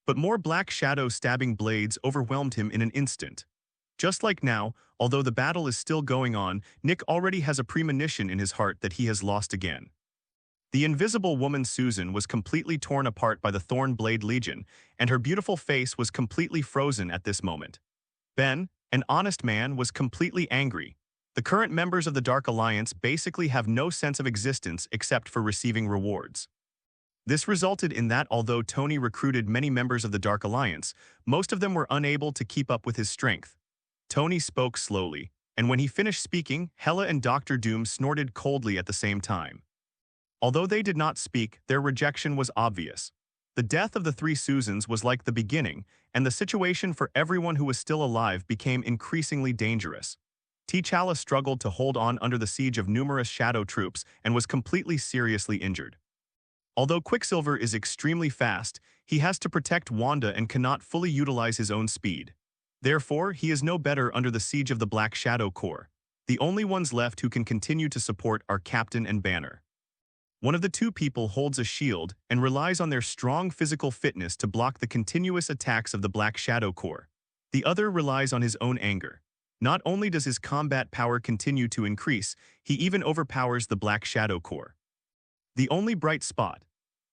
But more Black Shadow stabbing blades overwhelmed him in an instant. Just like now, although the battle is still going on, Nick already has a premonition in his heart that he has lost again. The invisible woman Susan was completely torn apart by the Thorn Blade Legion, and her beautiful face was completely frozen at this moment. Ben, an honest man, was completely angry. The current members of the Dark Alliance basically have no sense of existence except for receiving rewards. This resulted in that although Tony recruited many members of the Dark Alliance, most of them were unable to keep up with his strength. Tony spoke slowly, and when he finished speaking, Hela and Dr. Doom snorted coldly at the same time. Although they did not speak, their rejection was obvious. The death of the three Susans was like the beginning, and the situation for everyone who was still alive became increasingly dangerous. T'Challa struggled to hold on under the siege of numerous shadow troops and was completely seriously injured. Although Quicksilver is extremely fast, he has to protect Wanda and cannot fully utilize his own speed. Therefore, he is no better under the siege of the Black Shadow Corps. The only ones left who can continue to support are Captain and Banner. One of the two people holds a shield and relies on their strong physical fitness to block the continuous attacks of the Black Shadow Corps. The other relies on his own anger. Not only does his combat power continue to increase, he even overpowers the Black Shadow Corps. The only bright spot.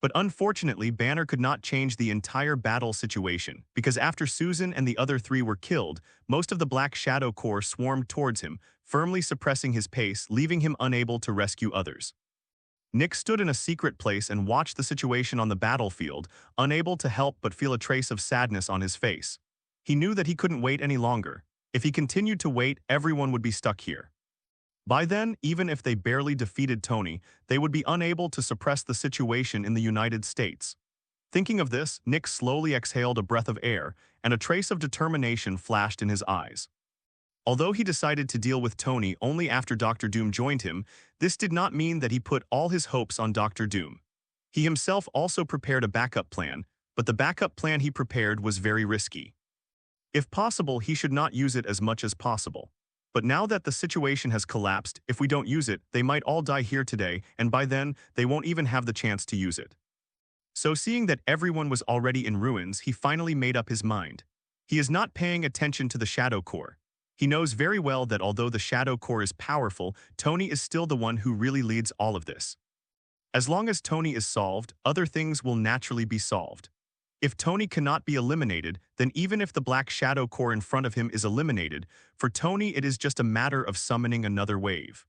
But unfortunately, Banner could not change the entire battle situation, because after Susan and the other three were killed, most of the Black Shadow Corps swarmed towards him, firmly suppressing his pace, leaving him unable to rescue others. Nick stood in a secret place and watched the situation on the battlefield, unable to help but feel a trace of sadness on his face. He knew that he couldn't wait any longer. If he continued to wait, everyone would be stuck here. By then, even if they barely defeated Tony, they would be unable to suppress the situation in the United States. Thinking of this, Nick slowly exhaled a breath of air, and a trace of determination flashed in his eyes. Although he decided to deal with Tony only after Dr. Doom joined him, this did not mean that he put all his hopes on Dr. Doom. He himself also prepared a backup plan, but the backup plan he prepared was very risky. If possible, he should not use it as much as possible. But now that the situation has collapsed, if we don't use it, they might all die here today, and by then, they won't even have the chance to use it. So seeing that everyone was already in ruins, he finally made up his mind. He is not paying attention to the Shadow Core. He knows very well that although the Shadow Core is powerful, Tony is still the one who really leads all of this. As long as Tony is solved, other things will naturally be solved. If Tony cannot be eliminated, then even if the Black Shadow Core in front of him is eliminated, for Tony it is just a matter of summoning another wave.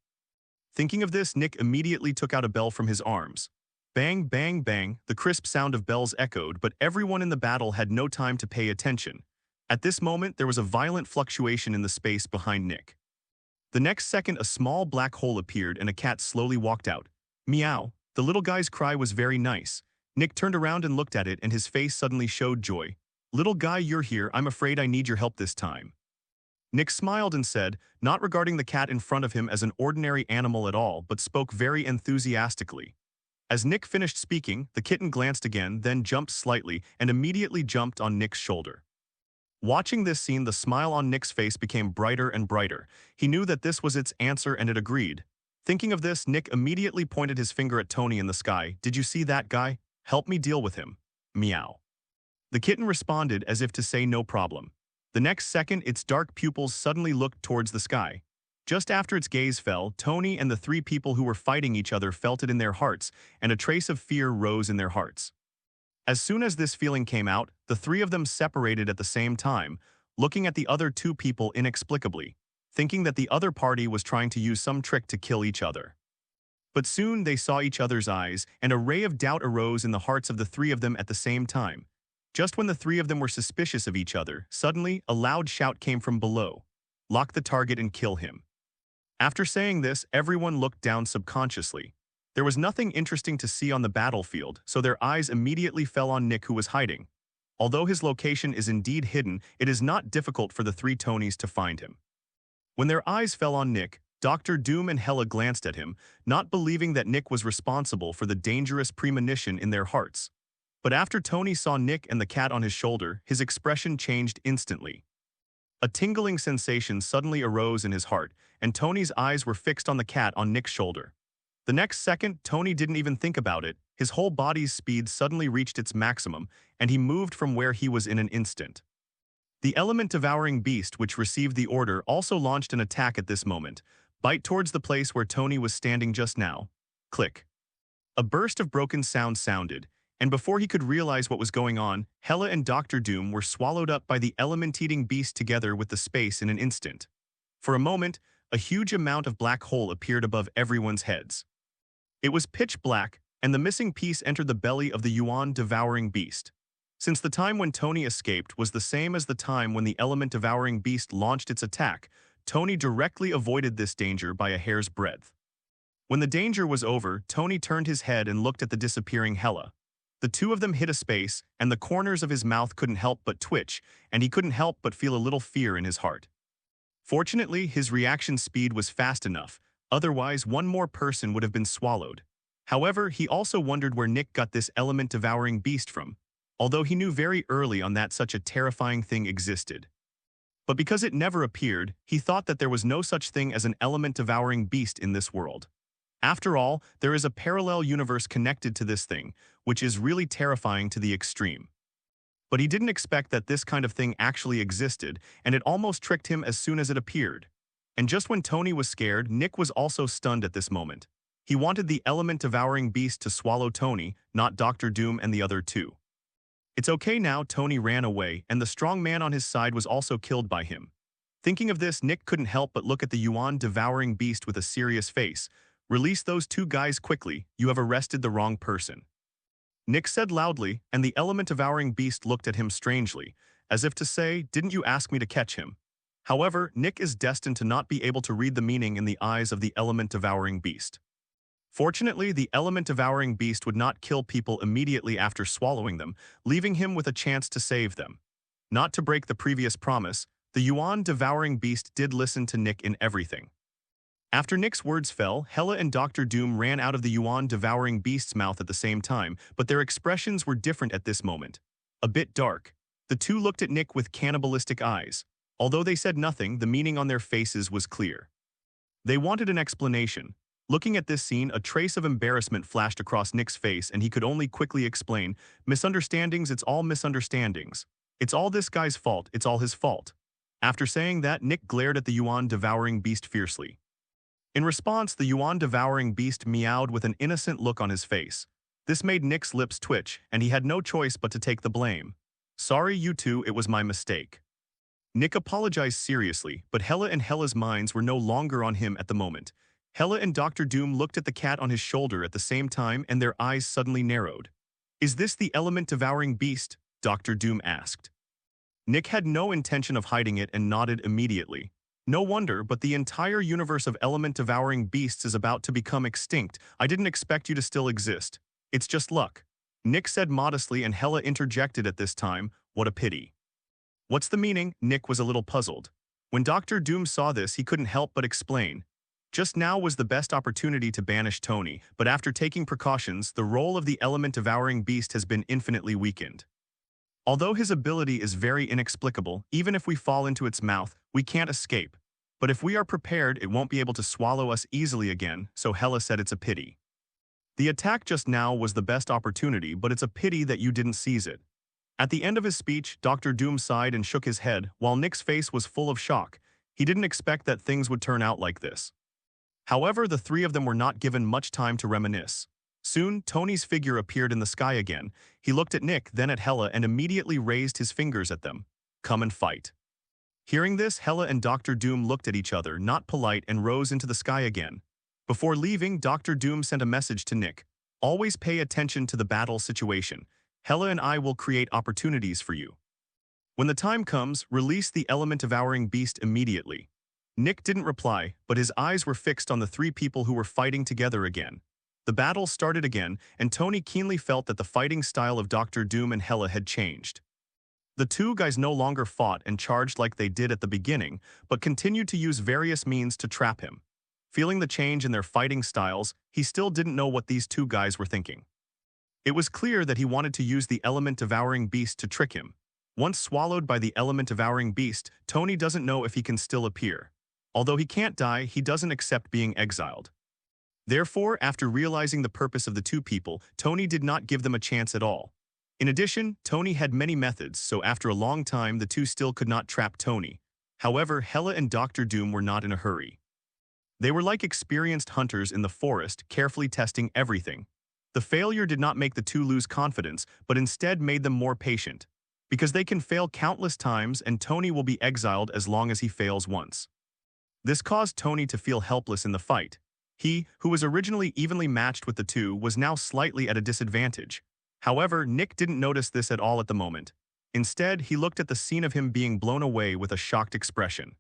Thinking of this, Nick immediately took out a bell from his arms. Bang, bang, bang, the crisp sound of bells echoed, but everyone in the battle had no time to pay attention. At this moment, there was a violent fluctuation in the space behind Nick. The next second, a small black hole appeared and a cat slowly walked out. Meow. The little guy's cry was very nice. Nick turned around and looked at it, and his face suddenly showed joy. Little guy, you're here. I'm afraid I need your help this time. Nick smiled and said, not regarding the cat in front of him as an ordinary animal at all, but spoke very enthusiastically. As Nick finished speaking, the kitten glanced again, then jumped slightly, and immediately jumped on Nick's shoulder. Watching this scene, the smile on Nick's face became brighter and brighter. He knew that this was its answer, and it agreed. Thinking of this, Nick immediately pointed his finger at Tony in the sky. Did you see that guy? Help me deal with him. Meow. The kitten responded as if to say no problem. The next second, its dark pupils suddenly looked towards the sky. Just after its gaze fell, Tony and the three people who were fighting each other felt it in their hearts, and a trace of fear rose in their hearts. As soon as this feeling came out, the three of them separated at the same time, looking at the other two people inexplicably, thinking that the other party was trying to use some trick to kill each other. But soon they saw each other's eyes, and a ray of doubt arose in the hearts of the three of them at the same time. Just when the three of them were suspicious of each other, suddenly a loud shout came from below. Lock the target and kill him. After saying this, everyone looked down subconsciously. There was nothing interesting to see on the battlefield, so their eyes immediately fell on Nick, who was hiding. Although his location is indeed hidden, it is not difficult for the three Tonys to find him. When their eyes fell on Nick, Dr. Doom and Hela glanced at him, not believing that Nick was responsible for the dangerous premonition in their hearts. But after Tony saw Nick and the cat on his shoulder, his expression changed instantly. A tingling sensation suddenly arose in his heart, and Tony's eyes were fixed on the cat on Nick's shoulder. The next second, Tony didn't even think about it. His whole body's speed suddenly reached its maximum, and he moved from where he was in an instant. The element-devouring beast, which received the order, also launched an attack at this moment. Bite towards the place where Tony was standing just now. Click. A burst of broken sound sounded, and before he could realize what was going on, Hela and Dr. Doom were swallowed up by the element-eating beast together with the space in an instant. For a moment, a huge amount of black hole appeared above everyone's heads. It was pitch black, and the missing piece entered the belly of the yuan-devouring beast. Since the time when Tony escaped was the same as the time when the element-devouring beast launched its attack, Tony directly avoided this danger by a hair's breadth. When the danger was over, Tony turned his head and looked at the disappearing Hela. The two of them hit a space, and the corners of his mouth couldn't help but twitch, and he couldn't help but feel a little fear in his heart. Fortunately, his reaction speed was fast enough, otherwise one more person would have been swallowed. However, he also wondered where Nick got this element-devouring beast from, although he knew very early on that such a terrifying thing existed. But because it never appeared, he thought that there was no such thing as an element-devouring beast in this world. After all, there is a parallel universe connected to this thing, which is really terrifying to the extreme. But he didn't expect that this kind of thing actually existed, and it almost tricked him as soon as it appeared. And just when Tony was scared, Nick was also stunned at this moment. He wanted the element-devouring beast to swallow Tony, not Dr. Doom and the other two. It's okay now, Tony ran away, and the strong man on his side was also killed by him. Thinking of this, Nick couldn't help but look at the yuan-devouring beast with a serious face. Release those two guys quickly, you have arrested the wrong person. Nick said loudly, and the element-devouring beast looked at him strangely, as if to say, didn't you ask me to catch him? However, Nick is destined to not be able to read the meaning in the eyes of the element-devouring beast. Fortunately, the element-devouring beast would not kill people immediately after swallowing them, leaving him with a chance to save them. Not to break the previous promise, the yuan-devouring beast did listen to Nick in everything. After Nick's words fell, Hela and Dr. Doom ran out of the yuan-devouring beast's mouth at the same time, but their expressions were different at this moment. A bit dark. The two looked at Nick with cannibalistic eyes. Although they said nothing, the meaning on their faces was clear. They wanted an explanation. Looking at this scene, a trace of embarrassment flashed across Nick's face and he could only quickly explain, "Misunderstandings, it's all misunderstandings. It's all this guy's fault, it's all his fault." After saying that, Nick glared at the yuan-devouring beast fiercely. In response, the yuan-devouring beast meowed with an innocent look on his face. This made Nick's lips twitch, and he had no choice but to take the blame. "Sorry, you two, it was my mistake." Nick apologized seriously, but Hela and Hela's minds were no longer on him at the moment. Hela and Dr. Doom looked at the cat on his shoulder at the same time and their eyes suddenly narrowed. "Is this the element-devouring beast?" Dr. Doom asked. Nick had no intention of hiding it and nodded immediately. "No wonder, but the entire universe of element-devouring beasts is about to become extinct. I didn't expect you to still exist. It's just luck." Nick said modestly, and Hela interjected at this time, "What a pity." "What's the meaning?" Nick was a little puzzled. When Dr. Doom saw this, he couldn't help but explain. Just now was the best opportunity to banish Tony, but after taking precautions, the role of the element-devouring beast has been infinitely weakened. Although his ability is very inexplicable, even if we fall into its mouth, we can't escape. But if we are prepared, it won't be able to swallow us easily again, so Hela said it's a pity. The attack just now was the best opportunity, but it's a pity that you didn't seize it. At the end of his speech, Dr. Doom sighed and shook his head, while Nick's face was full of shock. He didn't expect that things would turn out like this. However, the three of them were not given much time to reminisce. Soon, Tony's figure appeared in the sky again. He looked at Nick, then at Hela, and immediately raised his fingers at them. "Come and fight." Hearing this, Hela and Dr. Doom looked at each other, not polite, and rose into the sky again. Before leaving, Dr. Doom sent a message to Nick. "Always pay attention to the battle situation. Hela and I will create opportunities for you. When the time comes, release the element-devouring beast immediately." Nick didn't reply, but his eyes were fixed on the three people who were fighting together again. The battle started again, and Tony keenly felt that the fighting style of Dr. Doom and Hela had changed. The two guys no longer fought and charged like they did at the beginning, but continued to use various means to trap him. Feeling the change in their fighting styles, he still didn't know what these two guys were thinking. It was clear that he wanted to use the element-devouring beast to trick him. Once swallowed by the element-devouring beast, Tony doesn't know if he can still appear. Although he can't die, he doesn't accept being exiled. Therefore, after realizing the purpose of the two people, Tony did not give them a chance at all. In addition, Tony had many methods, so after a long time, the two still could not trap Tony. However, Hela and Dr. Doom were not in a hurry. They were like experienced hunters in the forest, carefully testing everything. The failure did not make the two lose confidence, but instead made them more patient. Because they can fail countless times, and Tony will be exiled as long as he fails once. This caused Tony to feel helpless in the fight. He, who was originally evenly matched with the two, was now slightly at a disadvantage. However, Nick didn't notice this at all at the moment. Instead, he looked at the scene of him being blown away with a shocked expression.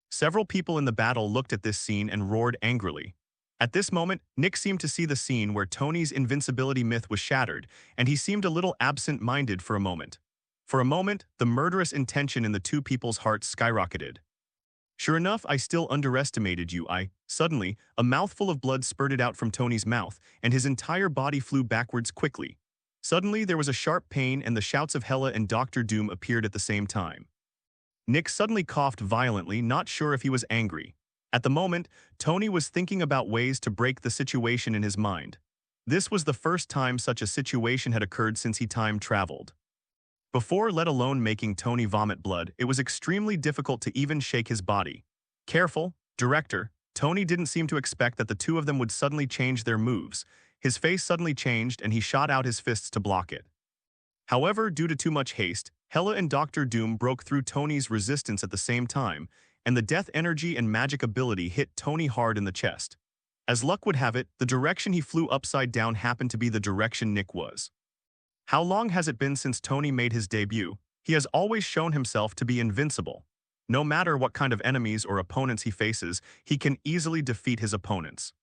Several people in the battle looked at this scene and roared angrily. At this moment, Nick seemed to see the scene where Tony's invincibility myth was shattered, and he seemed a little absent-minded for a moment. For a moment, the murderous intention in the two people's hearts skyrocketed. "Sure enough, I still underestimated you, Suddenly, a mouthful of blood spurted out from Tony's mouth, and his entire body flew backwards quickly. Suddenly, there was a sharp pain, and the shouts of Hela and Dr. Doom appeared at the same time. Nick suddenly coughed violently, not sure if he was angry. At the moment, Tony was thinking about ways to break the situation in his mind. This was the first time such a situation had occurred since he time traveled. Before, let alone making Tony vomit blood, it was extremely difficult to even shake his body. Careful, director. Tony didn't seem to expect that the two of them would suddenly change their moves. His face suddenly changed and he shot out his fists to block it. However, due to too much haste, Hela and Dr. Doom broke through Tony's resistance at the same time, and the death energy and magic ability hit Tony hard in the chest. As luck would have it, the direction he flew upside down happened to be the direction Nick was. How long has it been since Tony made his debut? He has always shown himself to be invincible. No matter what kind of enemies or opponents he faces, he can easily defeat his opponents.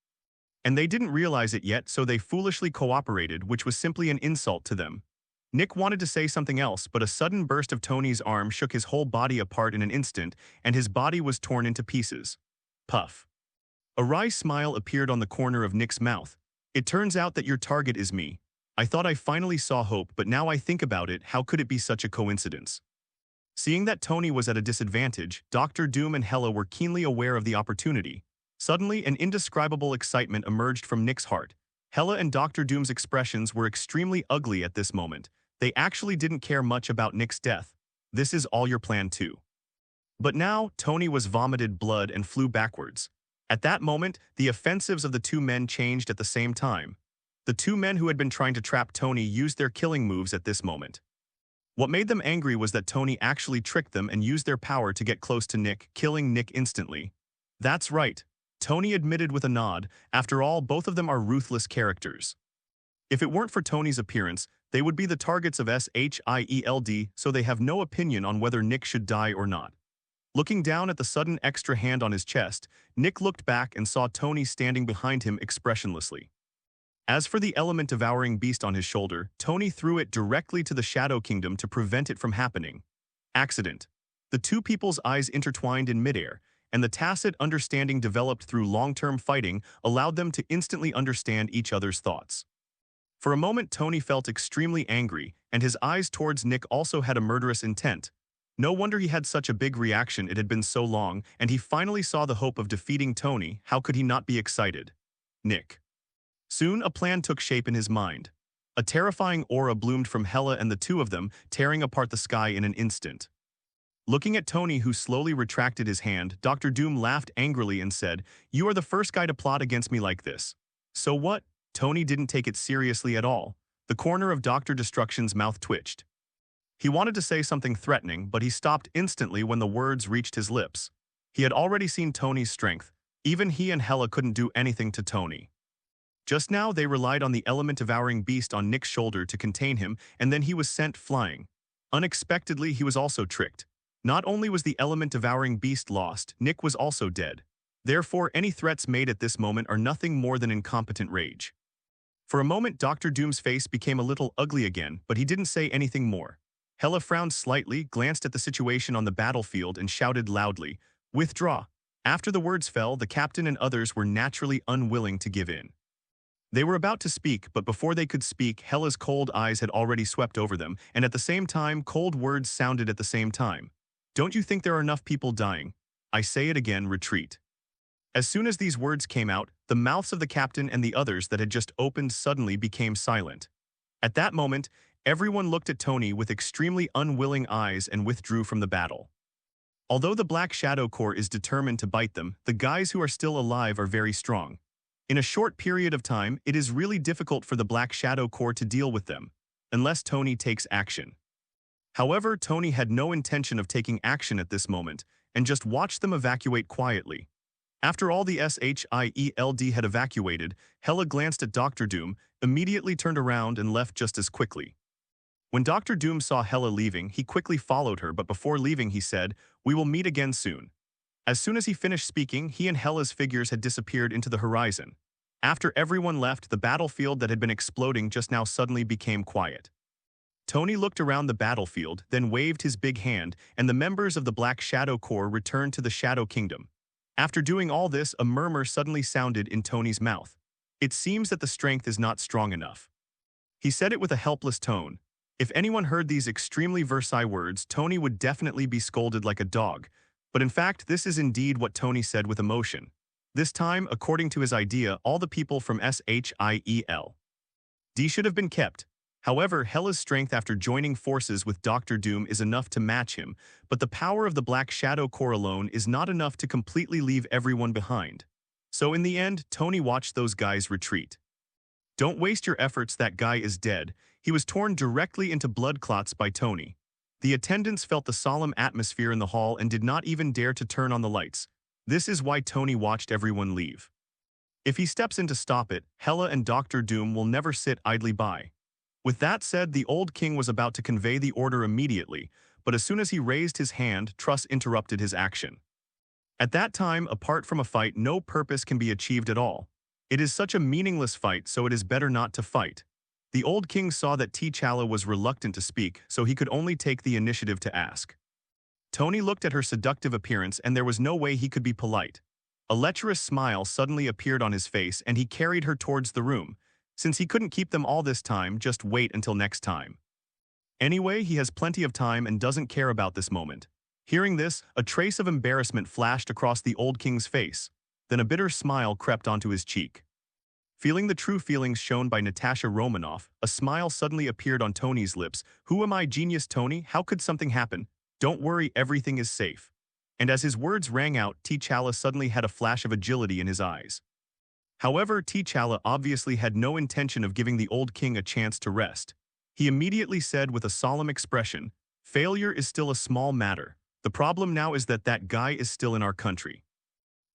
And they didn't realize it yet, so they foolishly cooperated, which was simply an insult to them. Nick wanted to say something else, but a sudden burst of Tony's arm shook his whole body apart in an instant, and his body was torn into pieces. Puff. A wry smile appeared on the corner of Nick's mouth. "It turns out that your target is me. I thought I finally saw hope, but now I think about it, how could it be such a coincidence? Seeing that Tony was at a disadvantage, Doctor Doom and Hela were keenly aware of the opportunity. Suddenly, an indescribable excitement emerged from Nick's heart. Hela and Doctor Doom's expressions were extremely ugly at this moment. They actually didn't care much about Nick's death. This is all your plan too. But now, Tony was vomited blood and flew backwards. At that moment, the offensives of the two men changed at the same time. The two men who had been trying to trap Tony used their killing moves at this moment. What made them angry was that Tony actually tricked them and used their power to get close to Nick, killing Nick instantly. That's right, Tony admitted with a nod. After all, both of them are ruthless characters. If it weren't for Tony's appearance, they would be the targets of SHIELD, so they have no opinion on whether Nick should die or not. Looking down at the sudden extra hand on his chest, Nick looked back and saw Tony standing behind him expressionlessly. As for the element-devouring beast on his shoulder, Tony threw it directly to the Shadow Kingdom to prevent it from happening. Accident. The two people's eyes intertwined in midair, and the tacit understanding developed through long-term fighting allowed them to instantly understand each other's thoughts. For a moment, Tony felt extremely angry, and his eyes towards Nick also had a murderous intent. No wonder he had such a big reaction, it had been so long, and he finally saw the hope of defeating Tony. How could he not be excited? Nick. Soon, a plan took shape in his mind. A terrifying aura bloomed from Hela and the two of them, tearing apart the sky in an instant. Looking at Tony, who slowly retracted his hand, Dr. Doom laughed angrily and said, "You are the first guy to plot against me like this." So what? Tony didn't take it seriously at all. The corner of Dr. Destruction's mouth twitched. He wanted to say something threatening, but he stopped instantly when the words reached his lips. He had already seen Tony's strength. Even he and Hela couldn't do anything to Tony. Just now, they relied on the element-devouring beast on Nick's shoulder to contain him, and then he was sent flying. Unexpectedly, he was also tricked. Not only was the element-devouring beast lost, Nick was also dead. Therefore, any threats made at this moment are nothing more than incompetent rage. For a moment, Dr. Doom's face became a little ugly again, but he didn't say anything more. Hela frowned slightly, glanced at the situation on the battlefield, and shouted loudly, "Withdraw." After the words fell, the captain and others were naturally unwilling to give in. They were about to speak, but before they could speak, Hela's cold eyes had already swept over them, and at the same time, cold words sounded at the same time. "Don't you think there are enough people dying? I say it again, retreat." As soon as these words came out, the mouths of the captain and the others that had just opened suddenly became silent. At that moment, everyone looked at Tony with extremely unwilling eyes and withdrew from the battle. Although the Black Shadow Corps is determined to bite them, the guys who are still alive are very strong. In a short period of time, it is really difficult for the Black Shadow Corps to deal with them, unless Tony takes action. However, Tony had no intention of taking action at this moment, and just watched them evacuate quietly. After all the SHIELD had evacuated, Hela glanced at Dr. Doom, immediately turned around and left just as quickly. When Dr. Doom saw Hela leaving, he quickly followed her, but before leaving he said, "We will meet again soon." As soon as he finished speaking, he and Hela's figures had disappeared into the horizon. After everyone left, the battlefield that had been exploding just now suddenly became quiet. Tony looked around the battlefield, then waved his big hand, and the members of the Black Shadow Corps returned to the Shadow Kingdom. After doing all this, a murmur suddenly sounded in Tony's mouth. "It seems that the strength is not strong enough." He said it with a helpless tone. If anyone heard these extremely Versailles words, Tony would definitely be scolded like a dog. But in fact, this is indeed what Tony said with emotion. This time, according to his idea, all the people from SHIELD should have been kept. However, Hela's strength after joining forces with Dr. Doom is enough to match him, but the power of the Black Shadow Corps alone is not enough to completely leave everyone behind. So in the end, Tony watched those guys retreat. "Don't waste your efforts, that guy is dead." He was torn directly into blood clots by Tony. The attendants felt the solemn atmosphere in the hall and did not even dare to turn on the lights. This is why Tony watched everyone leave. If he steps in to stop it, Hela and Dr. Doom will never sit idly by. With that said, the old king was about to convey the order immediately, but as soon as he raised his hand, Truss interrupted his action. At that time, apart from a fight, no purpose can be achieved at all. It is such a meaningless fight, so it is better not to fight. The old king saw that T'Challa was reluctant to speak, so he could only take the initiative to ask. Tony looked at her seductive appearance, and there was no way he could be polite. A lecherous smile suddenly appeared on his face, and he carried her towards the room. Since he couldn't keep them all this time, just wait until next time. Anyway, he has plenty of time and doesn't care about this moment. Hearing this, a trace of embarrassment flashed across the old king's face. Then a bitter smile crept onto his cheek. Feeling the true feelings shown by Natasha Romanoff, a smile suddenly appeared on Tony's lips. Who am I, genius Tony? How could something happen? Don't worry, everything is safe. And as his words rang out, T'Challa suddenly had a flash of agility in his eyes. However, T'Challa obviously had no intention of giving the old king a chance to rest. He immediately said with a solemn expression, "Failure is still a small matter. The problem now is that guy is still in our country."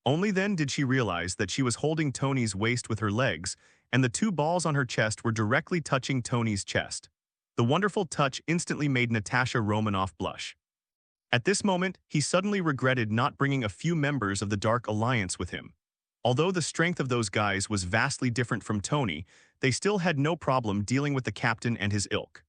Only then did she realize that she was holding Tony's waist with her legs, and the two balls on her chest were directly touching Tony's chest. The wonderful touch instantly made Natasha Romanoff blush. At this moment, he suddenly regretted not bringing a few members of the Dark Alliance with him. Although the strength of those guys was vastly different from Tony, they still had no problem dealing with the captain and his ilk.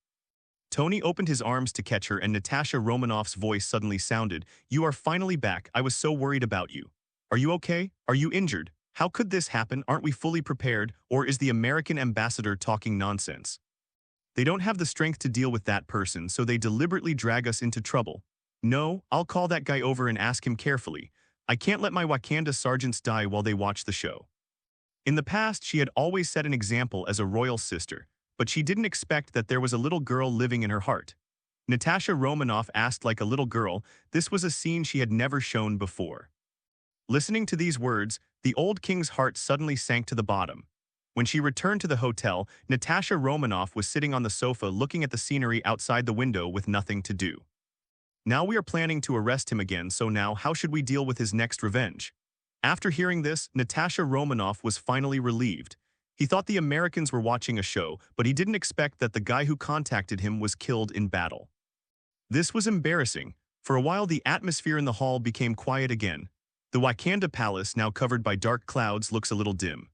Tony opened his arms to catch her, and Natasha Romanoff's voice suddenly sounded, "You are finally back. I was so worried about you. Are you okay? Are you injured? How could this happen? Aren't we fully prepared? Or is the American ambassador talking nonsense? They don't have the strength to deal with that person, so they deliberately drag us into trouble. No, I'll call that guy over and ask him carefully. I can't let my Wakanda sergeants die while they watch the show." In the past, she had always set an example as a royal sister, but she didn't expect that there was a little girl living in her heart. Natasha Romanoff asked like a little girl. This was a scene she had never shown before. Listening to these words, the old king's heart suddenly sank to the bottom. When she returned to the hotel, Natasha Romanoff was sitting on the sofa looking at the scenery outside the window with nothing to do. Now we are planning to arrest him again, so now how should we deal with his next revenge? After hearing this, Natasha Romanoff was finally relieved. He thought the Americans were watching a show, but he didn't expect that the guy who contacted him was killed in battle. This was embarrassing. For a while, the atmosphere in the hall became quiet again. The Wakanda palace, now covered by dark clouds, looks a little dim.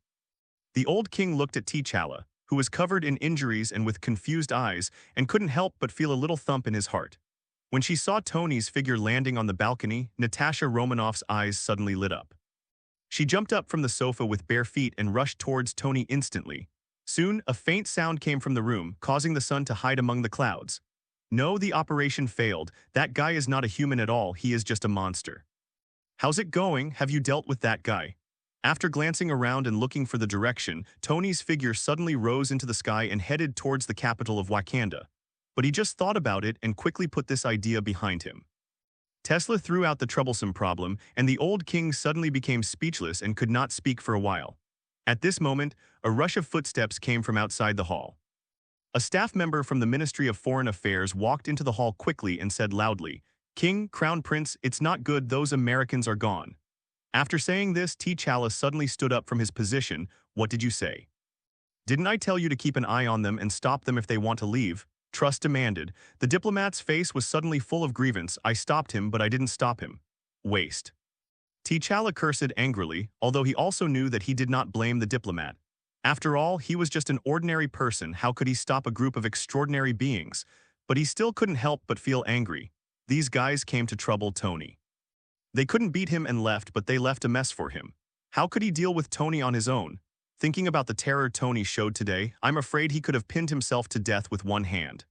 The old king looked at T'Challa, who was covered in injuries and with confused eyes, and couldn't help but feel a little thump in his heart. When she saw Tony's figure landing on the balcony, Natasha Romanoff's eyes suddenly lit up. She jumped up from the sofa with bare feet and rushed towards Tony instantly. Soon, a faint sound came from the room, causing the sun to hide among the clouds. No, the operation failed. That guy is not a human at all, he is just a monster. How's it going? Have you dealt with that guy? After glancing around and looking for the direction, Tony's figure suddenly rose into the sky and headed towards the capital of Wakanda. But he just thought about it and quickly put this idea behind him. Tesla threw out the troublesome problem, and the old king suddenly became speechless and could not speak for a while. At this moment, a rush of footsteps came from outside the hall. A staff member from the Ministry of Foreign Affairs walked into the hall quickly and said loudly, "King, Crown Prince, it's not good, those Americans are gone." After saying this, T'Challa suddenly stood up from his position. "What did you say? Didn't I tell you to keep an eye on them and stop them if they want to leave?" Trust demanded. The diplomat's face was suddenly full of grievance. "I stopped him, but I didn't stop him." Waste. T'Challa cursed angrily, although he also knew that he did not blame the diplomat. After all, he was just an ordinary person. How could he stop a group of extraordinary beings? But he still couldn't help but feel angry. These guys came to trouble Tony. They couldn't beat him and left, but they left a mess for him. How could he deal with Tony on his own? Thinking about the terror Tony showed today, I'm afraid he could have pinned himself to death with one hand.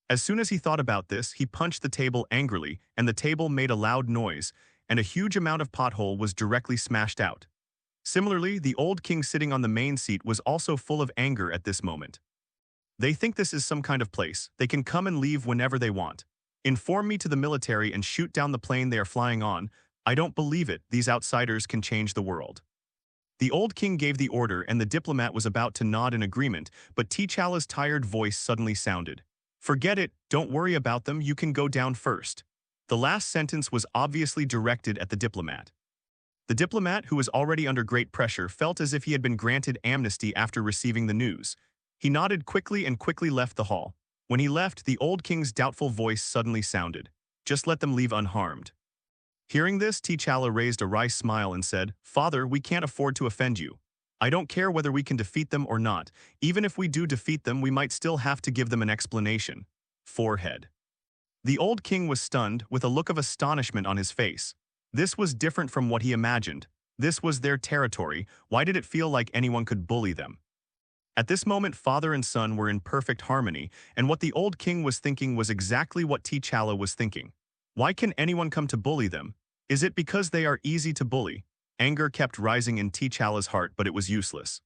As soon as he thought about this, he punched the table angrily, and the table made a loud noise, and a huge amount of pothole was directly smashed out. Similarly, the old king sitting on the main seat was also full of anger at this moment. They think this is some kind of place. They can come and leave whenever they want. Inform me to the military and shoot down the plane they are flying on. I don't believe it. These outsiders can change the world. The old king gave the order, and the diplomat was about to nod in agreement, but T'Challa's tired voice suddenly sounded. "Forget it, don't worry about them, you can go down first." The last sentence was obviously directed at the diplomat. The diplomat, who was already under great pressure, felt as if he had been granted amnesty after receiving the news. He nodded quickly and quickly left the hall. When he left, the old king's doubtful voice suddenly sounded. "Just let them leave unharmed." Hearing this, T'Challa raised a wry smile and said, "Father, we can't afford to offend you. I don't care whether we can defeat them or not. Even if we do defeat them, we might still have to give them an explanation." Forehead. The old king was stunned, with a look of astonishment on his face. This was different from what he imagined. This was their territory. Why did it feel like anyone could bully them? At this moment, father and son were in perfect harmony, and what the old king was thinking was exactly what T'Challa was thinking. Why can anyone come to bully them? Is it because they are easy to bully? Anger kept rising in T'Challa's heart, but it was useless.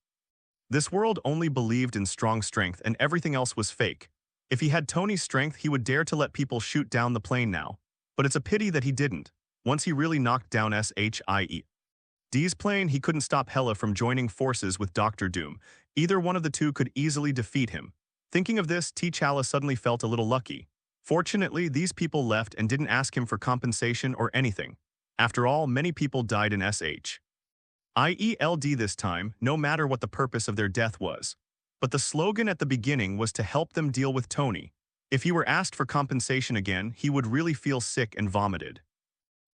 This world only believed in strong strength, and everything else was fake. If he had Tony's strength, he would dare to let people shoot down the plane now. But it's a pity that he didn't. Once he really knocked down Shie's plane, he couldn't stop Hela from joining forces with Doctor Doom. Either one of the two could easily defeat him. Thinking of this, T'Challa suddenly felt a little lucky. Fortunately, these people left and didn't ask him for compensation or anything. After all, many people died in Shield this time, no matter what the purpose of their death was. But the slogan at the beginning was to help them deal with Tony. If he were asked for compensation again, he would really feel sick and vomited.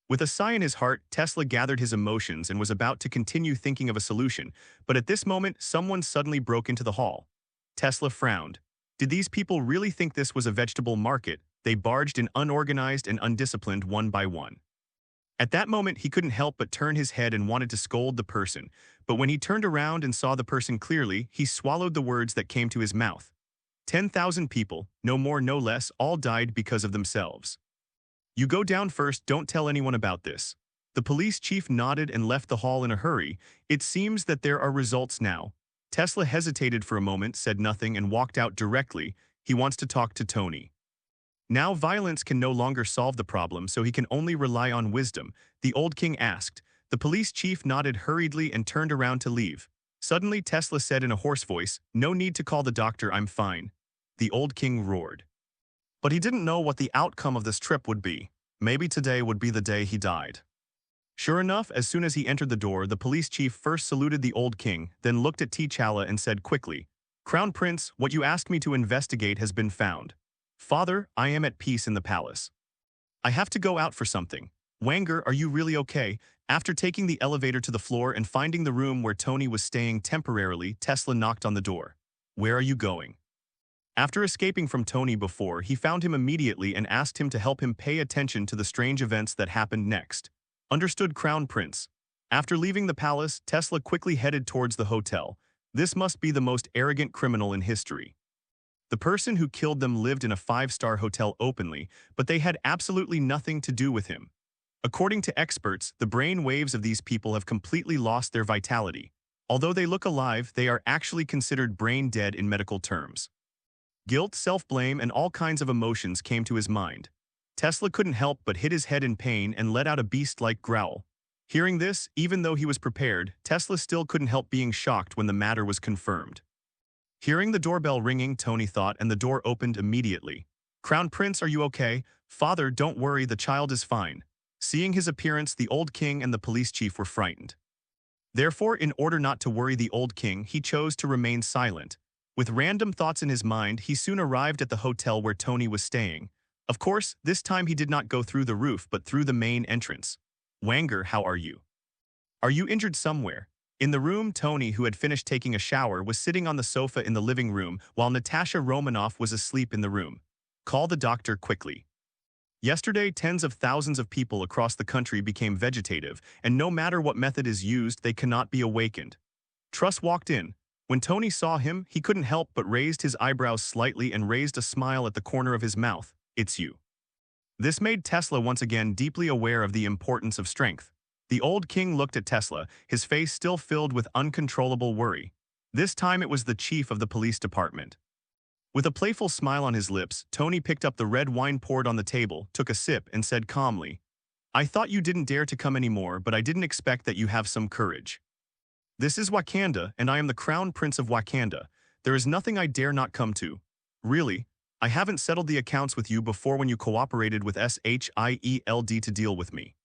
With a sigh in his heart, Tesla gathered his emotions and was about to continue thinking of a solution, but at this moment, someone suddenly broke into the hall. Tesla frowned. Did these people really think this was a vegetable market? They barged in unorganized and undisciplined one by one. At that moment, he couldn't help but turn his head and wanted to scold the person, but when he turned around and saw the person clearly, he swallowed the words that came to his mouth. 10,000 people, no more no less, all died because of themselves. You go down first, don't tell anyone about this. The police chief nodded and left the hall in a hurry. It seems that there are results now. Tesla hesitated for a moment, said nothing, and walked out directly. He wants to talk to Tony. Now violence can no longer solve the problem, so he can only rely on wisdom, the old king asked. The police chief nodded hurriedly and turned around to leave. Suddenly Tesla said in a hoarse voice, "No need to call the doctor, I'm fine." The old king roared. But he didn't know what the outcome of this trip would be. Maybe today would be the day he died. Sure enough, as soon as he entered the door, the police chief first saluted the old king, then looked at T'Challa and said quickly, "Crown Prince, what you asked me to investigate has been found. Father, I am at peace in the palace. I have to go out for something. Wanger, are you really okay?" After taking the elevator to the floor and finding the room where Tony was staying temporarily, Tesla knocked on the door. "Where are you going?" After escaping from Tony before, he found him immediately and asked him to help him pay attention to the strange events that happened next. Understood, Crown Prince. After leaving the palace, Tesla quickly headed towards the hotel. This must be the most arrogant criminal in history. The person who killed them lived in a 5-star hotel openly, but they had absolutely nothing to do with him. According to experts, the brain waves of these people have completely lost their vitality. Although they look alive, they are actually considered brain dead in medical terms. Guilt, self-blame, and all kinds of emotions came to his mind. Tesla couldn't help but hit his head in pain and let out a beast-like growl. Hearing this, even though he was prepared, Tesla still couldn't help being shocked when the matter was confirmed. Hearing the doorbell ringing, Tony thought, and the door opened immediately. "Crown Prince, are you okay?" "Father, don't worry, the child is fine." Seeing his appearance, the old king and the police chief were frightened. Therefore, in order not to worry the old king, he chose to remain silent. With random thoughts in his mind, he soon arrived at the hotel where Tony was staying. Of course, this time he did not go through the roof but through the main entrance. "Wanger, how are you? Are you injured somewhere?" In the room, Tony, who had finished taking a shower, was sitting on the sofa in the living room, while Natasha Romanoff was asleep in the room. "Call the doctor quickly." Yesterday, tens of thousands of people across the country became vegetative, and no matter what method is used, they cannot be awakened. Truss walked in. When Tony saw him, he couldn't help but raised his eyebrows slightly and raised a smile at the corner of his mouth. "It's you." This made Tesla once again deeply aware of the importance of strength. The old king looked at Tesla, his face still filled with uncontrollable worry. This time it was the chief of the police department. With a playful smile on his lips, Tony picked up the red wine poured on the table, took a sip, and said calmly, "I thought you didn't dare to come anymore, but I didn't expect that you have some courage. This is Wakanda, and I am the Crown Prince of Wakanda. There is nothing I dare not come to. Really, I haven't settled the accounts with you before when you cooperated with Shield to deal with me.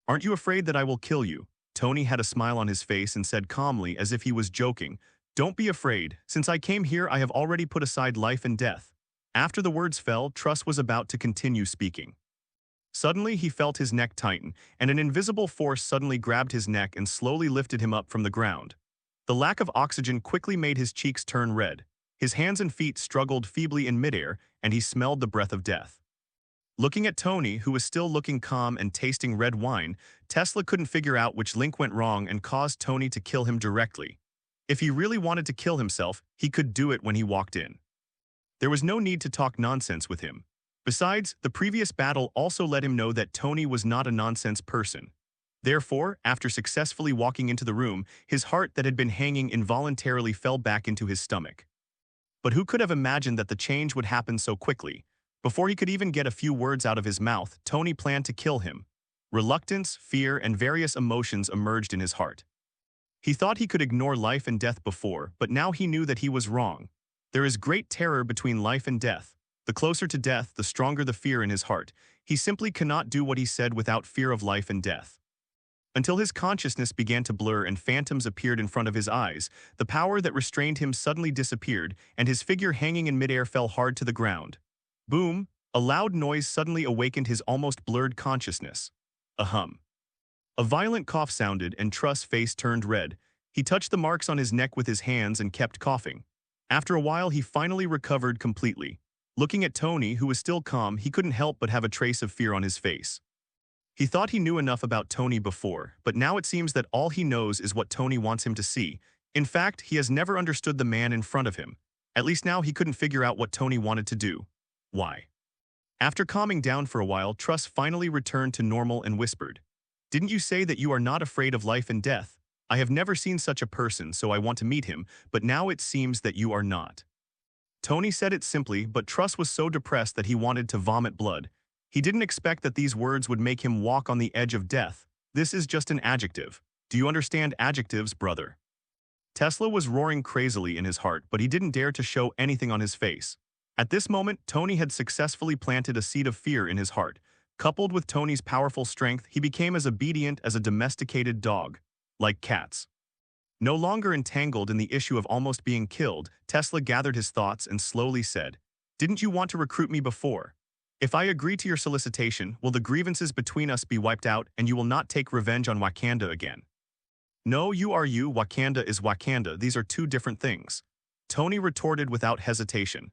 Aren't you afraid that I will kill you?" Tony had a smile on his face and said calmly, as if he was joking, "Don't be afraid. Since I came here, I have already put aside life and death." After the words fell, Truss was about to continue speaking. Suddenly, he felt his neck tighten, and an invisible force suddenly grabbed his neck and slowly lifted him up from the ground. The lack of oxygen quickly made his cheeks turn red. His hands and feet struggled feebly in midair, and he smelled the breath of death. Looking at Tony, who was still looking calm and tasting red wine, Tesla couldn't figure out which link went wrong and caused Tony to kill him directly. If he really wanted to kill himself, he could do it when he walked in. There was no need to talk nonsense with him. Besides, the previous battle also let him know that Tony was not a nonsense person. Therefore, after successfully walking into the room, his heart that had been hanging involuntarily fell back into his stomach. But who could have imagined that the change would happen so quickly? Before he could even get a few words out of his mouth, Tony planned to kill him. Reluctance, fear, and various emotions emerged in his heart. He thought he could ignore life and death before, but now he knew that he was wrong. There is great terror between life and death. The closer to death, the stronger the fear in his heart. He simply cannot do what he said without fear of life and death. Until his consciousness began to blur and phantoms appeared in front of his eyes, the power that restrained him suddenly disappeared, and his figure hanging in midair fell hard to the ground. Boom! A loud noise suddenly awakened his almost blurred consciousness. A hum. A violent cough sounded, and Truss' face turned red. He touched the marks on his neck with his hands and kept coughing. After a while, he finally recovered completely. Looking at Tony, who was still calm, he couldn't help but have a trace of fear on his face. He thought he knew enough about Tony before, but now it seems that all he knows is what Tony wants him to see. In fact, he has never understood the man in front of him. At least now he couldn't figure out what Tony wanted to do. Why? After calming down for a while, Truss finally returned to normal and whispered, "Didn't you say that you are not afraid of life and death? I have never seen such a person, so I want to meet him, but now it seems that you are not." Tony said it simply, but Truss was so depressed that he wanted to vomit blood. He didn't expect that these words would make him walk on the edge of death. This is just an adjective. Do you understand adjectives, brother? Tesla was roaring crazily in his heart, but he didn't dare to show anything on his face. At this moment, Tony had successfully planted a seed of fear in his heart. Coupled with Tony's powerful strength, he became as obedient as a domesticated dog, like cats. No longer entangled in the issue of almost being killed, Tesla gathered his thoughts and slowly said, "Didn't you want to recruit me before? If I agree to your solicitation, will the grievances between us be wiped out and you will not take revenge on Wakanda again?" "No, you are you, Wakanda is Wakanda, these are two different things," Tony retorted without hesitation.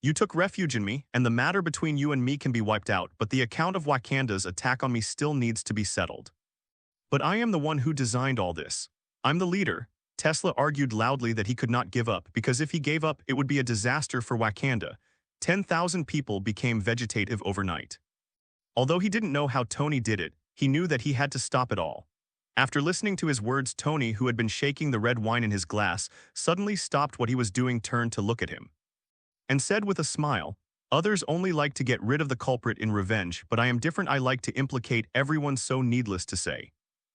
"You took refuge in me, and the matter between you and me can be wiped out, but the account of Wakanda's attack on me still needs to be settled. But I am the one who designed all this. I'm the leader." Tesla argued loudly that he could not give up, because if he gave up, it would be a disaster for Wakanda. 10,000 people became vegetative overnight. Although he didn't know how Tony did it, he knew that he had to stop it all. After listening to his words, Tony, who had been shaking the red wine in his glass, suddenly stopped what he was doing, turned to look at him, and said with a smile, "Others only like to get rid of the culprit in revenge, but I am different. I like to implicate everyone, so needless to say.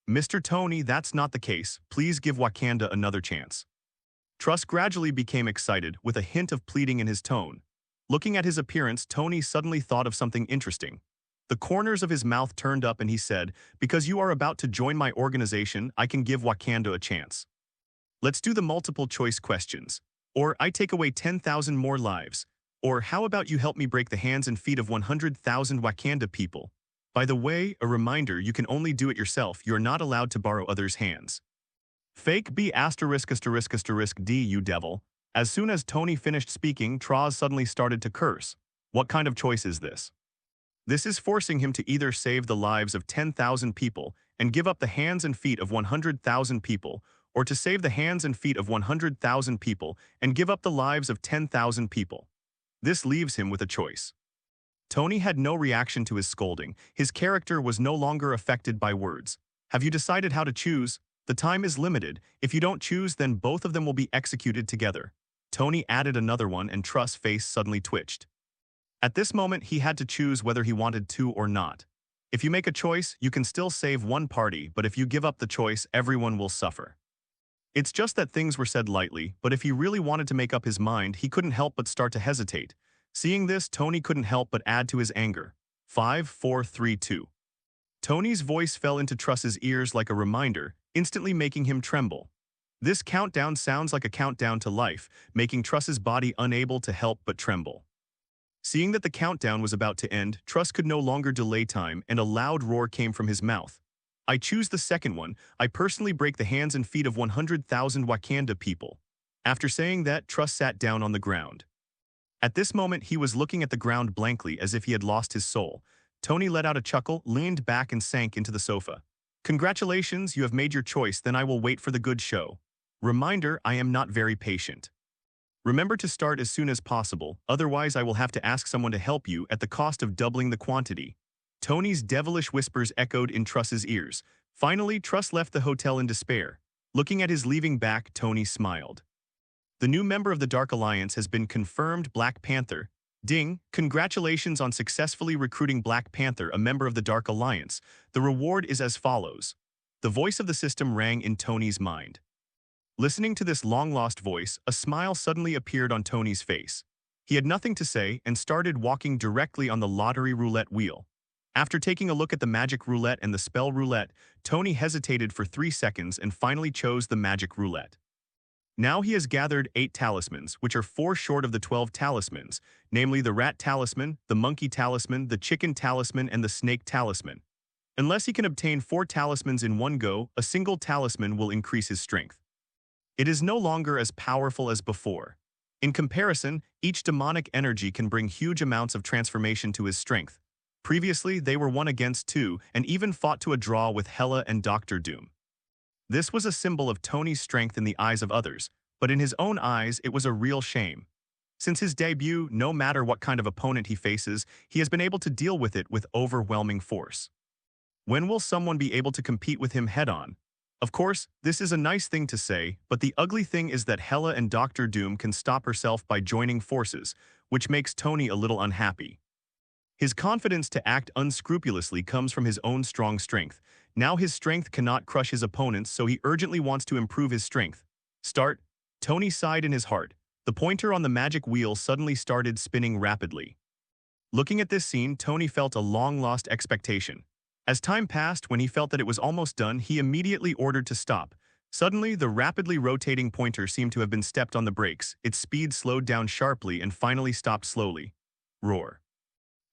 Mr. Tony, that's not the case. Please give Wakanda another chance." Truss gradually became excited, with a hint of pleading in his tone. Looking at his appearance, Tony suddenly thought of something interesting. The corners of his mouth turned up and he said, "Because you are about to join my organization, I can give Wakanda a chance. Let's do the multiple choice questions. Or I take away 10,000 more lives. Or how about you help me break the hands and feet of 100,000 Wakanda people? By the way, a reminder, you can only do it yourself. You're not allowed to borrow others' hands. Fake B **********, D, you devil." As soon as Tony finished speaking, Troz suddenly started to curse. What kind of choice is this? This is forcing him to either save the lives of 10,000 people and give up the hands and feet of 100,000 people, or to save the hands and feet of 100,000 people and give up the lives of 10,000 people. This leaves him with a choice. Tony had no reaction to his scolding. His character was no longer affected by words. "Have you decided how to choose? The time is limited. If you don't choose, then both of them will be executed together." Tony added another one, and Truss' face suddenly twitched. At this moment, he had to choose whether he wanted to or not. If you make a choice, you can still save one party, but if you give up the choice, everyone will suffer. It's just that things were said lightly, but if he really wanted to make up his mind, he couldn't help but start to hesitate. Seeing this, Tony couldn't help but add to his anger. 5, 4, 3, 2. Tony's voice fell into Truss's ears like a reminder, instantly making him tremble. This countdown sounds like a countdown to life, making Truss's body unable to help but tremble. Seeing that the countdown was about to end, Truss could no longer delay time, and a loud roar came from his mouth. "I choose the second one. I personally break the hands and feet of 100,000 Wakanda people." After saying that, Truss sat down on the ground. At this moment, he was looking at the ground blankly, as if he had lost his soul. Tony let out a chuckle, leaned back and sank into the sofa. "Congratulations, you have made your choice, then I will wait for the good show." Reminder, I am not very patient. Remember to start as soon as possible, otherwise I will have to ask someone to help you at the cost of doubling the quantity. Tony's devilish whispers echoed in Truss's ears. Finally, Truss left the hotel in despair. Looking at his leaving back, Tony smiled. The new member of the Dark Alliance has been confirmed Black Panther. Ding, congratulations on successfully recruiting Black Panther, a member of the Dark Alliance. The reward is as follows. The voice of the system rang in Tony's mind. Listening to this long-lost voice, a smile suddenly appeared on Tony's face. He had nothing to say and started walking directly on the lottery roulette wheel. After taking a look at the magic roulette and the spell roulette, Tony hesitated for 3 seconds and finally chose the magic roulette. Now he has gathered 8 talismans, which are 4 short of the 12 talismans, namely the rat talisman, the monkey talisman, the chicken talisman, and the snake talisman. Unless he can obtain 4 talismans in one go, a single talisman will increase his strength. It is no longer as powerful as before. In comparison, each demonic energy can bring huge amounts of transformation to his strength. Previously, they were 1 against 2 and even fought to a draw with Hela and Dr. Doom. This was a symbol of Tony's strength in the eyes of others, but in his own eyes it was a real shame. Since his debut, no matter what kind of opponent he faces, he has been able to deal with it with overwhelming force. When will someone be able to compete with him head-on? Of course, this is a nice thing to say, but the ugly thing is that Hela and Dr. Doom can stop herself by joining forces, which makes Tony a little unhappy. His confidence to act unscrupulously comes from his own strong strength. Now his strength cannot crush his opponents, so he urgently wants to improve his strength. Start. Tony sighed in his heart. The pointer on the magic wheel suddenly started spinning rapidly. Looking at this scene, Tony felt a long-lost expectation. As time passed, when he felt that it was almost done, he immediately ordered to stop. Suddenly, the rapidly rotating pointer seemed to have been stepped on the brakes. Its speed slowed down sharply and finally stopped slowly. Roar.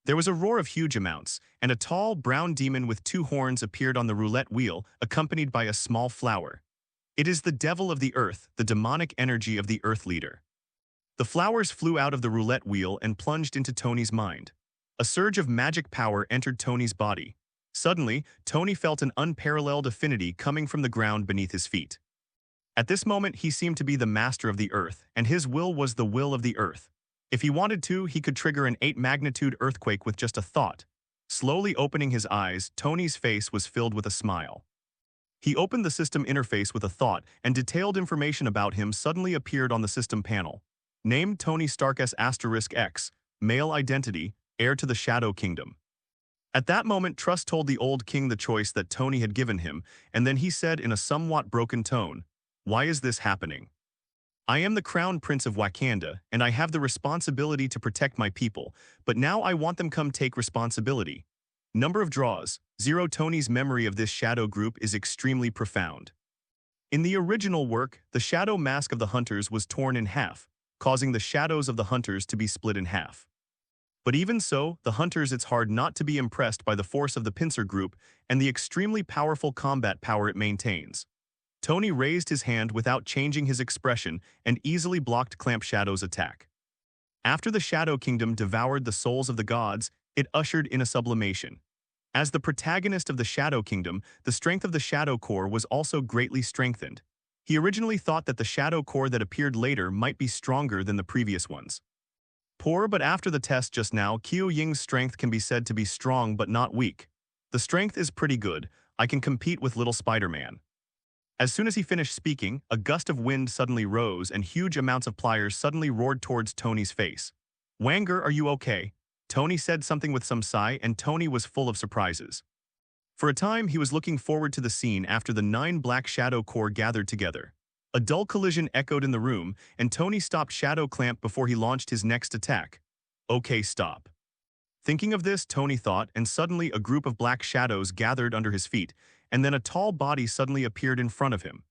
There was a roar of huge amounts, and a tall, brown demon with 2 horns appeared on the roulette wheel, accompanied by a small flower. It is the devil of the earth, the demonic energy of the earth leader. The flowers flew out of the roulette wheel and plunged into Tony's mind. A surge of magic power entered Tony's body. Suddenly, Tony felt an unparalleled affinity coming from the ground beneath his feet. At this moment, he seemed to be the master of the earth, and his will was the will of the earth. If he wanted to, he could trigger an 8-magnitude earthquake with just a thought. Slowly opening his eyes, Tony's face was filled with a smile. He opened the system interface with a thought, and detailed information about him suddenly appeared on the system panel. Name Tony Stark *X, male identity, heir to the Shadow Kingdom. At that moment, Truss told the old king the choice that Tony had given him, and then he said in a somewhat broken tone, "Why is this happening? I am the Crown Prince of Wakanda, and I have the responsibility to protect my people, but now I want them come take responsibility. Number of draws, 0. Tony's memory of this shadow group is extremely profound. In the original work, the shadow mask of the hunters was torn in half, causing the shadows of the hunters to be split in half. But even so, the hunters, it's hard not to be impressed by the force of the pincer group and the extremely powerful combat power it maintains. Tony raised his hand without changing his expression and easily blocked Clamp Shadow's attack. After the Shadow Kingdom devoured the souls of the gods, it ushered in a sublimation. As the protagonist of the Shadow Kingdom, the strength of the Shadow Core was also greatly strengthened. He originally thought that the Shadow Core that appeared later might be stronger than the previous ones. Poor, but after the test just now, Qiu Ying's strength can be said to be strong but not weak. The strength is pretty good. I can compete with little Spider-Man. As soon as he finished speaking, a gust of wind suddenly rose and huge amounts of pliers suddenly roared towards Tony's face. "Wanger, are you okay?" Tony said something with some sigh, and Tony was full of surprises. For a time, he was looking forward to the scene after the 9 Black Shadow Core gathered together. A dull collision echoed in the room, and Tony stopped Shadow Clamp before he launched his next attack. "Okay, stop." Thinking of this, Tony thought, and suddenly a group of black shadows gathered under his feet, and then a tall body suddenly appeared in front of him.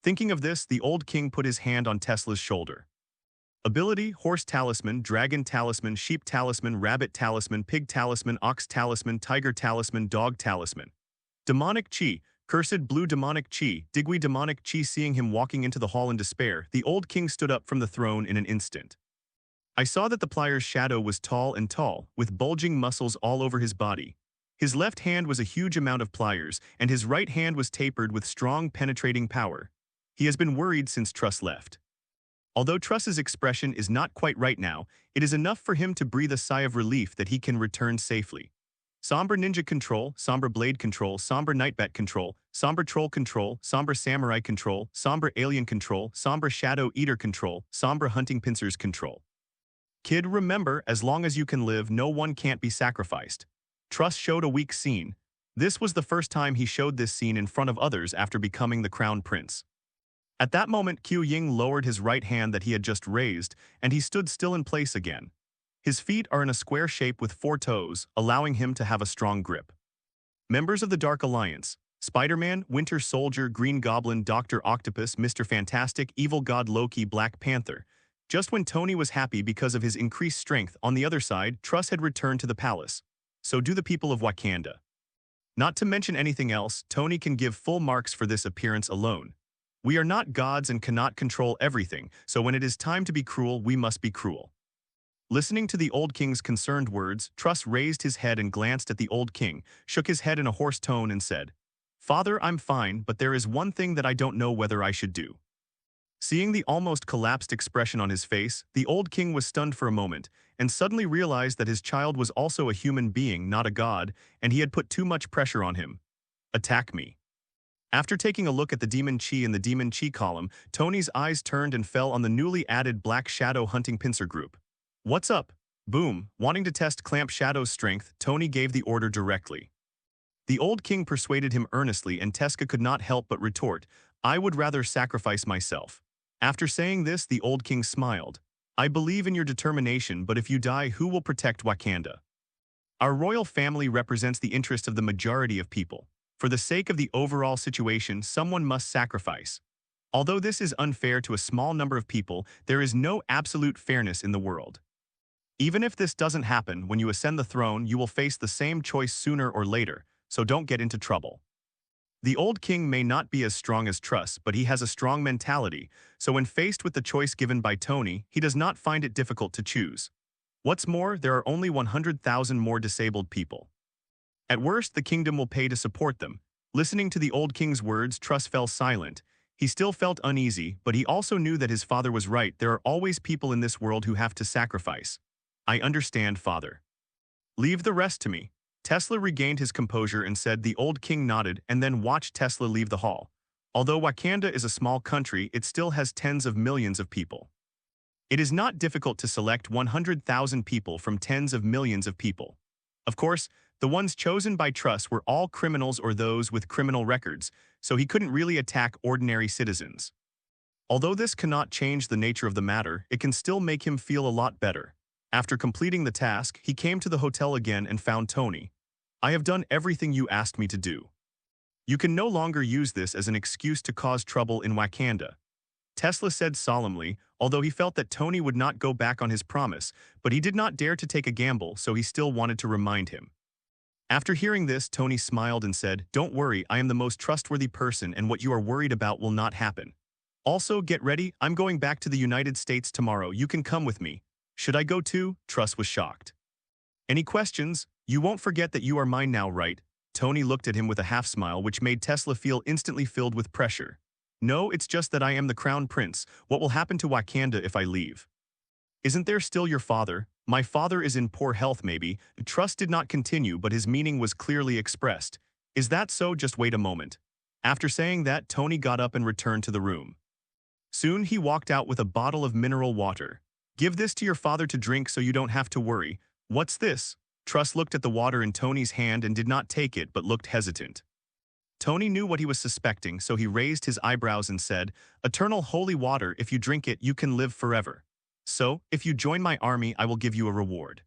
Thinking of this, the old king put his hand on Tesla's shoulder. Ability: Horse Talisman, Dragon Talisman, Sheep Talisman, Rabbit Talisman, Pig Talisman, Ox Talisman, Tiger Talisman, Dog Talisman. Demonic Chi. Cursed blue demonic Chi, Digui demonic Chi. Seeing him walking into the hall in despair, the old king stood up from the throne in an instant. I saw that the plier's shadow was tall, with bulging muscles all over his body. His left hand was a huge amount of pliers, and his right hand was tapered with strong penetrating power. He has been worried since Truss left. Although Truss's expression is not quite right now, it is enough for him to breathe a sigh of relief that he can return safely. Somber Ninja Control, Somber Blade Control, Somber Nightbat Control, Somber Troll Control, Somber Samurai Control, Somber Alien Control, Somber Shadow Eater Control, Somber Hunting Pincers Control. Kid, remember, as long as you can live, no one can't be sacrificed. Truss showed a weak scene. This was the first time he showed this scene in front of others after becoming the Crown Prince. At that moment, Qiu Ying lowered his right hand that he had just raised, and he stood still in place again. His feet are in a square shape with 4 toes, allowing him to have a strong grip. Members of the Dark Alliance: Spider-Man, Winter Soldier, Green Goblin, Dr. Octopus, Mr. Fantastic, Evil God Loki, Black Panther. Just when Tony was happy because of his increased strength, on the other side, Truss had returned to the palace. So do the people of Wakanda. Not to mention anything else, Tony can give full marks for this appearance alone. We are not gods and cannot control everything, so when it is time to be cruel, we must be cruel. Listening to the old king's concerned words, Truss raised his head and glanced at the old king, shook his head in a hoarse tone and said, "Father, I'm fine, but there is one thing that I don't know whether I should do." Seeing the almost collapsed expression on his face, the old king was stunned for a moment, and suddenly realized that his child was also a human being, not a god, and he had put too much pressure on him. "Attack me." After taking a look at the Demon Chi in the Demon Chi column, Tony's eyes turned and fell on the newly added Black Shadow Hunting Pincer group. "What's up?" Boom. Wanting to test Clamp Shadow's strength, Tony gave the order directly. The old king persuaded him earnestly, and Tesca could not help but retort, "I would rather sacrifice myself." After saying this, the old king smiled. "I believe in your determination, but if you die, who will protect Wakanda? Our royal family represents the interest of the majority of people. For the sake of the overall situation, someone must sacrifice. Although this is unfair to a small number of people, there is no absolute fairness in the world. Even if this doesn't happen, when you ascend the throne, you will face the same choice sooner or later, so don't get into trouble." The old king may not be as strong as Truss, but he has a strong mentality, so when faced with the choice given by Tony, he does not find it difficult to choose. What's more, there are only 100,000 more disabled people. At worst, the kingdom will pay to support them. Listening to the old king's words, Truss fell silent. He still felt uneasy, but he also knew that his father was right. There are always people in this world who have to sacrifice. "I understand, father. Leave the rest to me." Tesla regained his composure and said. The old king nodded and then watched Tesla leave the hall. Although Wakanda is a small country, it still has tens of millions of people. It is not difficult to select 100,000 people from tens of millions of people. Of course, the ones chosen by Truss were all criminals or those with criminal records, so he couldn't really attack ordinary citizens. Although this cannot change the nature of the matter, it can still make him feel a lot better. After completing the task, he came to the hotel again and found Tony. "I have done everything you asked me to do. You can no longer use this as an excuse to cause trouble in Wakanda," Tesla said solemnly, although he felt that Tony would not go back on his promise, but he did not dare to take a gamble, so he still wanted to remind him. After hearing this, Tony smiled and said, "Don't worry, I am the most trustworthy person and what you are worried about will not happen. Also, get ready, I'm going back to the United States tomorrow, you can come with me." "Should I go too?" Truss was shocked. "Any questions? You won't forget that you are mine now, right?" Tony looked at him with a half-smile which made Tesla feel instantly filled with pressure. "No, it's just that I am the crown prince. What will happen to Wakanda if I leave?" "Isn't there still your father?" "My father is in poor health maybe." Truss did not continue, but his meaning was clearly expressed. "Is that so? Just wait a moment." After saying that, Tony got up and returned to the room. Soon he walked out with a bottle of mineral water. "Give this to your father to drink so you don't have to worry." "What's this?" Truss looked at the water in Tony's hand and did not take it but looked hesitant. Tony knew what he was suspecting, so he raised his eyebrows and said, "Eternal holy water, if you drink it, you can live forever. So, if you join my army, I will give you a reward."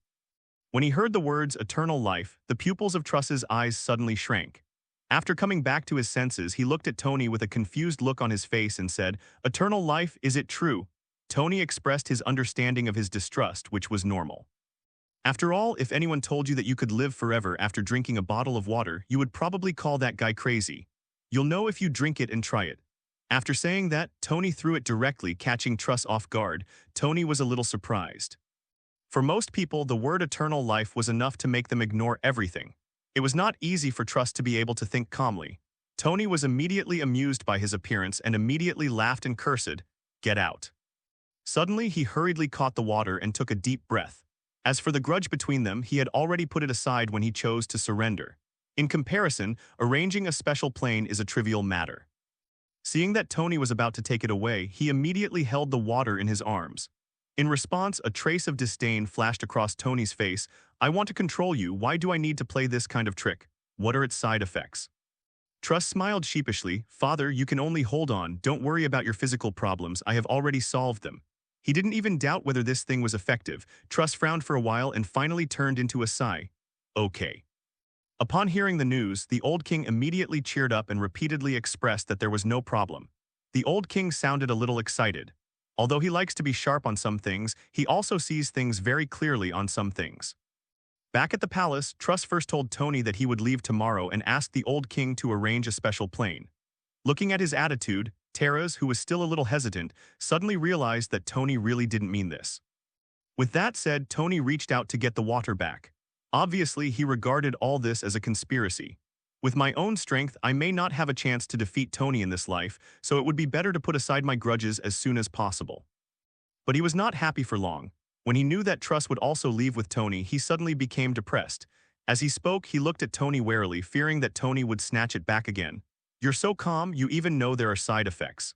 When he heard the words eternal life, the pupils of Truss's eyes suddenly shrank. After coming back to his senses, he looked at Tony with a confused look on his face and said, "Eternal life, is it true?" Tony expressed his understanding of his distrust, which was normal. After all, if anyone told you that you could live forever after drinking a bottle of water, you would probably call that guy crazy. You'll know if you drink it and try it. After saying that, Tony threw it directly, catching Truss off guard. Tony was a little surprised. For most people, the word eternal life was enough to make them ignore everything. It was not easy for Truss to be able to think calmly. Tony was immediately amused by his appearance and immediately laughed and cursed, "Get out." Suddenly, he hurriedly caught the water and took a deep breath. As for the grudge between them, he had already put it aside when he chose to surrender. In comparison, arranging a special plane is a trivial matter. Seeing that Tony was about to take it away, he immediately held the water in his arms. In response, a trace of disdain flashed across Tony's face. "I want to control you. Why do I need to play this kind of trick? What are its side effects?" Truss smiled sheepishly. "Father, you can only hold on. Don't worry about your physical problems. I have already solved them." He didn't even doubt whether this thing was effective. Truss frowned for a while and finally turned into a sigh. "Okay." Upon hearing the news, the old king immediately cheered up and repeatedly expressed that there was no problem. The old king sounded a little excited. Although he likes to be sharp on some things, he also sees things very clearly on some things. Back at the palace, Truss first told Tony that he would leave tomorrow and asked the old king to arrange a special plane. Looking at his attitude, Terras, who was still a little hesitant, suddenly realized that Tony really didn't mean this. With that said, Tony reached out to get the water back. Obviously, he regarded all this as a conspiracy. "With my own strength, I may not have a chance to defeat Tony in this life, so it would be better to put aside my grudges as soon as possible." But he was not happy for long. When he knew that Truss would also leave with Tony, he suddenly became depressed. As he spoke, he looked at Tony warily, fearing that Tony would snatch it back again. "You're so calm, you even know there are side effects."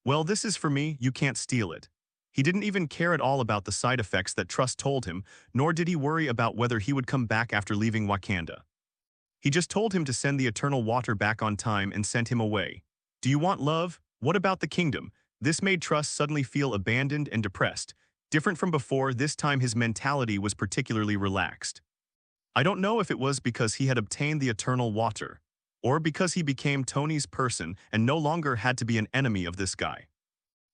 "Well, this is for me, you can't steal it." He didn't even care at all about the side effects that Truss told him, nor did he worry about whether he would come back after leaving Wakanda. He just told him to send the eternal water back on time and sent him away. "Do you want love? What about the kingdom?" This made Truss suddenly feel abandoned and depressed. Different from before, this time his mentality was particularly relaxed. I don't know if it was because he had obtained the eternal water, or because he became Tony's person and no longer had to be an enemy of this guy.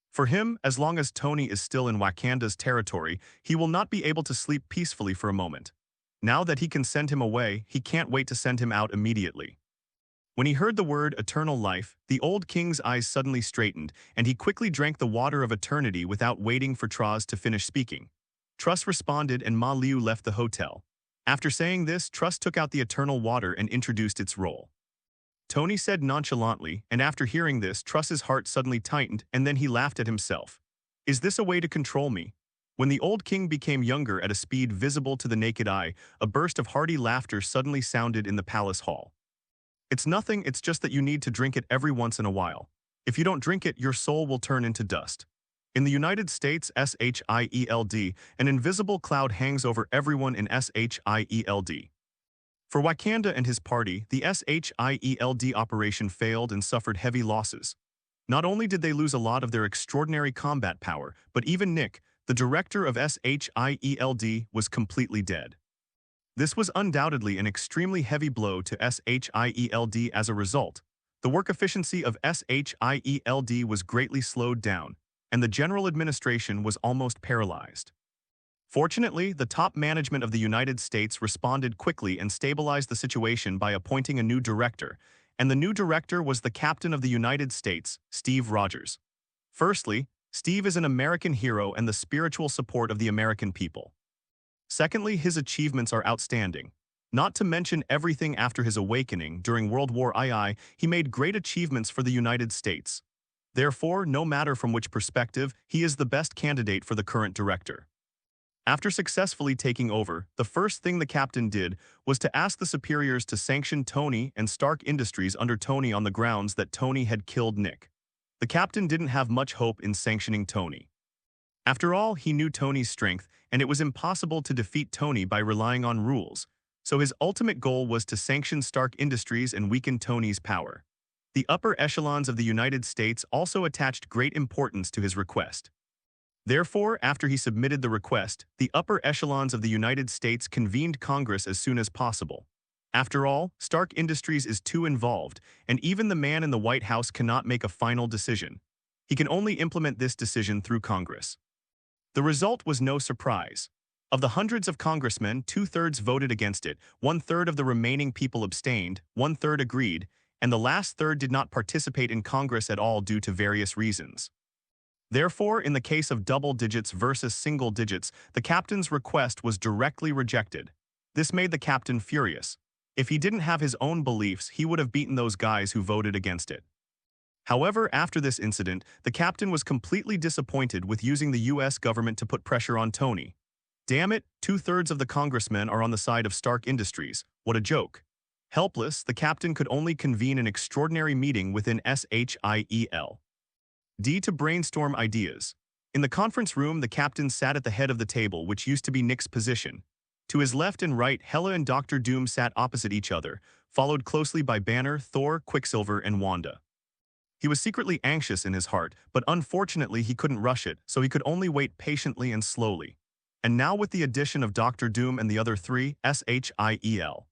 For him, as long as Tony is still in Wakanda's territory, he will not be able to sleep peacefully for a moment. Now that he can send him away, he can't wait to send him out immediately. When he heard the word eternal life, the old king's eyes suddenly straightened, and he quickly drank the water of eternity without waiting for Truss to finish speaking. Truss responded and Ma Liu left the hotel. After saying this, Truss took out the eternal water and introduced its role. Tony said nonchalantly, and after hearing this, Truss's heart suddenly tightened, and then he laughed at himself. "Is this a way to control me?" When the old king became younger at a speed visible to the naked eye, a burst of hearty laughter suddenly sounded in the palace hall. "It's nothing, it's just that you need to drink it every once in a while. If you don't drink it, your soul will turn into dust." In the United States, SHIELD, an invisible cloud hangs over everyone in SHIELD. For Wakanda and his party, the SHIELD operation failed and suffered heavy losses. Not only did they lose a lot of their extraordinary combat power, but even Nick, the director of SHIELD, was completely dead. This was undoubtedly an extremely heavy blow to SHIELD. As a result, the work efficiency of SHIELD was greatly slowed down, and the general administration was almost paralyzed. Fortunately, the top management of the United States responded quickly and stabilized the situation by appointing a new director, and the new director was the Captain of the United States, Steve Rogers. Firstly, Steve is an American hero and the spiritual support of the American people. Secondly, his achievements are outstanding. Not to mention everything after his awakening during World War II, he made great achievements for the United States. Therefore, no matter from which perspective, he is the best candidate for the current director. After successfully taking over, the first thing the captain did was to ask the superiors to sanction Tony and Stark Industries under Tony on the grounds that Tony had killed Nick. The captain didn't have much hope in sanctioning Tony. After all, he knew Tony's strength, and it was impossible to defeat Tony by relying on rules, so his ultimate goal was to sanction Stark Industries and weaken Tony's power. The upper echelons of the United States also attached great importance to his request. Therefore, after he submitted the request, the upper echelons of the United States convened Congress as soon as possible. After all, Stark Industries is too involved, and even the man in the White House cannot make a final decision. He can only implement this decision through Congress. The result was no surprise. Of the hundreds of congressmen, 2/3 voted against it, 1/3 of the remaining people abstained, 1/3 agreed, and the last third did not participate in Congress at all due to various reasons. Therefore, in the case of double digits versus single digits, the captain's request was directly rejected. This made the captain furious. If he didn't have his own beliefs, he would have beaten those guys who voted against it. However, after this incident, the captain was completely disappointed with using the US government to put pressure on Tony. Damn it, 2/3 of the congressmen are on the side of Stark Industries. What a joke. Helpless, the captain could only convene an extraordinary meeting within SHIEL D to brainstorm ideas. In the conference room, the captain sat at the head of the table, which used to be Nick's position. To his left and right, Hela and Dr. Doom sat opposite each other, followed closely by Banner, Thor, Quicksilver, and Wanda. He was secretly anxious in his heart, but unfortunately he couldn't rush it, so he could only wait patiently and slowly. And now with the addition of Dr. Doom and the other three, SHIEL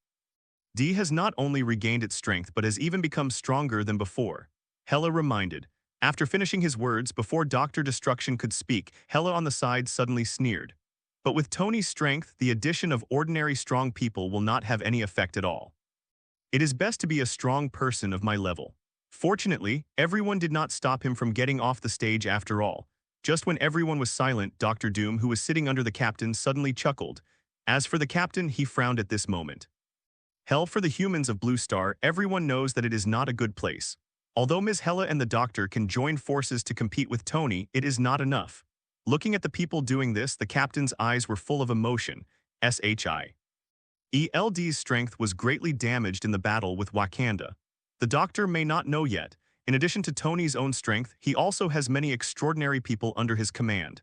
D has not only regained its strength but has even become stronger than before. Hela reminded. After finishing his words, before Dr. Destruction could speak, Hela on the side suddenly sneered. But with Tony's strength, the addition of ordinary strong people will not have any effect at all. It is best to be a strong person of my level. Fortunately, everyone did not stop him from getting off the stage after all. Just when everyone was silent, Dr. Doom, who was sitting under the captain, suddenly chuckled. As for the captain, he frowned at this moment. Hell for the humans of Blue Star, everyone knows that it is not a good place. Although Ms. Hela and the doctor can join forces to compete with Tony, it is not enough. Looking at the people doing this, the captain's eyes were full of emotion. SHIELD's strength was greatly damaged in the battle with Wakanda. The doctor may not know yet. In addition to Tony's own strength, he also has many extraordinary people under his command.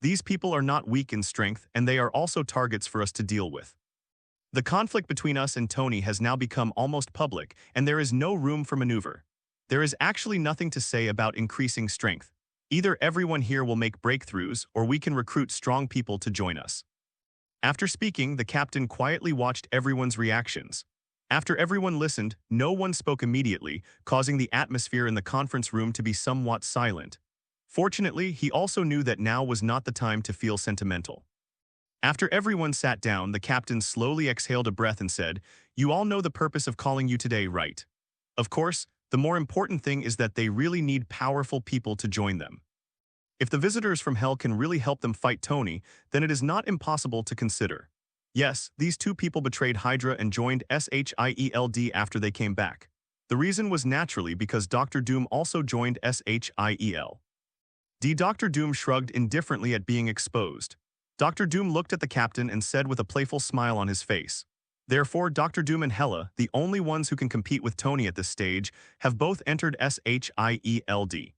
These people are not weak in strength, and they are also targets for us to deal with. The conflict between us and Tony has now become almost public, and there is no room for maneuver. There is actually nothing to say about increasing strength. Either everyone here will make breakthroughs, or we can recruit strong people to join us. After speaking, the captain quietly watched everyone's reactions. After everyone listened, no one spoke immediately, causing the atmosphere in the conference room to be somewhat silent. Fortunately, he also knew that now was not the time to feel sentimental. After everyone sat down, the captain slowly exhaled a breath and said, "You all know the purpose of calling you today, right? Of course, the more important thing is that they really need powerful people to join them. If the visitors from hell can really help them fight Tony, then it is not impossible to consider. Yes, these two people betrayed Hydra and joined SHIELD after they came back. The reason was naturally because Dr. Doom also joined SHIEL. Dr. Doom shrugged indifferently at being exposed. Dr. Doom looked at the captain and said with a playful smile on his face, "Therefore, Dr. Doom and Hela, the only ones who can compete with Tony at this stage, have both entered SHIELD.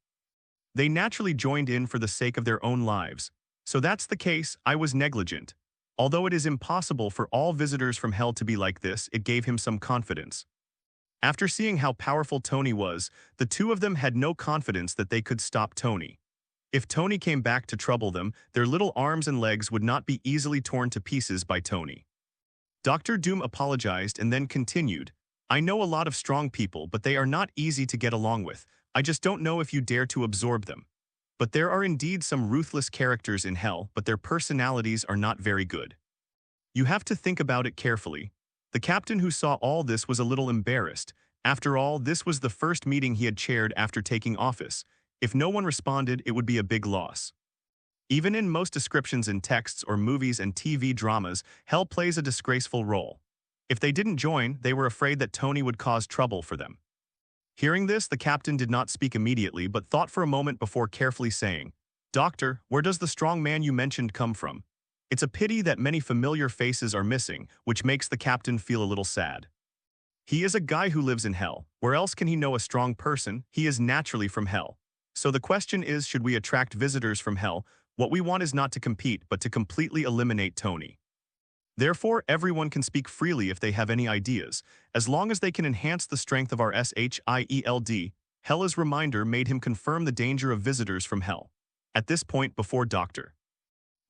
They naturally joined in for the sake of their own lives. So that's the case, I was negligent. Although it is impossible for all visitors from hell to be like this, it gave him some confidence." After seeing how powerful Tony was, the two of them had no confidence that they could stop Tony. If Tony came back to trouble them, their little arms and legs would not be easily torn to pieces by Tony. Dr. Doom apologized and then continued, "I know a lot of strong people, but they are not easy to get along with. I just don't know if you dare to absorb them. But there are indeed some ruthless characters in hell, but their personalities are not very good. You have to think about it carefully." The captain who saw all this was a little embarrassed. After all, this was the first meeting he had chaired after taking office. If no one responded, it would be a big loss. Even in most descriptions in texts or movies and TV dramas, hell plays a disgraceful role. If they didn't join, they were afraid that Tony would cause trouble for them. Hearing this, the captain did not speak immediately but thought for a moment before carefully saying, "Doctor, where does the strong man you mentioned come from? It's a pity that many familiar faces are missing, which makes the captain feel a little sad. He is a guy who lives in hell. Where else can he know a strong person? He is naturally from hell. So the question is, should we attract visitors from hell? What we want is not to compete, but to completely eliminate Tony. Therefore, everyone can speak freely if they have any ideas, as long as they can enhance the strength of our SHIELD." Hela's reminder made him confirm the danger of visitors from hell. At this point, before Dr.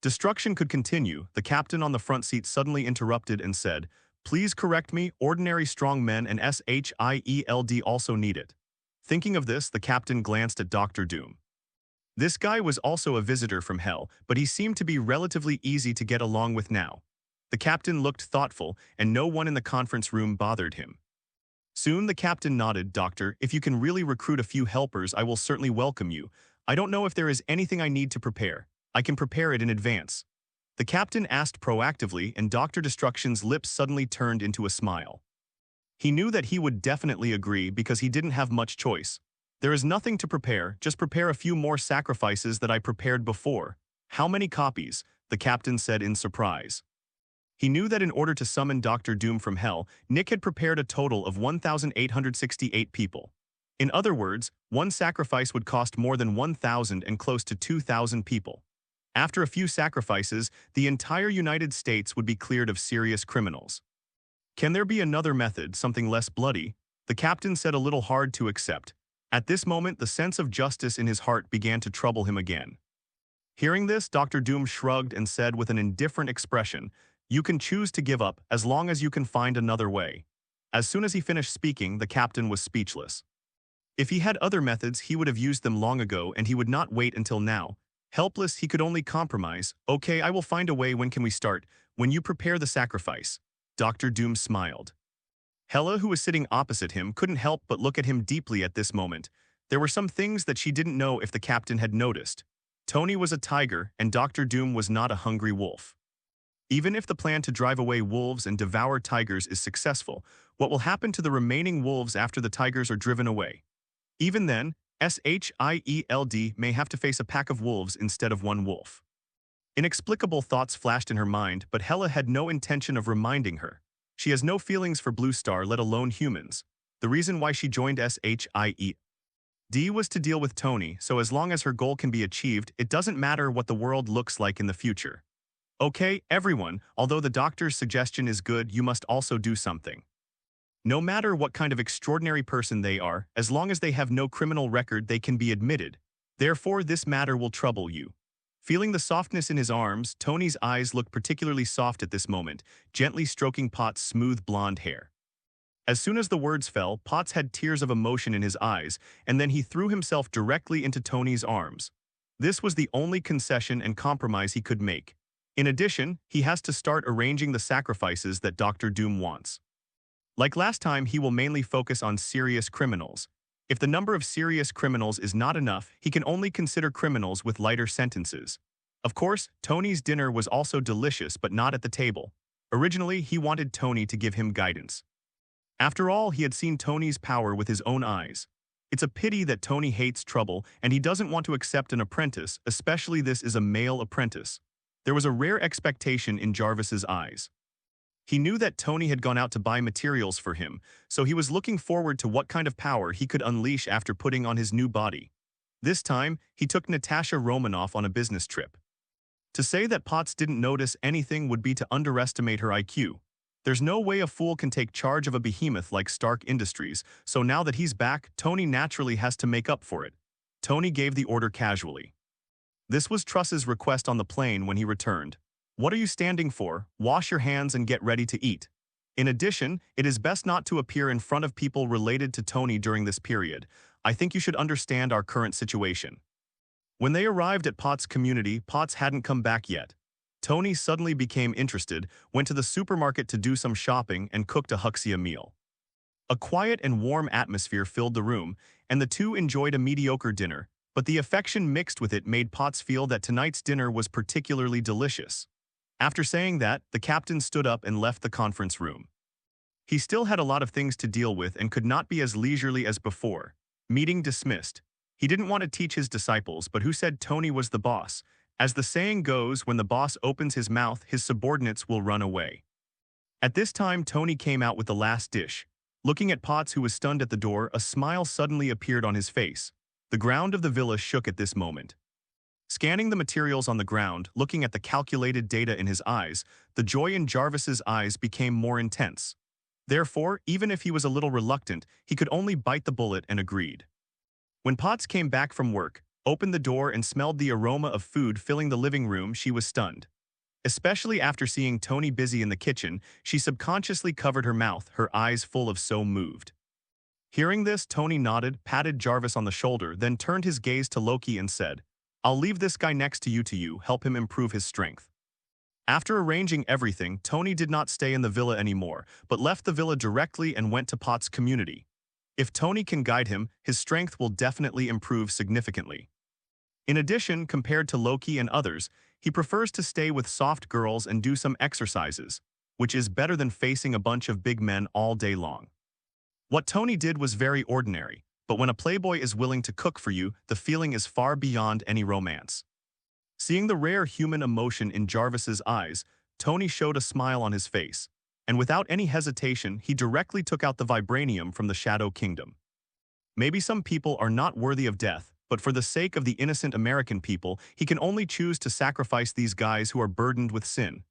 Destruction could continue, the captain on the front seat suddenly interrupted and said, "Please correct me, ordinary strong men and SHIELD also need it." Thinking of this, the captain glanced at Dr. Doom. This guy was also a visitor from hell, but he seemed to be relatively easy to get along with now. The captain looked thoughtful, and no one in the conference room bothered him. Soon the captain nodded, "Doctor, if you can really recruit a few helpers, I will certainly welcome you. I don't know if there is anything I need to prepare. I can prepare it in advance." The captain asked proactively, and Dr. Destruction's lips suddenly turned into a smile. He knew that he would definitely agree because he didn't have much choice. There is nothing to prepare, just prepare a few more sacrifices that I prepared before. How many copies? The captain said in surprise. He knew that in order to summon Dr. Doom from hell, Nick had prepared a total of 1,868 people. In other words, one sacrifice would cost more than 1,000 and close to 2,000 people. After a few sacrifices, the entire United States would be cleared of serious criminals. Can there be another method, something less bloody? The captain said a little hard to accept. At this moment, the sense of justice in his heart began to trouble him again. Hearing this, Dr. Doom shrugged and said with an indifferent expression, "You can choose to give up as long as you can find another way." As soon as he finished speaking, the captain was speechless. If he had other methods, he would have used them long ago, and he would not wait until now. Helpless, he could only compromise. "Okay, I will find a way. When can we start?" "When you prepare the sacrifice." Dr. Doom smiled. Hella, who was sitting opposite him, couldn't help but look at him deeply at this moment. There were some things that she didn't know if the captain had noticed. Tony was a tiger, and Dr. Doom was not a hungry wolf. Even if the plan to drive away wolves and devour tigers is successful, what will happen to the remaining wolves after the tigers are driven away? Even then, Shield may have to face a pack of wolves instead of one wolf. Inexplicable thoughts flashed in her mind, but Hella had no intention of reminding her. She has no feelings for Blue Star, let alone humans. The reason why she joined Shield was to deal with Tony, so as long as her goal can be achieved, it doesn't matter what the world looks like in the future. Okay, everyone, although the doctor's suggestion is good, you must also do something. No matter what kind of extraordinary person they are, as long as they have no criminal record, they can be admitted. Therefore, this matter will trouble you. Feeling the softness in his arms, Tony's eyes looked particularly soft at this moment, gently stroking Potts' smooth blonde hair. As soon as the words fell, Potts had tears of emotion in his eyes, and then he threw himself directly into Tony's arms. This was the only concession and compromise he could make. In addition, he has to start arranging the sacrifices that Dr. Doom wants. Like last time, he will mainly focus on serious criminals. If the number of serious criminals is not enough, he can only consider criminals with lighter sentences. Of course, Tony's dinner was also delicious, but not at the table. Originally, he wanted Tony to give him guidance. After all, he had seen Tony's power with his own eyes. It's a pity that Tony hates trouble, and he doesn't want to accept an apprentice, especially this is a male apprentice. There was a rare expectation in Jarvis's eyes. He knew that Tony had gone out to buy materials for him, so he was looking forward to what kind of power he could unleash after putting on his new body. This time, he took Natasha Romanoff on a business trip. To say that Potts didn't notice anything would be to underestimate her IQ. There's no way a fool can take charge of a behemoth like Stark Industries, so now that he's back, Tony naturally has to make up for it. Tony gave the order casually. This was Truss's request on the plane when he returned. "What are you standing for? Wash your hands and get ready to eat." In addition, it is best not to appear in front of people related to Tony during this period. I think you should understand our current situation. When they arrived at Potts' community, Potts hadn't come back yet. Tony suddenly became interested, went to the supermarket to do some shopping, and cooked a Huxia meal. A quiet and warm atmosphere filled the room, and the two enjoyed a mediocre dinner, but the affection mixed with it made Potts feel that tonight's dinner was particularly delicious. After saying that, the captain stood up and left the conference room. He still had a lot of things to deal with and could not be as leisurely as before. Meeting dismissed. He didn't want to teach his disciples, but who said Tony was the boss? As the saying goes, when the boss opens his mouth, his subordinates will run away. At this time, Tony came out with the last dish. Looking at Potts, who was stunned at the door, a smile suddenly appeared on his face. The ground of the villa shook at this moment. Scanning the materials on the ground, looking at the calculated data in his eyes, the joy in Jarvis's eyes became more intense. Therefore, even if he was a little reluctant, he could only bite the bullet and agreed. When Potts came back from work, opened the door and smelled the aroma of food filling the living room, she was stunned. Especially after seeing Tony busy in the kitchen, she subconsciously covered her mouth, her eyes full of so moved. Hearing this, Tony nodded, patted Jarvis on the shoulder, then turned his gaze to Loki and said, "I'll leave this guy next to you, help him improve his strength." After arranging everything, Tony did not stay in the villa anymore, but left the villa directly and went to Potts' community. If Tony can guide him, his strength will definitely improve significantly. In addition, compared to Loki and others, he prefers to stay with soft girls and do some exercises, which is better than facing a bunch of big men all day long. What Tony did was very ordinary, but when a playboy is willing to cook for you, the feeling is far beyond any romance. Seeing the rare human emotion in Jarvis's eyes, Tony showed a smile on his face, and without any hesitation, he directly took out the vibranium from the Shadow Kingdom. Maybe some people are not worthy of death, but for the sake of the innocent American people, he can only choose to sacrifice these guys who are burdened with sin.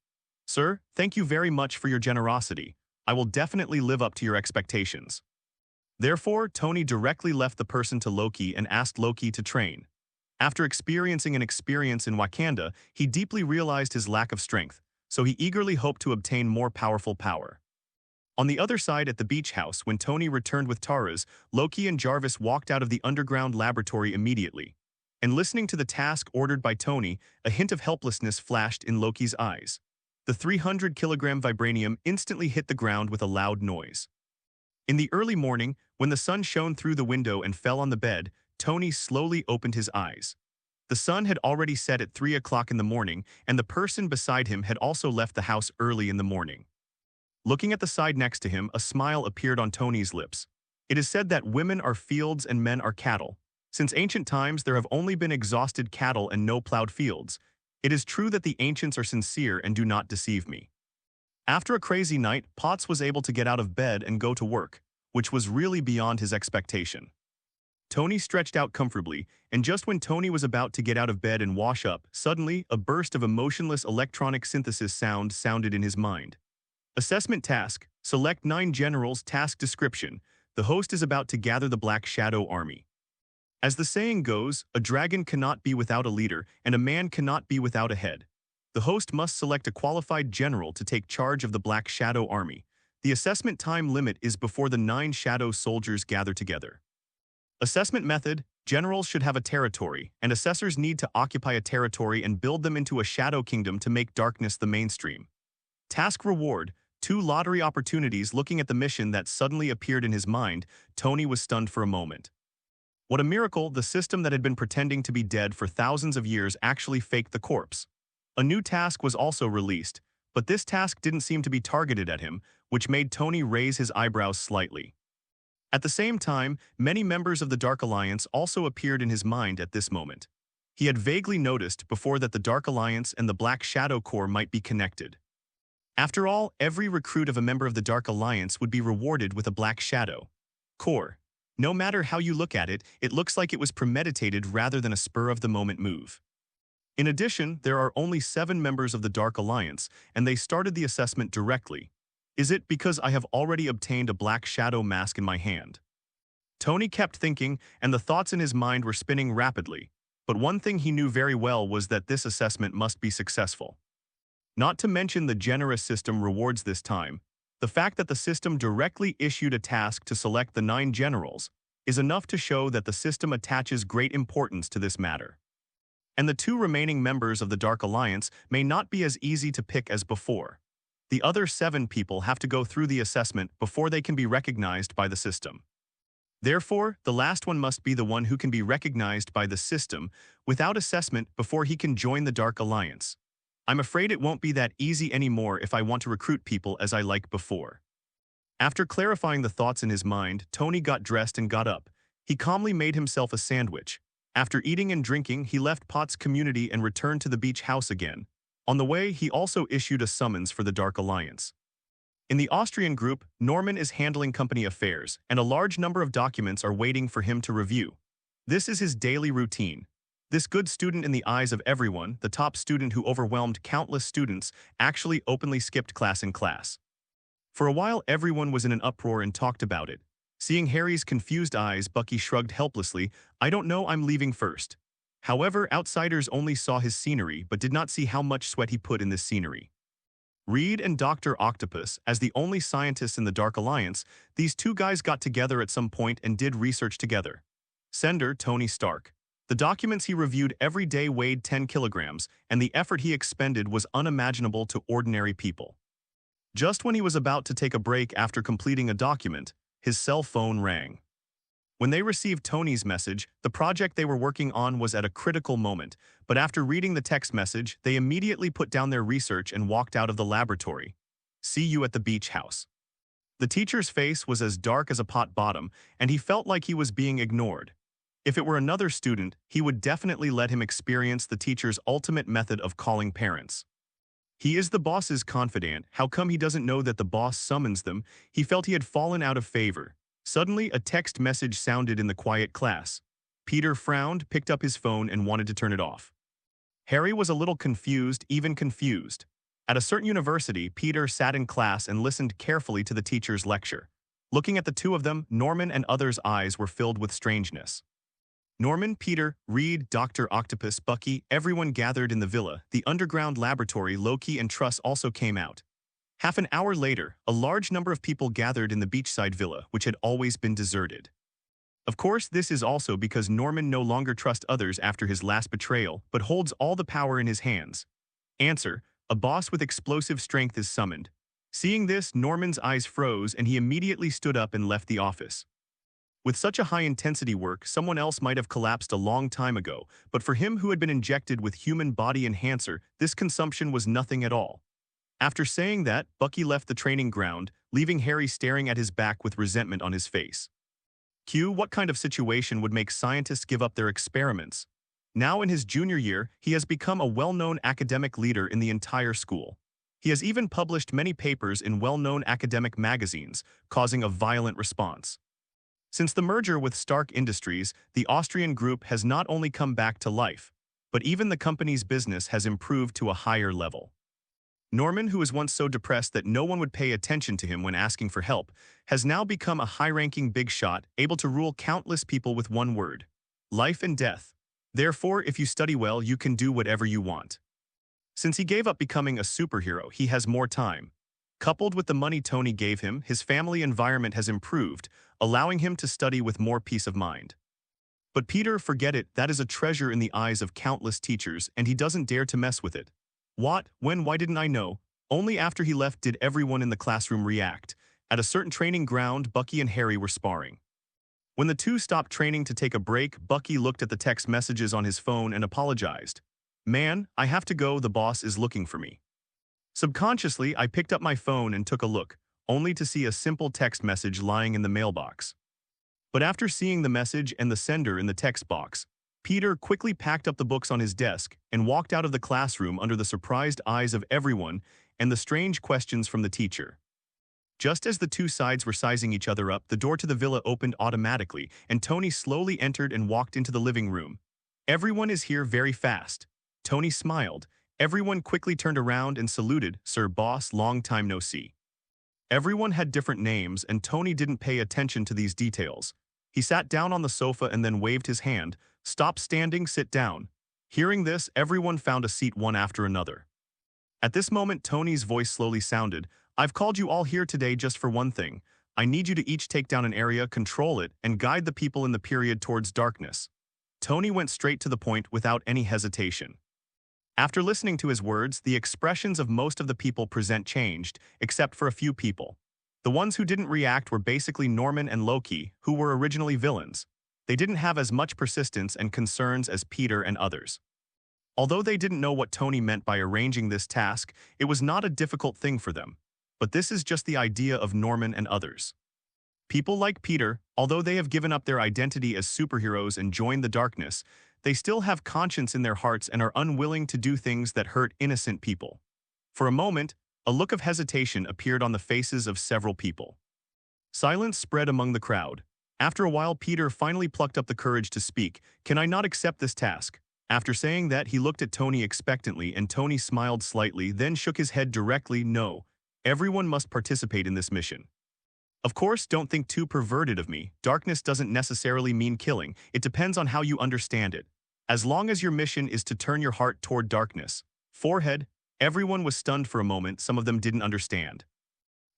Sir, thank you very much for your generosity. I will definitely live up to your expectations. Therefore, Tony directly left the person to Loki and asked Loki to train. After experiencing an experience in Wakanda, he deeply realized his lack of strength, so he eagerly hoped to obtain more powerful power. On the other side at the beach house, when Tony returned with Taras, Loki and Jarvis walked out of the underground laboratory immediately. And listening to the task ordered by Tony, a hint of helplessness flashed in Loki's eyes. The 300-kilogram vibranium instantly hit the ground with a loud noise. In the early morning, when the sun shone through the window and fell on the bed, Tony slowly opened his eyes. The sun had already set at 3 o'clock in the morning, and the person beside him had also left the house early in the morning. Looking at the side next to him, a smile appeared on Tony's lips. It is said that women are fields and men are cattle. Since ancient times, there have only been exhausted cattle and no plowed fields. It is true that the ancients are sincere and do not deceive me. After a crazy night, Potts was able to get out of bed and go to work, which was really beyond his expectation. Tony stretched out comfortably, and just when Tony was about to get out of bed and wash up, suddenly, a burst of emotionless electronic synthesis sounded in his mind. Assessment task. Select 9 generals. Task description. The host is about to gather the Black Shadow army. As the saying goes, a dragon cannot be without a leader, and a man cannot be without a head. The host must select a qualified general to take charge of the Black Shadow army. The assessment time limit is before the 9 shadow soldiers gather together. Assessment method. Generals should have a territory, and assessors need to occupy a territory and build them into a shadow kingdom to make darkness the mainstream. Task reward. 2 lottery opportunities. Looking at the mission that suddenly appeared in his mind, Tony was stunned for a moment. What a miracle, the system that had been pretending to be dead for thousands of years actually faked the corpse. A new task was also released, but this task didn't seem to be targeted at him, which made Tony raise his eyebrows slightly. At the same time, many members of the Dark Alliance also appeared in his mind at this moment. He had vaguely noticed before that the Dark Alliance and the Black Shadow Corps might be connected. After all, every recruit of a member of the Dark Alliance would be rewarded with a Black Shadow Corps. No matter how you look at it, it looks like it was premeditated rather than a spur-of-the-moment move. In addition, there are only 7 members of the Dark Alliance, and they started the assessment directly. Is it because I have already obtained a Black Shadow mask in my hand? Tony kept thinking, and the thoughts in his mind were spinning rapidly. But one thing he knew very well was that this assessment must be successful. Not to mention the generous system rewards this time, the fact that the system directly issued a task to select the 9 generals is enough to show that the system attaches great importance to this matter. And the 2 remaining members of the Dark Alliance may not be as easy to pick as before. The other 7 people have to go through the assessment before they can be recognized by the system. Therefore, the last one must be the one who can be recognized by the system without assessment before he can join the Dark Alliance. I'm afraid it won't be that easy anymore if I want to recruit people as I like before. After clarifying the thoughts in his mind, Tony got dressed and got up. He calmly made himself a sandwich. After eating and drinking, he left Potts' community and returned to the beach house again. On the way, he also issued a summons for the Dark Alliance. In the Austrian group, Norman is handling company affairs, and a large number of documents are waiting for him to review. This is his daily routine. This good student in the eyes of everyone, the top student who overwhelmed countless students, actually openly skipped class in class. For a while, everyone was in an uproar and talked about it. Seeing Harry's confused eyes, Bucky shrugged helplessly. I don't know, I'm leaving first. However, outsiders only saw his scenery but did not see how much sweat he put in this scenery. Reed and Dr. Octopus, as the only scientists in the Dark Alliance, these 2 guys got together at some point and did research together. Sender Tony Stark. The documents he reviewed every day weighed 10 kilograms, and the effort he expended was unimaginable to ordinary people. Just when he was about to take a break after completing a document, his cell phone rang. When they received Tony's message, the project they were working on was at a critical moment, but after reading the text message, they immediately put down their research and walked out of the laboratory. See you at the beach house. The teacher's face was as dark as a pot bottom, and he felt like he was being ignored. If it were another student, he would definitely let him experience the teacher's ultimate method of calling parents. He is the boss's confidant. How come he doesn't know that the boss summons them? He felt he had fallen out of favor. Suddenly, a text message sounded in the quiet class. Peter frowned, picked up his phone, and wanted to turn it off. Harry was a little confused, even confused. At a certain university, Peter sat in class and listened carefully to the teacher's lecture. Looking at the two of them, Norman and others' eyes were filled with strangeness. Norman, Peter, Reed, Dr. Octopus, Bucky, everyone gathered in the villa. The underground laboratory, Loki and Truss also came out. Half an hour later, a large number of people gathered in the beachside villa, which had always been deserted. Of course, this is also because Norman no longer trusts others after his last betrayal, but holds all the power in his hands. Answer: a boss with explosive strength is summoned. Seeing this, Norman's eyes froze and he immediately stood up and left the office. With such a high-intensity work, someone else might have collapsed a long time ago, but for him who had been injected with human body enhancer, this consumption was nothing at all. After saying that, Bucky left the training ground, leaving Harry staring at his back with resentment on his face. Q. What kind of situation would make scientists give up their experiments? Now in his junior year, he has become a well-known academic leader in the entire school. He has even published many papers in well-known academic magazines, causing a violent response. Since the merger with Stark Industries, the Austrian group has not only come back to life, but even the company's business has improved to a higher level. Norman, who was once so depressed that no one would pay attention to him when asking for help, has now become a high-ranking big shot, able to rule countless people with one word: life and death. Therefore, if you study well, you can do whatever you want. Since he gave up becoming a superhero, he has more time. Coupled with the money Tony gave him, his family environment has improved, allowing him to study with more peace of mind. But Peter, forget it, that is a treasure in the eyes of countless teachers, and he doesn't dare to mess with it. What? When? Why didn't I know? Only after he left did everyone in the classroom react. At a certain training ground, Bucky and Harry were sparring. When the two stopped training to take a break, Bucky looked at the text messages on his phone and apologized. Man, I have to go, the boss is looking for me. Subconsciously, I picked up my phone and took a look, only to see a simple text message lying in the mailbox. But after seeing the message and the sender in the text box, Peter quickly packed up the books on his desk and walked out of the classroom under the surprised eyes of everyone and the strange questions from the teacher. Just as the two sides were sizing each other up, the door to the villa opened automatically and Tony slowly entered and walked into the living room. Everyone is here very fast. Tony smiled. Everyone quickly turned around and saluted. Sir Boss, long time no see. Everyone had different names and Tony didn't pay attention to these details. He sat down on the sofa and then waved his hand. Stop standing, sit down. Hearing this, everyone found a seat one after another. At this moment, Tony's voice slowly sounded. I've called you all here today just for one thing. I need you to each take down an area, control it, and guide the people in the period towards darkness. Tony went straight to the point without any hesitation. After listening to his words, the expressions of most of the people present changed, except for a few people. The ones who didn't react were basically Norman and Loki, who were originally villains. They didn't have as much persistence and concerns as Peter and others. Although they didn't know what Tony meant by arranging this task, it was not a difficult thing for them. But this is just the idea of Norman and others. People like Peter, although they have given up their identity as superheroes and joined the darkness, they still have conscience in their hearts and are unwilling to do things that hurt innocent people. For a moment, a look of hesitation appeared on the faces of several people. Silence spread among the crowd. After a while, Peter finally plucked up the courage to speak. Can I not accept this task? After saying that, he looked at Tony expectantly and Tony smiled slightly, then shook his head directly. No, everyone must participate in this mission. Of course, don't think too perverted of me. Darkness doesn't necessarily mean killing. It depends on how you understand it. As long as your mission is to turn your heart toward darkness. Forehead. Everyone was stunned for a moment, some of them didn't understand.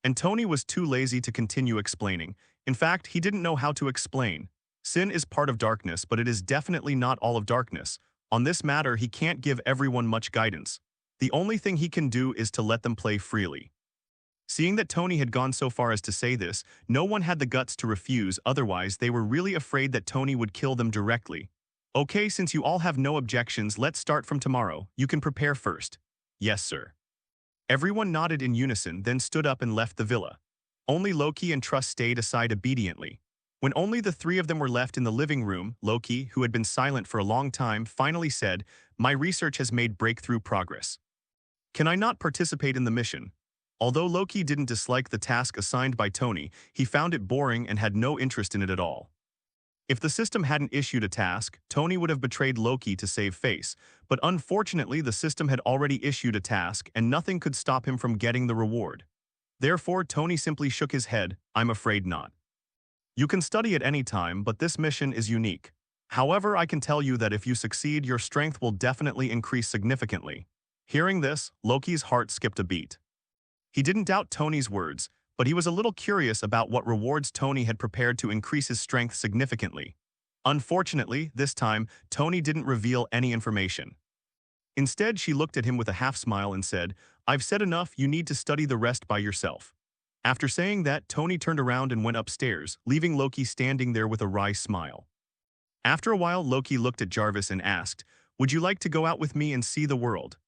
And Tony was too lazy to continue explaining. In fact, he didn't know how to explain. Sin is part of darkness, but it is definitely not all of darkness. On this matter, he can't give everyone much guidance. The only thing he can do is to let them play freely. Seeing that Tony had gone so far as to say this, no one had the guts to refuse, otherwise they were really afraid that Tony would kill them directly. Okay, since you all have no objections, let's start from tomorrow. You can prepare first. Yes, sir. Everyone nodded in unison, then stood up and left the villa. Only Loki and Truss stayed aside obediently. When only the three of them were left in the living room, Loki, who had been silent for a long time, finally said, "My research has made breakthrough progress. Can I not participate in the mission?" Although Loki didn't dislike the task assigned by Tony, he found it boring and had no interest in it at all. If the system hadn't issued a task, Tony would have betrayed Loki to save face, but unfortunately the system had already issued a task and nothing could stop him from getting the reward. Therefore, Tony simply shook his head. "I'm afraid not. You can study at any time, but this mission is unique. However, I can tell you that if you succeed, your strength will definitely increase significantly." Hearing this, Loki's heart skipped a beat. He didn't doubt Tony's words, but he was a little curious about what rewards Tony had prepared to increase his strength significantly. Unfortunately, this time, Tony didn't reveal any information. Instead, she looked at him with a half-smile and said, "I've said enough, you need to study the rest by yourself." After saying that, Tony turned around and went upstairs, leaving Loki standing there with a wry smile. After a while, Loki looked at Jarvis and asked, "Would you like to go out with me and see the world?"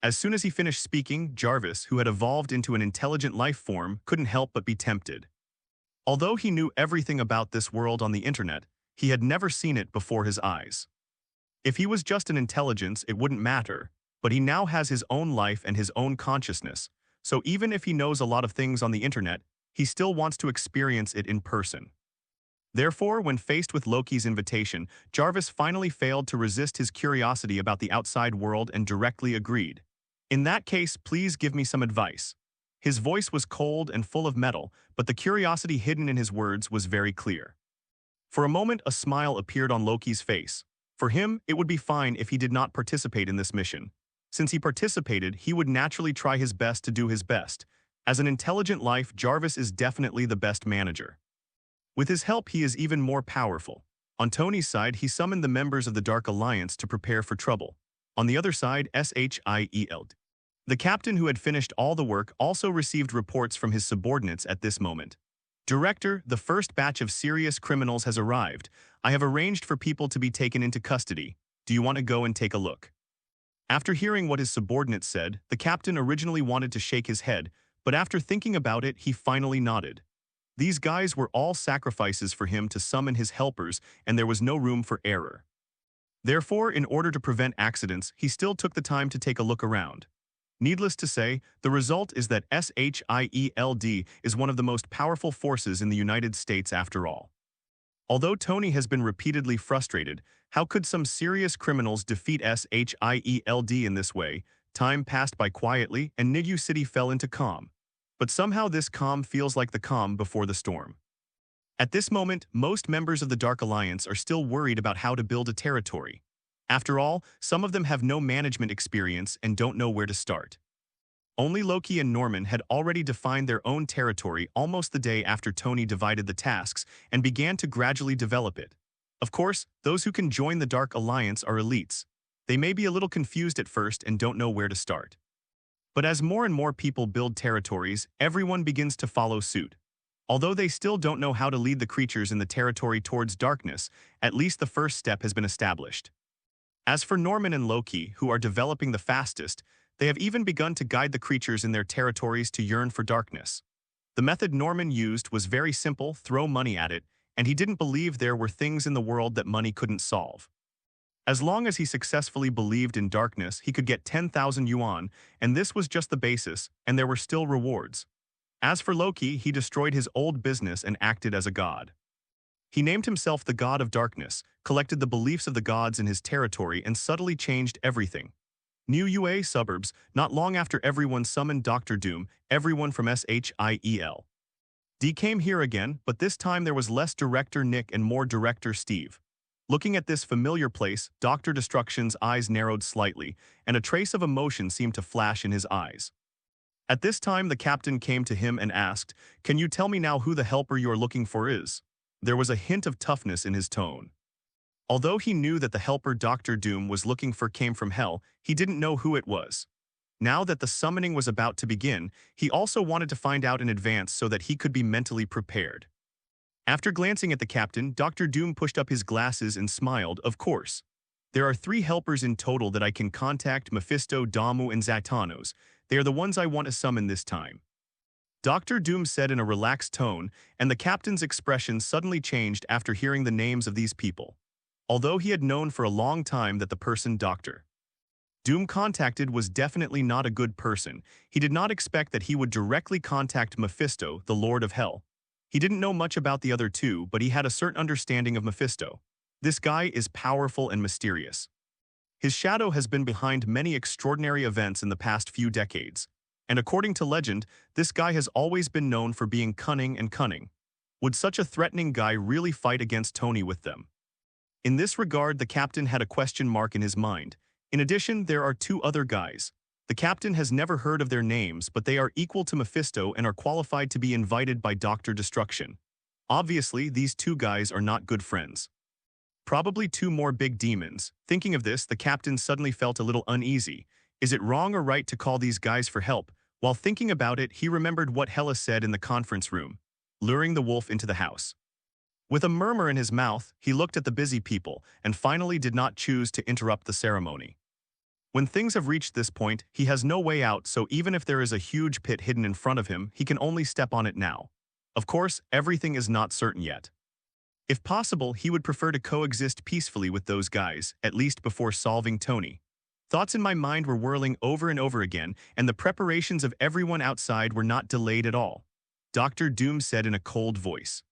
As soon as he finished speaking, Jarvis, who had evolved into an intelligent life form, couldn't help but be tempted. Although he knew everything about this world on the internet, he had never seen it before his eyes. If he was just an intelligence, it wouldn't matter, but he now has his own life and his own consciousness, so even if he knows a lot of things on the internet, he still wants to experience it in person. Therefore, when faced with Loki's invitation, Jarvis finally failed to resist his curiosity about the outside world and directly agreed. "In that case, please give me some advice." His voice was cold and full of metal, but the curiosity hidden in his words was very clear. For a moment, a smile appeared on Loki's face. For him, it would be fine if he did not participate in this mission. Since he participated, he would naturally try his best to do his best. As an intelligent life, Jarvis is definitely the best manager. With his help, he is even more powerful. On Tony's side, he summoned the members of the Dark Alliance to prepare for trouble. On the other side, shield. The captain, who had finished all the work, also received reports from his subordinates at this moment. "Director, the first batch of serious criminals has arrived. I have arranged for people to be taken into custody. Do you want to go and take a look?" After hearing what his subordinates said, the captain originally wanted to shake his head, but after thinking about it, he finally nodded. These guys were all sacrifices for him to summon his helpers, and there was no room for error. Therefore, in order to prevent accidents, he still took the time to take a look around. Needless to say, the result is that shield is one of the most powerful forces in the United States after all. Although Tony has been repeatedly frustrated, how could some serious criminals defeat shield in this way? Time passed by quietly and Nigu City fell into calm. But somehow this calm feels like the calm before the storm. At this moment, most members of the Dark Alliance are still worried about how to build a territory. After all, some of them have no management experience and don't know where to start. Only Loki and Norman had already defined their own territory almost the day after Tony divided the tasks and began to gradually develop it. Of course, those who can join the Dark Alliance are elites. They may be a little confused at first and don't know where to start. But as more and more people build territories, everyone begins to follow suit. Although they still don't know how to lead the creatures in the territory towards darkness, at least the first step has been established. As for Norman and Loki, who are developing the fastest, they have even begun to guide the creatures in their territories to yearn for darkness. The method Norman used was very simple: throw money at it, and he didn't believe there were things in the world that money couldn't solve. As long as he successfully believed in darkness, he could get 10,000 yuan, and this was just the basis, and there were still rewards. As for Loki, he destroyed his old business and acted as a god. He named himself the God of Darkness, collected the beliefs of the gods in his territory, and subtly changed everything. New UA suburbs, not long after everyone summoned Dr. Doom, everyone from shield came here again, but this time there was less Director Nick and more Director Steve. Looking at this familiar place, Dr. Destruction's eyes narrowed slightly, and a trace of emotion seemed to flash in his eyes. At this time, the captain came to him and asked, "Can you tell me now who the helper you are looking for is?" There was a hint of toughness in his tone. Although he knew that the helper Dr. Doom was looking for came from hell, he didn't know who it was. Now that the summoning was about to begin, he also wanted to find out in advance so that he could be mentally prepared. After glancing at the captain, Dr. Doom pushed up his glasses and smiled. "Of course. There are 3 helpers in total that I can contact: Mephisto, Damu, and Zatanos. They are the ones I want to summon this time." Dr. Doom said in a relaxed tone, and the captain's expression suddenly changed after hearing the names of these people. Although he had known for a long time that the person Dr. Doom contacted was definitely not a good person, he did not expect that he would directly contact Mephisto, the Lord of Hell. He didn't know much about the other two, but he had a certain understanding of Mephisto. This guy is powerful and mysterious. His shadow has been behind many extraordinary events in the past few decades. And according to legend, this guy has always been known for being cunning and cunning. Would such a threatening guy really fight against Tony with them? In this regard, the captain had a question mark in his mind. In addition, there are two other guys. The captain has never heard of their names, but they are equal to Mephisto and are qualified to be invited by Dr. Destruction. Obviously, these two guys are not good friends. Probably two more big demons. Thinking of this, the captain suddenly felt a little uneasy. Is it wrong or right to call these guys for help? While thinking about it, he remembered what Hela said in the conference room, luring the wolf into the house. With a murmur in his mouth, he looked at the busy people and finally did not choose to interrupt the ceremony. When things have reached this point, he has no way out, so even if there is a huge pit hidden in front of him, he can only step on it now. Of course, everything is not certain yet. If possible, he would prefer to coexist peacefully with those guys, at least before solving Tony. Thoughts in my mind were whirling over and over again, and the preparations of everyone outside were not delayed at all. Dr. Doom said in a cold voice.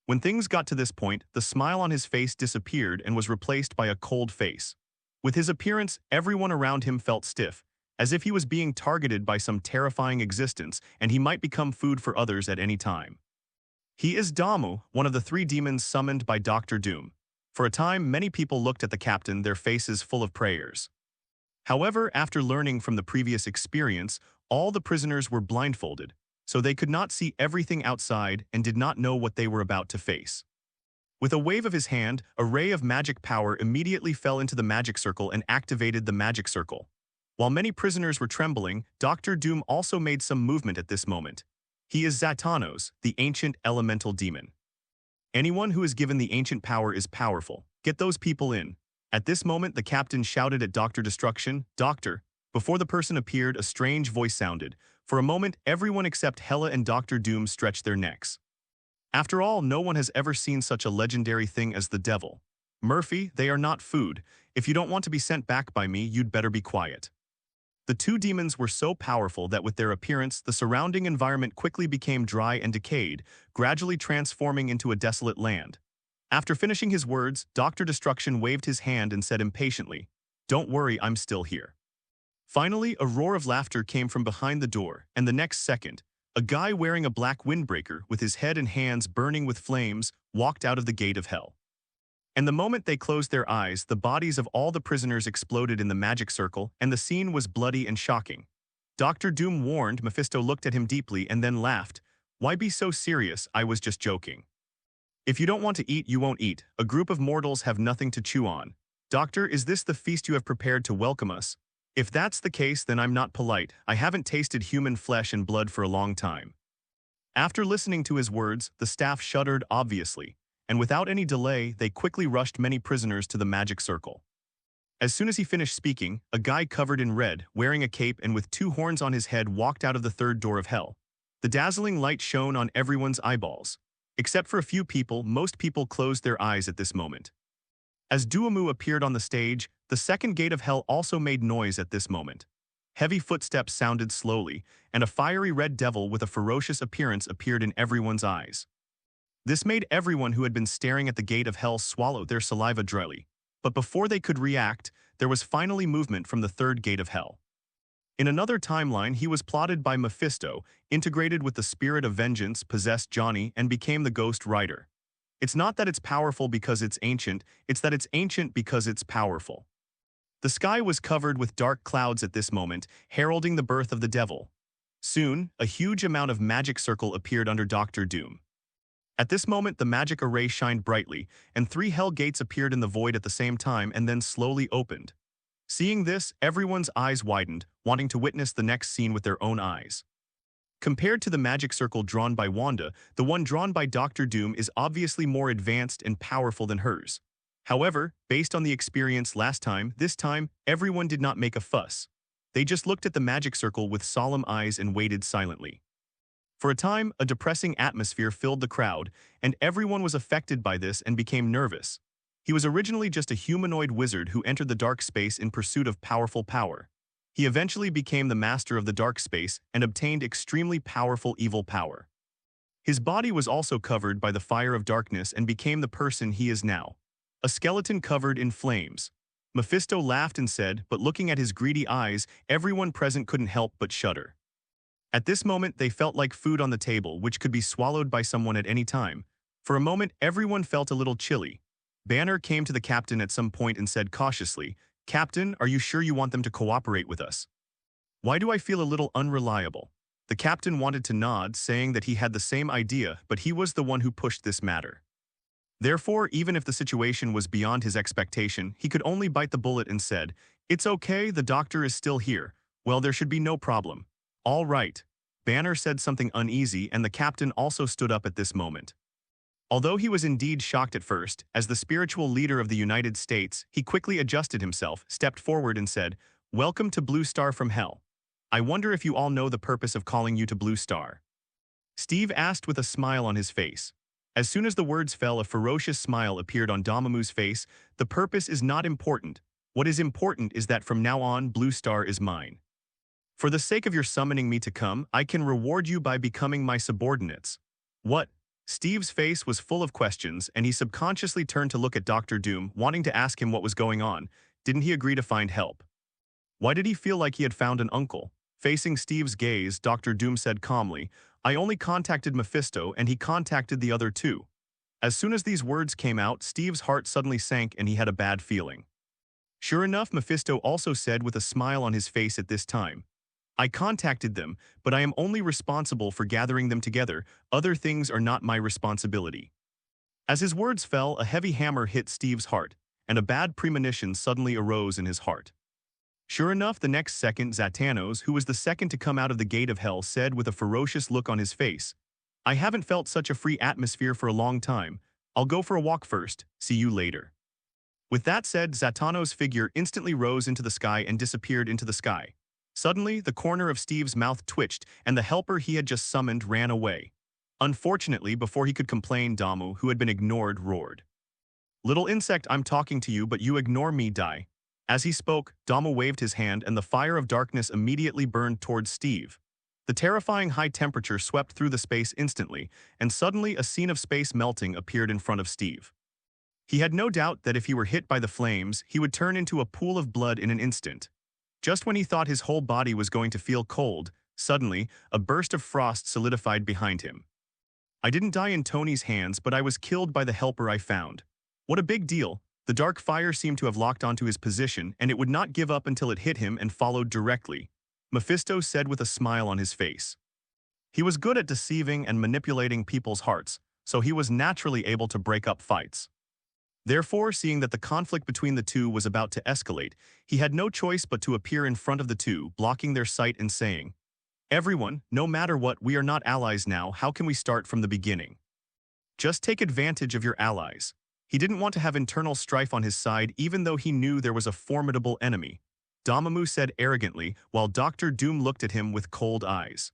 When things got to this point, the smile on his face disappeared and was replaced by a cold face. With his appearance, everyone around him felt stiff, as if he was being targeted by some terrifying existence and he might become food for others at any time. He is Damu, one of the three demons summoned by Dr. Doom. For a time, many people looked at the captain, their faces full of prayers. However, after learning from the previous experience, all the prisoners were blindfolded, so they could not see everything outside and did not know what they were about to face. With a wave of his hand, a ray of magic power immediately fell into the magic circle and activated the magic circle. While many prisoners were trembling, Dr. Doom also made some movement at this moment. He is Zatanos, the ancient elemental demon. Anyone who is given the ancient power is powerful. Get those people in. At this moment, the captain shouted at Dr. Destruction, "Doctor." Before the person appeared, a strange voice sounded. For a moment, everyone except Hela and Dr. Doom stretched their necks. After all, no one has ever seen such a legendary thing as the devil. Murphy, they are not food. If you don't want to be sent back by me, you'd better be quiet. The two demons were so powerful that with their appearance, the surrounding environment quickly became dry and decayed, gradually transforming into a desolate land. After finishing his words, Dr. Destruction waved his hand and said impatiently, "Don't worry, I'm still here." Finally, a roar of laughter came from behind the door, and the next second, a guy wearing a black windbreaker with his head and hands burning with flames walked out of the gate of hell. And the moment they closed their eyes, the bodies of all the prisoners exploded in the magic circle, and the scene was bloody and shocking. Dr. Doom warned. Mephisto looked at him deeply and then laughed. "Why be so serious? I was just joking. If you don't want to eat, you won't eat. A group of mortals have nothing to chew on. Doctor, is this the feast you have prepared to welcome us? If that's the case, then I'm not polite. I haven't tasted human flesh and blood for a long time." After listening to his words, the staff shuddered obviously, and without any delay, they quickly rushed many prisoners to the magic circle. As soon as he finished speaking, a guy covered in red, wearing a cape and with two horns on his head walked out of the third door of hell. The dazzling light shone on everyone's eyeballs. Except for a few people, most people closed their eyes at this moment. As Duamu appeared on the stage, the second gate of hell also made noise at this moment. Heavy footsteps sounded slowly, and a fiery red devil with a ferocious appearance appeared in everyone's eyes. This made everyone who had been staring at the gate of hell swallow their saliva dryly. But before they could react, there was finally movement from the third gate of hell. In another timeline, he was plotted by Mephisto, integrated with the spirit of vengeance, possessed Johnny, and became the Ghost Rider. It's not that it's powerful because it's ancient, it's that it's ancient because it's powerful. The sky was covered with dark clouds at this moment, heralding the birth of the devil. Soon, a huge amount of magic circle appeared under Dr. Doom. At this moment, the magic array shined brightly, and 3 hell gates appeared in the void at the same time and then slowly opened. Seeing this, everyone's eyes widened, wanting to witness the next scene with their own eyes. Compared to the magic circle drawn by Wanda, the one drawn by Dr. Doom is obviously more advanced and powerful than hers. However, based on the experience last time, this time, everyone did not make a fuss. They just looked at the magic circle with solemn eyes and waited silently. For a time, a depressing atmosphere filled the crowd, and everyone was affected by this and became nervous. He was originally just a humanoid wizard who entered the dark space in pursuit of powerful power. He eventually became the master of the dark space and obtained extremely powerful evil power. His body was also covered by the fire of darkness and became the person he is now, a skeleton covered in flames. Mephisto laughed and said, but looking at his greedy eyes, everyone present couldn't help but shudder. At this moment, they felt like food on the table, which could be swallowed by someone at any time. For a moment, everyone felt a little chilly. Banner came to the captain at some point and said cautiously, "Captain, are you sure you want them to cooperate with us? Why do I feel a little unreliable?" The captain wanted to nod, saying that he had the same idea, but he was the one who pushed this matter. Therefore, even if the situation was beyond his expectation, he could only bite the bullet and said, "It's okay, the doctor is still here. Well, there should be no problem." "All right." Banner said something uneasy, and the captain also stood up at this moment. Although he was indeed shocked at first, as the spiritual leader of the United States, he quickly adjusted himself, stepped forward and said, "Welcome to Blue Star from Hell. I wonder if you all know the purpose of calling you to Blue Star?" Steve asked with a smile on his face. As soon as the words fell, a ferocious smile appeared on Dormammu's face. "The purpose is not important. What is important is that from now on, Blue Star is mine. For the sake of your summoning me to come, I can reward you by becoming my subordinates." "What?" Steve's face was full of questions, and he subconsciously turned to look at Dr. Doom, wanting to ask him what was going on. Didn't he agree to find help? Why did he feel like he had found an uncle? Facing Steve's gaze, Dr. Doom said calmly, "I only contacted Mephisto, and he contacted the other two." As soon as these words came out, Steve's heart suddenly sank and he had a bad feeling. Sure enough, Mephisto also said with a smile on his face at this time, "I contacted them, but I am only responsible for gathering them together. Other things are not my responsibility." As his words fell, a heavy hammer hit Steve's heart, and a bad premonition suddenly arose in his heart. Sure enough, the next second, Zatanos, who was the second to come out of the gate of hell, said with a ferocious look on his face, "I haven't felt such a free atmosphere for a long time. I'll go for a walk first. See you later." With that said, Zatanos' figure instantly rose into the sky and disappeared into the sky. Suddenly, the corner of Steve's mouth twitched, and the helper he had just summoned ran away. Unfortunately, before he could complain, Damu, who had been ignored, roared, "Little insect, I'm talking to you, but you ignore me, die." As he spoke, Damu waved his hand, and the fire of darkness immediately burned towards Steve. The terrifying high temperature swept through the space instantly, and suddenly a scene of space melting appeared in front of Steve. He had no doubt that if he were hit by the flames, he would turn into a pool of blood in an instant. Just when he thought his whole body was going to feel cold, suddenly, a burst of frost solidified behind him. "I didn't die in Tony's hands, but I was killed by the helper I found. What a big deal." The dark fire seemed to have locked onto his position, and it would not give up until it hit him and followed directly. Mephisto said with a smile on his face. He was good at deceiving and manipulating people's hearts, so he was naturally able to break up fights. Therefore, seeing that the conflict between the two was about to escalate, he had no choice but to appear in front of the two, blocking their sight and saying, "Everyone, no matter what, we are not allies now. How can we start from the beginning? Just take advantage of your allies." He didn't want to have internal strife on his side, even though he knew there was a formidable enemy. Dormammu said arrogantly, while Dr. Doom looked at him with cold eyes.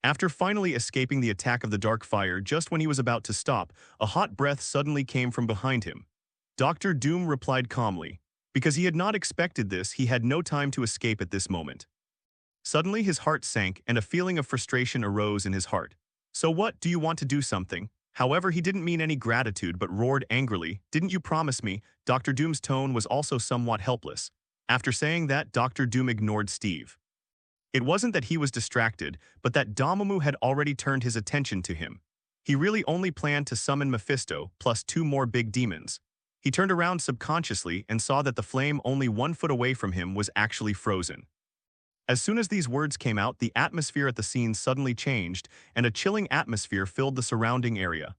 After finally escaping the attack of the dark fire, just when he was about to stop, a hot breath suddenly came from behind him. Dr. Doom replied calmly. Because he had not expected this, he had no time to escape at this moment. Suddenly his heart sank, and a feeling of frustration arose in his heart. "So what, do you want to do something?" However, he didn't mean any gratitude but roared angrily, "Didn't you promise me?" Dr. Doom's tone was also somewhat helpless. After saying that, Dr. Doom ignored Steve. It wasn't that he was distracted, but that Dormammu had already turned his attention to him. He really only planned to summon Mephisto, plus 2 more big demons. He turned around subconsciously and saw that the flame only 1 foot away from him was actually frozen. As soon as these words came out, the atmosphere at the scene suddenly changed, and a chilling atmosphere filled the surrounding area.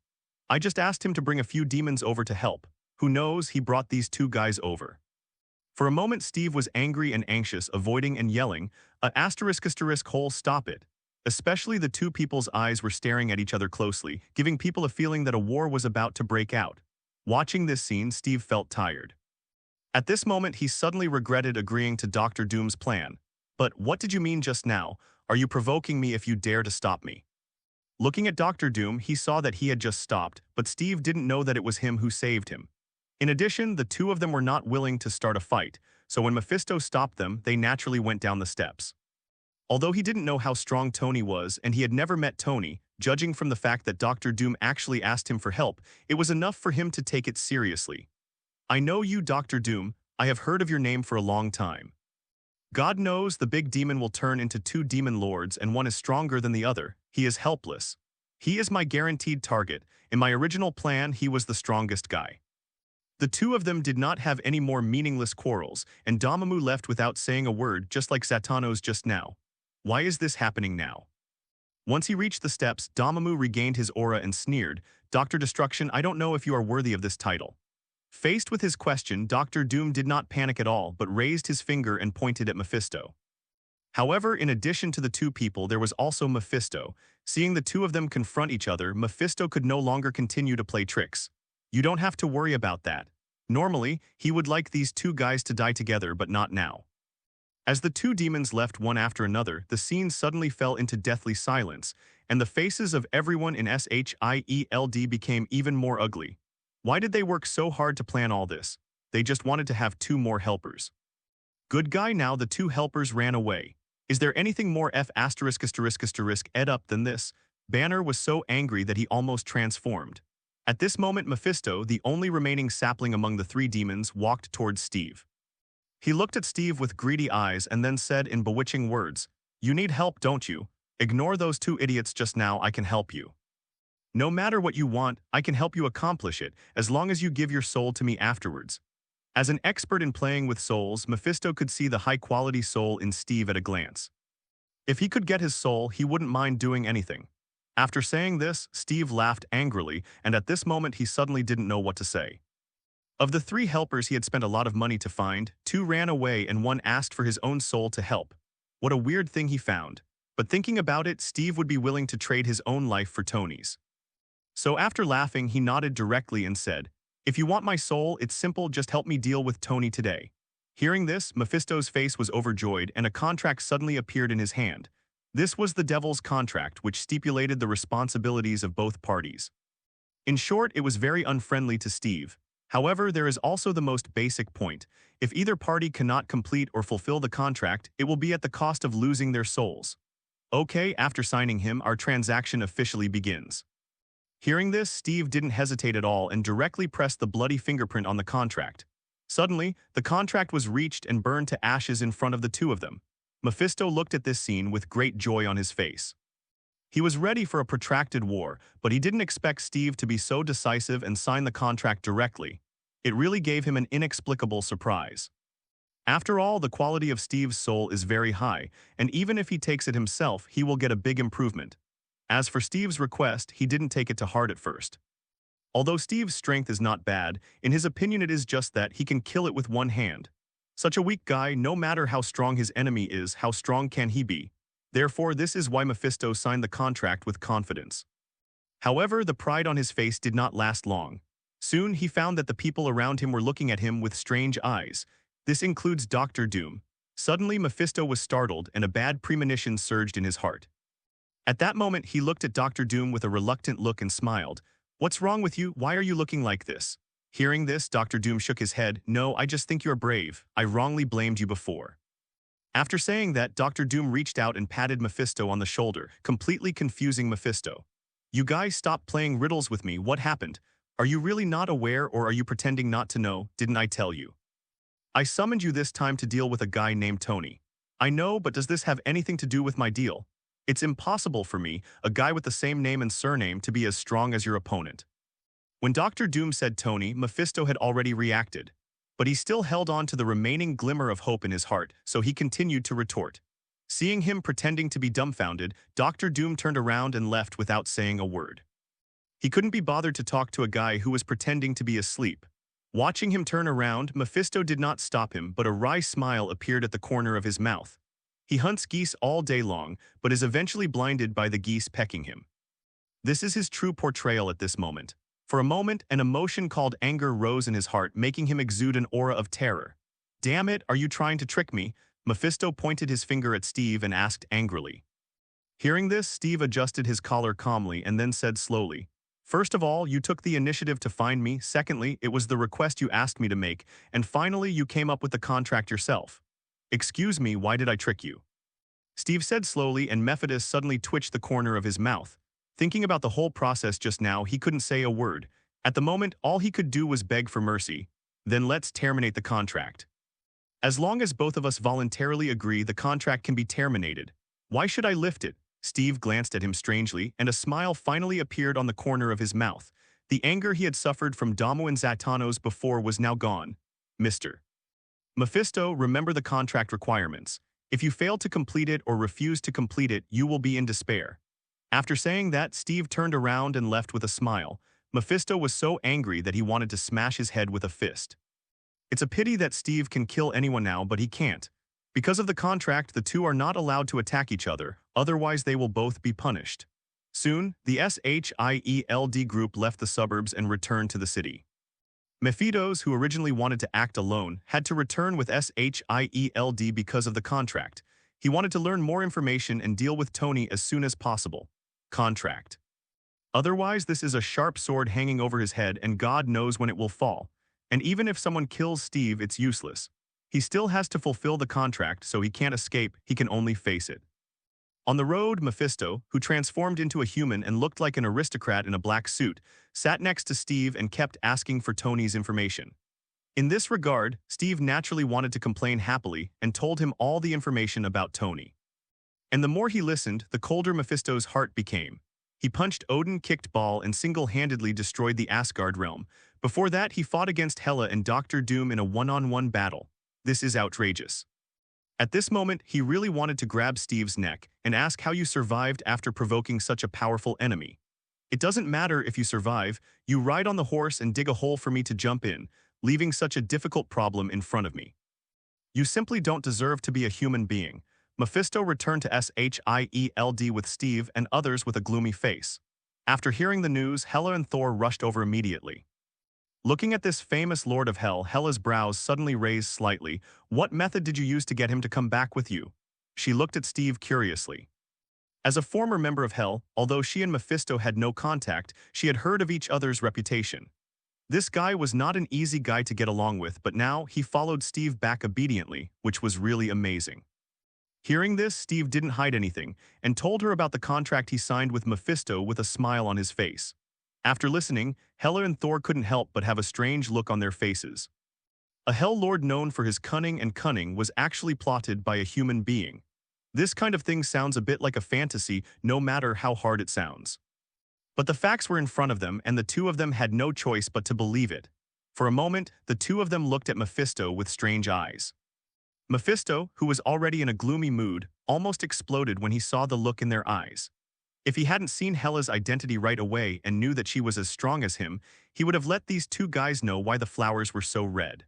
"I just asked him to bring a few demons over to help. Who knows, he brought these 2 guys over." For a moment, Steve was angry and anxious, avoiding and yelling, asterisk hole, stop it." Especially the 2 people's eyes were staring at each other closely, giving people a feeling that a war was about to break out. Watching this scene, Steve felt tired. At this moment, he suddenly regretted agreeing to Dr. Doom's plan. "But what did you mean just now? Are you provoking me if you dare to stop me?" Looking at Doctor Doom, he saw that he had just stopped, but Steve didn't know that it was him who saved him. In addition, the two of them were not willing to start a fight, so when Mephisto stopped them, they naturally went down the steps. Although he didn't know how strong Tony was and he had never met Tony, judging from the fact that Doctor Doom actually asked him for help, it was enough for him to take it seriously. "I know you, Doctor Doom. I have heard of your name for a long time. God knows the big demon will turn into two demon lords and one is stronger than the other. He is helpless. He is my guaranteed target. In my original plan, he was the strongest guy." The two of them did not have any more meaningless quarrels, and Dormammu left without saying a word, just like Satanos just now. Why is this happening now? Once he reached the steps, Dormammu regained his aura and sneered, "Dr. Destruction, I don't know if you are worthy of this title." Faced with his question, Doctor Doom did not panic at all, but raised his finger and pointed at Mephisto. However, in addition to the two people, there was also Mephisto. Seeing the two of them confront each other, Mephisto could no longer continue to play tricks. "You don't have to worry about that. Normally, he would like these two guys to die together, but not now." As the two demons left one after another, the scene suddenly fell into deathly silence, and the faces of everyone in SHIELD became even more ugly. Why did they work so hard to plan all this? They just wanted to have two more helpers. Good guy, now the two helpers ran away. Is there anything more ed up than this? Banner was so angry that he almost transformed. At this moment, Mephisto, the only remaining sapling among the three demons, walked towards Steve. He looked at Steve with greedy eyes and then said in bewitching words, "You need help, don't you? Ignore those two idiots just now, I can help you. No matter what you want, I can help you accomplish it, as long as you give your soul to me afterwards." As an expert in playing with souls, Mephisto could see the high-quality soul in Steve at a glance. If he could get his soul, he wouldn't mind doing anything. After saying this, Steve laughed angrily, and at this moment he suddenly didn't know what to say. Of the three helpers he had spent a lot of money to find, two ran away and one asked for his own soul to help. What a weird thing he found. But thinking about it, Steve would be willing to trade his own life for Tony's. So after laughing, he nodded directly and said, "If you want my soul, it's simple, just help me deal with Tony today." Hearing this, Mephisto's face was overjoyed and a contract suddenly appeared in his hand. This was the Devil's contract, which stipulated the responsibilities of both parties. In short, it was very unfriendly to Steve. However, there is also the most basic point. If either party cannot complete or fulfill the contract, it will be at the cost of losing their souls. Okay, after signing him, our transaction officially begins. Hearing this, Steve didn't hesitate at all and directly pressed the bloody fingerprint on the contract. Suddenly, the contract was reached and burned to ashes in front of the two of them. Mephisto looked at this scene with great joy on his face. He was ready for a protracted war, but he didn't expect Steve to be so decisive and sign the contract directly. It really gave him an inexplicable surprise. After all, the quality of Steve's soul is very high, and even if he takes it himself, he will get a big improvement. As for Steve's request, he didn't take it to heart at first. Although Steve's strength is not bad, in his opinion it is just that he can kill it with one hand. Such a weak guy, no matter how strong his enemy is, how strong can he be? Therefore, this is why Mephisto signed the contract with confidence. However, the pride on his face did not last long. Soon, he found that the people around him were looking at him with strange eyes. This includes Doctor Doom. Suddenly, Mephisto was startled and a bad premonition surged in his heart. At that moment, he looked at Doctor Doom with a reluctant look and smiled. "What's wrong with you? Why are you looking like this?" Hearing this, Doctor Doom shook his head. "No, I just think you're brave. I wrongly blamed you before." After saying that, Doctor Doom reached out and patted Mephisto on the shoulder, completely confusing Mephisto. "You guys stopped playing riddles with me. What happened? Are you really not aware, or are you pretending not to know? Didn't I tell you? I summoned you this time to deal with a guy named Tony. I know, but does this have anything to do with my deal? It's impossible for me, a guy with the same name and surname, to be as strong as your opponent." When Doctor Doom said Tony, Mephisto had already reacted. But he still held on to the remaining glimmer of hope in his heart, so he continued to retort. Seeing him pretending to be dumbfounded, Doctor Doom turned around and left without saying a word. He couldn't be bothered to talk to a guy who was pretending to be asleep. Watching him turn around, Mephisto did not stop him, but a wry smile appeared at the corner of his mouth. He hunts geese all day long, but is eventually blinded by the geese pecking him. This is his true portrayal at this moment. For a moment, an emotion called anger rose in his heart, making him exude an aura of terror. "Damn it, are you trying to trick me?" Mephisto pointed his finger at Steve and asked angrily. Hearing this, Steve adjusted his collar calmly and then said slowly, "First of all, you took the initiative to find me. Secondly, it was the request you asked me to make. And finally, you came up with the contract yourself. Excuse me, why did I trick you?" Steve said slowly, and Mephitis suddenly twitched the corner of his mouth. Thinking about the whole process just now, he couldn't say a word. At the moment, all he could do was beg for mercy. "Then let's terminate the contract. As long as both of us voluntarily agree, the contract can be terminated. Why should I lift it?" Steve glanced at him strangely, and a smile finally appeared on the corner of his mouth. The anger he had suffered from Damu and Zatanos before was now gone. "Mr. Mephisto, remember the contract requirements. If you fail to complete it or refuse to complete it, you will be in despair." After saying that, Steve turned around and left with a smile. Mephisto was so angry that he wanted to smash his head with a fist. It's a pity that Steve can kill anyone now, but he can't. Because of the contract, the two are not allowed to attack each other, otherwise they will both be punished. Soon, the SHIELD group left the suburbs and returned to the city. Mephitos, who originally wanted to act alone, had to return with SHIELD because of the contract. He wanted to learn more information and deal with Tony as soon as possible. Contract. Otherwise, this is a sharp sword hanging over his head, and God knows when it will fall. And even if someone kills Steve, it's useless. He still has to fulfill the contract, so he can't escape, he can only face it. On the road, Mephisto, who transformed into a human and looked like an aristocrat in a black suit, sat next to Steve and kept asking for Tony's information. In this regard, Steve naturally wanted to complain happily and told him all the information about Tony. And the more he listened, the colder Mephisto's heart became. He punched Odin, kicked Baal, and single-handedly destroyed the Asgard realm. Before that, he fought against Hela and Doctor Doom in a one-on-one battle. This is outrageous. At this moment, he really wanted to grab Steve's neck and ask how you survived after provoking such a powerful enemy. It doesn't matter if you survive, you ride on the horse and dig a hole for me to jump in, leaving such a difficult problem in front of me. You simply don't deserve to be a human being. Mephisto returned to SHIELD with Steve and others with a gloomy face. After hearing the news, Hela and Thor rushed over immediately. Looking at this famous Lord of Hell, Hela's brows suddenly raised slightly. "What method did you use to get him to come back with you?" She looked at Steve curiously. As a former member of Hell, although she and Mephisto had no contact, she had heard of each other's reputation. This guy was not an easy guy to get along with, but now he followed Steve back obediently, which was really amazing. Hearing this, Steve didn't hide anything and told her about the contract he signed with Mephisto with a smile on his face. After listening, Hela and Thor couldn't help but have a strange look on their faces. A Hell Lord known for his cunning was actually plotted by a human being. This kind of thing sounds a bit like a fantasy, no matter how hard it sounds. But the facts were in front of them, and the two of them had no choice but to believe it. For a moment, the two of them looked at Mephisto with strange eyes. Mephisto, who was already in a gloomy mood, almost exploded when he saw the look in their eyes. If he hadn't seen Hela's identity right away and knew that she was as strong as him, he would have let these two guys know why the flowers were so red.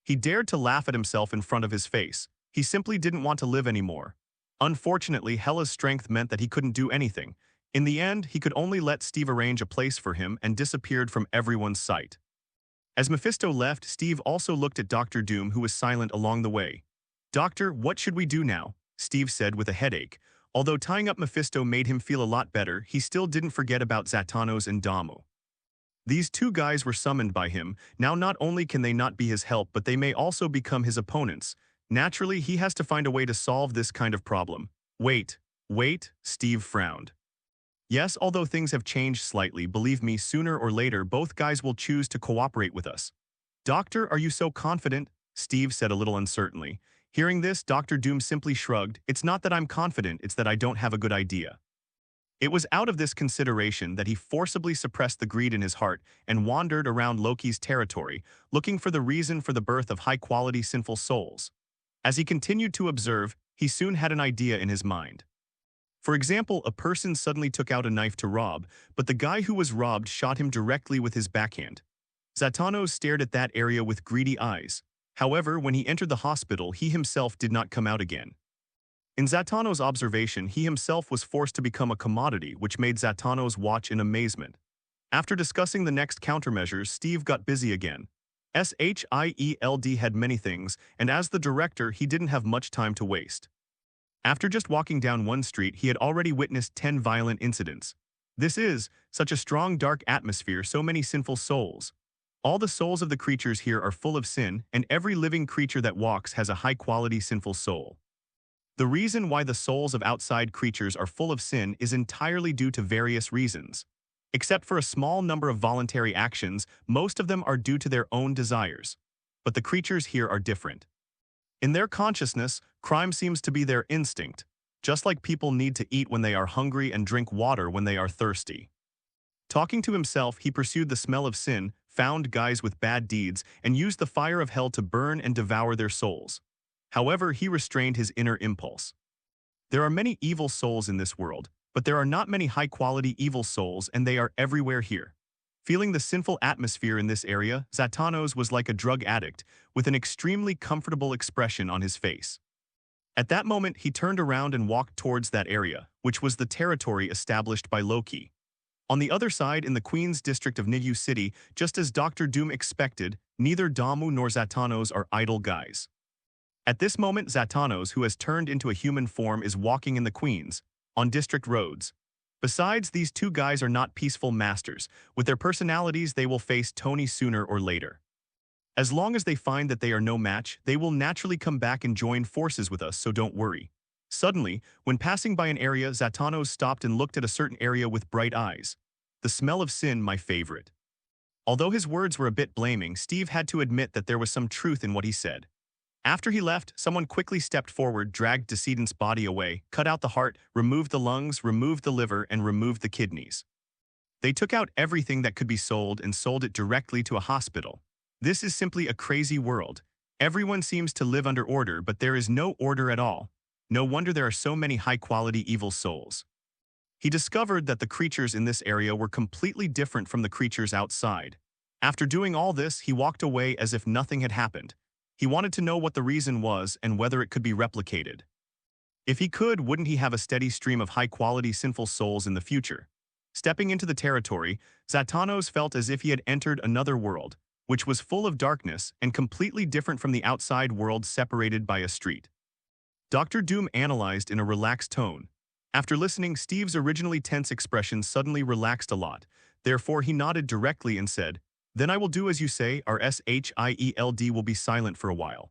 He dared to laugh at himself in front of his face. He simply didn't want to live anymore. Unfortunately, Hela's strength meant that he couldn't do anything. In the end, he could only let Steve arrange a place for him and disappeared from everyone's sight. As Mephisto left, Steve also looked at Doctor Doom, who was silent along the way. "Doctor, what should we do now?" Steve said with a headache. Although tying up Mephisto made him feel a lot better, he still didn't forget about Zatanos and Damu. These two guys were summoned by him. Now not only can they not be his help, but they may also become his opponents. Naturally, he has to find a way to solve this kind of problem. Wait, Steve frowned. Yes, although things have changed slightly, believe me, sooner or later both guys will choose to cooperate with us. "Doctor, are you so confident?" Steve said a little uncertainly. Hearing this, Dr. Doom simply shrugged. "It's not that I'm confident, it's that I don't have a good idea." It was out of this consideration that he forcibly suppressed the greed in his heart and wandered around Loki's territory, looking for the reason for the birth of high-quality sinful souls. As he continued to observe, he soon had an idea in his mind. For example, a person suddenly took out a knife to rob, but the guy who was robbed shot him directly with his backhand. Zatanos stared at that area with greedy eyes. However, when he entered the hospital, he himself did not come out again. In Zatanos' observation, he himself was forced to become a commodity, which made Zatanos watch in amazement. After discussing the next countermeasures, Steve got busy again. SHIELD had many things, and as the director, he didn't have much time to waste. After just walking down one street, he had already witnessed 10 violent incidents. This is such a strong dark atmosphere, so many sinful souls. All the souls of the creatures here are full of sin, and every living creature that walks has a high-quality sinful soul. The reason why the souls of outside creatures are full of sin is entirely due to various reasons. Except for a small number of voluntary actions, most of them are due to their own desires. But the creatures here are different. In their consciousness, crime seems to be their instinct, just like people need to eat when they are hungry and drink water when they are thirsty. Talking to himself, he pursued the smell of sin, found guys with bad deeds, and used the fire of hell to burn and devour their souls. However, he restrained his inner impulse. There are many evil souls in this world, but there are not many high-quality evil souls, and they are everywhere here. Feeling the sinful atmosphere in this area, Zatanos was like a drug addict, with an extremely comfortable expression on his face. At that moment, he turned around and walked towards that area, which was the territory established by Loki. On the other side, in the Queen's district of Niyu City, just as Dr. Doom expected, neither Damu nor Zatanos are idle guys. At this moment, Zatanos, who has turned into a human form, is walking in the Queen's, on district roads. Besides, these two guys are not peaceful masters. With their personalities, they will face Tony sooner or later. As long as they find that they are no match, they will naturally come back and join forces with us, so don't worry. Suddenly, when passing by an area, Zatanos stopped and looked at a certain area with bright eyes. The smell of sin, my favorite. Although his words were a bit blaming, Steve had to admit that there was some truth in what he said. After he left, someone quickly stepped forward, dragged decedent's body away, cut out the heart, removed the lungs, removed the liver, and removed the kidneys. They took out everything that could be sold and sold it directly to a hospital. This is simply a crazy world. Everyone seems to live under order, but there is no order at all. No wonder there are so many high-quality evil souls. He discovered that the creatures in this area were completely different from the creatures outside. After doing all this, he walked away as if nothing had happened. He wanted to know what the reason was and whether it could be replicated. If he could, wouldn't he have a steady stream of high-quality sinful souls in the future? Stepping into the territory, Zatanos felt as if he had entered another world, which was full of darkness and completely different from the outside world separated by a street. Dr. Doom analyzed in a relaxed tone. After listening, Steve's originally tense expression suddenly relaxed a lot. Therefore, he nodded directly and said, "Then I will do as you say. Our shield will be silent for a while."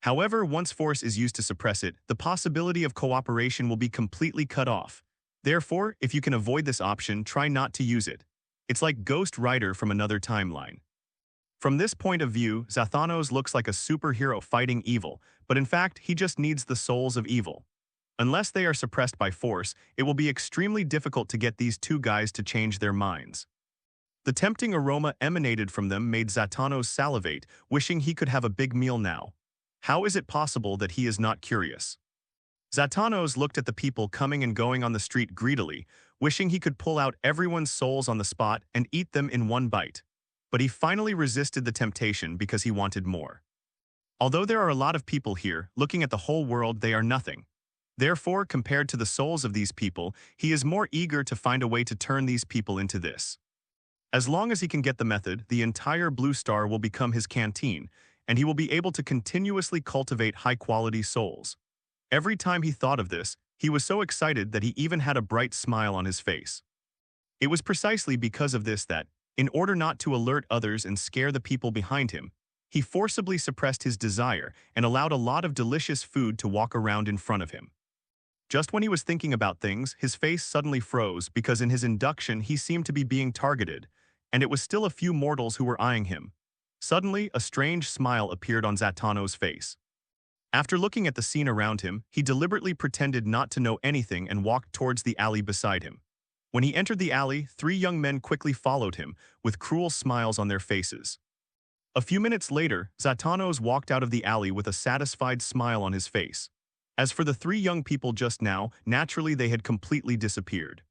However, once force is used to suppress it, the possibility of cooperation will be completely cut off. Therefore, if you can avoid this option, try not to use it. It's like Ghost Rider from another timeline. From this point of view, Zathanos looks like a superhero fighting evil, but in fact, he just needs the souls of evil. Unless they are suppressed by force, it will be extremely difficult to get these two guys to change their minds. The tempting aroma emanated from them made Zatanos salivate, wishing he could have a big meal now. How is it possible that he is not curious? Zatanos looked at the people coming and going on the street greedily, wishing he could pull out everyone's souls on the spot and eat them in one bite. But he finally resisted the temptation because he wanted more. Although there are a lot of people here, looking at the whole world, they are nothing. Therefore, compared to the souls of these people, he is more eager to find a way to turn these people into this. As long as he can get the method, the entire Blue Star will become his canteen, and he will be able to continuously cultivate high-quality souls. Every time he thought of this, he was so excited that he even had a bright smile on his face. It was precisely because of this that, in order not to alert others and scare the people behind him, he forcibly suppressed his desire and allowed a lot of delicious food to walk around in front of him. Just when he was thinking about things, his face suddenly froze because in his induction he seemed to be being targeted, and it was still a few mortals who were eyeing him. Suddenly, a strange smile appeared on Zatano's face. After looking at the scene around him, he deliberately pretended not to know anything and walked towards the alley beside him. When he entered the alley, 3 young men quickly followed him, with cruel smiles on their faces. A few minutes later, Zatanos walked out of the alley with a satisfied smile on his face. As for the 3 young people just now, naturally they had completely disappeared.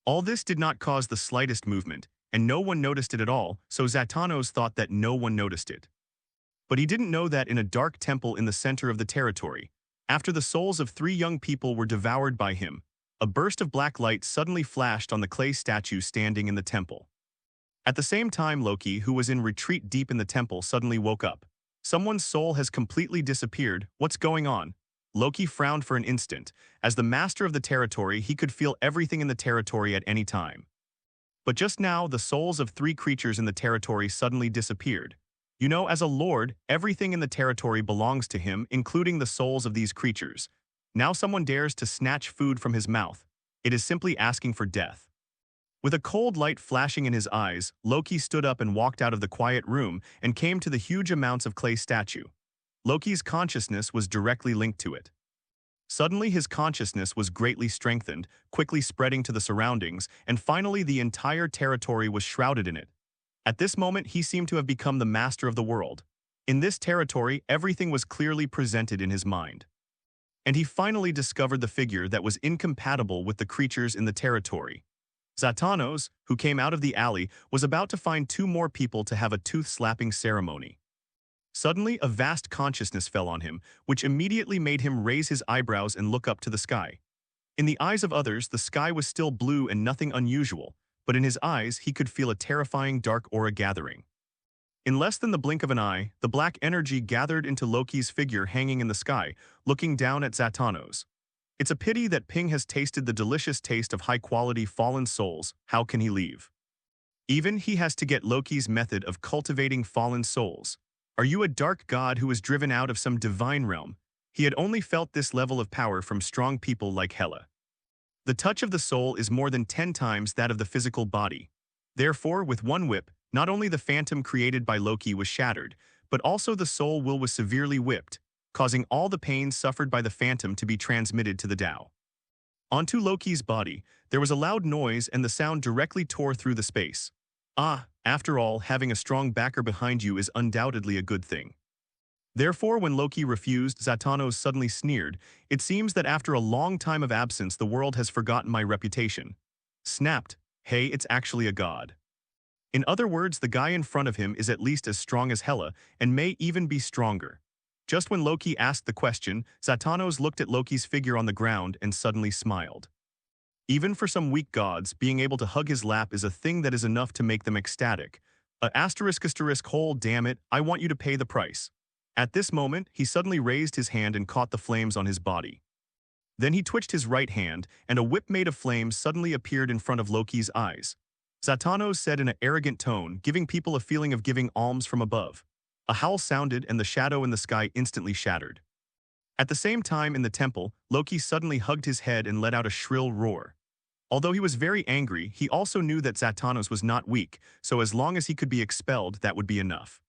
All this did not cause the slightest movement, and no one noticed it at all, so Zatanos thought that no one noticed it. But he didn't know that in a dark temple in the center of the territory, after the souls of 3 young people were devoured by him, a burst of black light suddenly flashed on the clay statue standing in the temple. At the same time, Loki, who was in retreat deep in the temple, suddenly woke up. "Someone's soul has completely disappeared. What's going on?" Loki frowned for an instant. As the master of the territory, he could feel everything in the territory at any time. But just now, the souls of 3 creatures in the territory suddenly disappeared. You know, as a lord, everything in the territory belongs to him, including the souls of these creatures. Now someone dares to snatch food from his mouth. It is simply asking for death. With a cold light flashing in his eyes, Loki stood up and walked out of the quiet room and came to the huge amounts of clay statue. Loki's consciousness was directly linked to it. Suddenly his consciousness was greatly strengthened, quickly spreading to the surroundings, and finally the entire territory was shrouded in it. At this moment he seemed to have become the master of the world. In this territory, everything was clearly presented in his mind. And he finally discovered the figure that was incompatible with the creatures in the territory. Zatanos, who came out of the alley, was about to find 2 more people to have a tooth-slapping ceremony. Suddenly, a vast consciousness fell on him, which immediately made him raise his eyebrows and look up to the sky. In the eyes of others, the sky was still blue and nothing unusual, but in his eyes, he could feel a terrifying dark aura gathering. In less than the blink of an eye, the black energy gathered into Loki's figure hanging in the sky, looking down at Zatanos. It's a pity that Ping has tasted the delicious taste of high-quality fallen souls. How can he leave? Even he has to get Loki's method of cultivating fallen souls. Are you a dark god who was driven out of some divine realm? He had only felt this level of power from strong people like Hela. The touch of the soul is more than 10 times that of the physical body. Therefore, with one whip, not only the phantom created by Loki was shattered, but also the soul will was severely whipped, causing all the pain suffered by the phantom to be transmitted to the Tao. Onto Loki's body, there was a loud noise and the sound directly tore through the space. After all, having a strong backer behind you is undoubtedly a good thing. Therefore, when Loki refused, Zatanos suddenly sneered. It seems that after a long time of absence, the world has forgotten my reputation. Snapped. Hey, it's actually a god. In other words, the guy in front of him is at least as strong as Hela, and may even be stronger. Just when Loki asked the question, Zatanos looked at Loki's figure on the ground and suddenly smiled. Even for some weak gods, being able to hug his lap is a thing that is enough to make them ecstatic. Hole, damn it, I want you to pay the price. At this moment, he suddenly raised his hand and caught the flames on his body. Then he twitched his right hand, and a whip made of flames suddenly appeared in front of Loki's eyes. Zatanos said in an arrogant tone, giving people a feeling of giving alms from above. A howl sounded and the shadow in the sky instantly shattered. At the same time in the temple, Loki suddenly hugged his head and let out a shrill roar. Although he was very angry, he also knew that Zatanos was not weak, so as long as he could be expelled, that would be enough.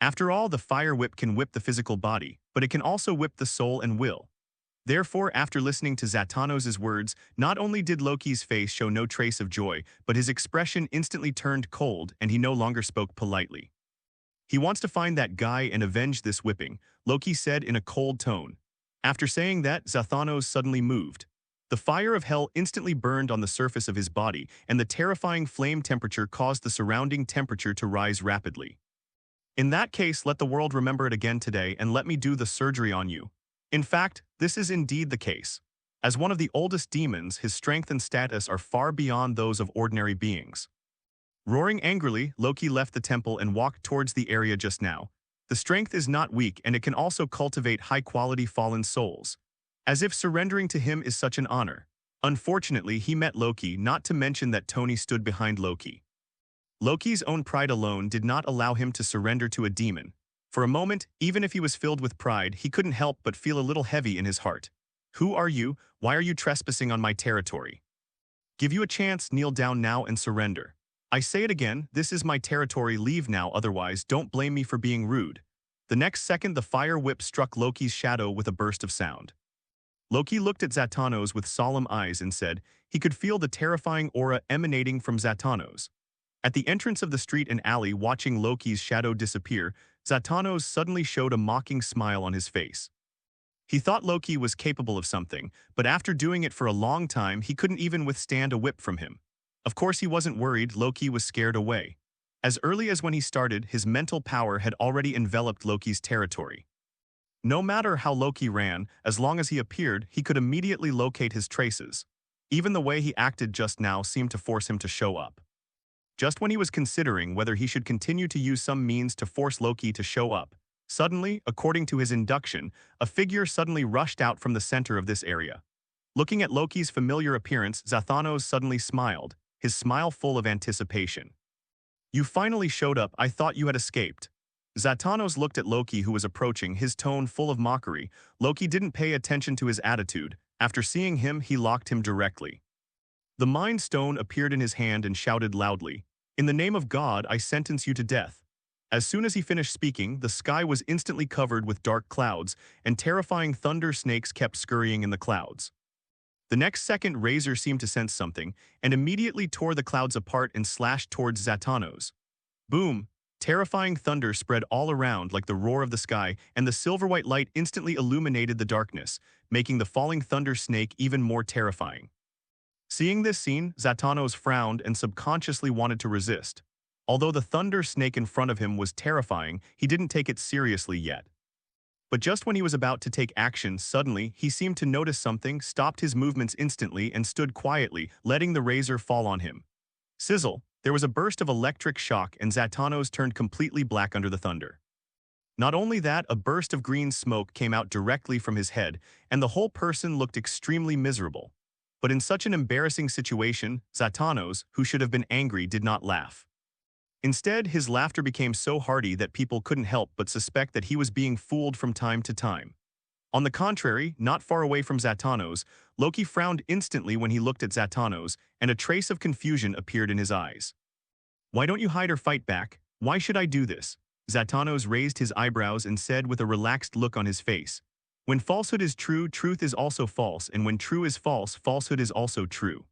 After all, the fire whip can whip the physical body, but it can also whip the soul and will. Therefore, after listening to Zatanos' words, not only did Loki's face show no trace of joy, but his expression instantly turned cold and he no longer spoke politely. He wants to find that guy and avenge this whipping, Loki said in a cold tone. After saying that, Zatanos suddenly moved. The fire of hell instantly burned on the surface of his body, and the terrifying flame temperature caused the surrounding temperature to rise rapidly. In that case, let the world remember it again today and let me do the surgery on you. In fact, this is indeed the case. As one of the oldest demons, his strength and status are far beyond those of ordinary beings. Roaring angrily, Loki left the temple and walked towards the area just now. The strength is not weak and it can also cultivate high-quality fallen souls. As if surrendering to him is such an honor. Unfortunately, he met Loki, not to mention that Tony stood behind Loki. Loki's own pride alone did not allow him to surrender to a demon. For a moment, even if he was filled with pride, he couldn't help but feel a little heavy in his heart. Who are you? Why are you trespassing on my territory? Give you a chance, kneel down now and surrender. I say it again, this is my territory, leave now, otherwise don't blame me for being rude. The next second, the fire whip struck Loki's shadow with a burst of sound. Loki looked at Zatanos with solemn eyes and said he could feel the terrifying aura emanating from Zatanos. At the entrance of the street and alley, watching Loki's shadow disappear, Zatanos suddenly showed a mocking smile on his face. He thought Loki was capable of something, but after doing it for a long time, he couldn't even withstand a whip from him. Of course, he wasn't worried, Loki was scared away. As early as when he started, his mental power had already enveloped Loki's territory. No matter how Loki ran, as long as he appeared, he could immediately locate his traces. Even the way he acted just now seemed to force him to show up. Just when he was considering whether he should continue to use some means to force Loki to show up, Suddenly, according to his induction, a figure suddenly rushed out from the center of this area. Looking at Loki's familiar appearance, Zathanos suddenly smiled, his smile full of anticipation. "You finally showed up. I thought you had escaped." Zatanos looked at Loki, who was approaching, his tone full of mockery. Loki didn't pay attention to his attitude. After seeing him, he locked him directly. The Mind Stone appeared in his hand and shouted loudly, "In the name of God, I sentence you to death." As soon as he finished speaking, the sky was instantly covered with dark clouds, and terrifying thunder snakes kept scurrying in the clouds. The next second, Razor seemed to sense something, and immediately tore the clouds apart and slashed towards Zatanos. Boom! Terrifying thunder spread all around like the roar of the sky, and the silver-white light instantly illuminated the darkness, making the falling thunder snake even more terrifying. Seeing this scene, Zatanos frowned and subconsciously wanted to resist. Although the thunder snake in front of him was terrifying, he didn't take it seriously yet. But just when he was about to take action, suddenly, he seemed to notice something, stopped his movements instantly, and stood quietly, letting the razor fall on him. Sizzle! There was a burst of electric shock, and Zatanos turned completely black under the thunder. Not only that, a burst of green smoke came out directly from his head, and the whole person looked extremely miserable. But in such an embarrassing situation, Zatanos, who should have been angry, did not laugh. Instead, his laughter became so hearty that people couldn't help but suspect that he was being fooled from time to time. On the contrary, not far away from Zatanos, Loki frowned instantly when he looked at Zatanos, and a trace of confusion appeared in his eyes. "Why don't you hide or fight back? Why should I do this?" Zatanos raised his eyebrows and said with a relaxed look on his face, "When falsehood is true, truth is also false, and when true is false, falsehood is also true.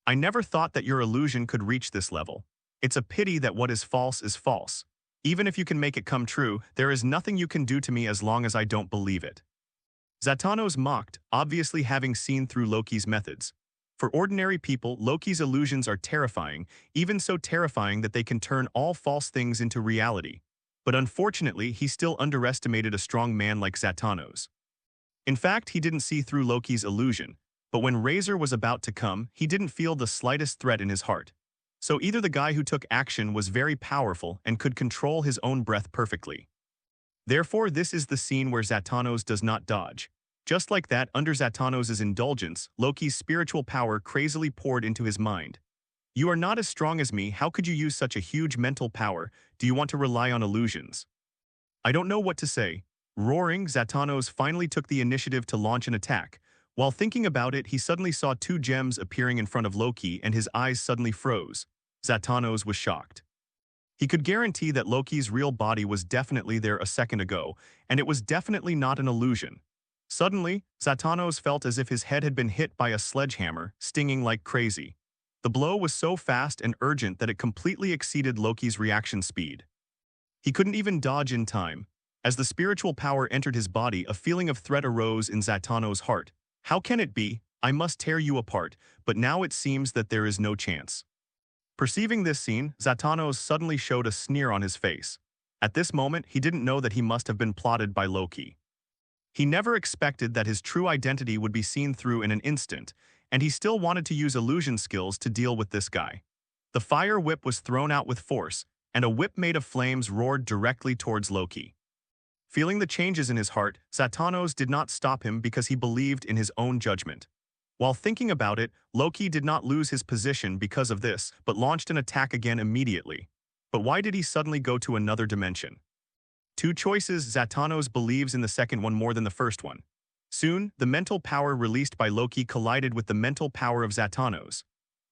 I never thought that your illusion could reach this level. It's a pity that what is false is false. Even if you can make it come true, there is nothing you can do to me as long as I don't believe it." Zatanos mocked, obviously having seen through Loki's methods. For ordinary people, Loki's illusions are terrifying, even so terrifying that they can turn all false things into reality. But unfortunately, he still underestimated a strong man like Zatanos. In fact, he didn't see through Loki's illusion, but when Razor was about to come, he didn't feel the slightest threat in his heart. So either the guy who took action was very powerful and could control his own breath perfectly. Therefore, this is the scene where Zatanos does not dodge. Just like that, under Zatanos' indulgence, Loki's spiritual power crazily poured into his mind. "You are not as strong as me. How could you use such a huge mental power? Do you want to rely on illusions?" "I don't know what to say." Roaring, Zatanos finally took the initiative to launch an attack. While thinking about it, he suddenly saw two gems appearing in front of Loki, and his eyes suddenly froze. Zatanos was shocked. He could guarantee that Loki's real body was definitely there a second ago, and it was definitely not an illusion. Suddenly, Zatanos felt as if his head had been hit by a sledgehammer, stinging like crazy. The blow was so fast and urgent that it completely exceeded Loki's reaction speed. He couldn't even dodge in time. As the spiritual power entered his body, a feeling of threat arose in Zatanos' heart. "How can it be? I must tear you apart, but now it seems that there is no chance." Perceiving this scene, Zatanos suddenly showed a sneer on his face. At this moment, he didn't know that he must have been plotted by Loki. He never expected that his true identity would be seen through in an instant, and he still wanted to use illusion skills to deal with this guy. The fire whip was thrown out with force, and a whip made of flames roared directly towards Loki. Feeling the changes in his heart, Zatanos did not stop him because he believed in his own judgment. While thinking about it, Loki did not lose his position because of this, but launched an attack again immediately. But why did he suddenly go to another dimension? Two choices. Zatanos believes in the second one more than the first one. Soon, the mental power released by Loki collided with the mental power of Zatanos.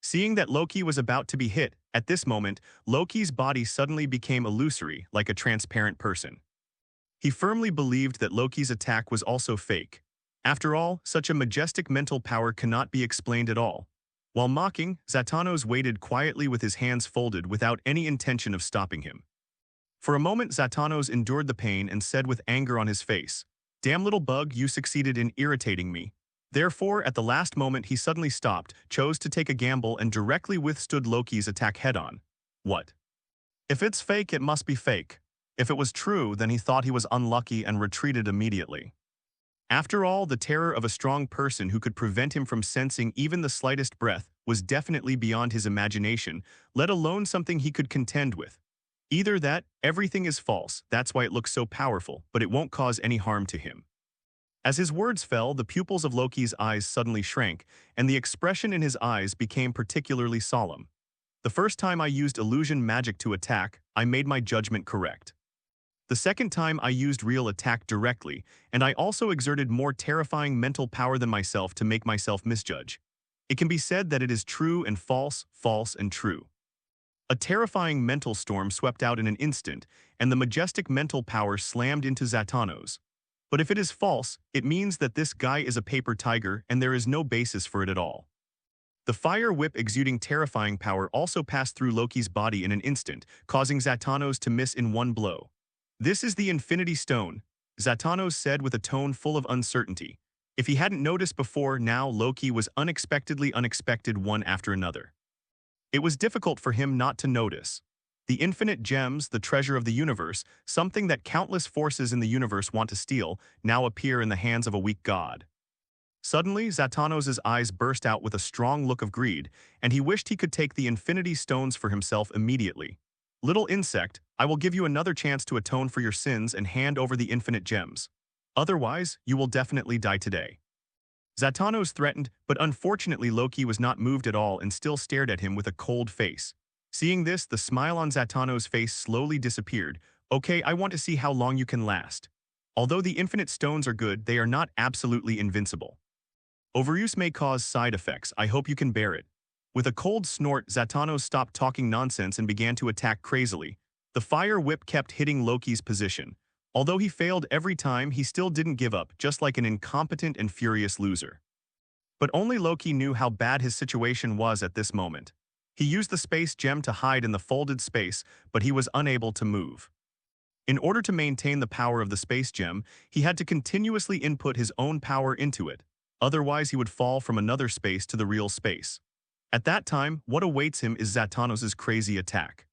Seeing that Loki was about to be hit, at this moment, Loki's body suddenly became illusory, like a transparent person. He firmly believed that Loki's attack was also fake. After all, such a majestic mental power cannot be explained at all. While mocking, Zatanos waited quietly with his hands folded without any intention of stopping him. For a moment, Zatanos endured the pain and said with anger on his face, "Damn little bug, you succeeded in irritating me." Therefore, at the last moment, he suddenly stopped, chose to take a gamble, and directly withstood Loki's attack head-on. What? If it's fake, it must be fake. If it was true, then he thought he was unlucky and retreated immediately. After all, the terror of a strong person who could prevent him from sensing even the slightest breath was definitely beyond his imagination, let alone something he could contend with. Either that, everything is false, that's why it looks so powerful, but it won't cause any harm to him. As his words fell, the pupils of Loki's eyes suddenly shrank, and the expression in his eyes became particularly solemn. The first time I used illusion magic to attack, I made my judgment correct. The second time I used real attack directly, and I also exerted more terrifying mental power than myself to make myself misjudge. It can be said that it is true and false, false and true. A terrifying mental storm swept out in an instant, and the majestic mental power slammed into Zatanos. But if it is false, it means that this guy is a paper tiger and there is no basis for it at all. The fire whip exuding terrifying power also passed through Loki's body in an instant, causing Zatanos to miss in one blow. "This is the Infinity Stone," Zatanos said with a tone full of uncertainty. If he hadn't noticed before, now Loki was unexpected one after another. It was difficult for him not to notice. The infinite gems, the treasure of the universe, something that countless forces in the universe want to steal, now appear in the hands of a weak god. Suddenly, Zatanos' eyes burst out with a strong look of greed, and he wished he could take the infinity stones for himself immediately. "Little insect, I will give you another chance to atone for your sins and hand over the infinite gems. Otherwise, you will definitely die today." Zatanos threatened, but unfortunately Loki was not moved at all and still stared at him with a cold face. Seeing this, the smile on Zatanos' face slowly disappeared. "Okay, I want to see how long you can last. Although the infinite stones are good, they are not absolutely invincible. Overuse may cause side effects, I hope you can bear it." With a cold snort, Zatanos stopped talking nonsense and began to attack crazily. The fire whip kept hitting Loki's position. Although he failed every time, he still didn't give up, just like an incompetent and furious loser. But only Loki knew how bad his situation was at this moment. He used the space gem to hide in the folded space, but he was unable to move. In order to maintain the power of the space gem, he had to continuously input his own power into it. Otherwise, he would fall from another space to the real space. At that time, what awaits him is Zatanos' crazy attack.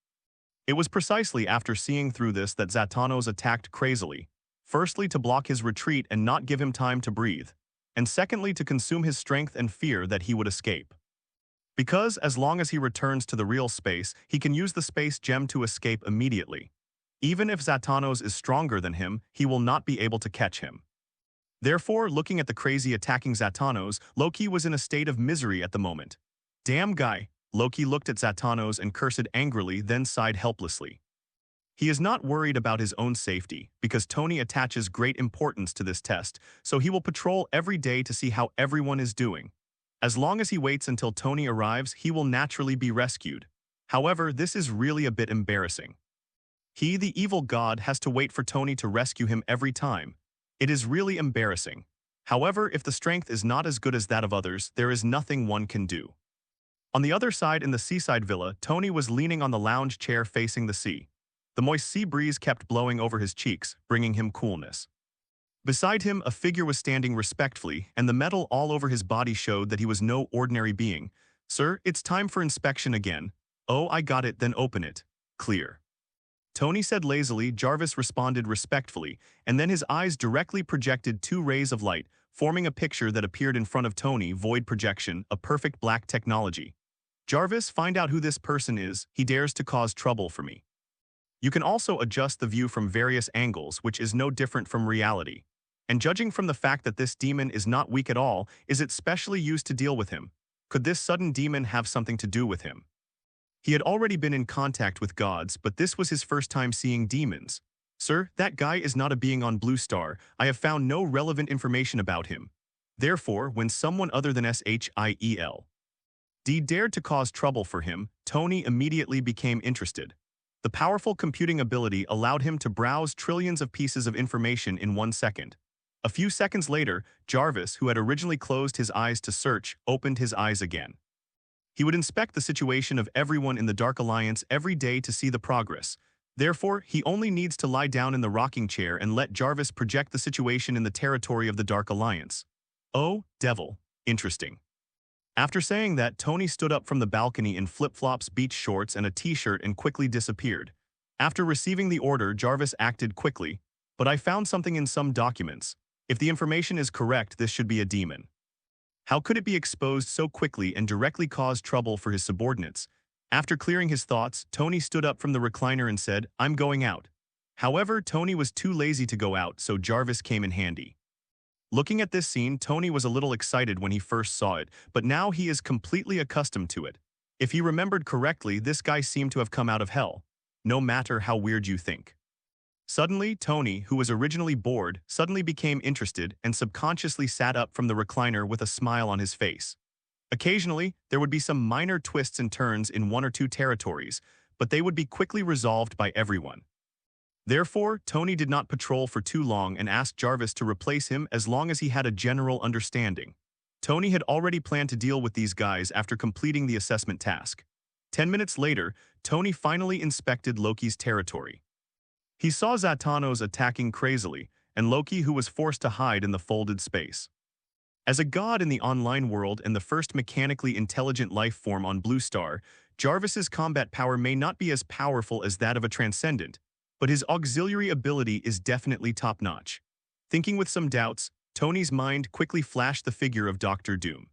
It was precisely after seeing through this that Zatanos attacked crazily, firstly to block his retreat and not give him time to breathe, and secondly to consume his strength and fear that he would escape. Because as long as he returns to the real space, he can use the space gem to escape immediately. Even if Zatanos is stronger than him, he will not be able to catch him. Therefore, looking at the crazy attacking Zatanos, Loki was in a state of misery at the moment. "Damn guy." Loki looked at Zatanos and cursed angrily, then sighed helplessly. He is not worried about his own safety, because Tony attaches great importance to this test, so he will patrol every day to see how everyone is doing. As long as he waits until Tony arrives, he will naturally be rescued. However, this is really a bit embarrassing. He, the evil god, has to wait for Tony to rescue him every time. It is really embarrassing. However, if the strength is not as good as that of others, there is nothing one can do. On the other side in the seaside villa, Tony was leaning on the lounge chair facing the sea. The moist sea breeze kept blowing over his cheeks, bringing him coolness. Beside him, a figure was standing respectfully, and the metal all over his body showed that he was no ordinary being. "Sir, it's time for inspection again." "Oh, I got it, then open it." "Clear." Tony said lazily. Jarvis responded respectfully, and then his eyes directly projected two rays of light, forming a picture that appeared in front of Tony. Void projection, a perfect black technology. "Jarvis, find out who this person is. He dares to cause trouble for me." You can also adjust the view from various angles, which is no different from reality. And judging from the fact that this demon is not weak at all, is it specially used to deal with him? Could this sudden demon have something to do with him? He had already been in contact with gods, but this was his first time seeing demons. "Sir, that guy is not a being on Blue Star. I have found no relevant information about him." Therefore, when someone other than SHIEL D dared to cause trouble for him, Tony immediately became interested. The powerful computing ability allowed him to browse trillions of pieces of information in 1 second. A few seconds later, Jarvis, who had originally closed his eyes to search, opened his eyes again. He would inspect the situation of everyone in the Dark Alliance every day to see the progress. Therefore, he only needs to lie down in the rocking chair and let Jarvis project the situation in the territory of the Dark Alliance. "Oh, devil. Interesting." After saying that, Tony stood up from the balcony in flip-flops, beach shorts, and a t-shirt and quickly disappeared. After receiving the order, Jarvis acted quickly. "But I found something in some documents. If the information is correct, this should be a demon. How could it be exposed so quickly and directly cause trouble for his subordinates? After clearing his thoughts, Tony stood up from the recliner and said, "I'm going out." However, Tony was too lazy to go out, so Jarvis came in handy. Looking at this scene, Tony was a little excited when he first saw it, but now he is completely accustomed to it. If he remembered correctly, this guy seemed to have come out of hell, no matter how weird you think. Suddenly, Tony, who was originally bored, suddenly became interested and subconsciously sat up from the recliner with a smile on his face. Occasionally, there would be some minor twists and turns in one or two territories, but they would be quickly resolved by everyone. Therefore, Tony did not patrol for too long and asked Jarvis to replace him as long as he had a general understanding. Tony had already planned to deal with these guys after completing the assessment task. 10 minutes later, Tony finally inspected Loki's territory. He saw Zatanos attacking crazily, and Loki who was forced to hide in the folded space. As a god in the online world and the first mechanically intelligent life form on Blue Star, Jarvis's combat power may not be as powerful as that of a transcendent, but his auxiliary ability is definitely top-notch. Thinking with some doubts, Tony's mind quickly flashed the figure of Doctor Doom.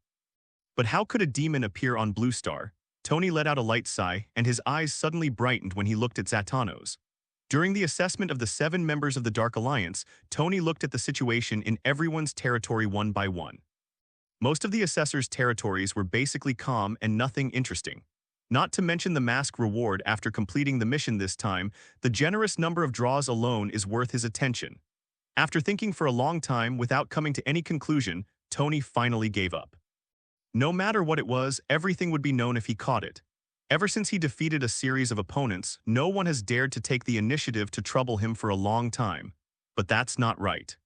But how could a demon appear on Blue Star? Tony let out a light sigh, and his eyes suddenly brightened when he looked at Zatanos. During the assessment of the 7 members of the Dark Alliance, Tony looked at the situation in everyone's territory one by one. Most of the assessors' territories were basically calm and nothing interesting. Not to mention the mask reward after completing the mission this time, the generous number of draws alone is worth his attention. After thinking for a long time without coming to any conclusion, Tony finally gave up. No matter what it was, everything would be known if he caught it. Ever since he defeated a series of opponents, no one has dared to take the initiative to trouble him for a long time. But that's not right.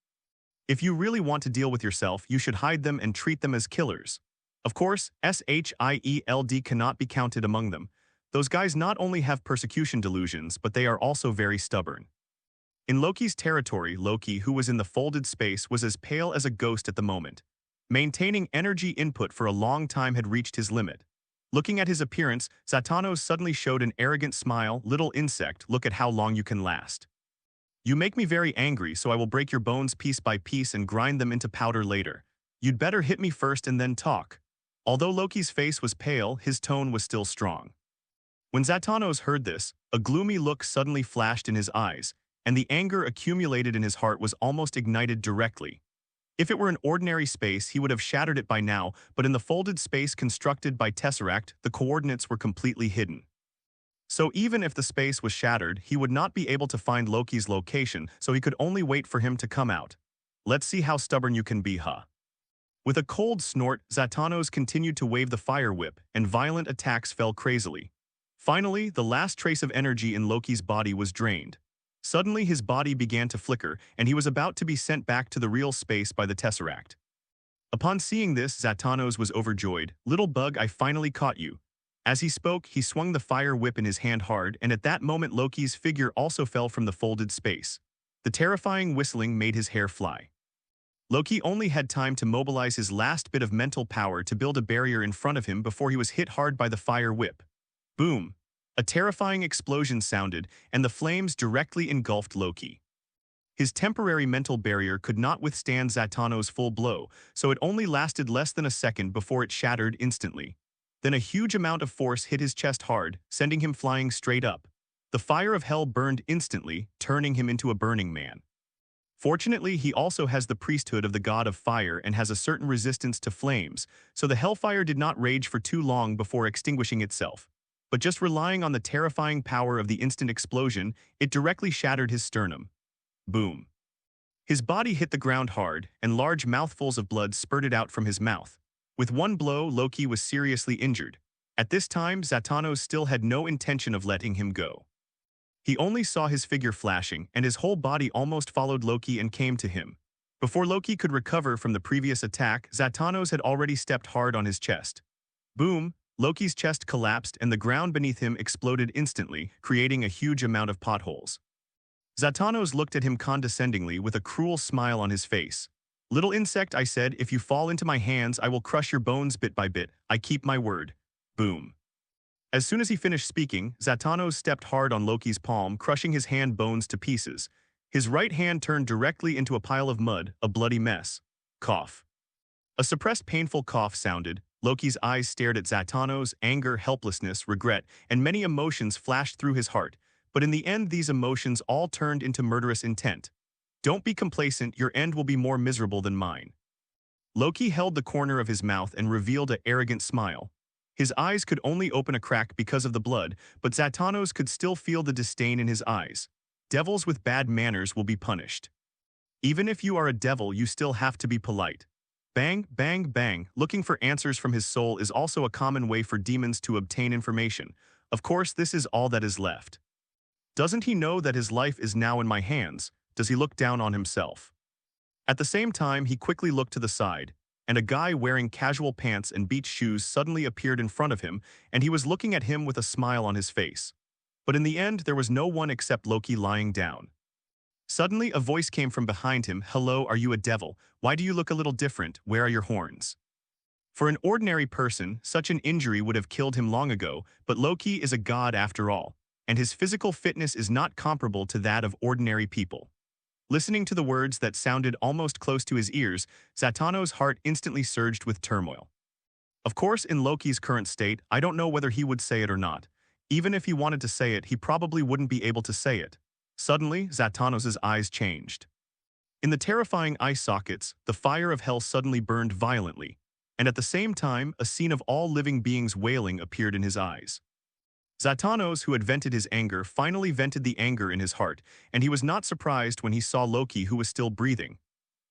If you really want to deal with yourself, you should hide them and treat them as killers. Of course, SHIELD cannot be counted among them. Those guys not only have persecution delusions, but they are also very stubborn. In Loki's territory, Loki, who was in the folded space, was as pale as a ghost at the moment. Maintaining energy input for a long time had reached his limit. Looking at his appearance, Zatanos suddenly showed an arrogant smile. "Little insect, look at how long you can last. You make me very angry, so I will break your bones piece by piece and grind them into powder later. You'd better hit me first and then talk." Although Loki's face was pale, his tone was still strong. When Zatanos heard this, a gloomy look suddenly flashed in his eyes, and the anger accumulated in his heart was almost ignited directly. If it were an ordinary space, he would have shattered it by now, but in the folded space constructed by Tesseract, the coordinates were completely hidden. So even if the space was shattered, he would not be able to find Loki's location, so he could only wait for him to come out. "Let's see how stubborn you can be, huh?" With a cold snort, Zatanos continued to wave the fire whip, and violent attacks fell crazily. Finally, the last trace of energy in Loki's body was drained. Suddenly, his body began to flicker, and he was about to be sent back to the real space by the Tesseract. Upon seeing this, Zatanos was overjoyed. "Little bug, I finally caught you." As he spoke, he swung the fire whip in his hand hard, and at that moment Loki's figure also fell from the folded space. The terrifying whistling made his hair fly. Loki only had time to mobilize his last bit of mental power to build a barrier in front of him before he was hit hard by the fire whip. Boom! A terrifying explosion sounded, and the flames directly engulfed Loki. His temporary mental barrier could not withstand Zatanos' full blow, so it only lasted less than a second before it shattered instantly. Then a huge amount of force hit his chest hard, sending him flying straight up. The fire of hell burned instantly, turning him into a burning man. Fortunately, he also has the priesthood of the god of fire and has a certain resistance to flames, so the hellfire did not rage for too long before extinguishing itself. But just relying on the terrifying power of the instant explosion, it directly shattered his sternum. Boom. His body hit the ground hard, and large mouthfuls of blood spurted out from his mouth. With one blow, Loki was seriously injured. At this time, Zatanos still had no intention of letting him go. He only saw his figure flashing, and his whole body almost followed Loki and came to him. Before Loki could recover from the previous attack, Zatanos had already stepped hard on his chest. Boom! Loki's chest collapsed and the ground beneath him exploded instantly, creating a huge amount of potholes. Zatanos looked at him condescendingly with a cruel smile on his face. "Little insect," I said, "if you fall into my hands, I will crush your bones bit by bit. I keep my word." Boom. As soon as he finished speaking, Zatanos stepped hard on Loki's palm, crushing his hand bones to pieces. His right hand turned directly into a pile of mud, a bloody mess. Cough. A suppressed painful cough sounded, Loki's eyes stared at Zatanos, anger, helplessness, regret, and many emotions flashed through his heart, but in the end these emotions all turned into murderous intent. Don't be complacent, your end will be more miserable than mine. Loki held the corner of his mouth and revealed an arrogant smile. His eyes could only open a crack because of the blood, but Zatanos could still feel the disdain in his eyes. Devils with bad manners will be punished. Even if you are a devil, you still have to be polite. Bang, bang, bang. Looking for answers from his soul is also a common way for demons to obtain information. Of course, this is all that is left. Doesn't he know that his life is now in my hands? Does he look down on himself? At the same time, he quickly looked to the side, and a guy wearing casual pants and beach shoes suddenly appeared in front of him, and he was looking at him with a smile on his face. But in the end, there was no one except Loki lying down. Suddenly, a voice came from behind him. Hello, are you a devil? Why do you look a little different? Where are your horns? For an ordinary person, such an injury would have killed him long ago, but Loki is a god after all, and his physical fitness is not comparable to that of ordinary people. Listening to the words that sounded almost close to his ears, Zatanos' heart instantly surged with turmoil. Of course, in Loki's current state, I don't know whether he would say it or not. Even if he wanted to say it, he probably wouldn't be able to say it. Suddenly, Zatanos' eyes changed. In the terrifying eye sockets, the fire of hell suddenly burned violently, and at the same time, a scene of all living beings wailing appeared in his eyes. Zatanos, who had vented his anger, finally vented the anger in his heart, and he was not surprised when he saw Loki, who was still breathing.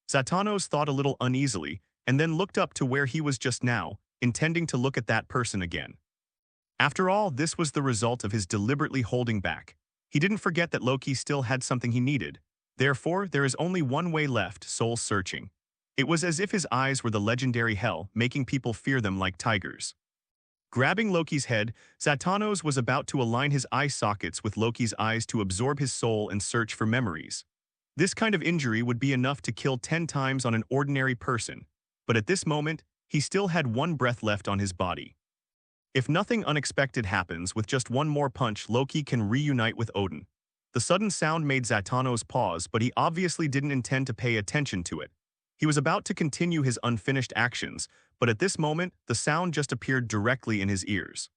Zatanos thought a little uneasily, and then looked up to where he was just now, intending to look at that person again. After all, this was the result of his deliberately holding back. He didn't forget that Loki still had something he needed. Therefore, there is only one way left, soul-searching. It was as if his eyes were the legendary hell, making people fear them like tigers. Grabbing Loki's head, Zatanos was about to align his eye sockets with Loki's eyes to absorb his soul and search for memories. This kind of injury would be enough to kill 10 times on an ordinary person, but at this moment, he still had one breath left on his body. If nothing unexpected happens, with just one more punch, Loki can reunite with Odin. The sudden sound made Zatanos pause, but he obviously didn't intend to pay attention to it. He was about to continue his unfinished actions, but at this moment, the sound just appeared directly in his ears.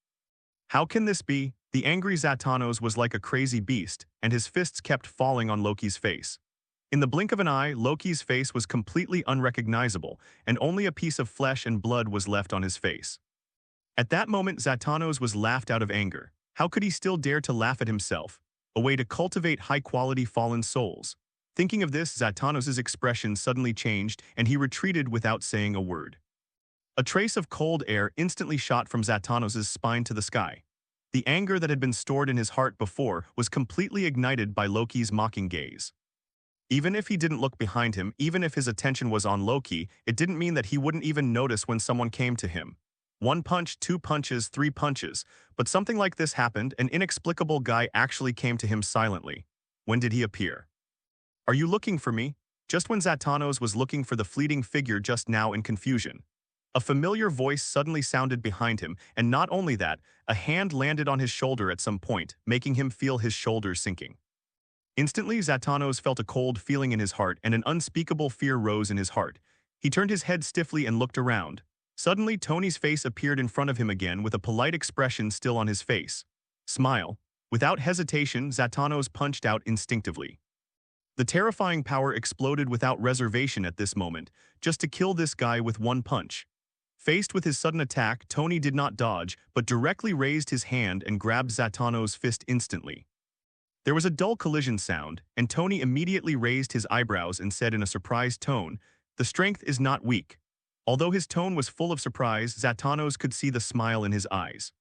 How can this be? The angry Zatanos was like a crazy beast, and his fists kept falling on Loki's face. In the blink of an eye, Loki's face was completely unrecognizable, and only a piece of flesh and blood was left on his face. At that moment, Zatanos was laughed out of anger. How could he still dare to laugh at himself? A way to cultivate high-quality fallen souls. Thinking of this, Zatanos' expression suddenly changed, and he retreated without saying a word. A trace of cold air instantly shot from Zatanos' spine to the sky. The anger that had been stored in his heart before was completely ignited by Loki's mocking gaze. Even if he didn't look behind him, even if his attention was on Loki, it didn't mean that he wouldn't even notice when someone came to him. 1 punch, 2 punches, 3 punches, but something like this happened. An inexplicable guy actually came to him silently. When did he appear? Are you looking for me? Just when Zatanos was looking for the fleeting figure just now in confusion. A familiar voice suddenly sounded behind him, and not only that, a hand landed on his shoulder at some point, making him feel his shoulders sinking. Instantly, Zatanos felt a cold feeling in his heart, and an unspeakable fear rose in his heart. He turned his head stiffly and looked around. Suddenly, Tony's face appeared in front of him again with a polite expression still on his face. Smile. Without hesitation, Zatanos punched out instinctively. The terrifying power exploded without reservation at this moment, just to kill this guy with 1 punch. Faced with his sudden attack, Tony did not dodge, but directly raised his hand and grabbed Zatanos' fist instantly. There was a dull collision sound, and Tony immediately raised his eyebrows and said in a surprised tone, "The strength is not weak." Although his tone was full of surprise, Zatanos could see the smile in his eyes.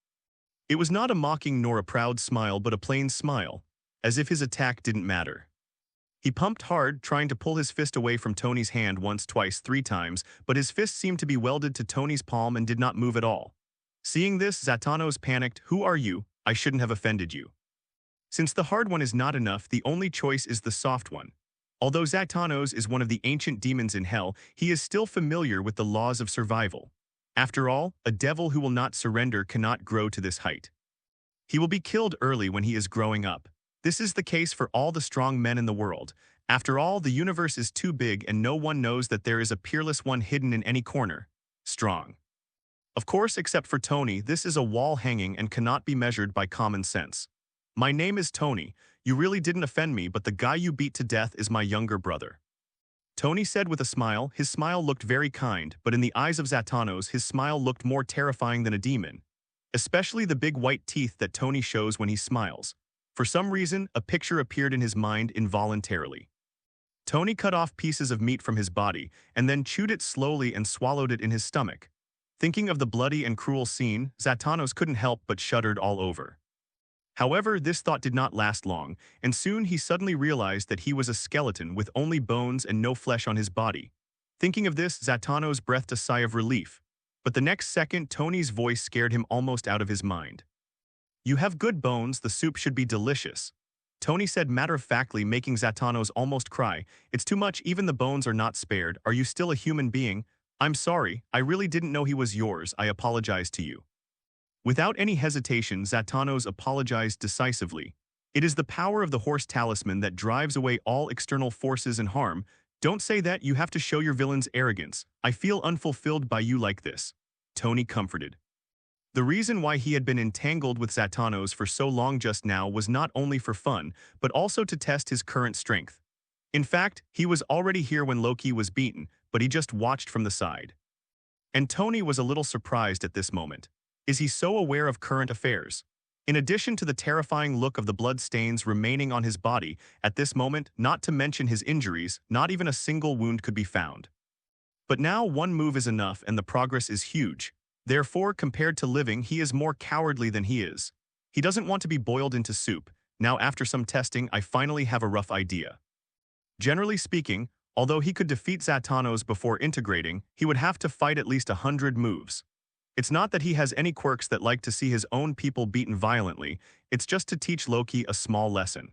It was not a mocking nor a proud smile, but a plain smile, as if his attack didn't matter. He pumped hard, trying to pull his fist away from Tony's hand once, twice, 3 times, but his fist seemed to be welded to Tony's palm and did not move at all. Seeing this, Zatanos panicked. "Who are you? I shouldn't have offended you." Since the hard one is not enough, the only choice is the soft one. Although Zatanos is one of the ancient demons in hell, he is still familiar with the laws of survival. After all, a devil who will not surrender cannot grow to this height. He will be killed early when he is growing up. This is the case for all the strong men in the world. After all, the universe is too big and no one knows that there is a peerless one hidden in any corner. Strong. Of course, except for Tony, this is a wall hanging and cannot be measured by common sense. My name is Tony. You really didn't offend me, but the guy you beat to death is my younger brother. Tony said with a smile. His smile looked very kind, but in the eyes of Zatanos, his smile looked more terrifying than a demon. Especially the big white teeth that Tony shows when he smiles. For some reason, a picture appeared in his mind involuntarily. Tony cut off pieces of meat from his body, and then chewed it slowly and swallowed it in his stomach. Thinking of the bloody and cruel scene, Zatanos couldn't help but shuddered all over. However, this thought did not last long, and soon he suddenly realized that he was a skeleton with only bones and no flesh on his body. Thinking of this, Zatanos breathed a sigh of relief. But the next second, Tony's voice scared him almost out of his mind. You have good bones, the soup should be delicious. Tony said matter-of-factly, making Zatanos almost cry. It's too much, even the bones are not spared. Are you still a human being? I'm sorry, I really didn't know he was yours. I apologize to you. Without any hesitation, Zatanos apologized decisively. It is the power of the horse talisman that drives away all external forces and harm. Don't say that, you have to show your villain's arrogance. I feel unfulfilled by you like this. Tony comforted. The reason why he had been entangled with Zatanos for so long just now was not only for fun, but also to test his current strength. In fact, he was already here when Loki was beaten, but he just watched from the side. And Tony was a little surprised at this moment. Is he so aware of current affairs? In addition to the terrifying look of the blood stains remaining on his body, at this moment, not to mention his injuries, not even a single wound could be found. But now one move is enough and the progress is huge. Therefore, compared to living, he is more cowardly than he is. He doesn't want to be boiled into soup. Now after some testing, I finally have a rough idea. Generally speaking, although he could defeat Zatanos before integrating, he would have to fight at least 100 moves. It's not that he has any quirks that like to see his own people beaten violently, it's just to teach Loki a small lesson.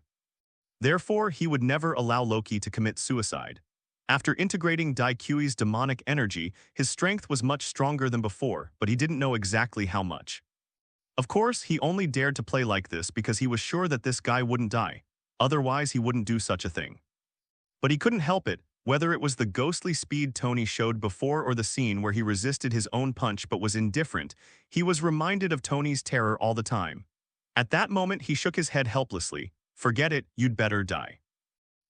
Therefore, he would never allow Loki to commit suicide. After integrating Daikyui's demonic energy, his strength was much stronger than before, but he didn't know exactly how much. Of course, he only dared to play like this because he was sure that this guy wouldn't die. Otherwise, he wouldn't do such a thing. But he couldn't help it, whether it was the ghostly speed Tony showed before or the scene where he resisted his own punch but was indifferent, he was reminded of Tony's terror all the time. At that moment, he shook his head helplessly. Forget it, you'd better die.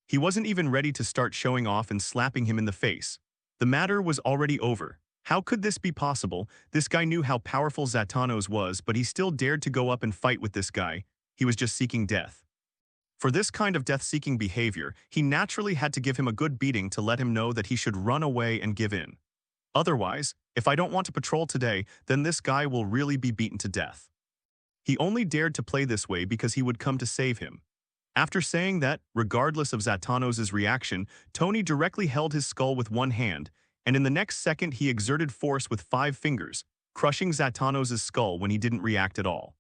He wasn't even ready to start showing off and slapping him in the face. The matter was already over. How could this be possible? This guy knew how powerful Zatanos was, but he still dared to go up and fight with this guy. He was just seeking death. For this kind of death-seeking behavior, he naturally had to give him a good beating to let him know that he should run away and give in. Otherwise, if I don't want to patrol today, then this guy will really be beaten to death. He only dared to play this way because he would come to save him. After saying that, regardless of Zatanos' reaction, Tony directly held his skull with one hand, and in the next second he exerted force with 5 fingers, crushing Zatanos' skull when he didn't react at all.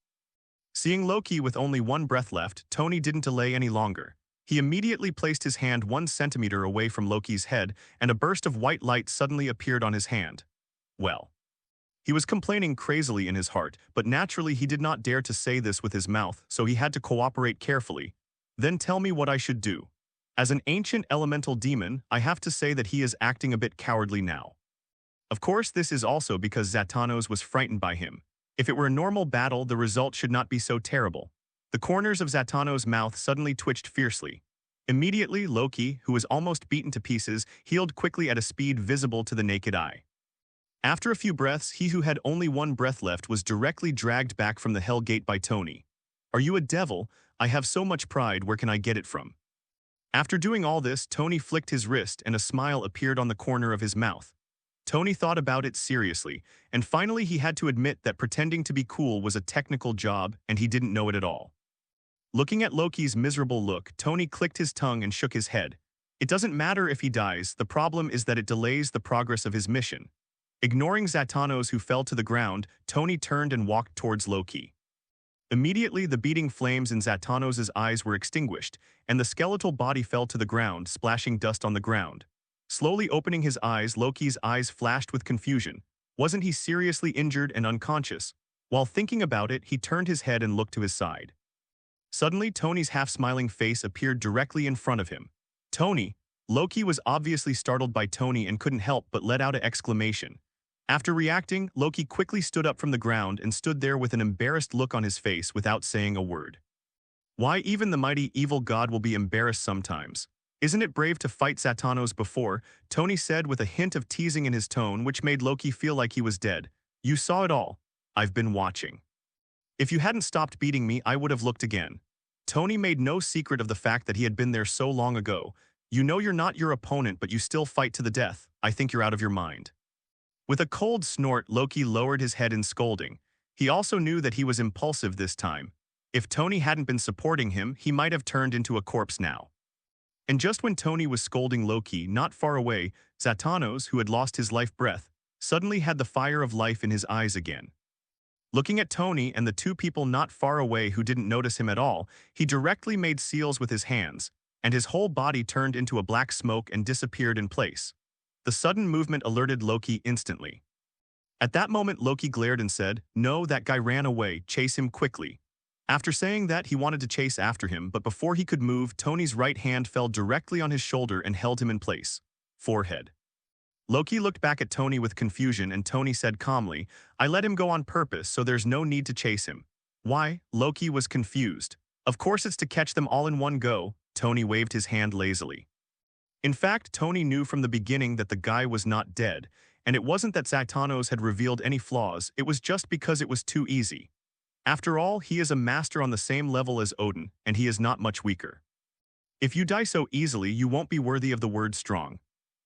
Seeing Loki with only 1 breath left, Tony didn't delay any longer. He immediately placed his hand 1 centimeter away from Loki's head, and a burst of white light suddenly appeared on his hand. Well. He was complaining crazily in his heart, but naturally he did not dare to say this with his mouth, so he had to cooperate carefully. Then tell me what I should do. As an ancient elemental demon, I have to say that he is acting a bit cowardly now. Of course, this is also because Zatanos was frightened by him. If it were a normal battle, the result should not be so terrible. The corners of Zatanos' mouth suddenly twitched fiercely. Immediately, Loki, who was almost beaten to pieces, healed quickly at a speed visible to the naked eye. After a few breaths, he who had only 1 breath left was directly dragged back from the Hell Gate by Tony. Are you a devil? I have so much pride, where can I get it from? After doing all this, Tony flicked his wrist and a smile appeared on the corner of his mouth. Tony thought about it seriously, and finally he had to admit that pretending to be cool was a technical job and he didn't know it at all. Looking at Loki's miserable look, Tony clicked his tongue and shook his head. It doesn't matter if he dies, the problem is that it delays the progress of his mission. Ignoring Zatanos who fell to the ground, Tony turned and walked towards Loki. Immediately, the beating flames in Zatanos' eyes were extinguished, and the skeletal body fell to the ground, splashing dust on the ground. Slowly opening his eyes, Loki's eyes flashed with confusion. Wasn't he seriously injured and unconscious? While thinking about it, he turned his head and looked to his side. Suddenly, Tony's half-smiling face appeared directly in front of him. Tony! Loki was obviously startled by Tony and couldn't help but let out an exclamation. After reacting, Loki quickly stood up from the ground and stood there with an embarrassed look on his face without saying a word. Why even the mighty evil god will be embarrassed sometimes. Isn't it brave to fight Zatanos before? Tony said with a hint of teasing in his tone which made Loki feel like he was dead. You saw it all. I've been watching. If you hadn't stopped beating me, I would have looked again. Tony made no secret of the fact that he had been there so long ago. You know you're not your opponent, but you still fight to the death. I think you're out of your mind. With a cold snort, Loki lowered his head in scolding. He also knew that he was impulsive this time. If Tony hadn't been supporting him, he might have turned into a corpse now. And just when Tony was scolding Loki, not far away, Zatanos, who had lost his life breath, suddenly had the fire of life in his eyes again. Looking at Tony and the two people not far away who didn't notice him at all, he directly made seals with his hands, and his whole body turned into a black smoke and disappeared in place. The sudden movement alerted Loki instantly. At that moment, Loki glared and said, "No, that guy ran away, chase him quickly." After saying that, he wanted to chase after him, but before he could move, Tony's right hand fell directly on his shoulder and held him in place. Forehead. Loki looked back at Tony with confusion, and Tony said calmly, "I let him go on purpose, so there's no need to chase him." Why? Loki was confused. Of course it's to catch them all in one go. Tony waved his hand lazily. In fact, Tony knew from the beginning that the guy was not dead, and it wasn't that Zatanos had revealed any flaws, it was just because it was too easy. After all, he is a master on the same level as Odin, and he is not much weaker. If you die so easily, you won't be worthy of the word strong.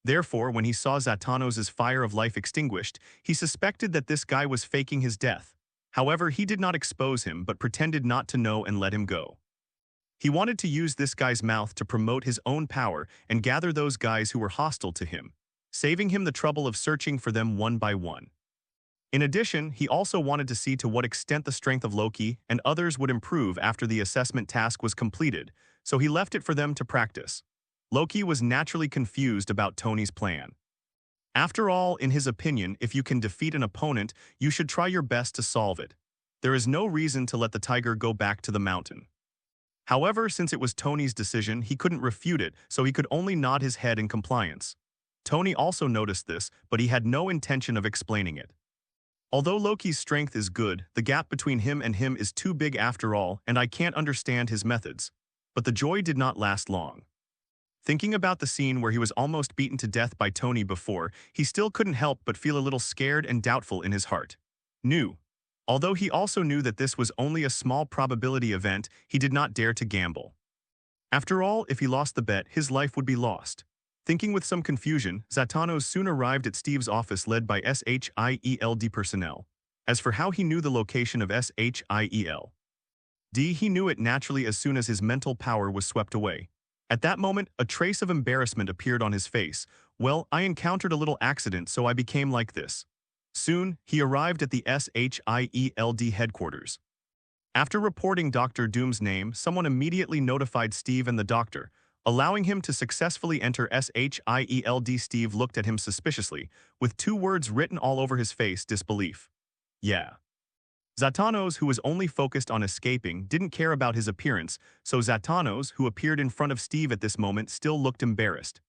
Therefore, when he saw Zatanos' fire of life extinguished, he suspected that this guy was faking his death. However, he did not expose him but pretended not to know and let him go. He wanted to use this guy's mouth to promote his own power and gather those guys who were hostile to him, saving him the trouble of searching for them one by one. In addition, he also wanted to see to what extent the strength of Loki and others would improve after the assessment task was completed, so he left it for them to practice. Loki was naturally confused about Tony's plan. After all, in his opinion, if you can defeat an opponent, you should try your best to solve it. There is no reason to let the tiger go back to the mountain. However, since it was Tony's decision, he couldn't refute it, so he could only nod his head in compliance. Tony also noticed this, but he had no intention of explaining it. Although Loki's strength is good, the gap between him and him is too big after all, and I can't understand his methods. But the joy did not last long. Thinking about the scene where he was almost beaten to death by Tony before, he still couldn't help but feel a little scared and doubtful in his heart. Although he also knew that this was only a small probability event, he did not dare to gamble. After all, if he lost the bet, his life would be lost. Thinking with some confusion, Zatanos soon arrived at Steve's office led by SHIELD personnel. As for how he knew the location of SHIELD, he knew it naturally as soon as his mental power was swept away. At that moment, a trace of embarrassment appeared on his face. "Well, I encountered a little accident, so I became like this." Soon, he arrived at the SHIELD headquarters. After reporting Dr. Doom's name, someone immediately notified Steve and the doctor, allowing him to successfully enter SHIELD. Steve looked at him suspiciously, with two words written all over his face: disbelief. Yeah. Zatanos, who was only focused on escaping, didn't care about his appearance, so Zatanos, who appeared in front of Steve at this moment, still looked embarrassed.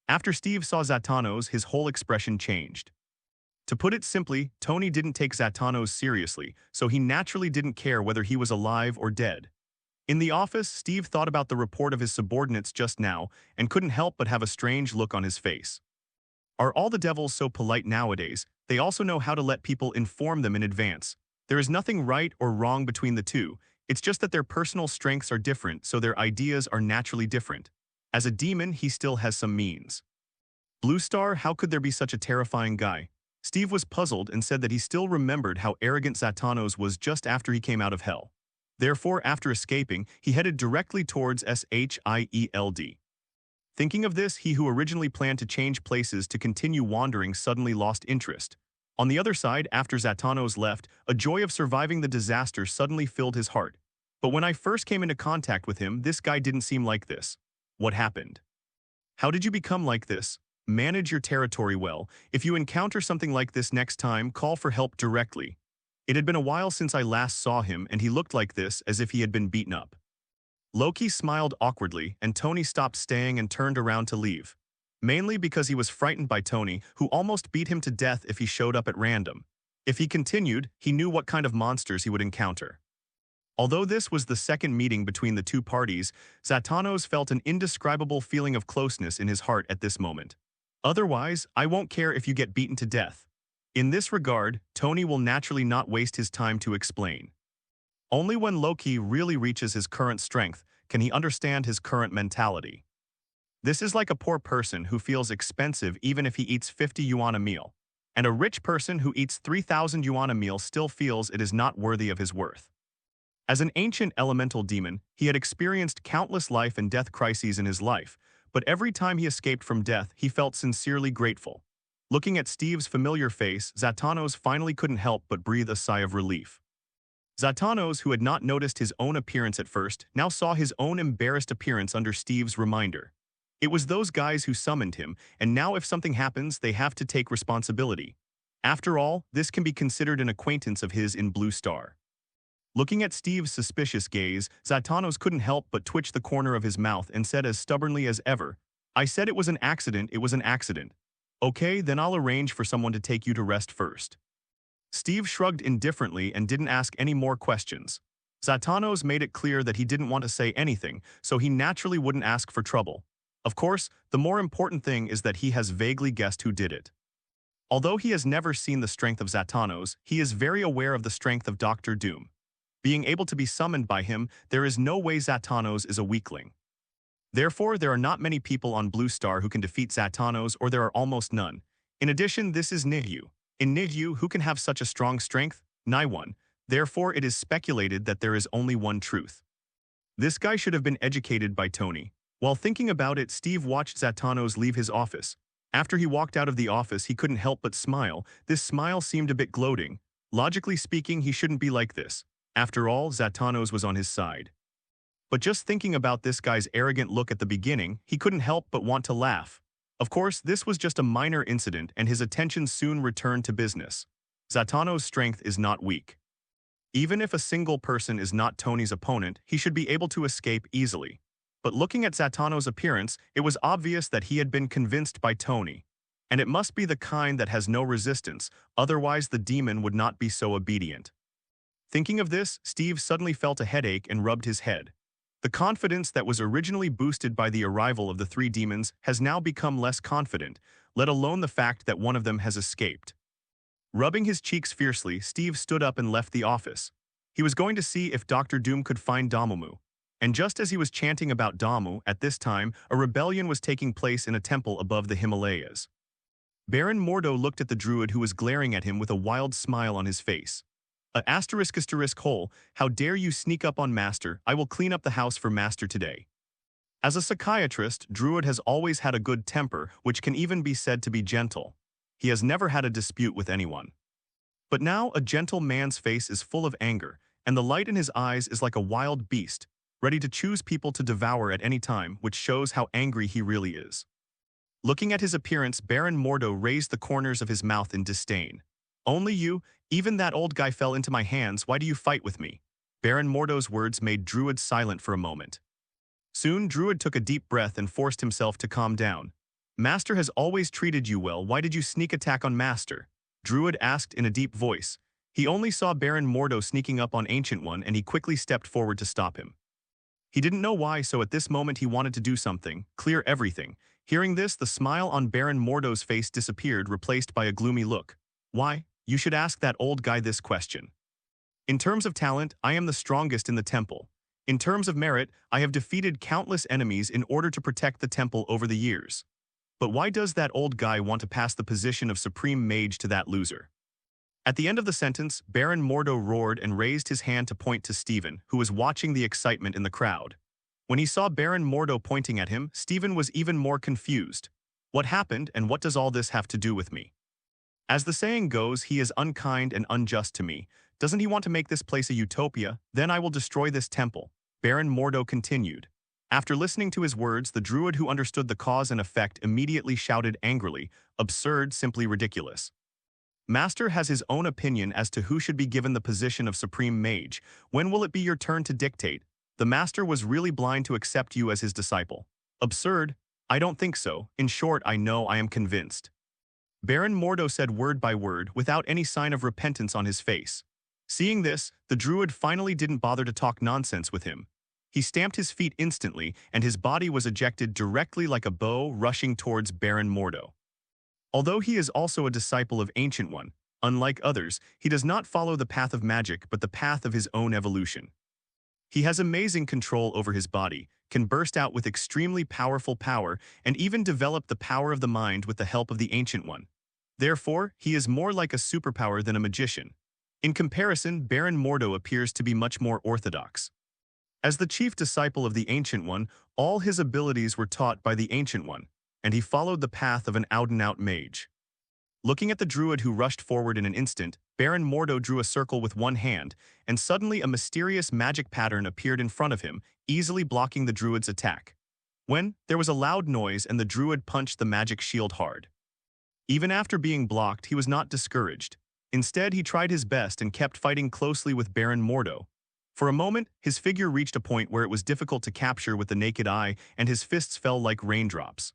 After Steve saw Zatanos, his whole expression changed. To put it simply, Tony didn't take Zatanos seriously, so he naturally didn't care whether he was alive or dead. In the office, Steve thought about the report of his subordinates just now and couldn't help but have a strange look on his face. Are all the devils so polite nowadays? They also know how to let people inform them in advance. There is nothing right or wrong between the two, it's just that their personal strengths are different, so their ideas are naturally different. As a demon, he still has some means. Blue Star, how could there be such a terrifying guy? Steve was puzzled and said that he still remembered how arrogant Zatanos was just after he came out of hell. Therefore, after escaping, he headed directly towards SHIELD. Thinking of this, he who originally planned to change places to continue wandering suddenly lost interest. On the other side, after Zatanos left, a joy of surviving the disaster suddenly filled his heart. But when I first came into contact with him, this guy didn't seem like this. What happened? How did you become like this? Manage your territory well. If you encounter something like this next time, call for help directly. It had been a while since I last saw him, and he looked like this, as if he had been beaten up. Loki smiled awkwardly, and Tony stopped staying and turned around to leave. mainly because he was frightened by Tony, who almost beat him to death if he showed up at random. If he continued, he knew what kind of monsters he would encounter. Although this was the second meeting between the two parties, Zatanos felt an indescribable feeling of closeness in his heart at this moment. Otherwise, I won't care if you get beaten to death. In this regard, Tony will naturally not waste his time to explain. Only when Loki really reaches his current strength can he understand his current mentality. This is like a poor person who feels expensive even if he eats 50 yuan a meal, and a rich person who eats 3,000 yuan a meal still feels it is not worthy of his worth. As an ancient elemental demon, he had experienced countless life and death crises in his life, but every time he escaped from death, he felt sincerely grateful. Looking at Steve's familiar face, Zatanos finally couldn't help but breathe a sigh of relief. Zatanos, who had not noticed his own appearance at first, now saw his own embarrassed appearance under Steve's reminder. It was those guys who summoned him, and now if something happens, they have to take responsibility. After all, this can be considered an acquaintance of his in Blue Star. Looking at Steve's suspicious gaze, Zatanos couldn't help but twitch the corner of his mouth and said as stubbornly as ever, "I said it was an accident, it was an accident. Okay, then I'll arrange for someone to take you to rest first." Steve shrugged indifferently and didn't ask any more questions. Zatanos made it clear that he didn't want to say anything, so he naturally wouldn't ask for trouble. Of course, the more important thing is that he has vaguely guessed who did it. Although he has never seen the strength of Zatanos, he is very aware of the strength of Dr. Doom. Being able to be summoned by him, there is no way Zatanos is a weakling. Therefore, there are not many people on Blue Star who can defeat Zatanos, or there are almost none. In addition, this is Nihyu. In Nihyu, who can have such a strong strength? Naiwan. Therefore, it is speculated that there is only one truth. This guy should have been educated by Tony. While thinking about it, Steve watched Zatanos leave his office. After he walked out of the office, he couldn't help but smile. This smile seemed a bit gloating. Logically speaking, he shouldn't be like this. After all, Zatanos was on his side. But just thinking about this guy's arrogant look at the beginning, he couldn't help but want to laugh. Of course, this was just a minor incident, and his attention soon returned to business. Zatanos' strength is not weak. Even if a single person is not Tony's opponent, he should be able to escape easily. But looking at Zatanos' appearance, it was obvious that he had been convinced by Tony. And it must be the kind that has no resistance, otherwise the demon would not be so obedient. Thinking of this, Steve suddenly felt a headache and rubbed his head. The confidence that was originally boosted by the arrival of the three demons has now become less confident, let alone the fact that one of them has escaped. Rubbing his cheeks fiercely, Steve stood up and left the office. He was going to see if Dr. Doom could find Damumu. And just as he was chanting about Damu, at this time, a rebellion was taking place in a temple above the Himalayas. Baron Mordo looked at the druid who was glaring at him with a wild smile on his face. **** hole, how dare you sneak up on Master, I will clean up the house for Master today. As a psychiatrist, Druid has always had a good temper, which can even be said to be gentle. He has never had a dispute with anyone. But now a gentle man's face is full of anger, and the light in his eyes is like a wild beast, ready to choose people to devour at any time, which shows how angry he really is. Looking at his appearance, Baron Mordo raised the corners of his mouth in disdain. Only you? Even that old guy fell into my hands, why do you fight with me? Baron Mordo's words made Druid silent for a moment. Soon, Druid took a deep breath and forced himself to calm down. Master has always treated you well, why did you sneak attack on Master? Druid asked in a deep voice. He only saw Baron Mordo sneaking up on Ancient One and he quickly stepped forward to stop him. He didn't know why, so at this moment he wanted to do something, clear everything. Hearing this, the smile on Baron Mordo's face disappeared, replaced by a gloomy look. Why? You should ask that old guy this question. In terms of talent, I am the strongest in the temple. In terms of merit, I have defeated countless enemies in order to protect the temple over the years. But why does that old guy want to pass the position of supreme mage to that loser? At the end of the sentence, Baron Mordo roared and raised his hand to point to Stephen, who was watching the excitement in the crowd. When he saw Baron Mordo pointing at him, Stephen was even more confused. What happened, and what does all this have to do with me? As the saying goes, he is unkind and unjust to me. Doesn't he want to make this place a utopia? Then I will destroy this temple. Baron Mordo continued. After listening to his words, the druid who understood the cause and effect immediately shouted angrily, absurd, simply ridiculous. Master has his own opinion as to who should be given the position of supreme mage. When will it be your turn to dictate? The master was really blind to accept you as his disciple. Absurd. I don't think so. In short, I know I am convinced. Baron Mordo said word by word without any sign of repentance on his face. Seeing this, the druid finally didn't bother to talk nonsense with him. He stamped his feet instantly, and his body was ejected directly like a bow rushing towards Baron Mordo. Although he is also a disciple of Ancient One, unlike others, he does not follow the path of magic but the path of his own evolution. He has amazing control over his body, can burst out with extremely powerful power, and even develop the power of the mind with the help of the Ancient One. Therefore, he is more like a superpower than a magician. In comparison, Baron Mordo appears to be much more orthodox. As the chief disciple of the Ancient One, all his abilities were taught by the Ancient One, and he followed the path of an out-and-out mage. Looking at the druid who rushed forward in an instant, Baron Mordo drew a circle with one hand, and suddenly a mysterious magic pattern appeared in front of him, easily blocking the druid's attack. There was a loud noise and the druid punched the magic shield hard. Even after being blocked, he was not discouraged. Instead, he tried his best and kept fighting closely with Baron Mordo. For a moment, his figure reached a point where it was difficult to capture with the naked eye, and his fists fell like raindrops.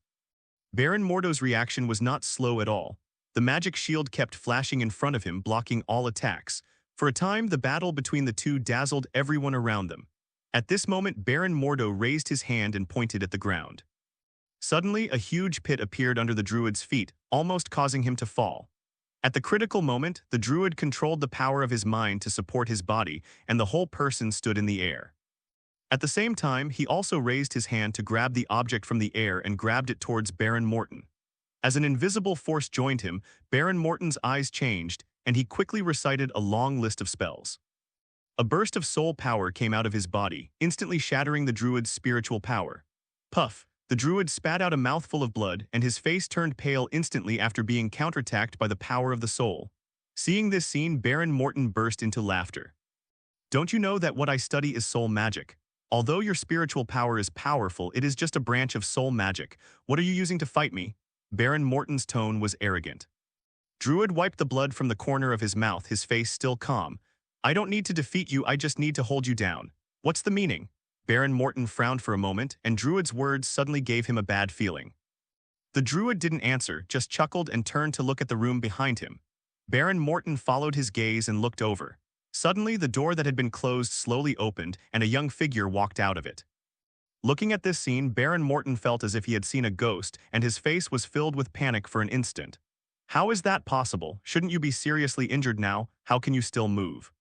Baron Mordo's reaction was not slow at all. The magic shield kept flashing in front of him, blocking all attacks. For a time, the battle between the two dazzled everyone around them. At this moment, Baron Mordo raised his hand and pointed at the ground. Suddenly, a huge pit appeared under the druid's feet, almost causing him to fall. At the critical moment, the druid controlled the power of his mind to support his body, and the whole person stood in the air. At the same time, he also raised his hand to grab the object from the air and grabbed it towards Baron Morton. As an invisible force joined him, Baron Morton's eyes changed, and he quickly recited a long list of spells. A burst of soul power came out of his body, instantly shattering the druid's spiritual power. Puff! The druid spat out a mouthful of blood, and his face turned pale instantly after being counterattacked by the power of the soul. Seeing this scene, Baron Morton burst into laughter. Don't you know that what I study is soul magic? Although your spiritual power is powerful, it is just a branch of soul magic. What are you using to fight me? Baron Morton's tone was arrogant. Druid wiped the blood from the corner of his mouth, his face still calm. I don't need to defeat you, I just need to hold you down. What's the meaning? Baron Morton frowned for a moment, and Druid's words suddenly gave him a bad feeling. The Druid didn't answer, just chuckled and turned to look at the room behind him. Baron Morton followed his gaze and looked over. Suddenly, the door that had been closed slowly opened, and a young figure walked out of it. Looking at this scene, Baron Morton felt as if he had seen a ghost, and his face was filled with panic for an instant. How is that possible? Shouldn't you be seriously injured now? How can you still move?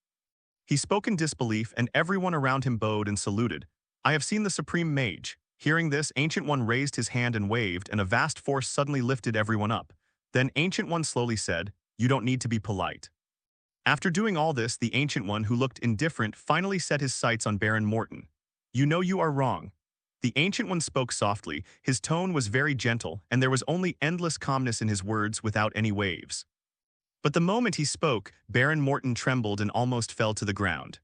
He spoke in disbelief, and everyone around him bowed and saluted. I have seen the Supreme Mage. Hearing this, Ancient One raised his hand and waved, and a vast force suddenly lifted everyone up. Then Ancient One slowly said, You don't need to be polite. After doing all this, the Ancient One, who looked indifferent, finally set his sights on Baron Morton. You know you are wrong. The Ancient One spoke softly, his tone was very gentle, and there was only endless calmness in his words without any waves. But the moment he spoke, Baron Morton trembled and almost fell to the ground.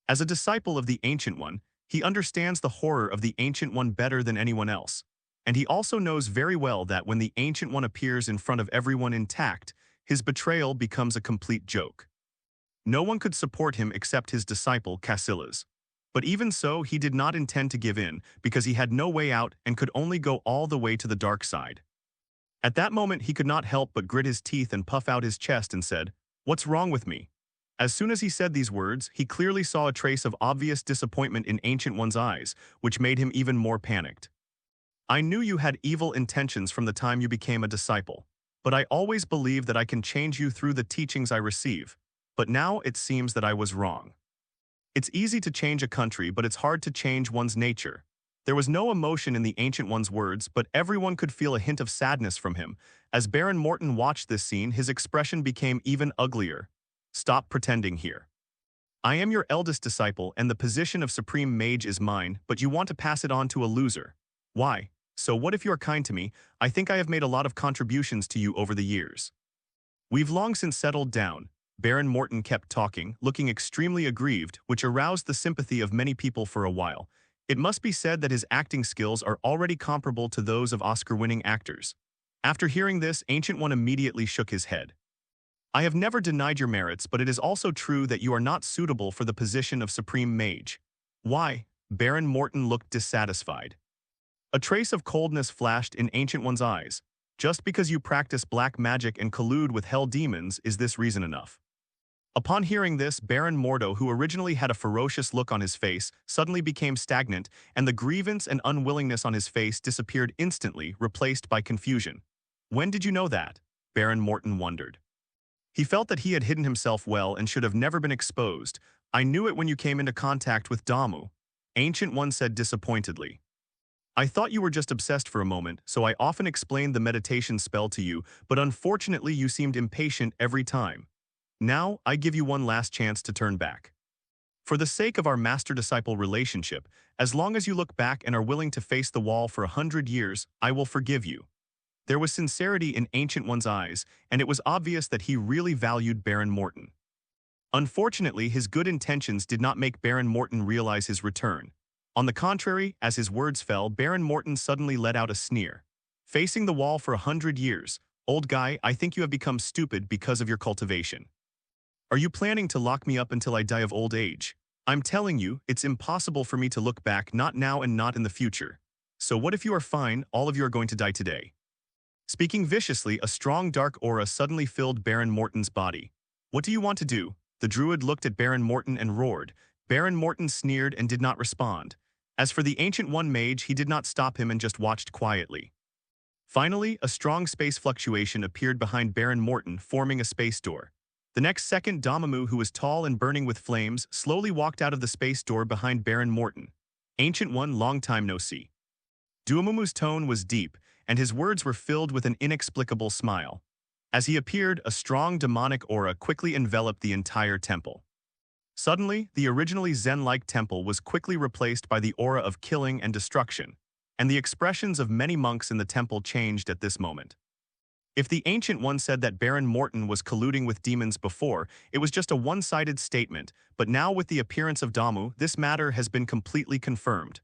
As a disciple of the Ancient One, he understands the horror of the Ancient One better than anyone else, and he also knows very well that when the Ancient One appears in front of everyone intact, his betrayal becomes a complete joke. No one could support him except his disciple Casillas. But even so, he did not intend to give in, because he had no way out and could only go all the way to the dark side. At that moment, he could not help but grit his teeth and puff out his chest and said, What's wrong with me? As soon as he said these words, he clearly saw a trace of obvious disappointment in Ancient One's eyes, which made him even more panicked. I knew you had evil intentions from the time you became a disciple, but I always believed that I can change you through the teachings I receive. But now it seems that I was wrong. It's easy to change a country, but it's hard to change one's nature. There was no emotion in the Ancient One's words, but everyone could feel a hint of sadness from him. As Baron Morton watched this scene, his expression became even uglier. Stop pretending here. I am your eldest disciple, and the position of Supreme Mage is mine, but you want to pass it on to a loser. Why? So what if you are kind to me? I think I have made a lot of contributions to you over the years. We've long since settled down. Baron Morton kept talking, looking extremely aggrieved, which aroused the sympathy of many people for a while. It must be said that his acting skills are already comparable to those of Oscar-winning actors. After hearing this, Ancient One immediately shook his head. I have never denied your merits, but it is also true that you are not suitable for the position of Supreme Mage. Why? Baron Morton looked dissatisfied. A trace of coldness flashed in Ancient One's eyes. Just because you practice black magic and collude with hell demons, is this reason enough? Upon hearing this, Baron Mordo, who originally had a ferocious look on his face, suddenly became stagnant, and the grievance and unwillingness on his face disappeared instantly, replaced by confusion. When did you know that? Baron Morton wondered. He felt that he had hidden himself well and should have never been exposed. I knew it when you came into contact with Damu, Ancient One said disappointedly. I thought you were just obsessed for a moment, so I often explained the meditation spell to you, but unfortunately you seemed impatient every time. Now, I give you one last chance to turn back. For the sake of our master-disciple relationship, as long as you look back and are willing to face the wall for 100 years, I will forgive you. There was sincerity in Ancient One's eyes, and it was obvious that he really valued Baron Morton. Unfortunately, his good intentions did not make Baron Morton realize his return. On the contrary, as his words fell, Baron Morton suddenly let out a sneer. Facing the wall for 100 years, old guy, I think you have become stupid because of your cultivation. Are you planning to lock me up until I die of old age? I'm telling you, it's impossible for me to look back, not now and not in the future. So what if you are fine, all of you are going to die today? Speaking viciously, a strong dark aura suddenly filled Baron Morton's body. What do you want to do? The druid looked at Baron Morton and roared. Baron Morton sneered and did not respond. As for the Ancient One mage, he did not stop him and just watched quietly. Finally, a strong space fluctuation appeared behind Baron Morton, forming a space door. The next second, Damamu, who was tall and burning with flames, slowly walked out of the space door behind Baron Morton. Ancient One, long time no see. Duamumu's tone was deep, and his words were filled with an inexplicable smile. As he appeared, a strong demonic aura quickly enveloped the entire temple. Suddenly, the originally Zen-like temple was quickly replaced by the aura of killing and destruction, and the expressions of many monks in the temple changed at this moment. If the Ancient One said that Baron Morton was colluding with demons before, it was just a one-sided statement, but now with the appearance of Damu, this matter has been completely confirmed.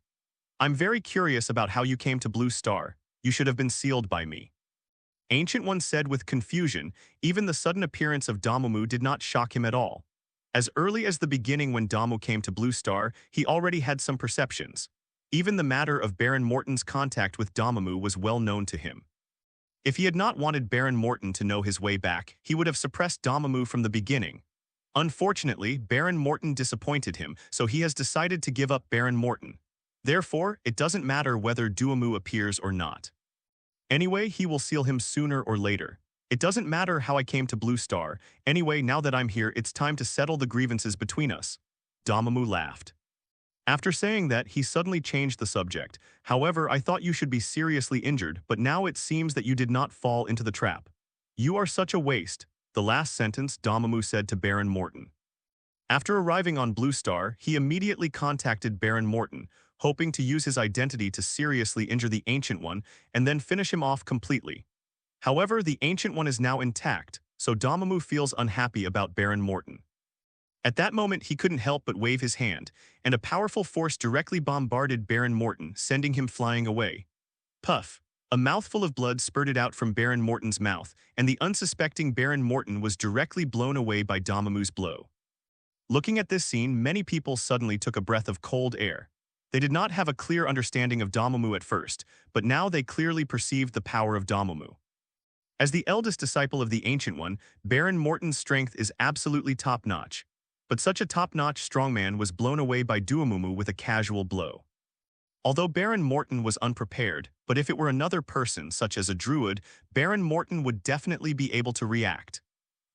I'm very curious about how you came to Blue Star. You should have been sealed by me. Ancient One said with confusion. Even the sudden appearance of Damumu did not shock him at all. As early as the beginning when Damu came to Blue Star, he already had some perceptions. Even the matter of Baron Morton's contact with Damumu was well known to him. If he had not wanted Baron Morton to know his way back, he would have suppressed Damumu from the beginning. Unfortunately, Baron Morton disappointed him, so he has decided to give up Baron Morton. Therefore, it doesn't matter whether Duamu appears or not. Anyway, he will seal him sooner or later. It doesn't matter how I came to Blue Star. Anyway, now that I'm here, it's time to settle the grievances between us. Damamu laughed. After saying that, he suddenly changed the subject. However, I thought you should be seriously injured, but now it seems that you did not fall into the trap. You are such a waste, the last sentence Damamu said to Baron Morton. After arriving on Blue Star, he immediately contacted Baron Morton, hoping to use his identity to seriously injure the Ancient One and then finish him off completely. However, the Ancient One is now intact, so Damamu feels unhappy about Baron Morton. At that moment, he couldn't help but wave his hand, and a powerful force directly bombarded Baron Morton, sending him flying away. Puff! A mouthful of blood spurted out from Baron Morton's mouth, and the unsuspecting Baron Morton was directly blown away by Damamu's blow. Looking at this scene, many people suddenly took a breath of cold air. They did not have a clear understanding of Damamu at first, but now they clearly perceived the power of Damamu. As the eldest disciple of the Ancient One, Baron Morton's strength is absolutely top-notch. But such a top-notch strongman was blown away by Duamumu with a casual blow. Although Baron Morton was unprepared, but if it were another person, such as a druid, Baron Morton would definitely be able to react.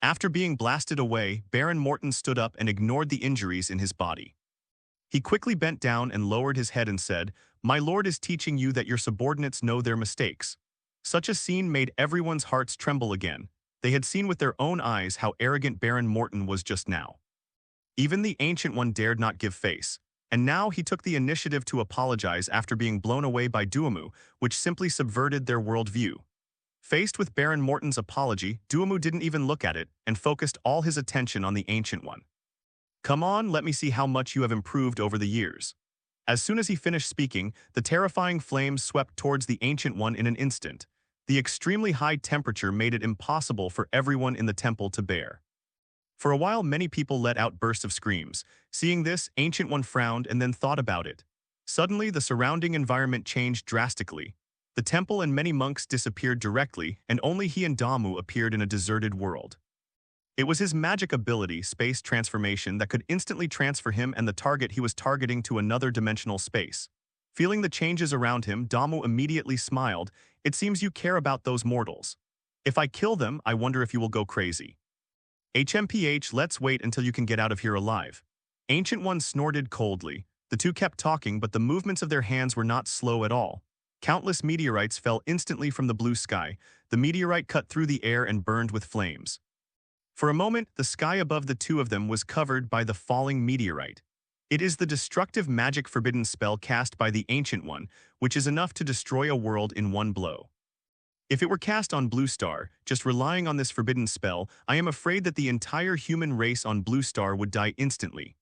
After being blasted away, Baron Morton stood up and ignored the injuries in his body. He quickly bent down and lowered his head and said, "My lord is teaching you that your subordinates know their mistakes." Such a scene made everyone's hearts tremble again. They had seen with their own eyes how arrogant Baron Morton was just now. Even the Ancient One dared not give face, and now he took the initiative to apologize after being blown away by Duamu, which simply subverted their worldview. Faced with Baron Morton's apology, Duamu didn't even look at it and focused all his attention on the Ancient One. "Come on, let me see how much you have improved over the years." As soon as he finished speaking, the terrifying flames swept towards the Ancient One in an instant. The extremely high temperature made it impossible for everyone in the temple to bear. For a while, many people let out bursts of screams. Seeing this, Ancient One frowned and then thought about it. Suddenly, the surrounding environment changed drastically. The temple and many monks disappeared directly, and only he and Damu appeared in a deserted world. It was his magic ability, space transformation, that could instantly transfer him and the target he was targeting to another dimensional space. Feeling the changes around him, Damu immediately smiled. It seems you care about those mortals. If I kill them, I wonder if you will go crazy. HMPH, let's wait until you can get out of here alive. Ancient One snorted coldly. The two kept talking, but the movements of their hands were not slow at all. Countless meteorites fell instantly from the blue sky. The meteorite cut through the air and burned with flames. For a moment, the sky above the two of them was covered by the falling meteorite. It is the destructive magic forbidden spell cast by the Ancient One, which is enough to destroy a world in one blow. If it were cast on Blue Star, just relying on this forbidden spell, I am afraid that the entire human race on Blue Star would die instantly.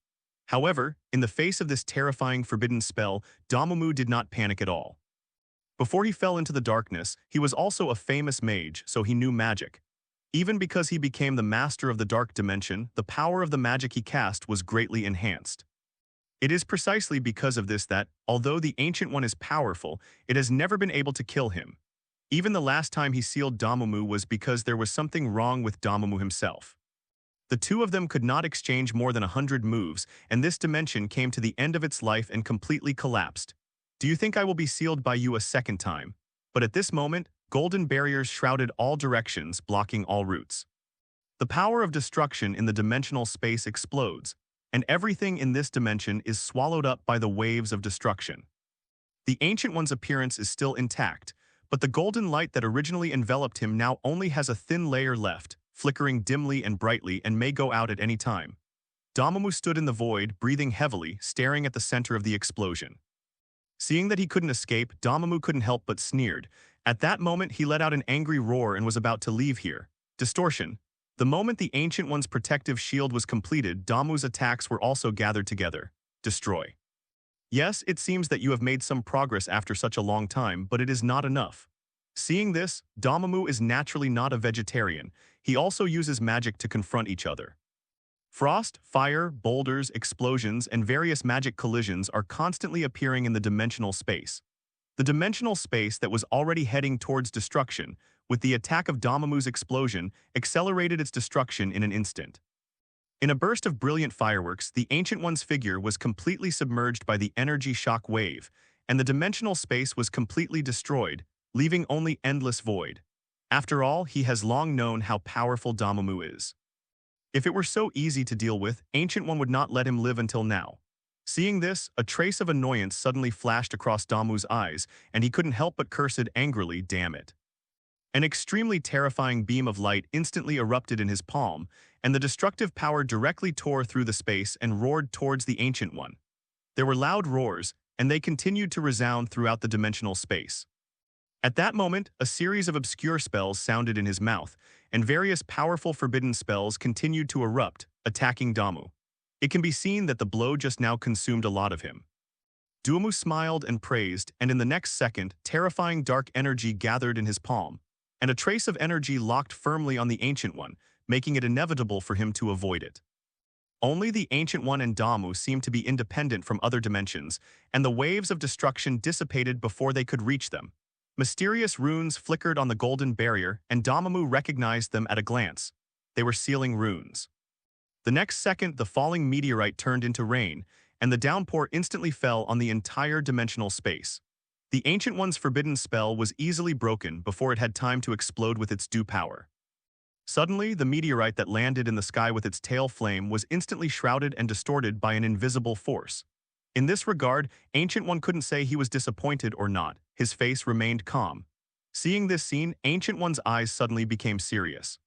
However, in the face of this terrifying forbidden spell, Dormammu did not panic at all. Before he fell into the darkness, he was also a famous mage, so he knew magic. Even because he became the master of the dark dimension, the power of the magic he cast was greatly enhanced. It is precisely because of this that, although the Ancient One is powerful, it has never been able to kill him. Even the last time he sealed Dormammu was because there was something wrong with Dormammu himself. The two of them could not exchange more than 100 moves, and this dimension came to the end of its life and completely collapsed. Do you think I will be sealed by you a second time? But at this moment, golden barriers shrouded all directions, blocking all routes. The power of destruction in the dimensional space explodes, and everything in this dimension is swallowed up by the waves of destruction. The Ancient One's appearance is still intact, but the golden light that originally enveloped him now only has a thin layer left, flickering dimly and brightly, and may go out at any time. Dormammu stood in the void, breathing heavily, staring at the center of the explosion. Seeing that he couldn't escape, Dormammu couldn't help but sneered. At that moment, he let out an angry roar and was about to leave here. Distortion. The moment the Ancient One's protective shield was completed, Dormammu's attacks were also gathered together. Destroy. Yes, it seems that you have made some progress after such a long time, but it is not enough. Seeing this, Dormammu is naturally not a vegetarian. He also uses magic to confront each other. Frost, fire, boulders, explosions, and various magic collisions are constantly appearing in the dimensional space. The dimensional space that was already heading towards destruction, with the attack of Dormammu's explosion, accelerated its destruction in an instant. In a burst of brilliant fireworks, the Ancient One's figure was completely submerged by the energy shock wave, and the dimensional space was completely destroyed, leaving only endless void. After all, he has long known how powerful Dormammu is. If it were so easy to deal with, Ancient One would not let him live until now. Seeing this, a trace of annoyance suddenly flashed across Dormammu's eyes, and he couldn't help but curse it angrily, damn it. An extremely terrifying beam of light instantly erupted in his palm, and the destructive power directly tore through the space and roared towards the Ancient One. There were loud roars, and they continued to resound throughout the dimensional space. At that moment, a series of obscure spells sounded in his mouth, and various powerful forbidden spells continued to erupt, attacking Dormammu. It can be seen that the blow just now consumed a lot of him. Dormammu smiled and praised, and in the next second, terrifying dark energy gathered in his palm, and a trace of energy locked firmly on the Ancient One, making it inevitable for him to avoid it. Only the Ancient One and Dormammu seemed to be independent from other dimensions, and the waves of destruction dissipated before they could reach them. Mysterious runes flickered on the golden barrier, and Dormammu recognized them at a glance. They were sealing runes. The next second, the falling meteorite turned into rain, and the downpour instantly fell on the entire dimensional space. The Ancient One's forbidden spell was easily broken before it had time to explode with its due power. Suddenly, the meteorite that landed in the sky with its tail flame was instantly shrouded and distorted by an invisible force. In this regard, Ancient One couldn't say he was disappointed or not. His face remained calm. Seeing this scene, Ancient One's eyes suddenly became serious.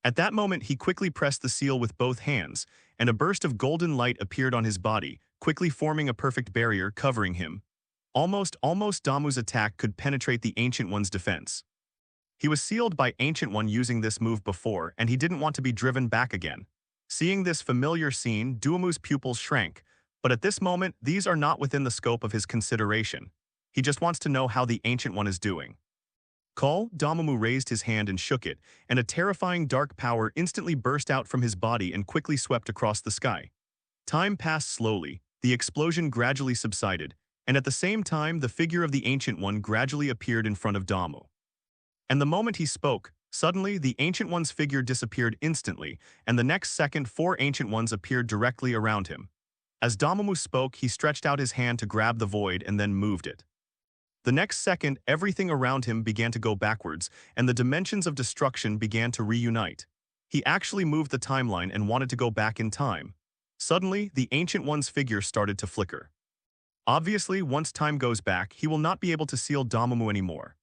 At that moment, he quickly pressed the seal with both hands, and a burst of golden light appeared on his body, quickly forming a perfect barrier covering him. Almost Dormammu's attack could penetrate the Ancient One's defense. He was sealed by Ancient One using this move before, and he didn't want to be driven back again. Seeing this familiar scene, Dormammu's pupils shrank, but at this moment, these are not within the scope of his consideration. He just wants to know how the Ancient One is doing. Call, Dormammu raised his hand and shook it, and a terrifying dark power instantly burst out from his body and quickly swept across the sky. Time passed slowly, the explosion gradually subsided, and at the same time the figure of the Ancient One gradually appeared in front of Damu. And the moment he spoke, suddenly the Ancient One's figure disappeared instantly, and the next second 4 Ancient Ones appeared directly around him. As Damamu spoke, he stretched out his hand to grab the void and then moved it. The next second, everything around him began to go backwards, and the dimensions of destruction began to reunite. He actually moved the timeline and wanted to go back in time. Suddenly, the Ancient One's figure started to flicker. Obviously, once time goes back, he will not be able to seal Damamu anymore.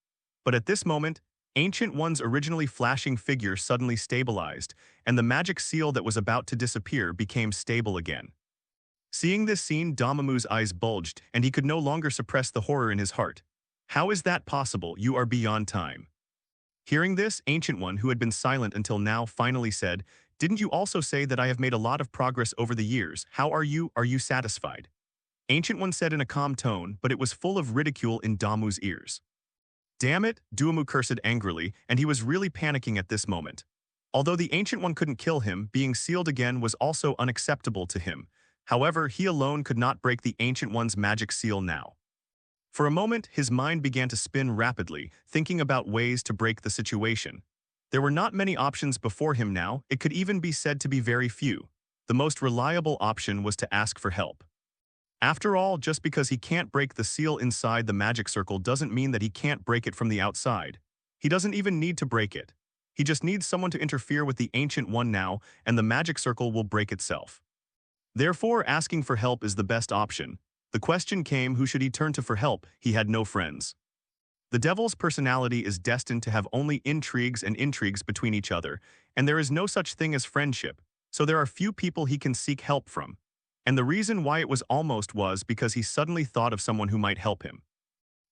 But at this moment, Ancient One's originally flashing figure suddenly stabilized, and the magic seal that was about to disappear became stable again. Seeing this scene, Damamu's eyes bulged, and he could no longer suppress the horror in his heart. How is that possible? You are beyond time. Hearing this, Ancient One, who had been silent until now, finally said, "Didn't you also say that I have made a lot of progress over the years? How are you? Are you satisfied?" Ancient One said in a calm tone, but it was full of ridicule in Damu's ears. Damn it, Duamu cursed angrily, and he was really panicking at this moment. Although the Ancient One couldn't kill him, being sealed again was also unacceptable to him. However, he alone could not break the Ancient One's magic seal now. For a moment, his mind began to spin rapidly, thinking about ways to break the situation. There were not many options before him now, it could even be said to be very few. The most reliable option was to ask for help. After all, just because he can't break the seal inside the magic circle doesn't mean that he can't break it from the outside. He doesn't even need to break it. He just needs someone to interfere with the Ancient One now, and the magic circle will break itself. Therefore, asking for help is the best option. The question came, who should he turn to for help? He had no friends. The devil's personality is destined to have only intrigues and intrigues between each other, and there is no such thing as friendship, so there are few people he can seek help from. And the reason why it was almost was because he suddenly thought of someone who might help him.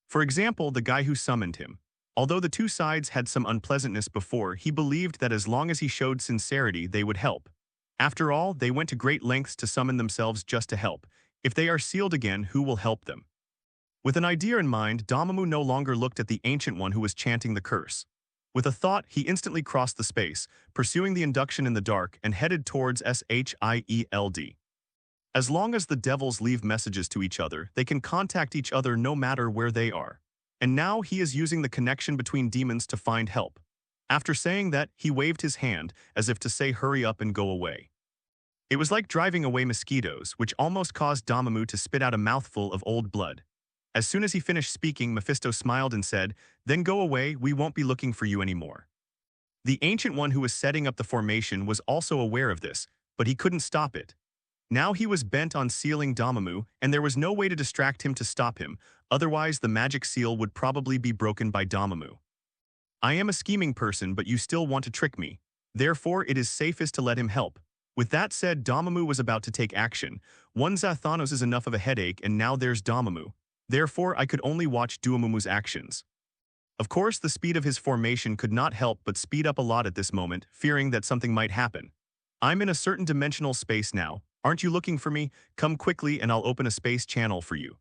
For example, the guy who summoned him. Although the two sides had some unpleasantness before, he believed that as long as he showed sincerity, they would help. After all, they went to great lengths to summon themselves just to help. If they are sealed again, who will help them? With an idea in mind, Damamu no longer looked at the Ancient One who was chanting the curse. With a thought, he instantly crossed the space, pursuing the induction in the dark, and headed towards Shield. As long as the devils leave messages to each other, they can contact each other no matter where they are. And now he is using the connection between demons to find help. After saying that, he waved his hand, as if to say hurry up and go away. It was like driving away mosquitoes, which almost caused Damamu to spit out a mouthful of old blood. As soon as he finished speaking, Mephisto smiled and said, "Then go away, we won't be looking for you anymore." The Ancient One who was setting up the formation was also aware of this, but he couldn't stop it. Now he was bent on sealing Damamu, and there was no way to distract him to stop him, otherwise the magic seal would probably be broken by Damamu. "I am a scheming person, but you still want to trick me. Therefore, it is safest to let him help." With that said, Damamu was about to take action. One Zathanos is enough of a headache, and now there's Damamu. Therefore, I could only watch Duamumu's actions. Of course, the speed of his formation could not help but speed up a lot at this moment, fearing that something might happen. "I'm in a certain dimensional space now. Aren't you looking for me? Come quickly and I'll open a space channel for you."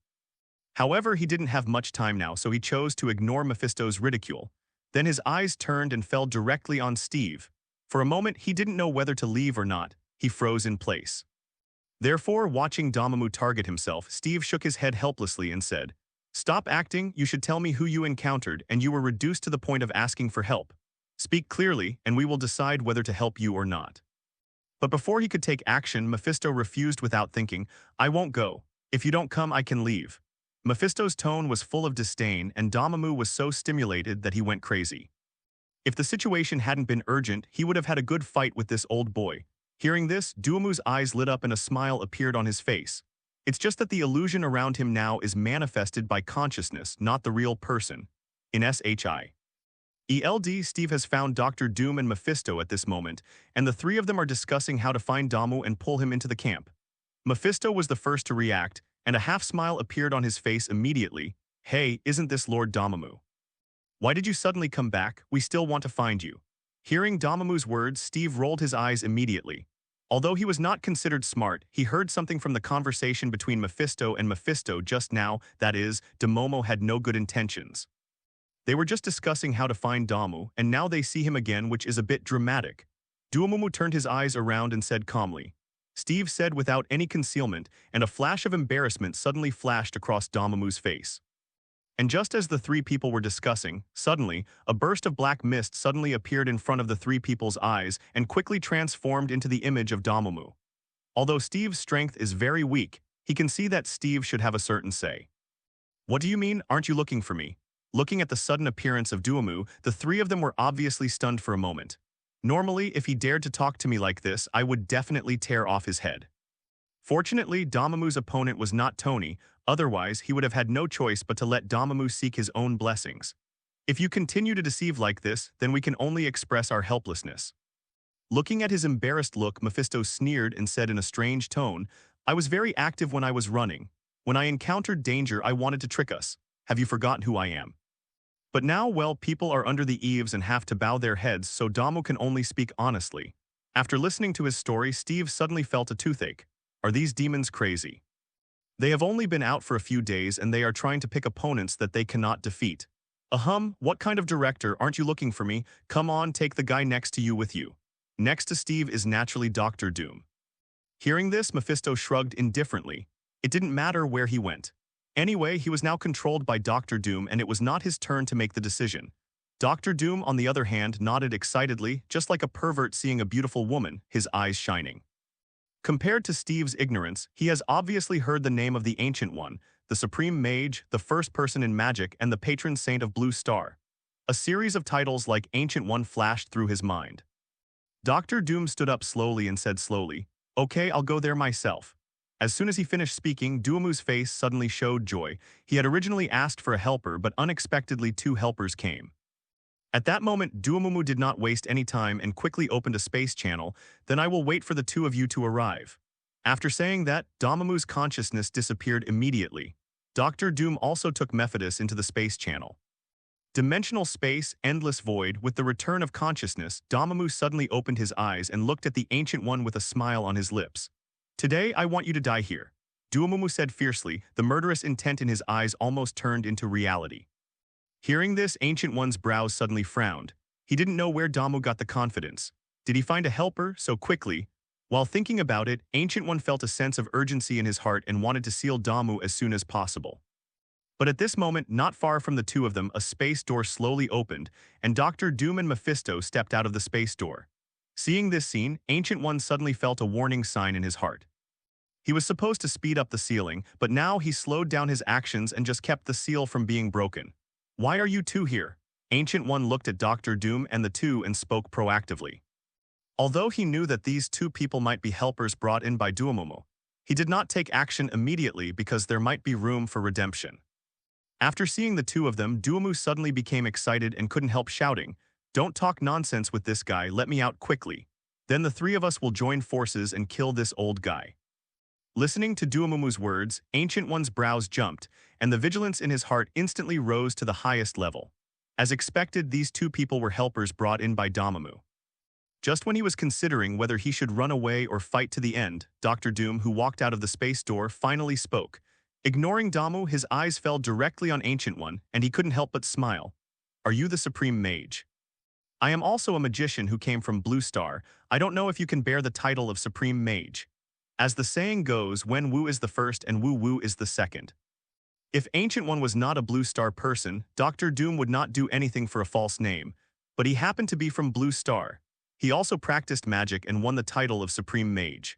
However, he didn't have much time now, so he chose to ignore Mephisto's ridicule. Then his eyes turned and fell directly on Steve. For a moment, he didn't know whether to leave or not. He froze in place. Therefore, watching Damamu target himself, Steve shook his head helplessly and said, "Stop acting, you should tell me who you encountered and you were reduced to the point of asking for help. Speak clearly and we will decide whether to help you or not." But before he could take action, Mephisto refused without thinking, "I won't go. If you don't come, I can leave." Mephisto's tone was full of disdain, and Damamu was so stimulated that he went crazy. If the situation hadn't been urgent, he would have had a good fight with this old boy. Hearing this, Duamu's eyes lit up and a smile appeared on his face. It's just that the illusion around him now is manifested by consciousness, not the real person. In Shield, Steve has found Dr. Doom and Mephisto at this moment, and the three of them are discussing how to find Damu and pull him into the camp. Mephisto was the first to react, and a half-smile appeared on his face immediately. "Hey, isn't this Lord Damamu? Why did you suddenly come back? We still want to find you." Hearing Damamu's words, Steve rolled his eyes immediately. Although he was not considered smart, he heard something from the conversation between Mephisto and Mephisto just now, that is, Damomo had no good intentions. They were just discussing how to find Damu, and now they see him again, which is a bit dramatic. Duamumu turned his eyes around and said calmly, Steve said without any concealment, and a flash of embarrassment suddenly flashed across Dormammu's face. And just as the three people were discussing, suddenly, a burst of black mist suddenly appeared in front of the three people's eyes and quickly transformed into the image of Dormammu. Although Steve's strength is very weak, he can see that Steve should have a certain say. "What do you mean, aren't you looking for me?" Looking at the sudden appearance of Dormammu, the three of them were obviously stunned for a moment. Normally, if he dared to talk to me like this, I would definitely tear off his head. Fortunately, Dormammu's opponent was not Tony, otherwise he would have had no choice but to let Dormammu seek his own blessings. "If you continue to deceive like this, then we can only express our helplessness." Looking at his embarrassed look, Mephisto sneered and said in a strange tone, "I was very active when I was running. When I encountered danger, I wanted to trick us. Have you forgotten who I am? But now, well, people are under the eaves and have to bow their heads, so Dormammu can only speak honestly." After listening to his story, Steve suddenly felt a toothache. Are these demons crazy? They have only been out for a few days and they are trying to pick opponents that they cannot defeat. What kind of director, aren't you looking for me? Come on, take the guy next to you with you. Next to Steve is naturally Dr. Doom. Hearing this, Mephisto shrugged indifferently. It didn't matter where he went. Anyway, he was now controlled by Dr. Doom and it was not his turn to make the decision. Dr. Doom, on the other hand, nodded excitedly, just like a pervert seeing a beautiful woman, his eyes shining. Compared to Steve's ignorance, he has obviously heard the name of the Ancient One, the Supreme Mage, the first person in magic, and the patron saint of Blue Star. A series of titles like Ancient One flashed through his mind. Dr. Doom stood up slowly and said slowly, "Okay, I'll go there myself." As soon as he finished speaking, Dormammu's face suddenly showed joy. He had originally asked for a helper, but unexpectedly two helpers came. At that moment, Dormammu did not waste any time and quickly opened a space channel. "Then I will wait for the two of you to arrive." After saying that, Dormammu's consciousness disappeared immediately. Dr. Doom also took Mephisto into the space channel. Dimensional space, endless void. With the return of consciousness, Dormammu suddenly opened his eyes and looked at the Ancient One with a smile on his lips. "Today, I want you to die here," Dormammu said fiercely. The murderous intent in his eyes almost turned into reality. Hearing this, Ancient One's brows suddenly frowned. He didn't know where Dormammu got the confidence. Did he find a helper so quickly? While thinking about it, Ancient One felt a sense of urgency in his heart and wanted to seal Dormammu as soon as possible. But at this moment, not far from the two of them, a space door slowly opened, and Dr. Doom and Mephisto stepped out of the space door. Seeing this scene, Ancient One suddenly felt a warning sign in his heart. He was supposed to speed up the sealing, but now he slowed down his actions and just kept the seal from being broken. "Why are you two here?" Ancient One looked at Dr. Doom and the two and spoke proactively. Although he knew that these two people might be helpers brought in by Dormammu, he did not take action immediately because there might be room for redemption. After seeing the two of them, Dormammu suddenly became excited and couldn't help shouting, "Don't talk nonsense with this guy, let me out quickly. Then the three of us will join forces and kill this old guy." Listening to Dormammu's words, Ancient One's brows jumped, and the vigilance in his heart instantly rose to the highest level. As expected, these two people were helpers brought in by Dormammu. Just when he was considering whether he should run away or fight to the end, Dr. Doom, who walked out of the space door, finally spoke. Ignoring Dormammu, his eyes fell directly on Ancient One, and he couldn't help but smile. "Are you the Supreme Mage?" "I am also a magician who came from Blue Star. I don't know if you can bear the title of Supreme Mage. As the saying goes, Wen Wu is the first and Wu Wu is the second." If Ancient One was not a Blue Star person, Dr. Doom would not do anything for a false name, but he happened to be from Blue Star. He also practiced magic and won the title of Supreme Mage.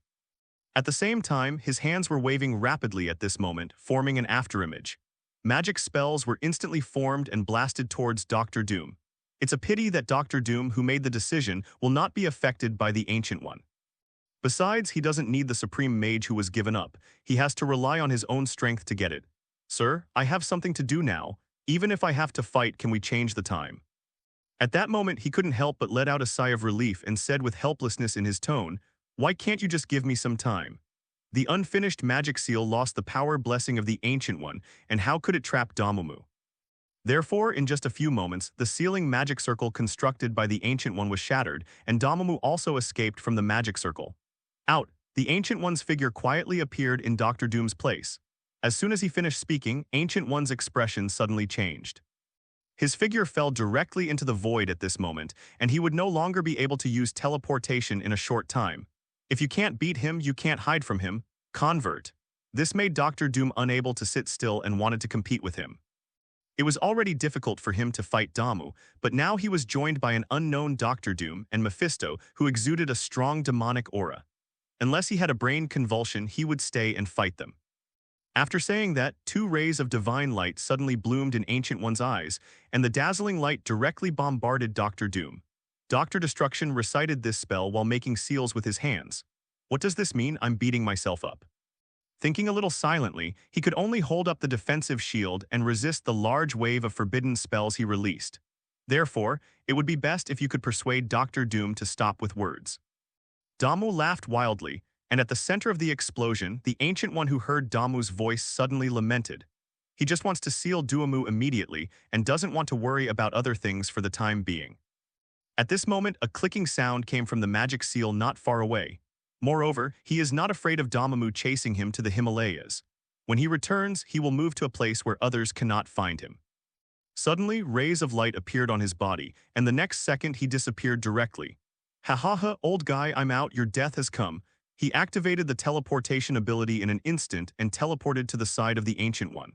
At the same time, his hands were waving rapidly at this moment, forming an afterimage. Magic spells were instantly formed and blasted towards Dr. Doom. It's a pity that Dr. Doom, who made the decision, will not be affected by the Ancient One. Besides, he doesn't need the Supreme Mage who was given up. He has to rely on his own strength to get it. "Sir, I have something to do now. Even if I have to fight, can we change the time?" At that moment, he couldn't help but let out a sigh of relief and said with helplessness in his tone, "Why can't you just give me some time?" The unfinished magic seal lost the power blessing of the Ancient One, and how could it trap Dormammu? Therefore, in just a few moments, the sealing magic circle constructed by the Ancient One was shattered, and Dormammu also escaped from the magic circle. Out, the Ancient One's figure quietly appeared in Dr. Doom's place. As soon as he finished speaking, Ancient One's expression suddenly changed. His figure fell directly into the void at this moment, and he would no longer be able to use teleportation in a short time. If you can't beat him, you can't hide from him. Convert. This made Doctor Doom unable to sit still and wanted to compete with him. It was already difficult for him to fight Damu, but now he was joined by an unknown Doctor Doom and Mephisto who exuded a strong demonic aura. Unless he had a brain convulsion, he would stay and fight them. After saying that, two rays of divine light suddenly bloomed in Ancient One's eyes, and the dazzling light directly bombarded Doctor Doom. Dr. Destruction recited this spell while making seals with his hands. What does this mean? I'm beating myself up. Thinking a little silently, he could only hold up the defensive shield and resist the large wave of forbidden spells he released. Therefore, it would be best if you could persuade Doctor Doom to stop with words. Damu laughed wildly, and at the center of the explosion, the Ancient One who heard Damu's voice suddenly lamented. He just wants to seal Duamu immediately and doesn't want to worry about other things for the time being. At this moment, a clicking sound came from the magic seal not far away. Moreover, he is not afraid of Damamu chasing him to the Himalayas. When he returns, he will move to a place where others cannot find him. Suddenly, rays of light appeared on his body, and the next second he disappeared directly. Ha ha ha, old guy, I'm out, your death has come. He activated the teleportation ability in an instant and teleported to the side of the Ancient One.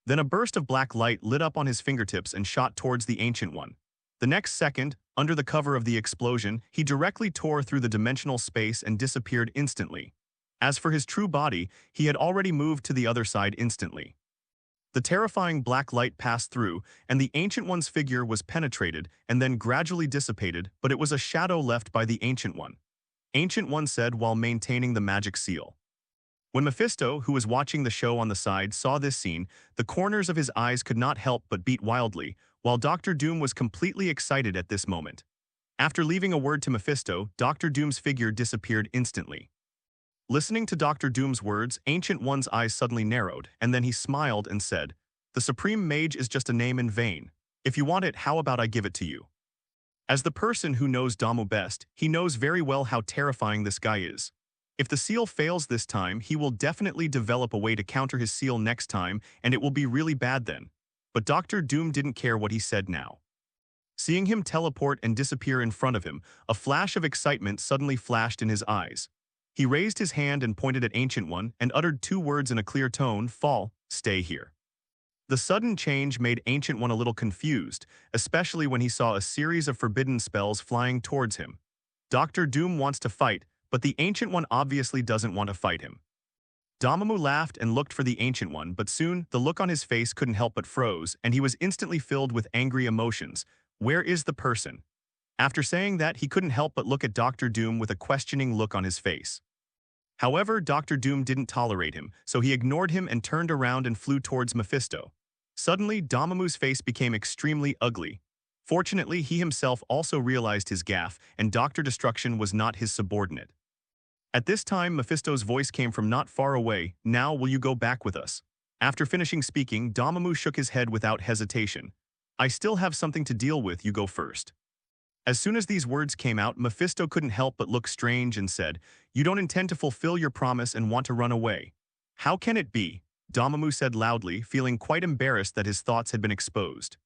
Then a burst of black light lit up on his fingertips and shot towards the Ancient One. The next second, under the cover of the explosion, he directly tore through the dimensional space and disappeared instantly. As for his true body, he had already moved to the other side instantly. The terrifying black light passed through, and the Ancient One's figure was penetrated and then gradually dissipated, but it was a shadow left by the Ancient One. Ancient One said while maintaining the magic seal. When Mephisto, who was watching the show on the side, saw this scene, the corners of his eyes could not help but beat wildly, while Doctor Doom was completely excited at this moment. After leaving a word to Mephisto, Doctor Doom's figure disappeared instantly. Listening to Doctor Doom's words, Ancient One's eyes suddenly narrowed, and then he smiled and said, "The Supreme Mage is just a name in vain. If you want it, how about I give it to you?" As the person who knows Damu best, he knows very well how terrifying this guy is. If the seal fails this time, he will definitely develop a way to counter his seal next time, and it will be really bad then. But Doctor Doom didn't care what he said now. Seeing him teleport and disappear in front of him, a flash of excitement suddenly flashed in his eyes. He raised his hand and pointed at Ancient One and uttered two words in a clear tone, "Fall, stay here." The sudden change made Ancient One a little confused, especially when he saw a series of forbidden spells flying towards him. Doctor Doom wants to fight, but the Ancient One obviously doesn't want to fight him. Damamu laughed and looked for the Ancient One, but soon, the look on his face couldn't help but froze, and he was instantly filled with angry emotions. Where is the person? After saying that, he couldn't help but look at Doctor Doom with a questioning look on his face. However, Doctor Doom didn't tolerate him, so he ignored him and turned around and flew towards Mephisto. Suddenly, Damamu's face became extremely ugly. Fortunately, he himself also realized his gaffe, and Dr. Destruction was not his subordinate. At this time, Mephisto's voice came from not far away. "Now will you go back with us?" After finishing speaking, Damamu shook his head without hesitation. "I still have something to deal with, you go first." As soon as these words came out, Mephisto couldn't help but look strange and said, "You don't intend to fulfill your promise and want to run away." "How can it be?" Damamu said loudly, feeling quite embarrassed that his thoughts had been exposed.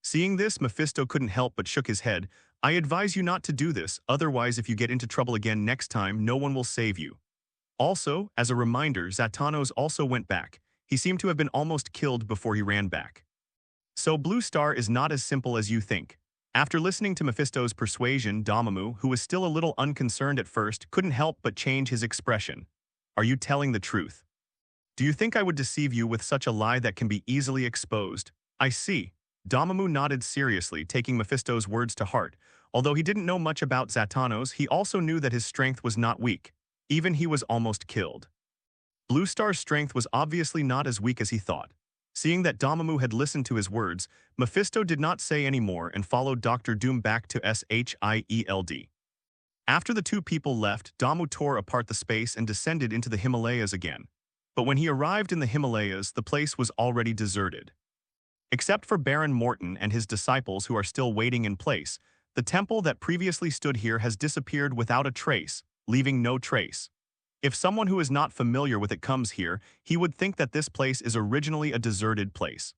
Seeing this, Mephisto couldn't help but shook his head. "I advise you not to do this, otherwise if you get into trouble again next time, no one will save you." Also, as a reminder, Zatanos also went back. He seemed to have been almost killed before he ran back. So Blue Star is not as simple as you think. After listening to Mephisto's persuasion, Damamu, who was still a little unconcerned at first, couldn't help but change his expression. "Are you telling the truth? Do you think I would deceive you with such a lie that can be easily exposed?" "I see." Damamu nodded seriously, taking Mephisto's words to heart. Although he didn't know much about Zatanos, he also knew that his strength was not weak. Even he was almost killed. Blue Star's strength was obviously not as weak as he thought. Seeing that Damamu had listened to his words, Mephisto did not say any more and followed Dr. Doom back to Shield. After the two people left, Damu tore apart the space and descended into the Himalayas again. But when he arrived in the Himalayas, the place was already deserted. Except for Baron Morton and his disciples who are still waiting in place, the temple that previously stood here has disappeared without a trace, leaving no trace. If someone who is not familiar with it comes here, he would think that this place is originally a deserted place.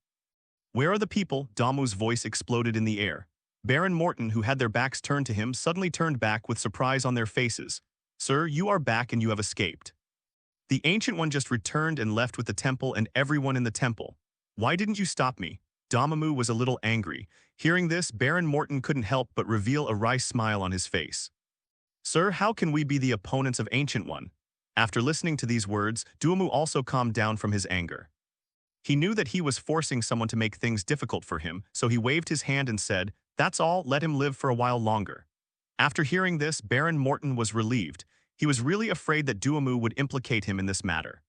"Where are the people?" Damu's voice exploded in the air. Baron Morton, who had their backs turned to him, suddenly turned back with surprise on their faces. Sir, you are back and you have escaped. The Ancient One just returned and left with the temple and everyone in the temple. Why didn't you stop me? Dormammu was a little angry. Hearing this, Baron Morton couldn't help but reveal a wry smile on his face. Sir, how can we be the opponents of Ancient One? After listening to these words, Dormammu also calmed down from his anger. He knew that he was forcing someone to make things difficult for him, so he waved his hand and said, "That's all, let him live for a while longer." After hearing this, Baron Morton was relieved. He was really afraid that Dormammu would implicate him in this matter.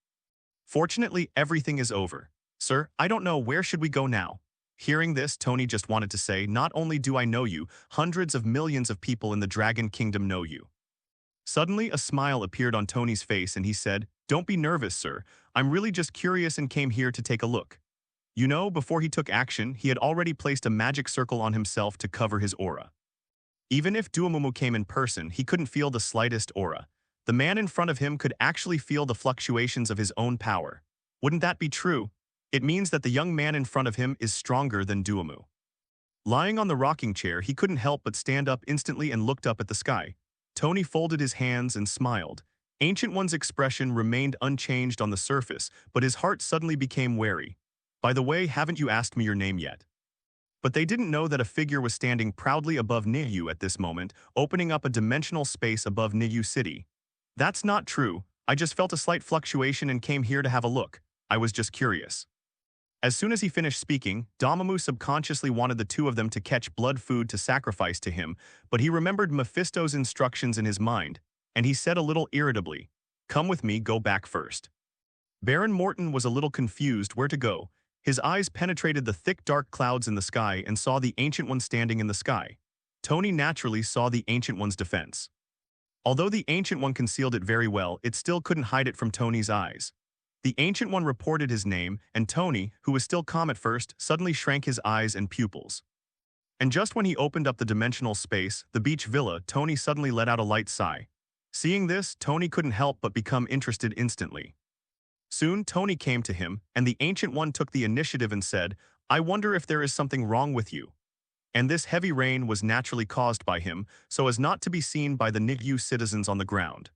Fortunately, everything is over. Sir, I don't know, where should we go now? Hearing this, Tony just wanted to say, not only do I know you, hundreds of millions of people in the Dragon Kingdom know you. Suddenly, a smile appeared on Tony's face and he said, "Don't be nervous, sir. I'm really just curious and came here to take a look." You know, before he took action, he had already placed a magic circle on himself to cover his aura. Even if Dormammu came in person, he couldn't feel the slightest aura. The man in front of him could actually feel the fluctuations of his own power. Wouldn't that be true? It means that the young man in front of him is stronger than Dormammu. Lying on the rocking chair, he couldn't help but stand up instantly and looked up at the sky. Tony folded his hands and smiled. Ancient One's expression remained unchanged on the surface, but his heart suddenly became wary. "By the way, haven't you asked me your name yet?" But they didn't know that a figure was standing proudly above Niyu at this moment, opening up a dimensional space above Niyu City. "That's not true. I just felt a slight fluctuation and came here to have a look. I was just curious." As soon as he finished speaking, Dormammu subconsciously wanted the two of them to catch blood food to sacrifice to him, but he remembered Mephisto's instructions in his mind, and he said a little irritably, "Come with me, go back first." Baron Morton was a little confused where to go. His eyes penetrated the thick dark clouds in the sky and saw the Ancient One standing in the sky. Tony naturally saw the Ancient One's defense. Although the Ancient One concealed it very well, it still couldn't hide it from Tony's eyes. The Ancient One reported his name, and Tony, who was still calm at first, suddenly shrank his eyes and pupils. And just when he opened up the dimensional space, the beach villa, Tony suddenly let out a light sigh. Seeing this, Tony couldn't help but become interested instantly. Soon, Tony came to him, and the Ancient One took the initiative and said, "I wonder if there is something wrong with you." And this heavy rain was naturally caused by him, so as not to be seen by the Niyu citizens on the ground.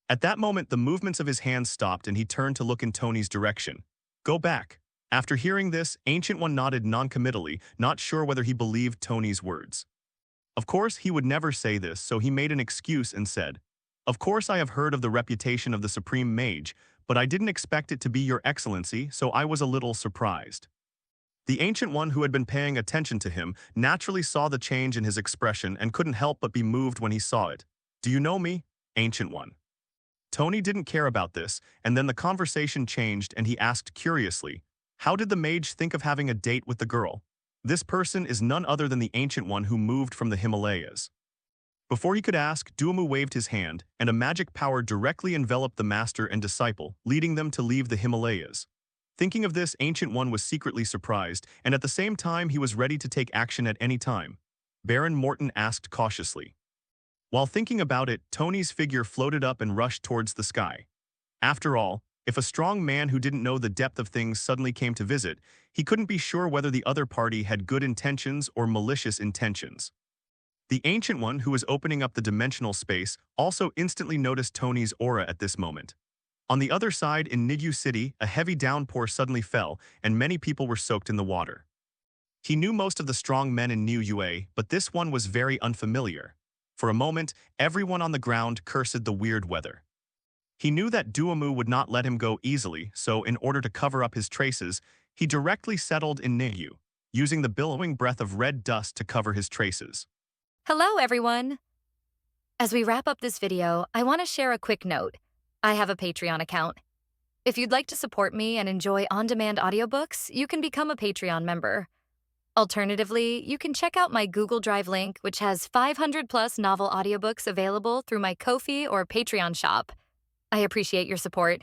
At that moment, the movements of his hands stopped and he turned to look in Tony's direction. "Go back." After hearing this, Ancient One nodded non-committally, not sure whether he believed Tony's words. Of course, he would never say this, so he made an excuse and said, "Of course I have heard of the reputation of the Supreme Mage, but I didn't expect it to be your excellency, so I was a little surprised." The Ancient One, who had been paying attention to him, naturally saw the change in his expression and couldn't help but be moved when he saw it. "Do you know me, Ancient One?" Tony didn't care about this, and then the conversation changed and he asked curiously, "How did the mage think of having a date with the girl? This person is none other than the Ancient One who moved from the Himalayas." Before he could ask, Dormammu waved his hand, and a magic power directly enveloped the master and disciple, leading them to leave the Himalayas. Thinking of this, Ancient One was secretly surprised, and at the same time he was ready to take action at any time. Baron Morton asked cautiously. While thinking about it, Tony's figure floated up and rushed towards the sky. After all, if a strong man who didn't know the depth of things suddenly came to visit, he couldn't be sure whether the other party had good intentions or malicious intentions. The Ancient One, who was opening up the dimensional space, also instantly noticed Tony's aura at this moment. On the other side, in Niyu City, a heavy downpour suddenly fell, and many people were soaked in the water. He knew most of the strong men in Niyu, but this one was very unfamiliar. For a moment, everyone on the ground cursed the weird weather. He knew that Dormammu would not let him go easily, so in order to cover up his traces, he directly settled in Niyu, using the billowing breath of red dust to cover his traces. Hello, everyone! As we wrap up this video, I want to share a quick note. I have a Patreon account. If you'd like to support me and enjoy on-demand audiobooks, you can become a Patreon member. Alternatively, you can check out my Google Drive link, which has 500+ novel audiobooks available through my Ko-fi or Patreon shop. I appreciate your support.